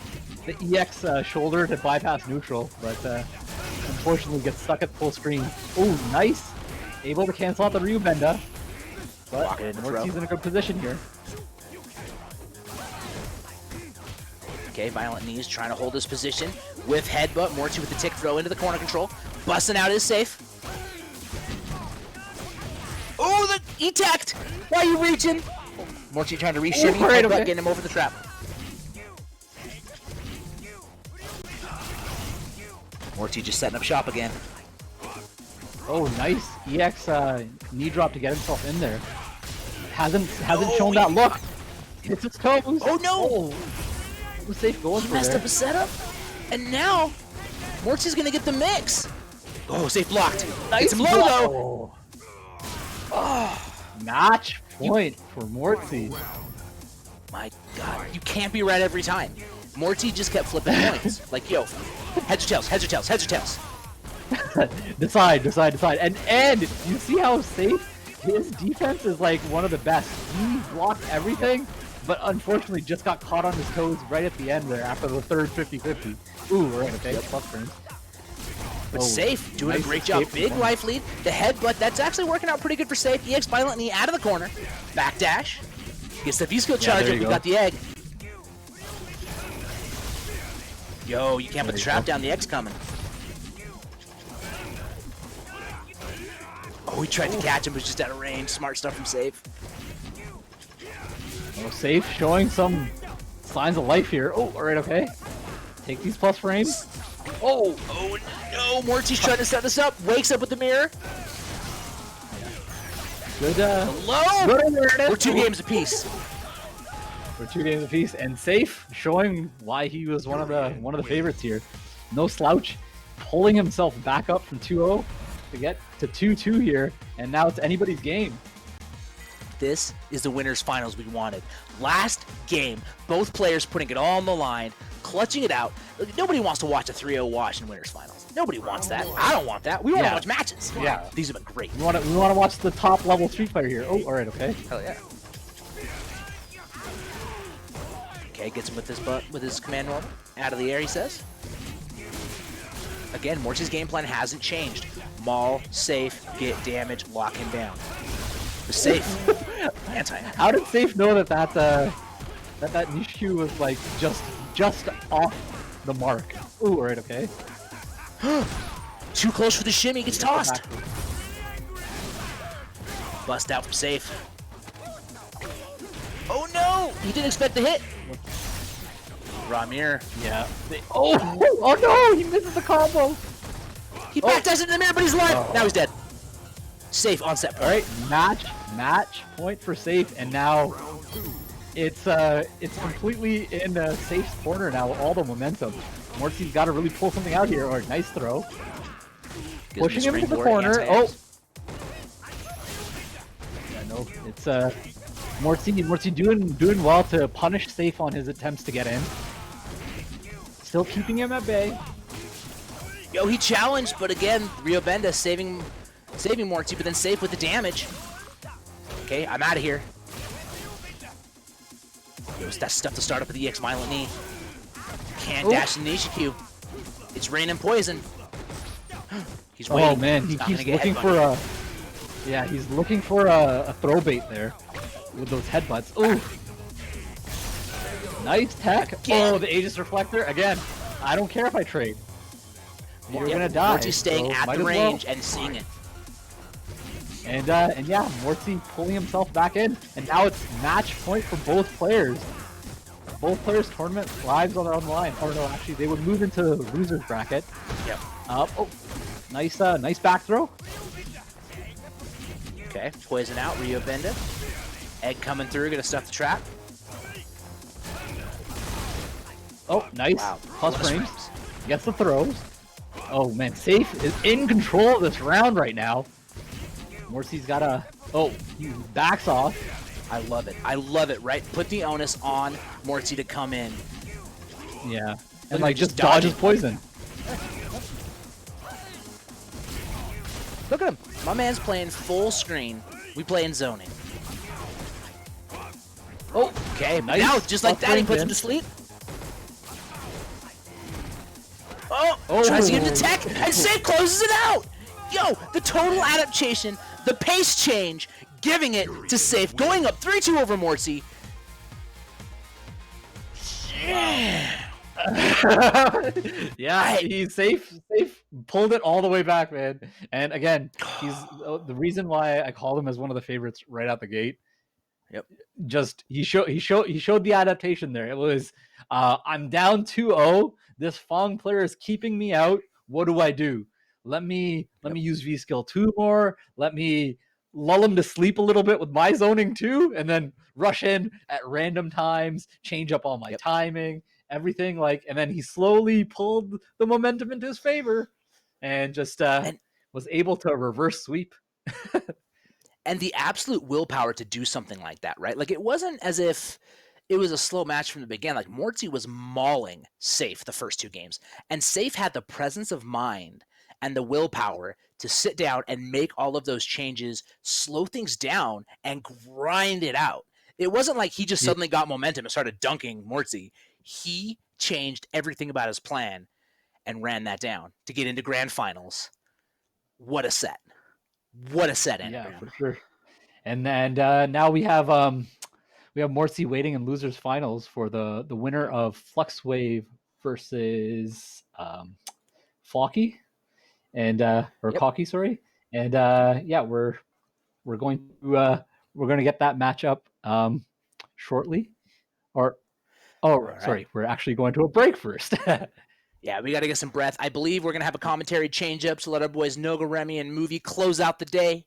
EX shoulder to bypass neutral, but unfortunately gets stuck at full screen. Ooh, nice. Able to cancel out the Ryu Benda, but Mortsy's in a good position here. Okay, Violent Knees trying to hold his position with headbutt. Mortsy with the tick throw into the corner control. Busting out is Sayff. Oh, the E-tacked! Why are you reaching? Mortsy trying to re-shimmy, headbutt, getting him over the trap. Mortsy just setting up shop again. Oh, nice EX knee drop to get himself in there. Hasn't shown that look. Hits his toes. Oh no! Was Sayff going He for messed there. up his setup, and now Mortsy's gonna get the mix. Oh, Sayff blocked. Nice him low though. Oh, match point for Mortsy. My God, you can't be right every time. Mortsy just kept flipping points. Like, yo, heads or tails, heads or tails, heads or tails. decide. And you see how Sayff, his defense is like one of the best. He blocked everything, but unfortunately just got caught on his toes right at the end there after the third 50-50. Ooh, right, okay, plus turns. But Sayff doing a great job. Big life lead. The headbutt, that's actually working out pretty good for Sayff. EX Violent Knee out of the corner. Backdash. Gets the V-skill charge up. We got the egg. Yo, you can't put the trap down. The X coming. Oh, he tried to catch him, but was just out of range. Smart stuff from Sayff. Oh, Sayff showing some signs of life here. Oh, alright, okay. Take these plus frames. Oh no! Mortsy's trying to set this up. Wakes up with the mirror. Good, Hello! good awareness. We're 2 games apiece. We're 2 games apiece, and Sayff showing why he was one of the favorites here. No slouch, pulling himself back up from 2-0 to get to 2-2 here, and now it's anybody's game. This is the winners finals we wanted. Last game, both players putting it all on the line, clutching it out. Look, nobody wants to watch a 3-0 wash in winners finals. Nobody wants that. I don't want that. We want to watch matches. Yeah. These have been great. We want to watch the top level Street Fighter here. Oh, all right, okay. Hell yeah. Okay, gets him with his command normal. Out of the air, he says. Again, Mortsy's game plan hasn't changed. Maul, Sayff, get damage, lock him down. The Sayff. Anti. How did Sayff know that niche Q was like just off the mark? Ooh, all right, okay. Too close for the shimmy, gets tossed. Bust out from Sayff. Oh no! He didn't expect the hit. Ramir. Yeah. Oh no! He misses the combo. He backdashed into the mirror, but he's alive. Now he's dead. Sayff on set. All right, match point for Sayff, and now it's completely in Sayff's corner now. All the momentum. Mortsy's got to really pull something out here. Or nice throw. Pushing him into the corner. Oh. Yeah, no, it's Mortsy doing well to punish Sayff on his attempts to get in. Still keeping him at bay. Yo, he challenged, but again, Ryu Benda saving Mortsy, but then Sayff with the damage. Okay, I'm out of here. Yo, that's stuff to start up with the EX Violent Knee. Can't dash in Nishikyu. It's raining poison. He's waiting. Oh man, he keeps looking for a. Yeah, he's looking for a throw bait there with those headbutts. Ooh. Nice tech. Again. Oh, the Aegis Reflector. Again, I don't care if I trade. You're gonna die. Mortsy's staying so at the range and seeing it. And yeah, Mortsy pulling himself back in, and now it's match point for both players. both players' tournament lives on their own line. Or no, actually, they would move into loser's bracket. Yep. Oh, nice back throw. Okay, poison out, Rio Benda. Egg coming through, gonna stuff the trap. Oh, nice. Wow. Plus frames. Gets the throws. Oh man, Sayff is in control of this round right now. Mortsy's got a... Oh, he backs off. I love it. I love it, right? Put the onus on Mortsy to come in. Yeah. Look And at like him just dodging. dodges poison. Look at him. My man's playing full screen. We play in zoning. Oh, okay. Nice. Now, just like that, he puts him in. to sleep. Oh, tries to get him to tech, and Sayff closes it out. Yo, the total adaptation, the pace change, giving it to Sayff, going up 3-2 over Mortsy. Yeah, he's Sayff pulled it all the way back, man. And again, he's the reason why I called him as one of the favorites right out the gate. Yep. Just he showed the adaptation there. It was I'm down 2-0. This Fong player is keeping me out. What do? Let me use V skill 2 more. Let me lull him to sleep a little bit with my zoning too, and then rush in at random times, change up all my timing, everything and then he slowly pulled the momentum into his favor and just was able to reverse sweep. And the absolute willpower to do something like that, right? Like, it wasn't as if it was a slow match from the beginning. Like, Mortsy was mauling Sayff the first 2 games, and Sayff had the presence of mind and the willpower to sit down and make all of those changes, slow things down, and grind it out. It wasn't like he just suddenly got momentum and started dunking Mortsy. He changed everything about his plan and ran that down to get into grand finals. What a set. What a set, Anagram. Yeah, for sure. And then now we have Mortsy waiting in losers finals for the winner of FluxWave versus Flocky and Kauky, sorry. And yeah, we're going to get that matchup shortly. Sorry, we're actually going to a break first. Yeah, we got to get some breath. I believe we're going to have a commentary change-up to let our boys Noga, Remy, and Movie close out the day.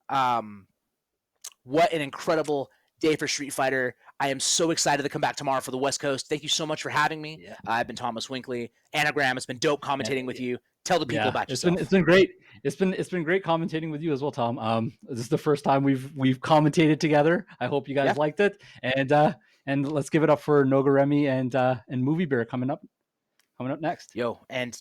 What an incredible day for Street Fighter. I am so excited to come back tomorrow for the West Coast. Thank you so much for having me. Yeah. I've been Thomas Winkley. Anagram, it's been dope commentating with you. Tell the people about yourself. It's been great. It's been great commentating with you as well, Tom. This is the first time we've commentated together. I hope you guys liked it. And let's give it up for Noga, Remy, and Movie Bear coming up next. Yo, and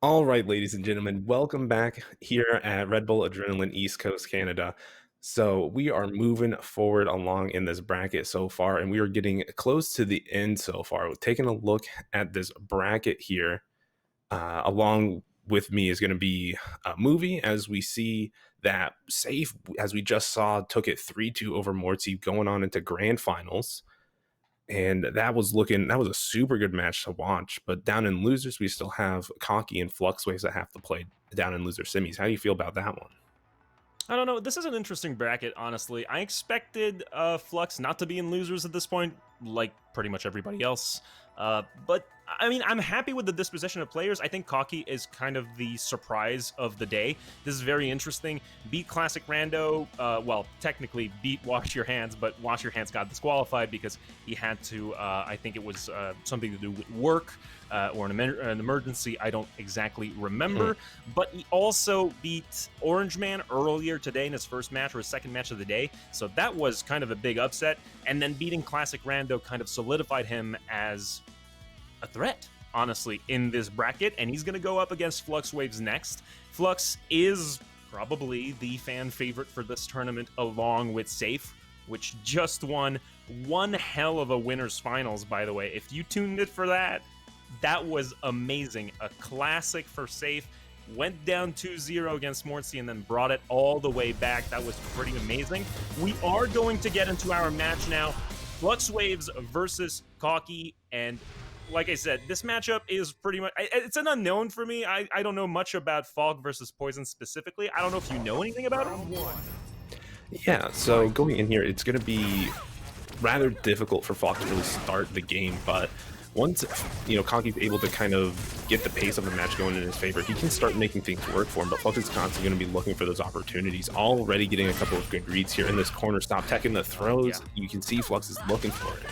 All right, ladies and gentlemen, welcome back here at Red Bull Adrenaline East Coast, Canada. So we are moving forward along in this bracket so far, and we are getting close to the end so far. We're taking a look at this bracket here. Along with me is going to be a movie, as we see that Sayff, as we just saw, took it 3-2 over Mortsy, going on into grand finals. And that was a super good match to watch. But down in losers, we still have Kauky and FluxWaveZ that have to play down in loser semis. How do you feel about that one? I don't know. This is an interesting bracket, honestly. I expected Flux not to be in losers at this point, like pretty much everybody else. But I mean, I'm happy with the disposition of players. I think Kauky is kind of the surprise of the day. This is very interesting. Beat ClassicRando. Well, technically beat WashYourHands, but WashYourHands got disqualified because he had to, I think it was something to do with work or an emergency. I don't exactly remember. But he also beat OrangeMan earlier today in his first match, or his second match of the day. So that was kind of a big upset. And then beating ClassicRando kind of solidified him as a threat, honestly, in this bracket, and he's going to go up against FluxWaveZ next. Flux is probably the fan favorite for this tournament, along with Sayff, which just won one hell of a winners finals, by the way. If you tuned it for that, that was amazing. A classic for Sayff. Went down 2-0 against Mortsy and then brought it all the way back. That was pretty amazing. We are going to get into our match now. FluxWaveZ versus Kauky, and like I said, this matchup is pretty much, it's an unknown for me. I don't know much about Fog versus Poison specifically. I don't know if you know anything about it. Yeah, so going in here, it's going to be rather difficult for Fog to really start the game, but once, you know, Kauky's able to kind of get the pace of the match going in his favor, he can start making things work for him, but Flux is constantly going to be looking for those opportunities. Already getting a couple of good reads here in this corner stop, teching the throws. Yeah. You can see Flux is looking for it.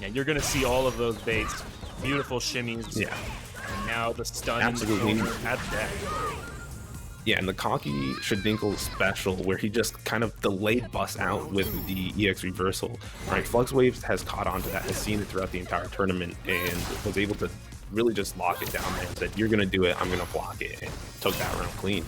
Yeah, you're going to see all of those baits. Beautiful shimmies. Yeah. And now the stun. Absolutely. At that. Yeah, and the Kauky Shadinkle special, where he just kind of delayed bust out with the EX reversal. Right, FluxWaveZ has caught on to that, has seen it throughout the entire tournament, and was able to really just lock it down there and said, you're going to do it, I'm going to block it, and took that round clean.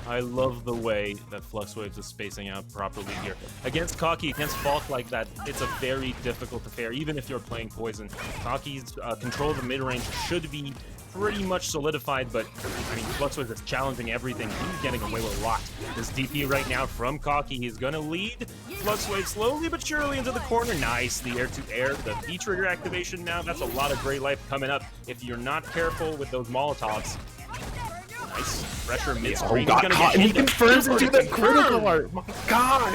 I love the way that FluxWaveZ is spacing out properly here. Against Kauky, against Falk like that, it's a very difficult affair, even if you're playing Poison. Kauky's control of the mid-range should be pretty much solidified, but I mean, FluxWaveZ is challenging everything. He's getting away with a lot. This DP right now from Kauky, he's gonna lead FluxWaveZ slowly but surely into the corner. Nice, the air-to-air, the V-trigger activation now. That's a lot of great life coming up if you're not careful with those Molotovs. Nice pressure mid-screen. Oh god, and he confirms into the critical art. My god!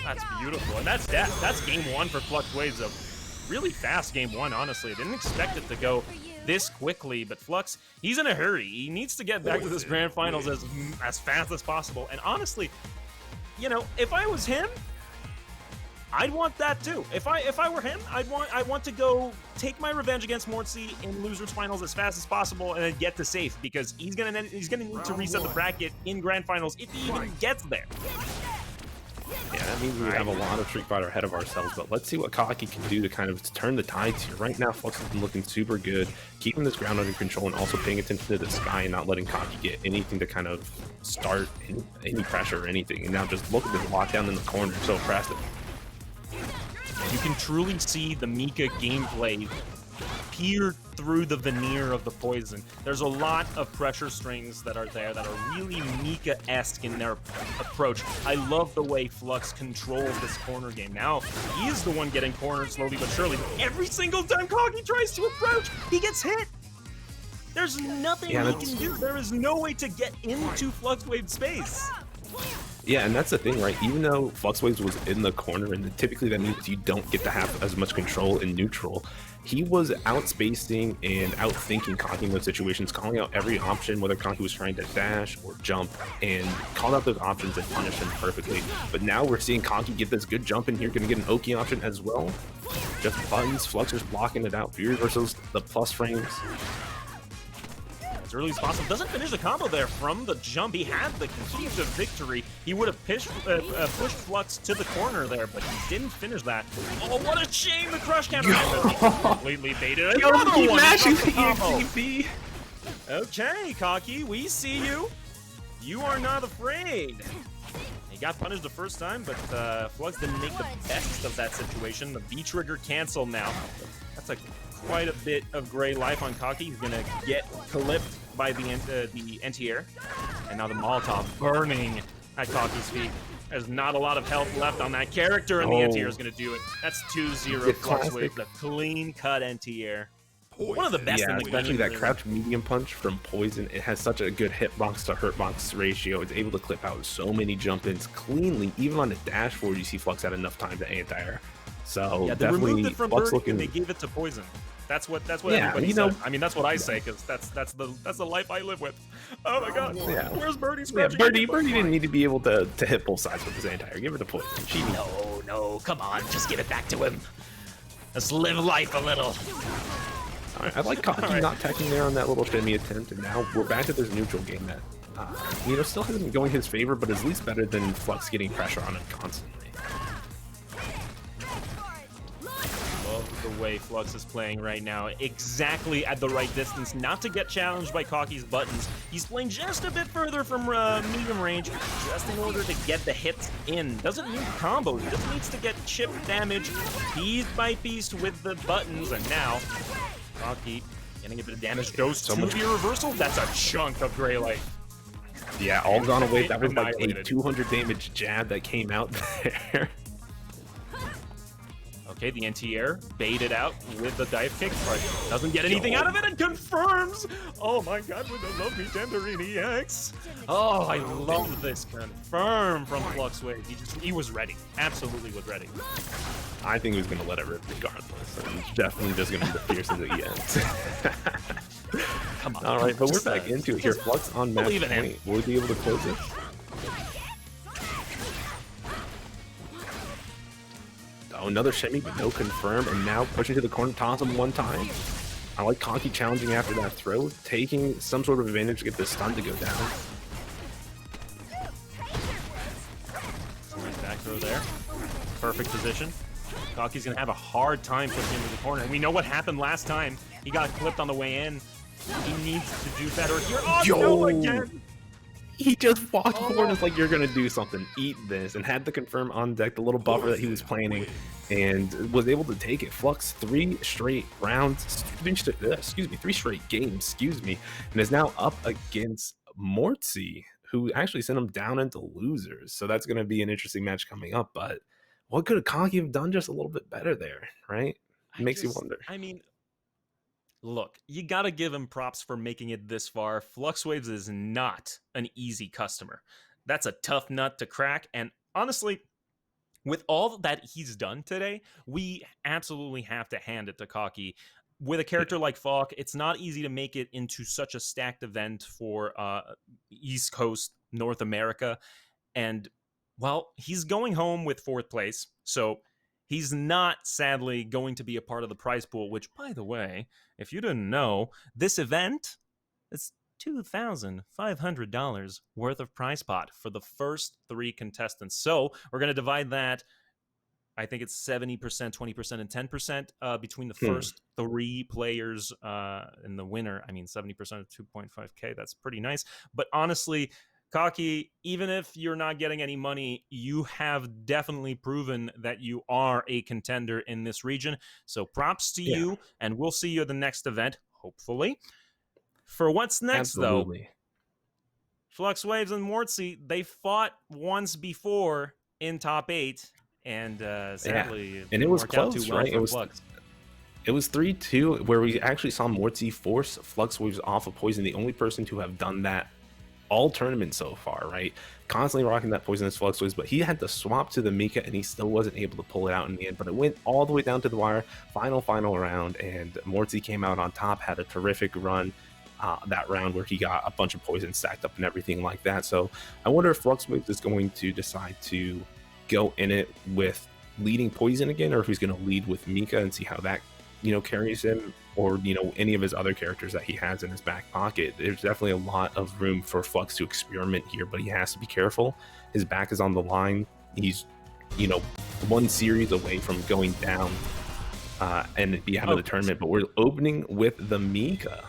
That's beautiful, and that's death. That's game one for FluxWaveZ. A really fast game one, honestly. I didn't expect it to go this quickly, but Flux, he's in a hurry. He needs to get back to this grand finals as fast as possible. And honestly, you know, if I was him, I'd want that too. If I were him, I want to go take my revenge against Mortsy in losers finals as fast as possible and then get to Sayff, because he's gonna need to reset the bracket in grand finals if he even gets there. Yeah, that means we have a lot of Street Fighter ahead of ourselves, but let's see what Kauky can do to kind of turn the tides here. Right now, Flux has been looking super good, keeping this ground under control and also paying attention to the sky and not letting Kauky get anything to kind of start any pressure or anything. And now just look at this lockdown in the corner, so impressive. You can truly see the Mika gameplay peer through the veneer of the Poison. There's a lot of pressure strings that are there that are really Mika-esque in their approach. I love the way Flux controls this corner game. Now, he is the one getting cornered slowly but surely. Every single time Kauky tries to approach, he gets hit. There's nothing Yeah, he that's- can do. There is no way to get into FluxWave space. Yeah, and that's the thing, right? Even though FluxWaveZ was in the corner, and typically that means you don't get to have as much control in neutral, he was outspacing and outthinking Kauky in those situations, calling out every option, whether Kauky was trying to dash or jump, and called out those options and punished him perfectly. But now we're seeing Kauky get this good jump in here, gonna get an Oki option as well. Just buttons, Flux is blocking it out. View reversals, the plus frames. As early as possible. Doesn't finish the combo there from the jump. He had the conceived of victory. He would have pushed Flux to the corner there, but he didn't finish that. Oh, what a shame! The crush counter completely baited. Another Keep one mashing across the the combo. EXP. Okay, Kauky, we see you. You are not afraid. He got punished the first time, but Flux didn't make the best of that situation. The B trigger canceled now. That's quite a bit of gray life on Kauky. He's gonna get clipped by the anti-air. And now the Molotov burning at Kauky's feet. There's not a lot of health left on that character, and the anti-air is gonna do it. That's 2-0 FluxWave, the clean-cut anti-air. One of the best Yeah, in the especially game. that really. crouch medium punch from Poison. It has such a good hitbox to hurtbox ratio. It's able to clip out so many jump-ins cleanly. Even on the dash forward, you see Flux had enough time to anti-air. So Yeah, they definitely removed it from Flux Birdie looking. and they gave it to Poison. That's what Yeah, everybody you know- said. I mean, that's what I say because that's the life I live with. Oh my God, Yeah. where's Birdie's Yeah, scratching? Birdie didn't need to be able to hit both sides with his anti-air. Give it to Poison. Cheating. No, come on, just give it back to him. Let's live life a little. All right, I like Kauky All right. not teching there on that little shimmy attempt, and now we're back to this neutral game that, still hasn't going his favor, but is at least better than Flux getting pressure on him constantly. Love the way Flux is playing right now. Exactly at the right distance, not to get challenged by Kauky's buttons. He's playing just a bit further from medium range, just in order to get the hits in. Doesn't need combos, he just needs to get chip damage piece by piece with the buttons, and now Kauky getting a bit of damage. Goes So to much- the reversal. That's a chunk of gray light. Yeah, all gone away. That was like a Annihilated. 200 damage jab that came out there. Okay, the anti-air baited out with the dive kick, but doesn't get anything out of it and confirms! Oh my God, with the Love Me Tangerine EX! Oh, I love this confirm from FluxWave. He was ready. Absolutely was ready. I think he was going to let it rip regardless. And he's definitely just going to be the fierce as it gets. Come on. All right, but we're Just, back into it here. just Flux on match believe in him. point. Will we be able to close it? Oh, another shimmy, but no confirm, and now pushing to the corner, toss him one time. I like Kauky challenging after that throw, taking some sort of advantage to get this stun to go down. Back throw there. Perfect position. Kauky's gonna have a hard time pushing into the corner. And we know what happened last time. He got clipped on the way in. He needs to do better here. Oh, no, again! He just walked forward and was like, you're going to do something. Eat this. And had the confirm on deck, the little buffer that he was planning, and was able to take it. Flux 3 straight rounds, 3 straight games, and is now up against Mortsy, who actually sent him down into losers. So that's going to be an interesting match coming up. But what could Kauky have done just a little bit better there, right? It makes you wonder. I mean, look, you gotta give him props for making it this far. FluxWaveZ is not an easy customer. That's a tough nut to crack. And honestly, with all that he's done today, we absolutely have to hand it to Kauky. With a character like Falk, it's not easy to make it into such a stacked event for East Coast North America. And, well, he's going home with 4th place, so he's not, sadly, going to be a part of the prize pool, which, by the way, if you didn't know, this event is $2,500 worth of prize pot for the first 3 contestants. So we're going to divide that, I think it's 70%, 20%, and 10% between the first 3 players and the winner. I mean, 70% of 2.5K, that's pretty nice. But honestly, Kauky, even if you're not getting any money, you have definitely proven that you are a contender in this region. So props to you, and we'll see you at the next event, hopefully. For what's next, though, FluxWaveZ and Mortsy, they fought once before in top 8, and sadly, and it was didn't work out close, too well right? for Flux. It was 3-2, where we actually saw Mortsy force FluxWaveZ off of poison, the only person to have done that all tournament so far, right? Constantly rocking that poisonous FluxWaveZ, but he had to swap to the Mika and he still wasn't able to pull it out in the end. But it went all the way down to the wire, final round, and Mortsy came out on top, had a terrific run that round where he got a bunch of poison stacked up and everything like that. So I wonder if FluxWaveZ is going to decide to go in it with leading poison again, or if he's going to lead with Mika and see how that carries him, or any of his other characters that he has in his back pocket. There's definitely a lot of room for Flux to experiment here, but he has to be careful. His back is on the line. He's one series away from going down and be out of the tournament, but we're opening with the Mika.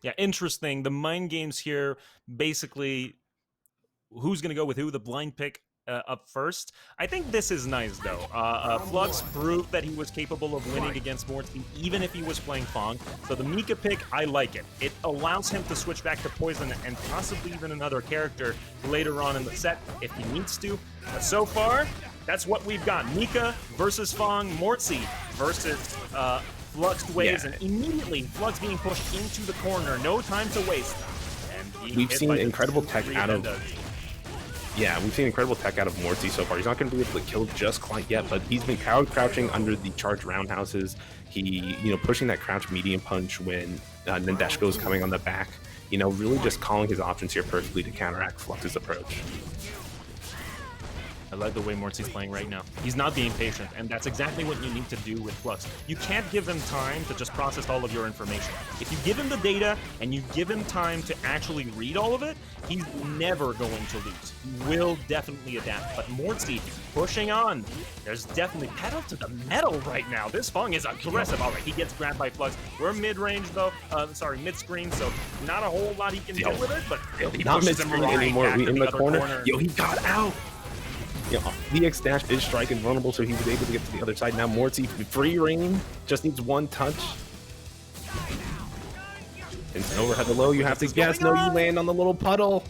Yeah, interesting. The mind games here, basically, who's going to go with who, the blind pick up first. I think this is nice, though. Flux proved that he was capable of winning against Mortsy, even if he was playing Fong. So the Mika pick, I like it. It allows him to switch back to Poison and possibly even another character later on in the set if he needs to. But so far, that's what we've got. Mika versus Fong, Mortsy versus FluxWaveZ, and immediately Flux being pushed into the corner. No time to waste. And we've seen incredible tech out of... Yeah, we've seen incredible tech out of Mortsy so far. He's not going to be able to kill just quite yet, but he's been crouching under the charged roundhouses. He, pushing that crouch medium punch when Nadeshko is coming on the back. Really just calling his options here perfectly to counteract Flux's approach. I like the way Mortsy's playing right now. He's not being patient, and that's exactly what you need to do with Flux. You can't give him time to just process all of your information. If you give him the data and you give him time to actually read all of it, he's never going to lose. He will definitely adapt. But Mortsy pushing on. There's definitely pedal to the metal right now. This Fong is aggressive. All right, he gets grabbed by Flux. We're mid-range, though. Mid-screen, so not a whole lot he can do with it, but he not pushes him mid-screen right anymore. back We to in the corner. corner. Yo, he got out. VX dash is striking vulnerable, so he was able to get to the other side. Now Mortsy free reign, just needs one touch. Instant overhead below, you have to guess. No, you land on the little puddle.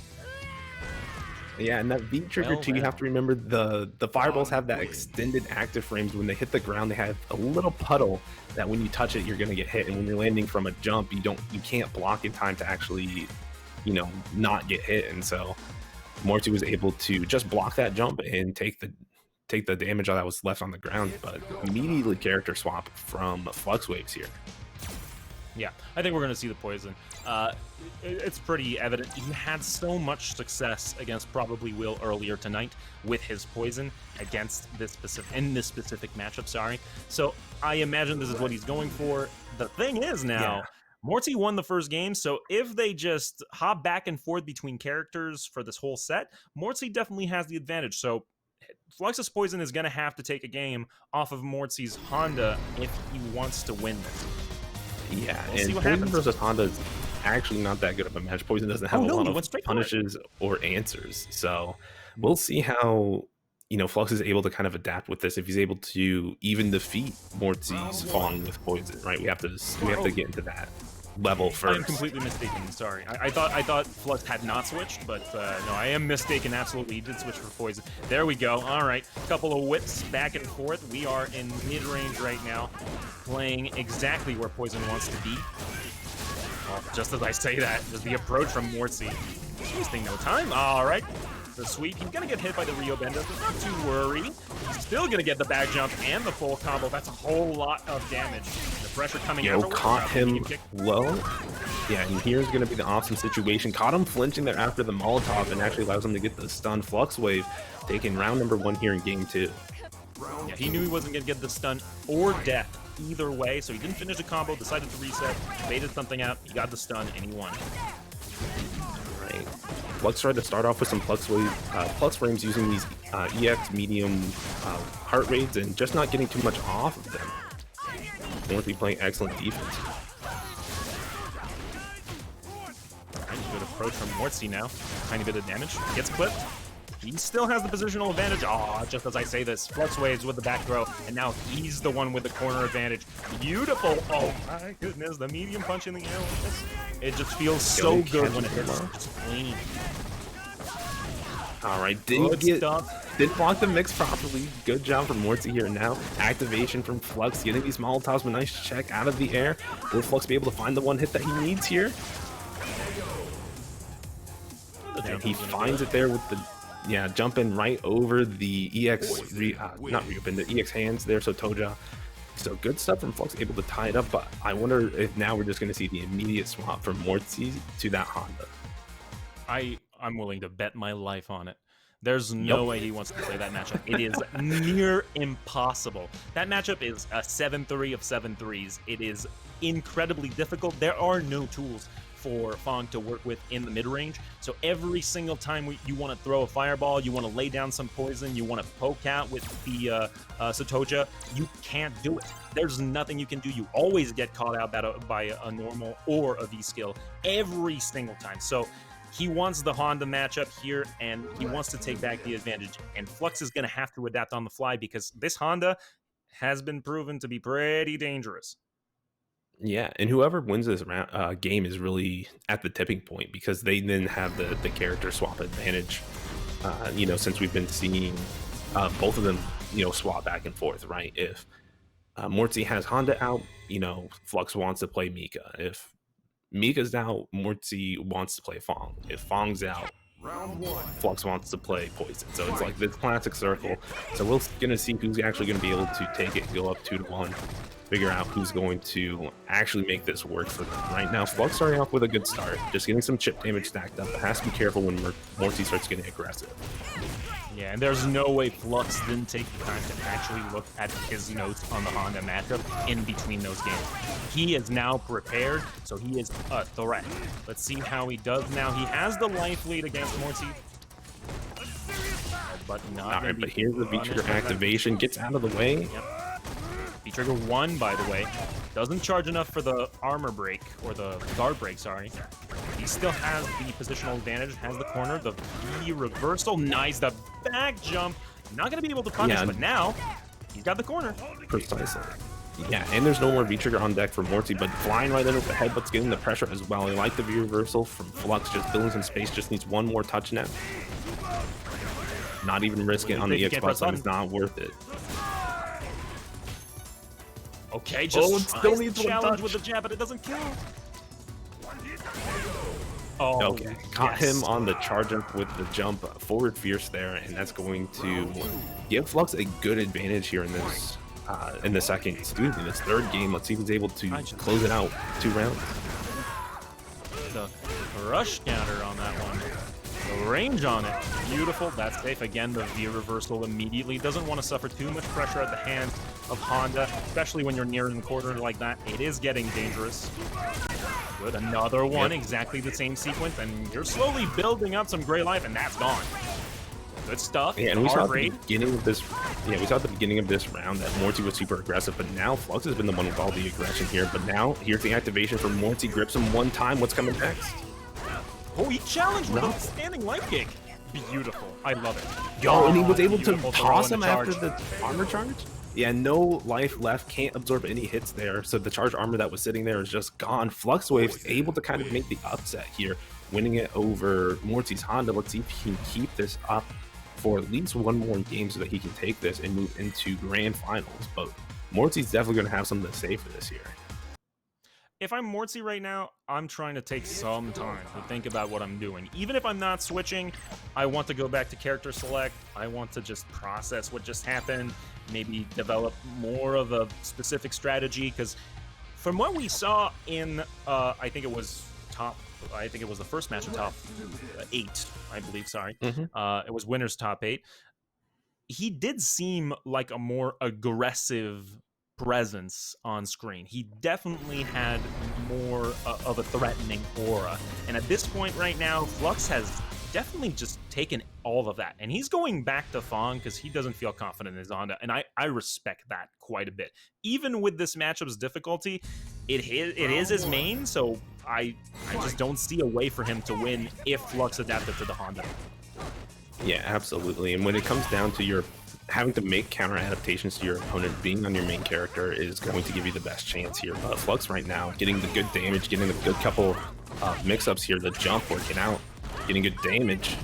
Yeah, and that V trigger too, you have to remember the fireballs have that extended active frames. When they hit the ground, they have a little puddle that when you touch it, you're gonna get hit. And when you're landing from a jump, you can't block in time to actually, not get hit. And so Mortsy was able to just block that jump and take the damage that was left on the ground, but immediately character swap from FluxWaveZ here. Yeah, I think we're going to see the poison. It's pretty evident. He had so much success against probably Will earlier tonight with his poison against this specific matchup. Sorry. So I imagine this is what he's going for. The thing is now, Mortsy won the first game, so if they just hop back and forth between characters for this whole set, Mortsy definitely has the advantage. So Flux's poison is going to have to take a game off of Mortsy's Honda if he wants to win this. Yeah, and Poison versus Honda is actually not that good of a match. Poison doesn't have a lot of punishes or answers, so we'll see how Flux is able to kind of adapt with this, if he's able to even defeat Mortsy's Fong with poison. Right, we have to get into that level first. I'm completely mistaken. Sorry, I thought Flux had not switched, but no, I am mistaken. Absolutely, he did switch for poison. There we go. All right, couple of whips back and forth. We are in mid-range right now, playing exactly where poison wants to be. Well, just as I say that, there's the approach from Mortsy. Wasting no time. All right. The sweep. He's going to get hit by the Rio Bender, but not too worried. He's still going to get the back jump and the full combo. That's a whole lot of damage. The pressure coming out. Caught him low. Yeah, and here's going to be the awesome situation. Caught him flinching there after the Molotov and actually allows him to get the stun. FluxWaveZ taking round number 1 here in game 2. Yeah, he knew he wasn't going to get the stun or death either way, so he didn't finish the combo, decided to reset, baited something out, he got the stun, and he won. Right. Flux tried to start off with some Flux frames using these EX medium heart rates and just not getting too much off of them. Mortsy playing excellent defense. Alright, good approach from Mortsy now. Tiny bit of damage. Gets clipped. He still has the positional advantage. Oh, just as I say this, FluxWaveZ with the back throw, and now he's the one with the corner advantage. Beautiful. Oh my goodness, the medium punch in the air like this. It just feels so good when it hits. Just clean. All right, Good didn't stuff. block the mix properly. Good job from Mortsy here. Now activation from Flux, getting these Molotovs with a nice check out of the air. Will Flux be able to find the one hit that he needs here? And he finds it there with the jumping right over the the EX hands there. So Toja. So good stuff from Flux, able to tie it up. But I wonder if now we're just going to see the immediate swap from Mortsy to that Honda. I'm willing to bet my life on it. There's no way he wants to play that matchup. It is near impossible. That matchup is a 7-3 of 7-3s. It is incredibly difficult. There are no tools for Fong to work with in the mid-range. So every single time you want to throw a fireball, you want to lay down some poison, you want to poke out with the Satoja, you can't do it. There's nothing you can do. You always get caught out by a normal or a V-skill every single time. So he wants the Honda matchup here, and he wants to take back the advantage. And Flux is going to have to adapt on the fly because this Honda has been proven to be pretty dangerous. Yeah, and whoever wins this game is really at the tipping point because they then have the character swap advantage. Since we've been seeing both of them, swap back and forth, right? If Mortsy has Honda out, Flux wants to play Mika. If Mika's out, Mortsy wants to play Fong. If Fong's out, Round 1. Flux wants to play Poison. So it's like this classic circle. So we're gonna see who's actually gonna be able to take it, go up 2-1, figure out who's going to actually make this work for them. Right now, Flux starting off with a good start, just getting some chip damage stacked up, but has to be careful when Mortsy starts getting aggressive. Yeah, and there's no way Flux didn't take the time to actually look at his notes on the Honda matchup in between those games. He is now prepared, so he is a threat. Let's see how he does now. He has the life lead against Mortsy, but not. All right, but here's the V-trigger activation, gets out of the way. Yep. V-trigger 1, by the way, doesn't charge enough for the armor break, or the guard break, sorry. He still has the positional advantage, has the corner, the V reversal, nice, the back jump. Not going to be able to punish, but now he's got the corner. Precisely. Yeah, and there's no more V-trigger on deck for Mortsy, but flying right in with the headbutt's getting the pressure as well. I like the V reversal from Flux, just building some space, just needs one more touch now. Not even risking on the EX button, it's not worth it. Okay, just still needs one challenge touch with the jab, but it doesn't kill. Oh, okay, caught him on the charge up with the jump forward fierce there, and that's going to give Flux a good advantage here in this this third game. Let's see if he's able to close it out 2 rounds. The rush counter on that one. The range on it, beautiful. That's safe. Again, the V reversal immediately. Doesn't want to suffer too much pressure at the hands of Honda, especially when you're near in the corner like that. It is getting dangerous. Good, another one, exactly the same sequence, and you're slowly building up some gray life, and that's gone. Good stuff. Yeah, and we saw at the beginning of this. Yeah, we saw at the beginning of this round that Mortsy was super aggressive, but now Flux has been the one with all the aggression here. But now here's the activation from Mortsy. Grips him one time. What's coming next? Oh, he challenged with a standing light kick. Beautiful. I love it. Yo, and he was able to toss him after the armor charge? Yeah, no life left, can't absorb any hits there, so the charge armor that was sitting there is just gone. FluxWaveZ able to kind of make the upset here, winning it over Mortsy's Honda. Let's see if he can keep this up for at least one more game so that he can take this and move into grand finals. But Mortsy's definitely going to have something to say for this year. If I'm Mortsy right now, I'm trying to take some time to think about what I'm doing. Even if I'm not switching, I want to go back to character select. I want to just process what just happened, maybe develop more of a specific strategy, because from what we saw in, I think it was the first match of top 8, I believe, sorry. It was winner's top 8. He did seem like a more aggressive presence on screen. He definitely had more of a threatening aura. And at this point right now, Flux has definitely just taken all of that. And he's going back to Fong because he doesn't feel confident in his Honda. And I respect that quite a bit. Even with this matchup's difficulty, it is his main, so I just don't see a way for him to win if Flux adapted to the Honda. Yeah, absolutely. And when it comes down to your having to make counter adaptations to your opponent, being on your main character is going to give you the best chance here. But Flux right now, getting the good damage, getting a good couple mix-ups here, the jump working out, getting good damage.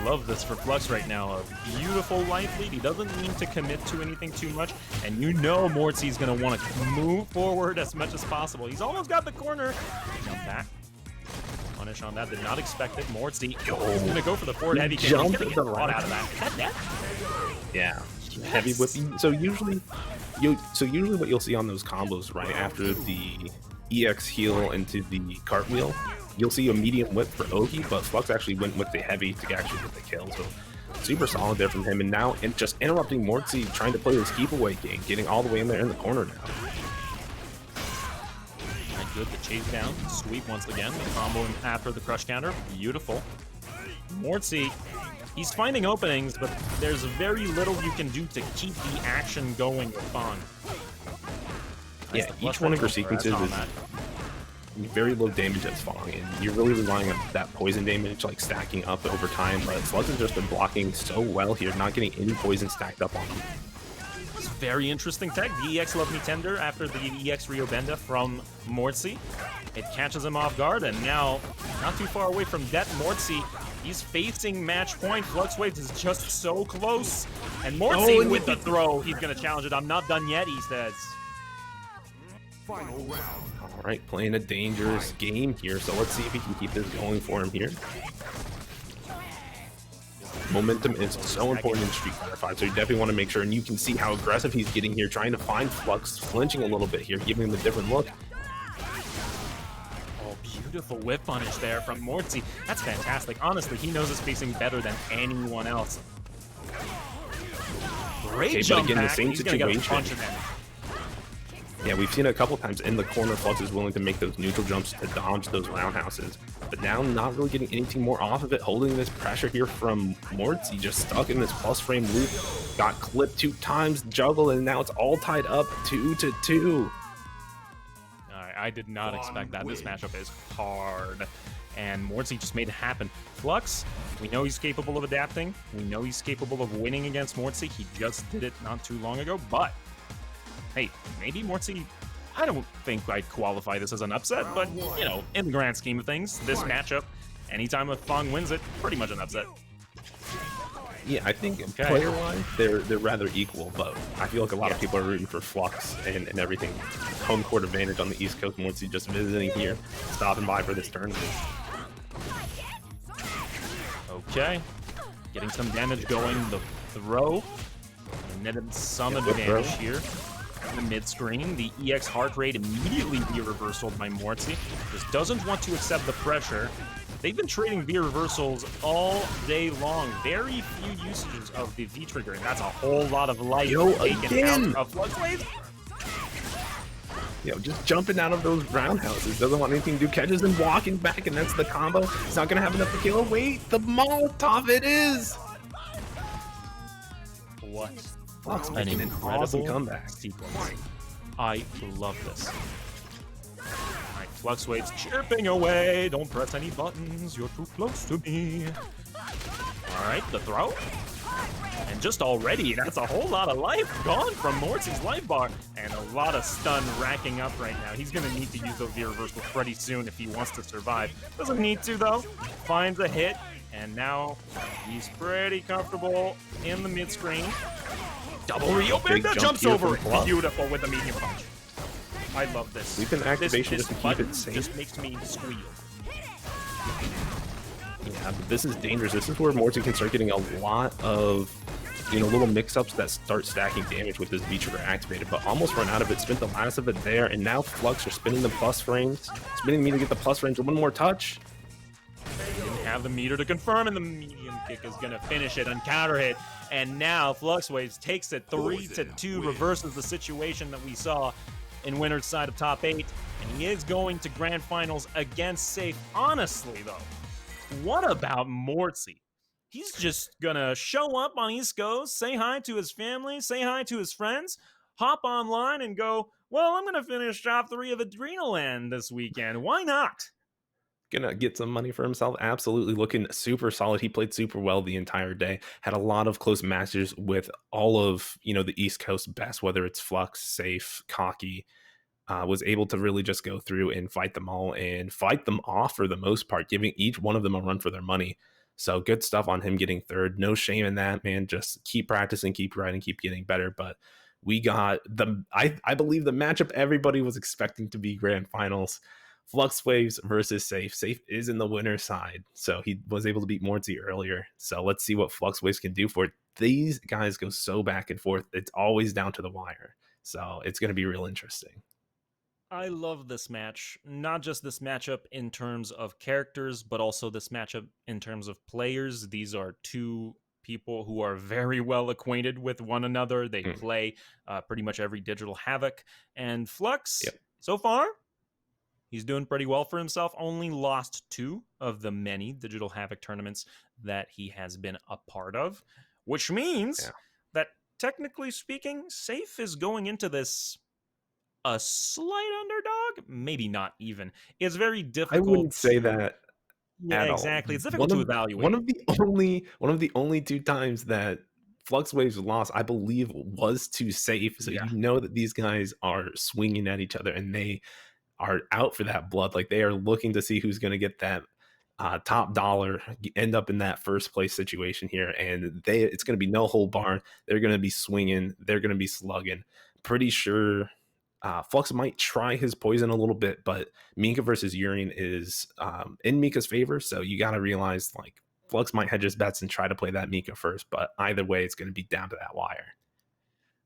love this for Flux right now. A beautiful life lead. He doesn't need to commit to anything too much. And you know Mortsy's going to want to move forward as much as possible. He's almost got the corner. Jump back. Punish on that. Did not expect it. Mortsy is going to go for the forward heavy kick. He's going to get caught out of that. Is that net? Yeah. Yes. Heavy whip. So usually what you'll see on those combos, right after the EX heal into the cartwheel, you'll see a medium whip for Oki, but Flux actually went with the heavy to actually get the kill. So super solid there from him. And now just interrupting Mortsy, trying to play his keep away game, getting all the way in there in the corner now. Right, good. The chase down. Sweep once again. The combo after the crush counter. Beautiful. Mortsy, he's finding openings, but there's very little you can do to keep the action going with Fong. Yeah, each one of your sequences is very low damage as Fong, and you're really relying on that poison damage like stacking up over time, but Sludge has just been blocking so well here, not getting any poison stacked up on him. It's very interesting tech. The EX Love Me Tender after the EX Ryobenda from Mortsy. It catches him off guard, and now, not too far away from death, Mortsy, he's facing match point. FluxWaveZ is just so close. And Mortsy with the throw, he's going to challenge it. I'm not done yet, he says. Final round. All right, playing a dangerous game here, so let's see if he can keep this going for him here. Momentum is so important in Street Fighter 5, so you definitely want to make sure, and you can see how aggressive he's getting here, trying to find Flux, flinching a little bit here, giving him a different look. Oh, beautiful whip punish there from Mortsy. That's fantastic. Honestly, he knows his spacing better than anyone else. Great jump again, back. the same He's gonna get a situation. bunch of damage. Yeah, we've seen it a couple times in the corner. Flux is willing to make those neutral jumps to dodge those roundhouses. But now not really getting anything more off of it, holding this pressure here from Mortsy, just stuck in this plus frame loop. Got clipped 2 times, juggle, and now it's all tied up 2-2. Alright, I did not expect that. This matchup is hard. And Mortsy just made it happen. Flux, we know he's capable of adapting. We know he's capable of winning against Mortsy. He just did it not too long ago, but hey, maybe Mortsy, I don't think I'd qualify this as an upset, but, you know, in the grand scheme of things, this matchup, anytime a Fong wins it, pretty much an upset. Yeah, I think player-wise, they're rather equal, but I feel like a lot of people are rooting for Flux and everything. Home court advantage on the East Coast, Mortsy just visiting here, stopping by for this tournament. Okay, getting some damage going, the throw, and netted some advantage here. In the mid-screen, the EX heart rate immediately V-reversaled by Mortsy. Just doesn't want to accept the pressure. They've been trading V-reversals all day long. Very few usages of the V-trigger, and that's a whole lot of life taken out of FluxWaveZ. Just jumping out of those roundhouses. Doesn't want anything to do. Catches him walking back, and that's the combo. He's not going to have enough to kill. Wait, the Molotov it is! What? Flux An making an awesome incredible comeback. sequence. I love this. Alright, FluxWaveZ chirping away. Don't press any buttons. You're too close to me. Alright, the throw. And just already, that's a whole lot of life gone from Mortsy's life bar. And a lot of stun racking up right now. He's going to need to use those V-reversals pretty soon if he wants to survive. Doesn't need to, though. Finds a hit. And now he's pretty comfortable in the mid-screen. Double Ryobenda jumps over. Beautiful with the medium punch. I love this. We've been activation this just to keep it safe. just makes me squeal. Yeah, but this is dangerous. This is where Mortsy can start getting a lot of, little mix-ups that start stacking damage with this V-trigger activated, but almost run out of it. Spent the last of it there, and now Flux are spinning the plus frames. Spinning me to get the plus frames. One more touch. Didn't have the meter to confirm, and the medium kick is going to finish it on counter hit. And now FluxWaveZ takes it 3-2, reverses the situation that we saw in winner's side of top 8, and he is going to grand finals against Sayff. Honestly, though, what about Mortsy? He's just gonna show up on East Coast, say hi to his family, say hi to his friends, hop online and go, well, I'm gonna finish top 3 of AdrenaLAN this weekend. Why not? Gonna get some money for himself. Absolutely looking super solid. He played super well the entire day. Had a lot of close matches with all of, the East Coast best, whether it's Flux, Sayff, Kauky. Was able to really just go through and fight them all and fight them off for the most part, giving each one of them a run for their money. So good stuff on him getting third. No shame in that, man. Just keep practicing, keep writing, keep getting better. But we got I believe the matchup everybody was expecting to be grand finals. FluxWaveZ versus Sayff. Sayff is in the winner's side, so he was able to beat Mortsy earlier. So let's see what FluxWaveZ can do for it. These guys go so back and forth. It's always down to the wire. So it's going to be real interesting. I love this match. Not just this matchup in terms of characters, but also this matchup in terms of players. These are two people who are very well acquainted with one another. They play pretty much every Digital Havoc. And Flux, so far, he's doing pretty well for himself. Only lost 2 of the many Digital Havoc tournaments that he has been a part of, which means that, technically speaking, Sayff is going into this a slight underdog. Maybe not even. It's very difficult. I wouldn't say that. Yeah, exactly. It's difficult to evaluate. One of the only 2 times that FluxWaveZ lost, I believe, was to Sayff. So you know that these guys are swinging at each other, and they are out for that blood. Like, they are looking to see who's going to get that top dollar, end up in that first place situation here, and it's going to be no hold bar. They're going to be swinging. They're going to be slugging. Pretty sure Flux might try his poison a little bit, but Mika versus Urian is in Mika's favor, so you got to realize, like, Flux might hedge his bets and try to play that Mika first, but either way, it's going to be down to that wire.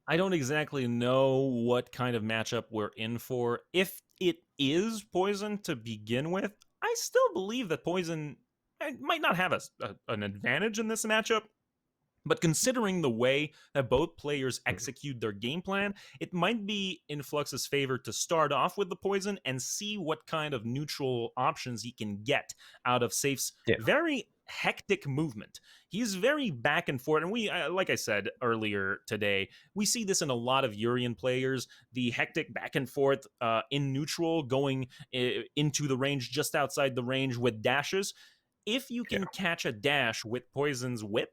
I don't exactly know what kind of matchup we're in for. If it is poison to begin with, I still believe that poison might not have an advantage in this matchup. But considering the way that both players execute their game plan, it might be in Flux's favor to start off with the poison and see what kind of neutral options he can get out of Sayff's very hectic movement. He's very back and forth, and we, like I said earlier today, we see this in a lot of Urian players, the hectic back and forth in neutral, going into the range, just outside the range with dashes. If you can catch a dash with Poison's whip,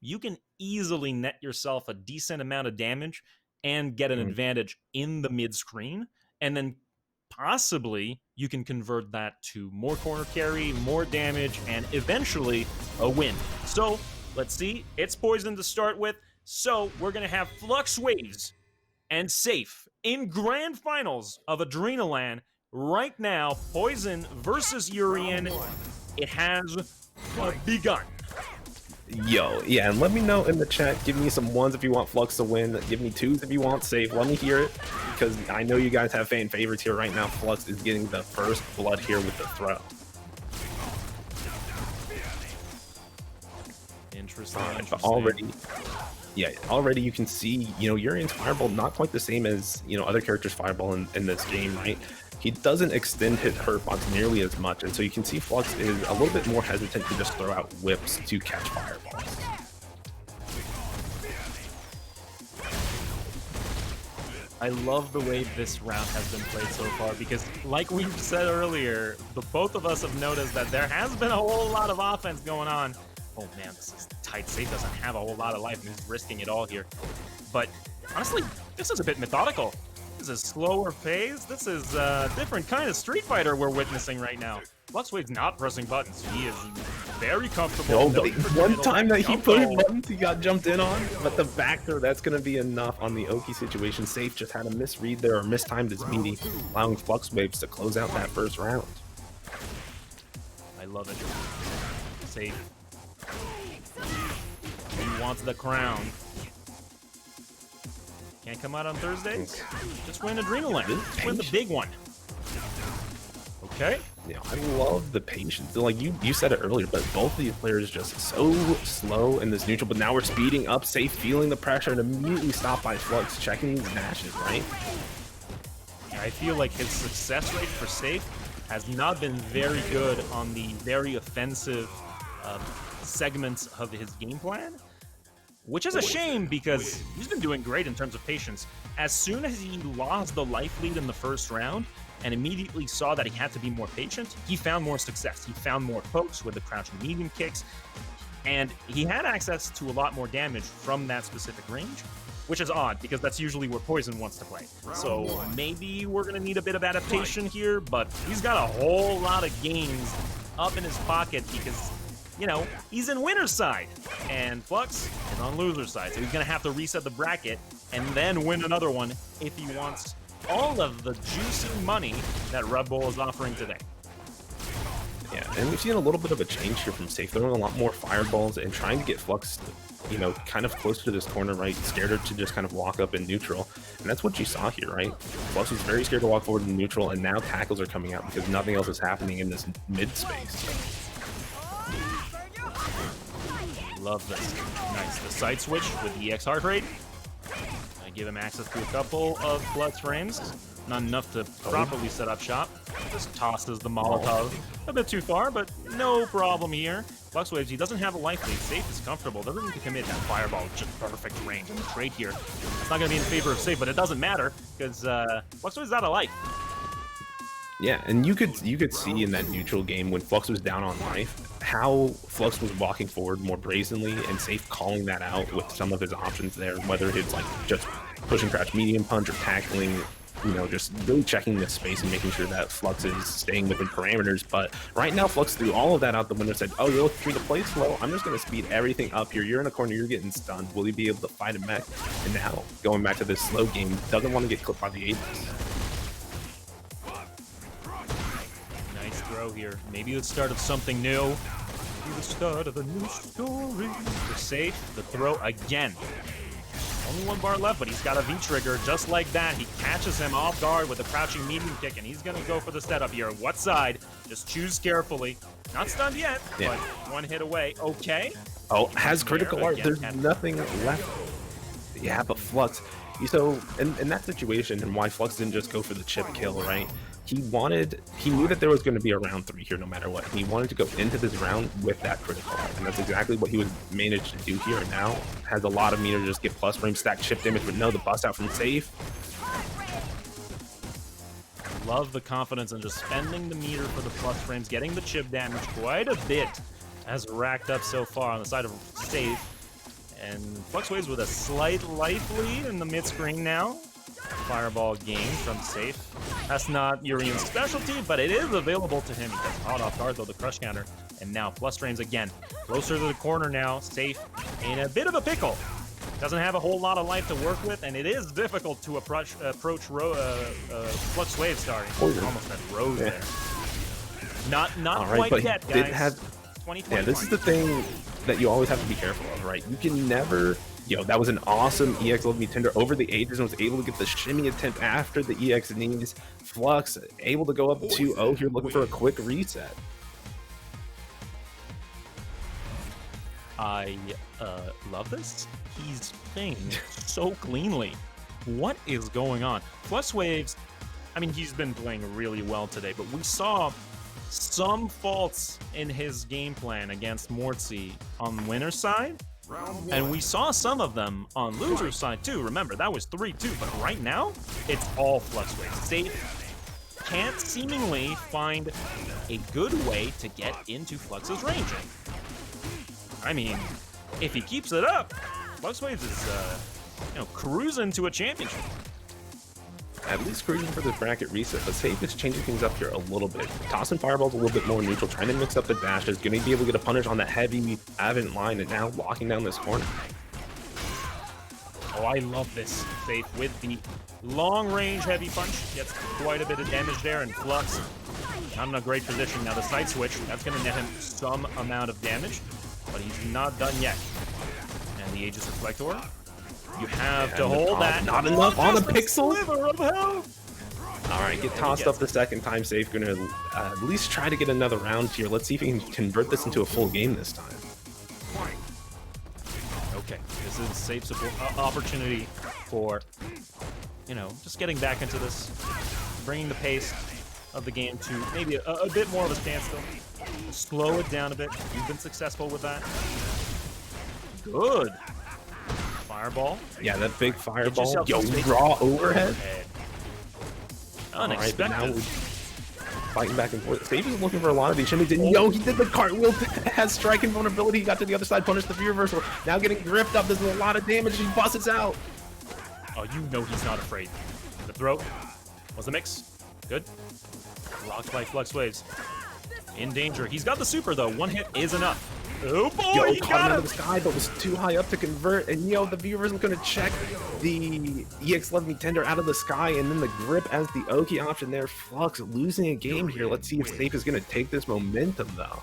you can easily net yourself a decent amount of damage and get an advantage in the mid-screen, and then possibly you can convert that to more corner carry, more damage, and eventually a win. So, let's see. It's Poison to start with, so we're going to have FluxWaveZ and Sayff in grand finals of AdrenaLAN right now. Poison versus Urian. It has begun. Yo, yeah, and let me know in the chat. Give me some 1s if you want Flux to win. Give me 2s if you want Sayff. Let me hear it, because I know you guys have fan favorites here right now. Flux is getting the first blood here with the throw. Interesting. But already you can see, Urian's Fireball not quite the same as, other characters' Fireball in this game, right? He doesn't extend his hurt box nearly as much, and so you can see Flux is a little bit more hesitant to just throw out whips to catch fireballs. I love the way this round has been played so far, because like we've said earlier, the both of us have noticed that there has been a whole lot of offense going on. Oh man, this is tight. Sayff doesn't have a whole lot of life, and he's risking it all here. But honestly, this is a bit methodical. This is slower pace. This is a different kind of Street Fighter we're witnessing right now. FluxWaveZ not pressing buttons. He is very comfortable. One time that he pushed buttons, he got jumped in on. But the back throw, that's going to be enough on the Oki situation. Sayff just had a misread there, or mistimed his meaty, allowing FluxWaveZ to close out that first round. I love it. Sayff. He wants the crown. Can't come out on Thursdays? Just win AdrenaLAN. Just win the big one. Okay. I love the patience. Like you said it earlier, but both of these players just so slow in this neutral, but now we're speeding up. Sayff feeling the pressure and immediately stopped by Flux, checking these dashes, right? I feel like his success rate for Sayff has not been very good on the very offensive segments of his game plan. Which is a shame, because he's been doing great in terms of patience. As soon as he lost the life lead in the first round and immediately saw that he had to be more patient, he found more success. He found more pokes with the crouching medium kicks, and he had access to a lot more damage from that specific range, which is odd, because that's usually where Poison wants to play. So maybe we're going to need a bit of adaptation here, but he's got a whole lot of games up in his pocket, because you know, he's in winner's side, and Flux is on loser's side. So he's going to have to reset the bracket and then win another one if he wants all of the juicy money that Red Bull is offering today. Yeah, and we've seen a little bit of a change here from Sayff, throwing a lot more fireballs and trying to get Flux, you know, kind of close to this corner, right? Scared her to just kind of walk up in neutral. And that's what you saw here, right? Flux was very scared to walk forward in neutral, and now tackles are coming out because nothing else is happening in this mid space. Love this. Nice. The side switch with the EX heart rate. I give him access to a couple of Flux frames. Not enough to properly set up shop. Just tosses the Molotov a bit too far, but no problem here. FluxWaveZ, he doesn't have a life lead. Sayff is comfortable. Doesn't need to commit that fireball. Just perfect range. And the trade here, it's not going to be in favor of Sayff, but it doesn't matter because FluxWaveZ is out of life. Yeah, and you could see in that neutral game when Flux was down on life how Flux was walking forward more brazenly, and Sayff calling that out with some of his options there, whether it's like just pushing crouch medium punch or tackling, you know, just really checking this space and making sure that Flux is staying within parameters. But right now Flux threw all of that out the window, said, oh, you're looking for me to play slow? I'm just going to speed everything up here. You're in a corner, you're getting stunned. Will he be able to fight him back? And now, going back to this slow game, doesn't want to get clipped by the Aegis. Nice throw here. Maybe the start of something new. Maybe the start of a new story. For Sayff, the throw again. Only one bar left, but he's got a V-trigger just like that. He catches him off guard with a crouching medium kick, and he's going to go for the setup here. What side? Just choose carefully. Not stunned yet, but one hit away. Okay. Oh, has critical art. There's nothing left. Yeah, but Flux. So, in that situation, and why Flux didn't just go for the chip kill, right? He knew that there was going to be a round 3 here no matter what. He wanted to go into this round with that critical art, and that's exactly what he was managed to do here. Now has a lot of meter to just get plus frame stack chip damage, but no, the bust out from Sayff. Love the confidence in just spending the meter for the plus frames, getting the chip damage quite a bit has racked up so far on the side of Sayff. And FluxWaveZ with a slight life lead in the mid screen now. Fireball game from Sayff. That's not Urian's specialty, but it is available to him. He gets caught off guard though, the crush counter. And now plus frames again. Closer to the corner now. Sayff in a bit of a pickle. Doesn't have a whole lot of life to work with, and it is difficult to approach FluxWaveZ. Sorry, almost had Rose there. Not right, quite yet, guys. 2020. Yeah, this is the thing that you always have to be careful of, right? You can never. Yo, that was an awesome EX level tender over the Aegis and was able to get the shimmy attempt after the EX knees. Flux able to go up 2-0 here, looking for a quick reset. I love this. He's playing so cleanly. What is going on? FluxWaveZ, I mean, he's been playing really well today, but we saw some faults in his game plan against Mortsy on the winner's side. And we saw some of them on loser's side too. Remember, that was 3-2, but right now, it's all FluxWaveZ. Sayff can't seemingly find a good way to get into Flux's range. I mean, if he keeps it up, FluxWaveZ is, cruising to a championship. At least cruising for this bracket reset, but Sayff is changing things up here a little bit. Tossing fireballs a little bit more neutral, trying to mix up the dashes, going to be able to get a punish on that heavy Avent line, and now locking down this corner. Oh, I love this. Sayff with the long-range heavy punch. Gets quite a bit of damage there, and Flux not in a great position. Now the side switch, that's going to net him some amount of damage, but he's not done yet. And the Aegis Reflector. You have to hold that. Not enough on the pixel. All right, get tossed up the second time. Sayff going to at least try to get another round here. Let's see if he can convert this into a full game this time. Okay, this is Sayff's opportunity for, just getting back into this, bringing the pace of the game to maybe a bit more of a standstill. Slow it down a bit. You've been successful with that. Good. Fireball. Yeah, that big fireball. Yo, raw overhead. Unexpected. All right, now we're fighting back and forth. Sayff is looking for a lot of these shimmies. And yo, he did the cartwheel. Has strike invulnerability. He got to the other side, punished the V reversal. Now getting gripped up. There's a lot of damage. He busts out. Oh, you know he's not afraid. The throw was a mix. Good. Blocked by FluxWaveZ. In danger. He's got the super though. One hit is enough. Oh boy, Yo, he caught got him out him! of the sky, but was too high up to convert. And yo, the viewers are gonna check the EX11 tender out of the sky, and then the grip as the Oki option there. Flux losing a game here. Let's see if Sayff is gonna take this momentum though.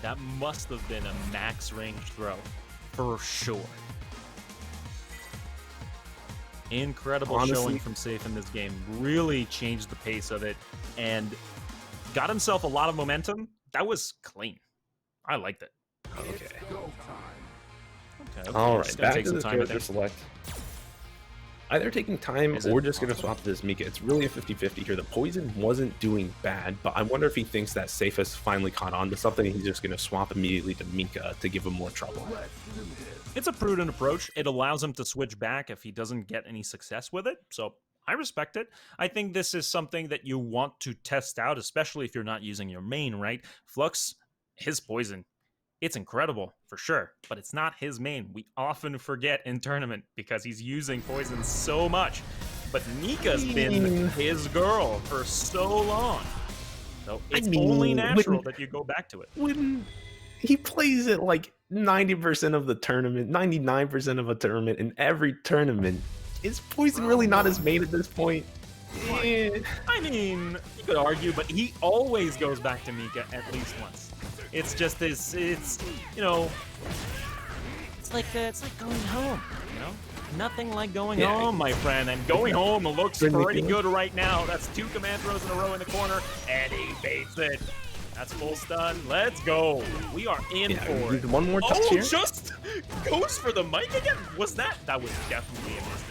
That must have been a max range throw, for sure. Incredible Honestly, showing from Sayff in this game. Really changed the pace of it and got himself a lot of momentum. That was clean. I liked it. Okay. Okay, All just right, gonna back take to some the time with character it. select. Either taking time Is it? or just going to swap to this Mika. It's really a 50-50 here. The poison wasn't doing bad, but I wonder if he thinks that Sayff has finally caught on to something. He's just going to swap immediately to Mika to give him more trouble. It's a prudent approach. It allows him to switch back if he doesn't get any success with it. So I respect it. I think this is something that you want to test out, especially if you're not using your main, right? Flux, his poison, it's incredible for sure, but it's not his main. We often forget in tournament because he's using poison so much. But Mika's been his girl for so long. So it's only natural that you go back to it. When he plays it like 90% of the tournament, 99% of a tournament, in every tournament, is poison really not his main at this point? I mean, you could argue, but he always goes back to Mika at least once. It's just this, it's, you know, it's like going home, you know? Nothing like going home, my friend, and going home looks pretty good right now. That's 2 command throws in a row in the corner, and he baits it. That's full stun. Let's go. We are in for it. One more touch here. Just goes for the mic again? Was that? That was definitely a mistake.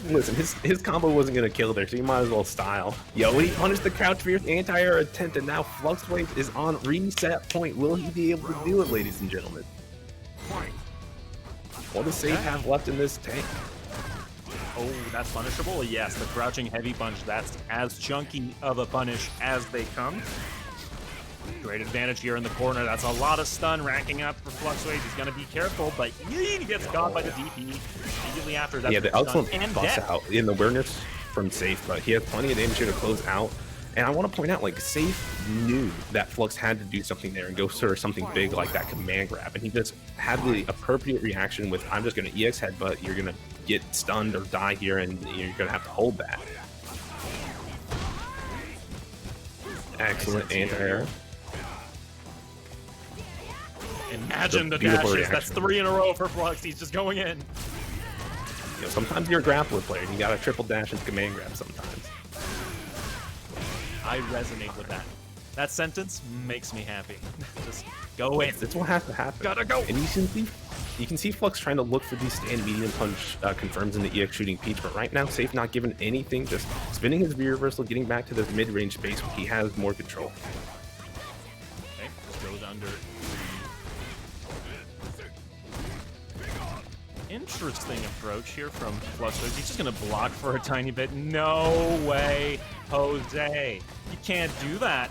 Listen, his combo wasn't going to kill there, so you might as well style. Yo, he punished the crouch fierce anti-air attempt, and now FluxWaveZ is on reset point. Will he be able to do it, ladies and gentlemen? What does Sayff have left in this tank? Oh, that's punishable? Yes, the crouching heavy punch. That's as chunky of a punish as they come. Great advantage here in the corner. That's a lot of stun racking up for FluxWaveZ. He's going to be careful, but he gets caught by the DP immediately after that. Yeah, the excellent and bust out in the awareness from Sayff, but he has plenty of damage here to close out. And I want to point out, like, Sayff knew that Flux had to do something there and go for something big like that command grab, and he just had the appropriate reaction with, I'm just going to EX headbutt, you're going to get stunned or die here, and you're going to have to hold that. Excellent anti-air. Imagine the dashes. That's 3 in a row for Flux. He's just going in. You know, sometimes you're a grappler player and you got to triple dash and command grab sometimes. I resonate with that. That sentence makes me happy. Just go in. That's what has to happen. Gotta go. And you can see Flux trying to look for these stand medium punch confirms in the EX shooting peach, but right now Sayff not given anything, just spinning his V reversal, getting back to this mid-range space where he has more control. Okay, just goes under. Interesting approach here from FluxWaveZ. He's just gonna block for a tiny bit. No way, Jose. You can't do that.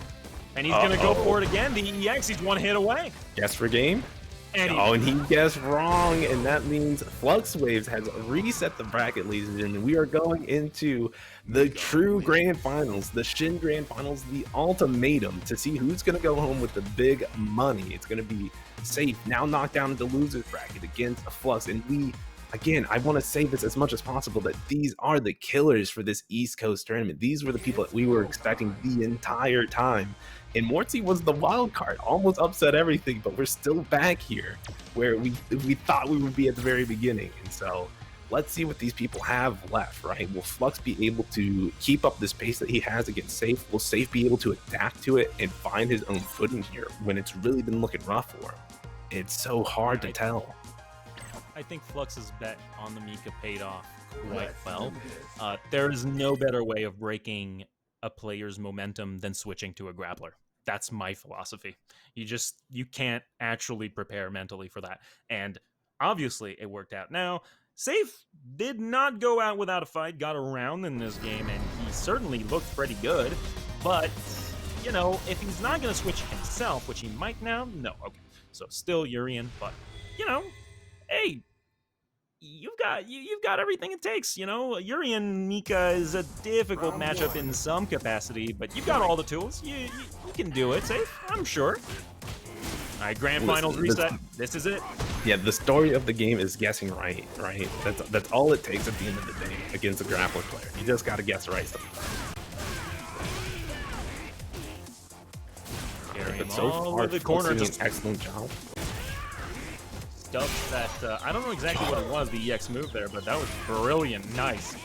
And he's gonna go for it again. The EX, he's 1 hit away. Guess for game? And he guessed wrong, and that means FluxWaveZ has reset the bracket, ladies and gentlemen. We are going into the true grand finals, the Shin grand finals, the ultimatum to see who's going to go home with the big money. It's going to be Sayff, now knocked down in the loser's bracket against Flux. And we, again, I want to say this as much as possible, that these are the killers for this East Coast tournament. These were the people that we were expecting the entire time. And Mortsy was the wild card, almost upset everything, but we're still back here where we thought we would be at the very beginning. And so let's see what these people have left, right? Will Flux be able to keep up this pace that he has against Sayff? Will Sayff be able to adapt to it and find his own footing here when it's really been looking rough for him? It's so hard to tell. I think Flux's bet on the Mika paid off quite well. There is no better way of breaking a player's momentum than switching to a grappler. That's my philosophy. You can't actually prepare mentally for that. And obviously it worked out. Now, Sayff did not go out without a fight, got around in this game, and he certainly looked pretty good. But, you know, if he's not going to switch himself, which he might now, no. Okay. So still Urian, but, you know, hey, you've got everything it takes, you know. Urian Mika is a difficult matchup in some capacity, but you've got all the tools. You can do it, Sayff, I'm sure. All right, grand Listen, finals reset. This is it. Yeah, the story of the game is guessing right? That's all it takes at the end of the day against a grappler player. You just got to guess right sometimes. But so far, the corner, doing just an excellent job. Stuff that I don't know exactly what it was, the EX move there, but that was brilliant. Nice.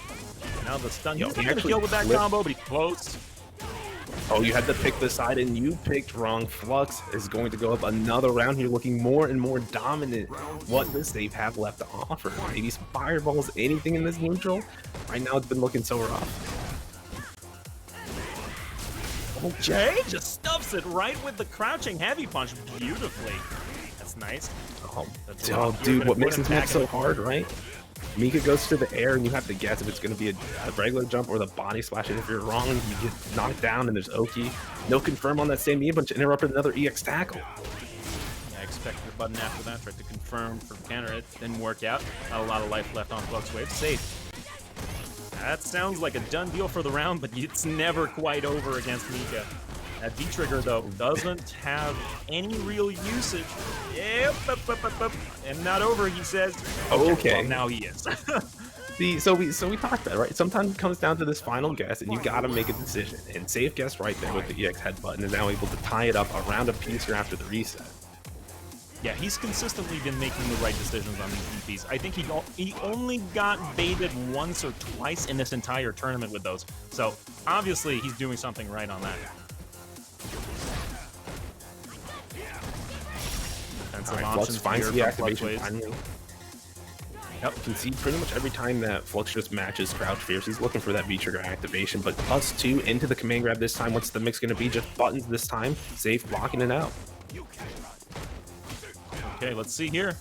Now the stun. He's not gonna kill with that combo, but he's close. Oh, you had to pick the side, and you picked wrong. Flux is going to go up another round here, looking more and more dominant. What does Sayff have left to offer? Maybe some fireballs, anything in this neutral? Right now, it's been looking so rough. Okay, just stuffs it right with the crouching heavy punch beautifully. That's nice. Oh, dude, what makes this match so hard, right? Mika goes to the air, and you have to guess if it's going to be a regular jump or the body splash. And if you're wrong, you get knocked down, and there's Oki. No confirm on that same medium punch. Interrupted another EX tackle. I expected a button after that. Tried to confirm for counter. It didn't work out. Not a lot of life left on FluxWaveZ. Sayff. That sounds like a done deal for the round, but it's never quite over against Mika. That V-trigger, though, doesn't have any real usage. Yep, and not over, he says. Okay. Well, now he is. See, so we talked about it, right? Sometimes it comes down to this final guess, and you got to make a decision. And Sayff guessed right there with the EX head button, and now able to tie it up around a piece here after the reset. Yeah, he's consistently been making the right decisions on these EPs. I think he only got baited once or twice in this entire tournament with those. So obviously he's doing something right on that. Defensive options finds the activation finally. Yep, you can see pretty much every time that Flux just matches Crouch Fierce, he's looking for that V-trigger activation, but +2 into the command grab this time. What's the mix going to be? Just buttons this time. Sayff blocking it out. Okay, let's see here.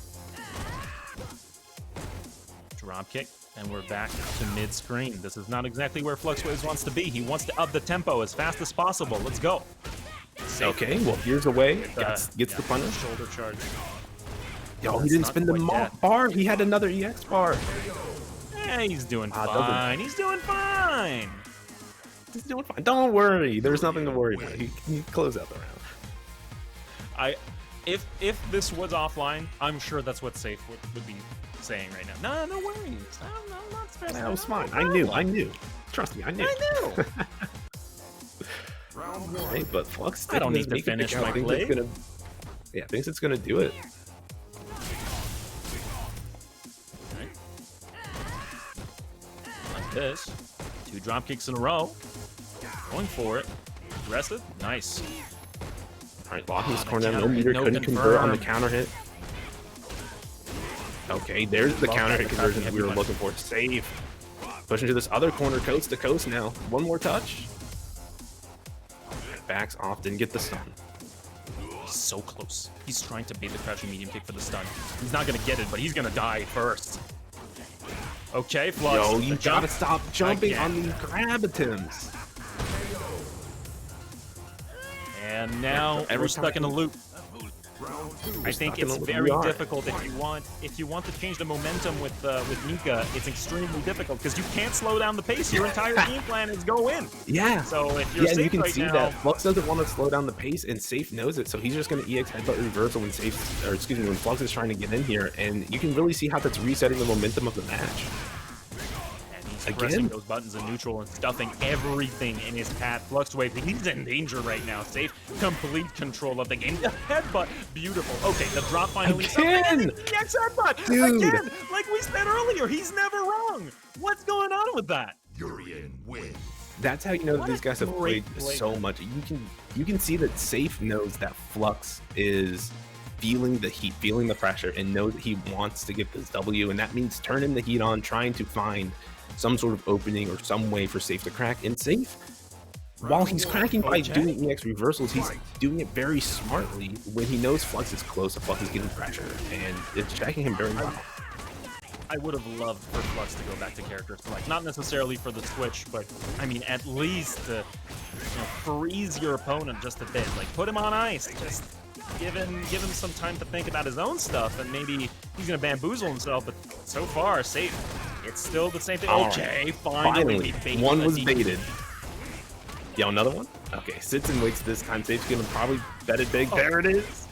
Drop kick, and we're back to mid-screen. This is not exactly where FluxWaveZ wants to be. He wants to up the tempo as fast as possible. Let's go. Okay, well, here's the way. Gets the punish. Shoulder charge. Yo, he didn't spin the bar. He had another EX bar. Yeah, he's doing fine. He's doing fine. He's doing fine. Don't worry. There's nothing to worry about. He close out the round. If this was offline, I'm sure that's what Sayff would be saying right now. No worries. I'm not stressed. That was fine. I knew. Trust me, I knew. Right, but Flux, I don't need to finish my play. Yeah, thinks it's gonna do it. Okay. Like this. 2 drop kicks in a row. Going for it. Aggressive. Nice. All right, locking this corner down. No meter, couldn't convert on the counter hit. Okay, there's the counter hit conversion that we were looking for. Sayff. Pushing to this other corner, coast to coast now. One more touch. Backs off, didn't get the stun. He's so close. He's trying to bait the crouching medium kick for the stun. He's not going to get it, but he's going to die first. Okay, Flux. Yo, you gotta stop jumping on these grab attempts. And now we're stuck in a loop. I think it's very difficult if you want to change the momentum with Mika. It's extremely difficult because you can't slow down the pace. Your entire game plan is go in. Yeah. So if you're and Sayff you can right see now, that Flux doesn't want to slow down the pace, and Sayff knows it. So he's just going to EX headbutt reversal when when Flux is trying to get in here, and you can really see how that's resetting the momentum of the match. He's pressing those buttons in neutral and stuffing everything in his path. FluxWaveZ, he's in danger right now. Sayff, complete control of the game. The headbutt, beautiful. Okay, the drop finally. Again! Yes, headbutt! Dude! Again! Like we said earlier, he's never wrong. What's going on with that? Urian wins. That's how you know that these guys have played so much. You can see that Sayff knows that Flux is feeling the heat, feeling the pressure, and knows that he wants to get this W, and that means turning the heat on, trying to find some sort of opening or some way for Sayff to crack. And Sayff, while he's cracking by doing EX reversals, he's doing it very smartly when he knows Flux is close, so Flux is getting pressure, and it's checking him very well. I would have loved for Flux to go back to character select. Not necessarily for the switch, but I mean, at least to freeze your opponent just a bit. Like, put him on ice. Just give him some time to think about his own stuff, and maybe he's going to bamboozle himself. But so far, Sayff, it's still the same thing. Okay, finally. One was baited. Yo, another one? Okay, sits and waits this time. Sayff's going to probably bet it big. There it is.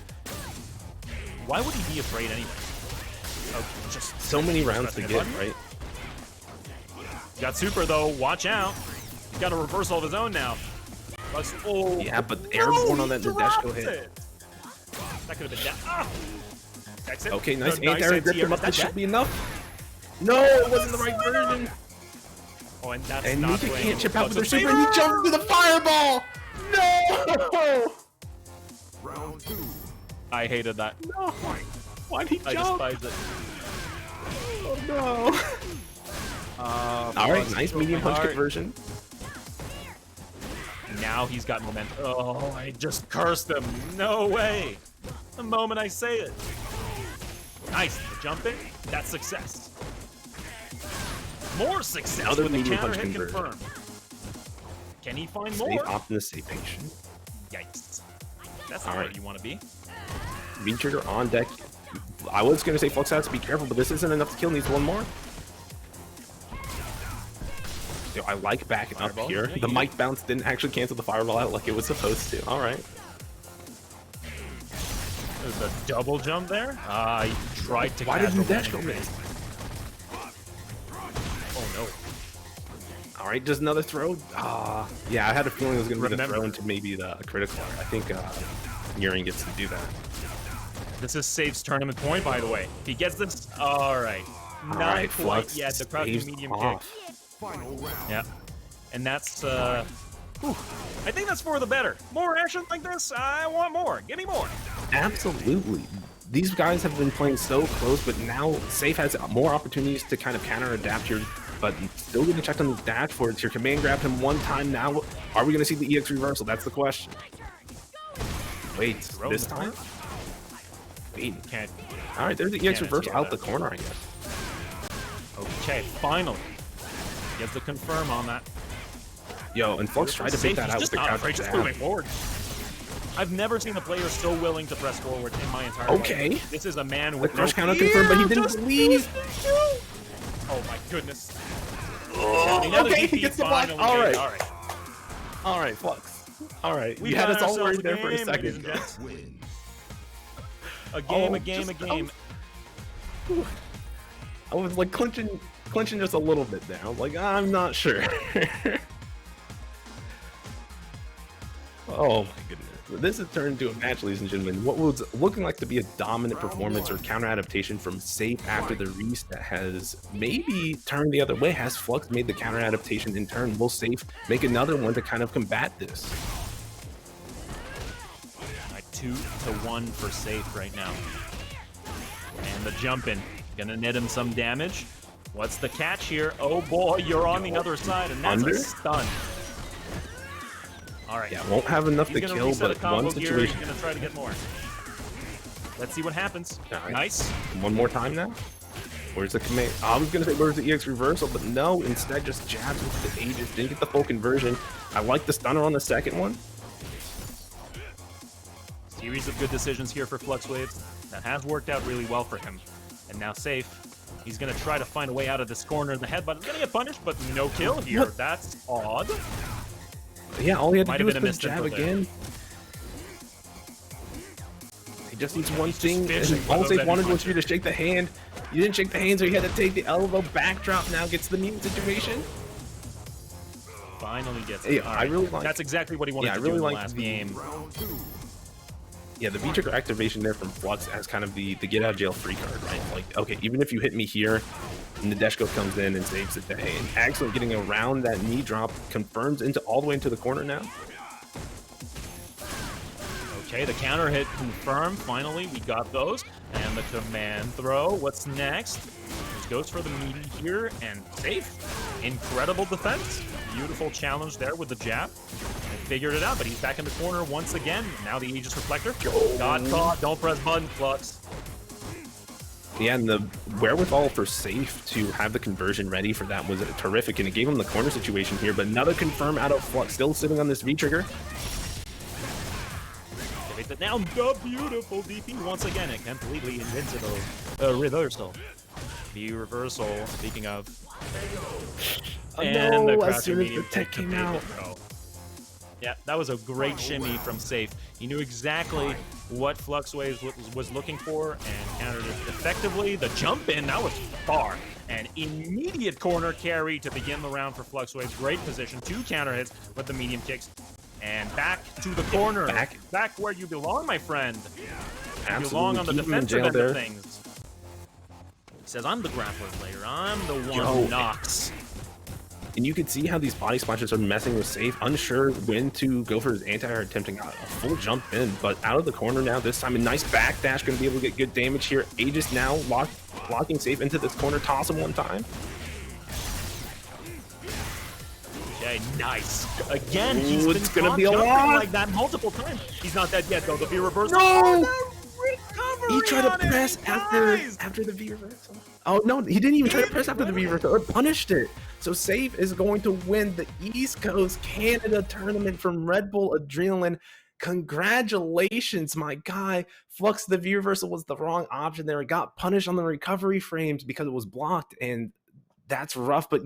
Why would he be afraid anyway? Oh, just So many rounds to pressing a get, button. right? He got super though. Watch out. He's got a reversal of his own now. Oh, Yeah, but airborne on that he Nadeshko dropped hit. it. That could have been down. Ah! Exit. Okay, nice Good, anti-air grip him up. That should be enough. No, it wasn't the right version. Oh, and that's And not Nika playing can't chip out with the her super, and he jumped into the fireball. No! Round 2. I hated that. No! Why'd he I jump? despise it. Oh no! All right, nice medium punch Alright. conversion. Now he's got momentum. Oh, I just cursed him. No way. The moment I say it. Nice. The jumping. That's success. More success Another with the medium counter punch hit conversion. confirmed. Can he find Stay more? optimist, stay patient. Yikes. That's not All where right. you want to be. V-trigger on deck. I was gonna say FluxWaveZ to be careful, but this isn't enough to kill. Needs one more. Yo, I like backing up Fireball, here. yeah, The yeah. mic bounce didn't actually cancel the fireball out like it was supposed to. All right. There's a double jump there. He tried to Why did casual Nadeshko landing. miss? Oh no. All right, just another throw. Yeah, I had a feeling it was gonna be the Remember- throw into maybe the critical. I think Uring gets to do that. This is Sayff's tournament point, by the way. If he gets this, all right. Not Alright, quite Flux yet. The crouching stays medium off. kick. Final round. Yeah. And that's, whew. I think that's for the better. More action like this? I want more. Give me more. Absolutely. These guys have been playing so close, but now Sayff has more opportunities to kind of counter-adapt here, but still getting checked on the dashboards here. Command grabbed him one time now. Are we going to see the EX reversal? That's the question. Wait, Throw this in the time? Wait. Can't. All right, there's the EX Can't reversal achieve out the that. corner, I guess. Okay, finally. Gets the confirm on that. Yo, and Flux tried to Sayff, pick that he's out with just the not crouch afraid, just jab. moving forward. I've never seen a player so willing to press forward in my entire Okay. life. This is a man The with crush no counter fear, confirmed, but he didn't just leave. Oh my goodness. Oh, Another okay, he DP gets the block. finally. All right. All right. All right, Flux. All right, We you had got us all ourselves worried there for a game, ladies and second. gents. Win. A game, Oh, a game, a just- game. I was like clinching just a little bit there. I was like, I'm not sure. Oh my goodness. This has turned into a match, ladies and gentlemen. What was looking like to be a dominant performance or counter adaptation from Sayff after the reset has maybe turned the other way. Has Flux made the counter adaptation in turn? Will Sayff make another one to kind of combat this? 2-1 for Sayff right now. And the jump in. Gonna net him some damage. What's the catch here? Oh boy, you're on the other side, and that's Under? a stun. All right. Yeah, won't have enough He's to gonna kill, reset a but combo one gear. situation. He's gonna try to get more. Let's see what happens. All right. Nice. One more time now. Where's the command? I was gonna say where's the EX reversal, but no. Instead, just jabs into the Aegis. Didn't get the full conversion. I like the stunner on the second one. Series of good decisions here for FluxWaveZ. That has worked out really well for him. And now Sayff, he's gonna try to find a way out of this corner in the headbutt. He's gonna get punished, but no kill here. What? That's odd. Yeah, all he had to Might do have was been a put his jab misinput there. again. He just needs one thing, fishing and for all those Sayff heavy wanted was punches. for you to shake the hand. You didn't shake the hand, so he had to take the elbow backdrop. Now gets the mute situation. Finally gets Hey, it. All I really like- That's exactly what he wanted Yeah, I to really do in the like last the- game. Round 2. Yeah, the V-trigger activation there from Flux as kind of the get out of jail free card, right? Like, okay, even if you hit me here, Nadeshko comes in and saves the day. And actually getting around that knee drop confirms into all the way into the corner now. Okay, the counter hit confirmed. Finally, we got those. And the command throw. What's next? Goes for the meaty here, and Sayff. Incredible defense. Beautiful challenge there with the jab. And figured it out, but he's back in the corner once again. Now the Aegis Reflector. Got caught. Don't press button, Flux. Yeah, and the wherewithal for Sayff to have the conversion ready for that was terrific, and it gave him the corner situation here, but another confirm out of Flux, still sitting on this V-trigger. Take it down. The beautiful DP once again. A completely invincible reversal. The reversal, speaking of. Oh, And the no, crouching as soon as the medium tech kick to came fade out. the throw. Yeah, that was a great shimmy from Sayff. He knew exactly what FluxWaveZ was looking for and countered it effectively. The jump in, that was far. An immediate corner carry to begin the round for FluxWaveZ. Great position, 2 counter hits with the medium kicks. And back to the corner. Back where you belong, my friend. You belong on the defensive end of things. He says, I'm the grappler player. I'm the one who knocks. And you can see how these body splashes are messing with Sayff, unsure when to go for his anti-air, attempting a full jump in, but out of the corner now, this time a nice backdash, going to be able to get good damage here. Aegis now locking Sayff into this corner, toss him one time. Okay, nice. Again, he's it's going to be a lot. Like that multiple times. He's not dead yet, though. The V reversal. No! He tried to press after the V reversal. Oh, no, he didn't even try to press after the V reversal. It punished it. So Sayff is going to win the East Coast Canada tournament from Red Bull AdrenaLAN. Congratulations, my guy. Flux, the V reversal was the wrong option there. It got punished on the recovery frames because it was blocked, and that's rough, but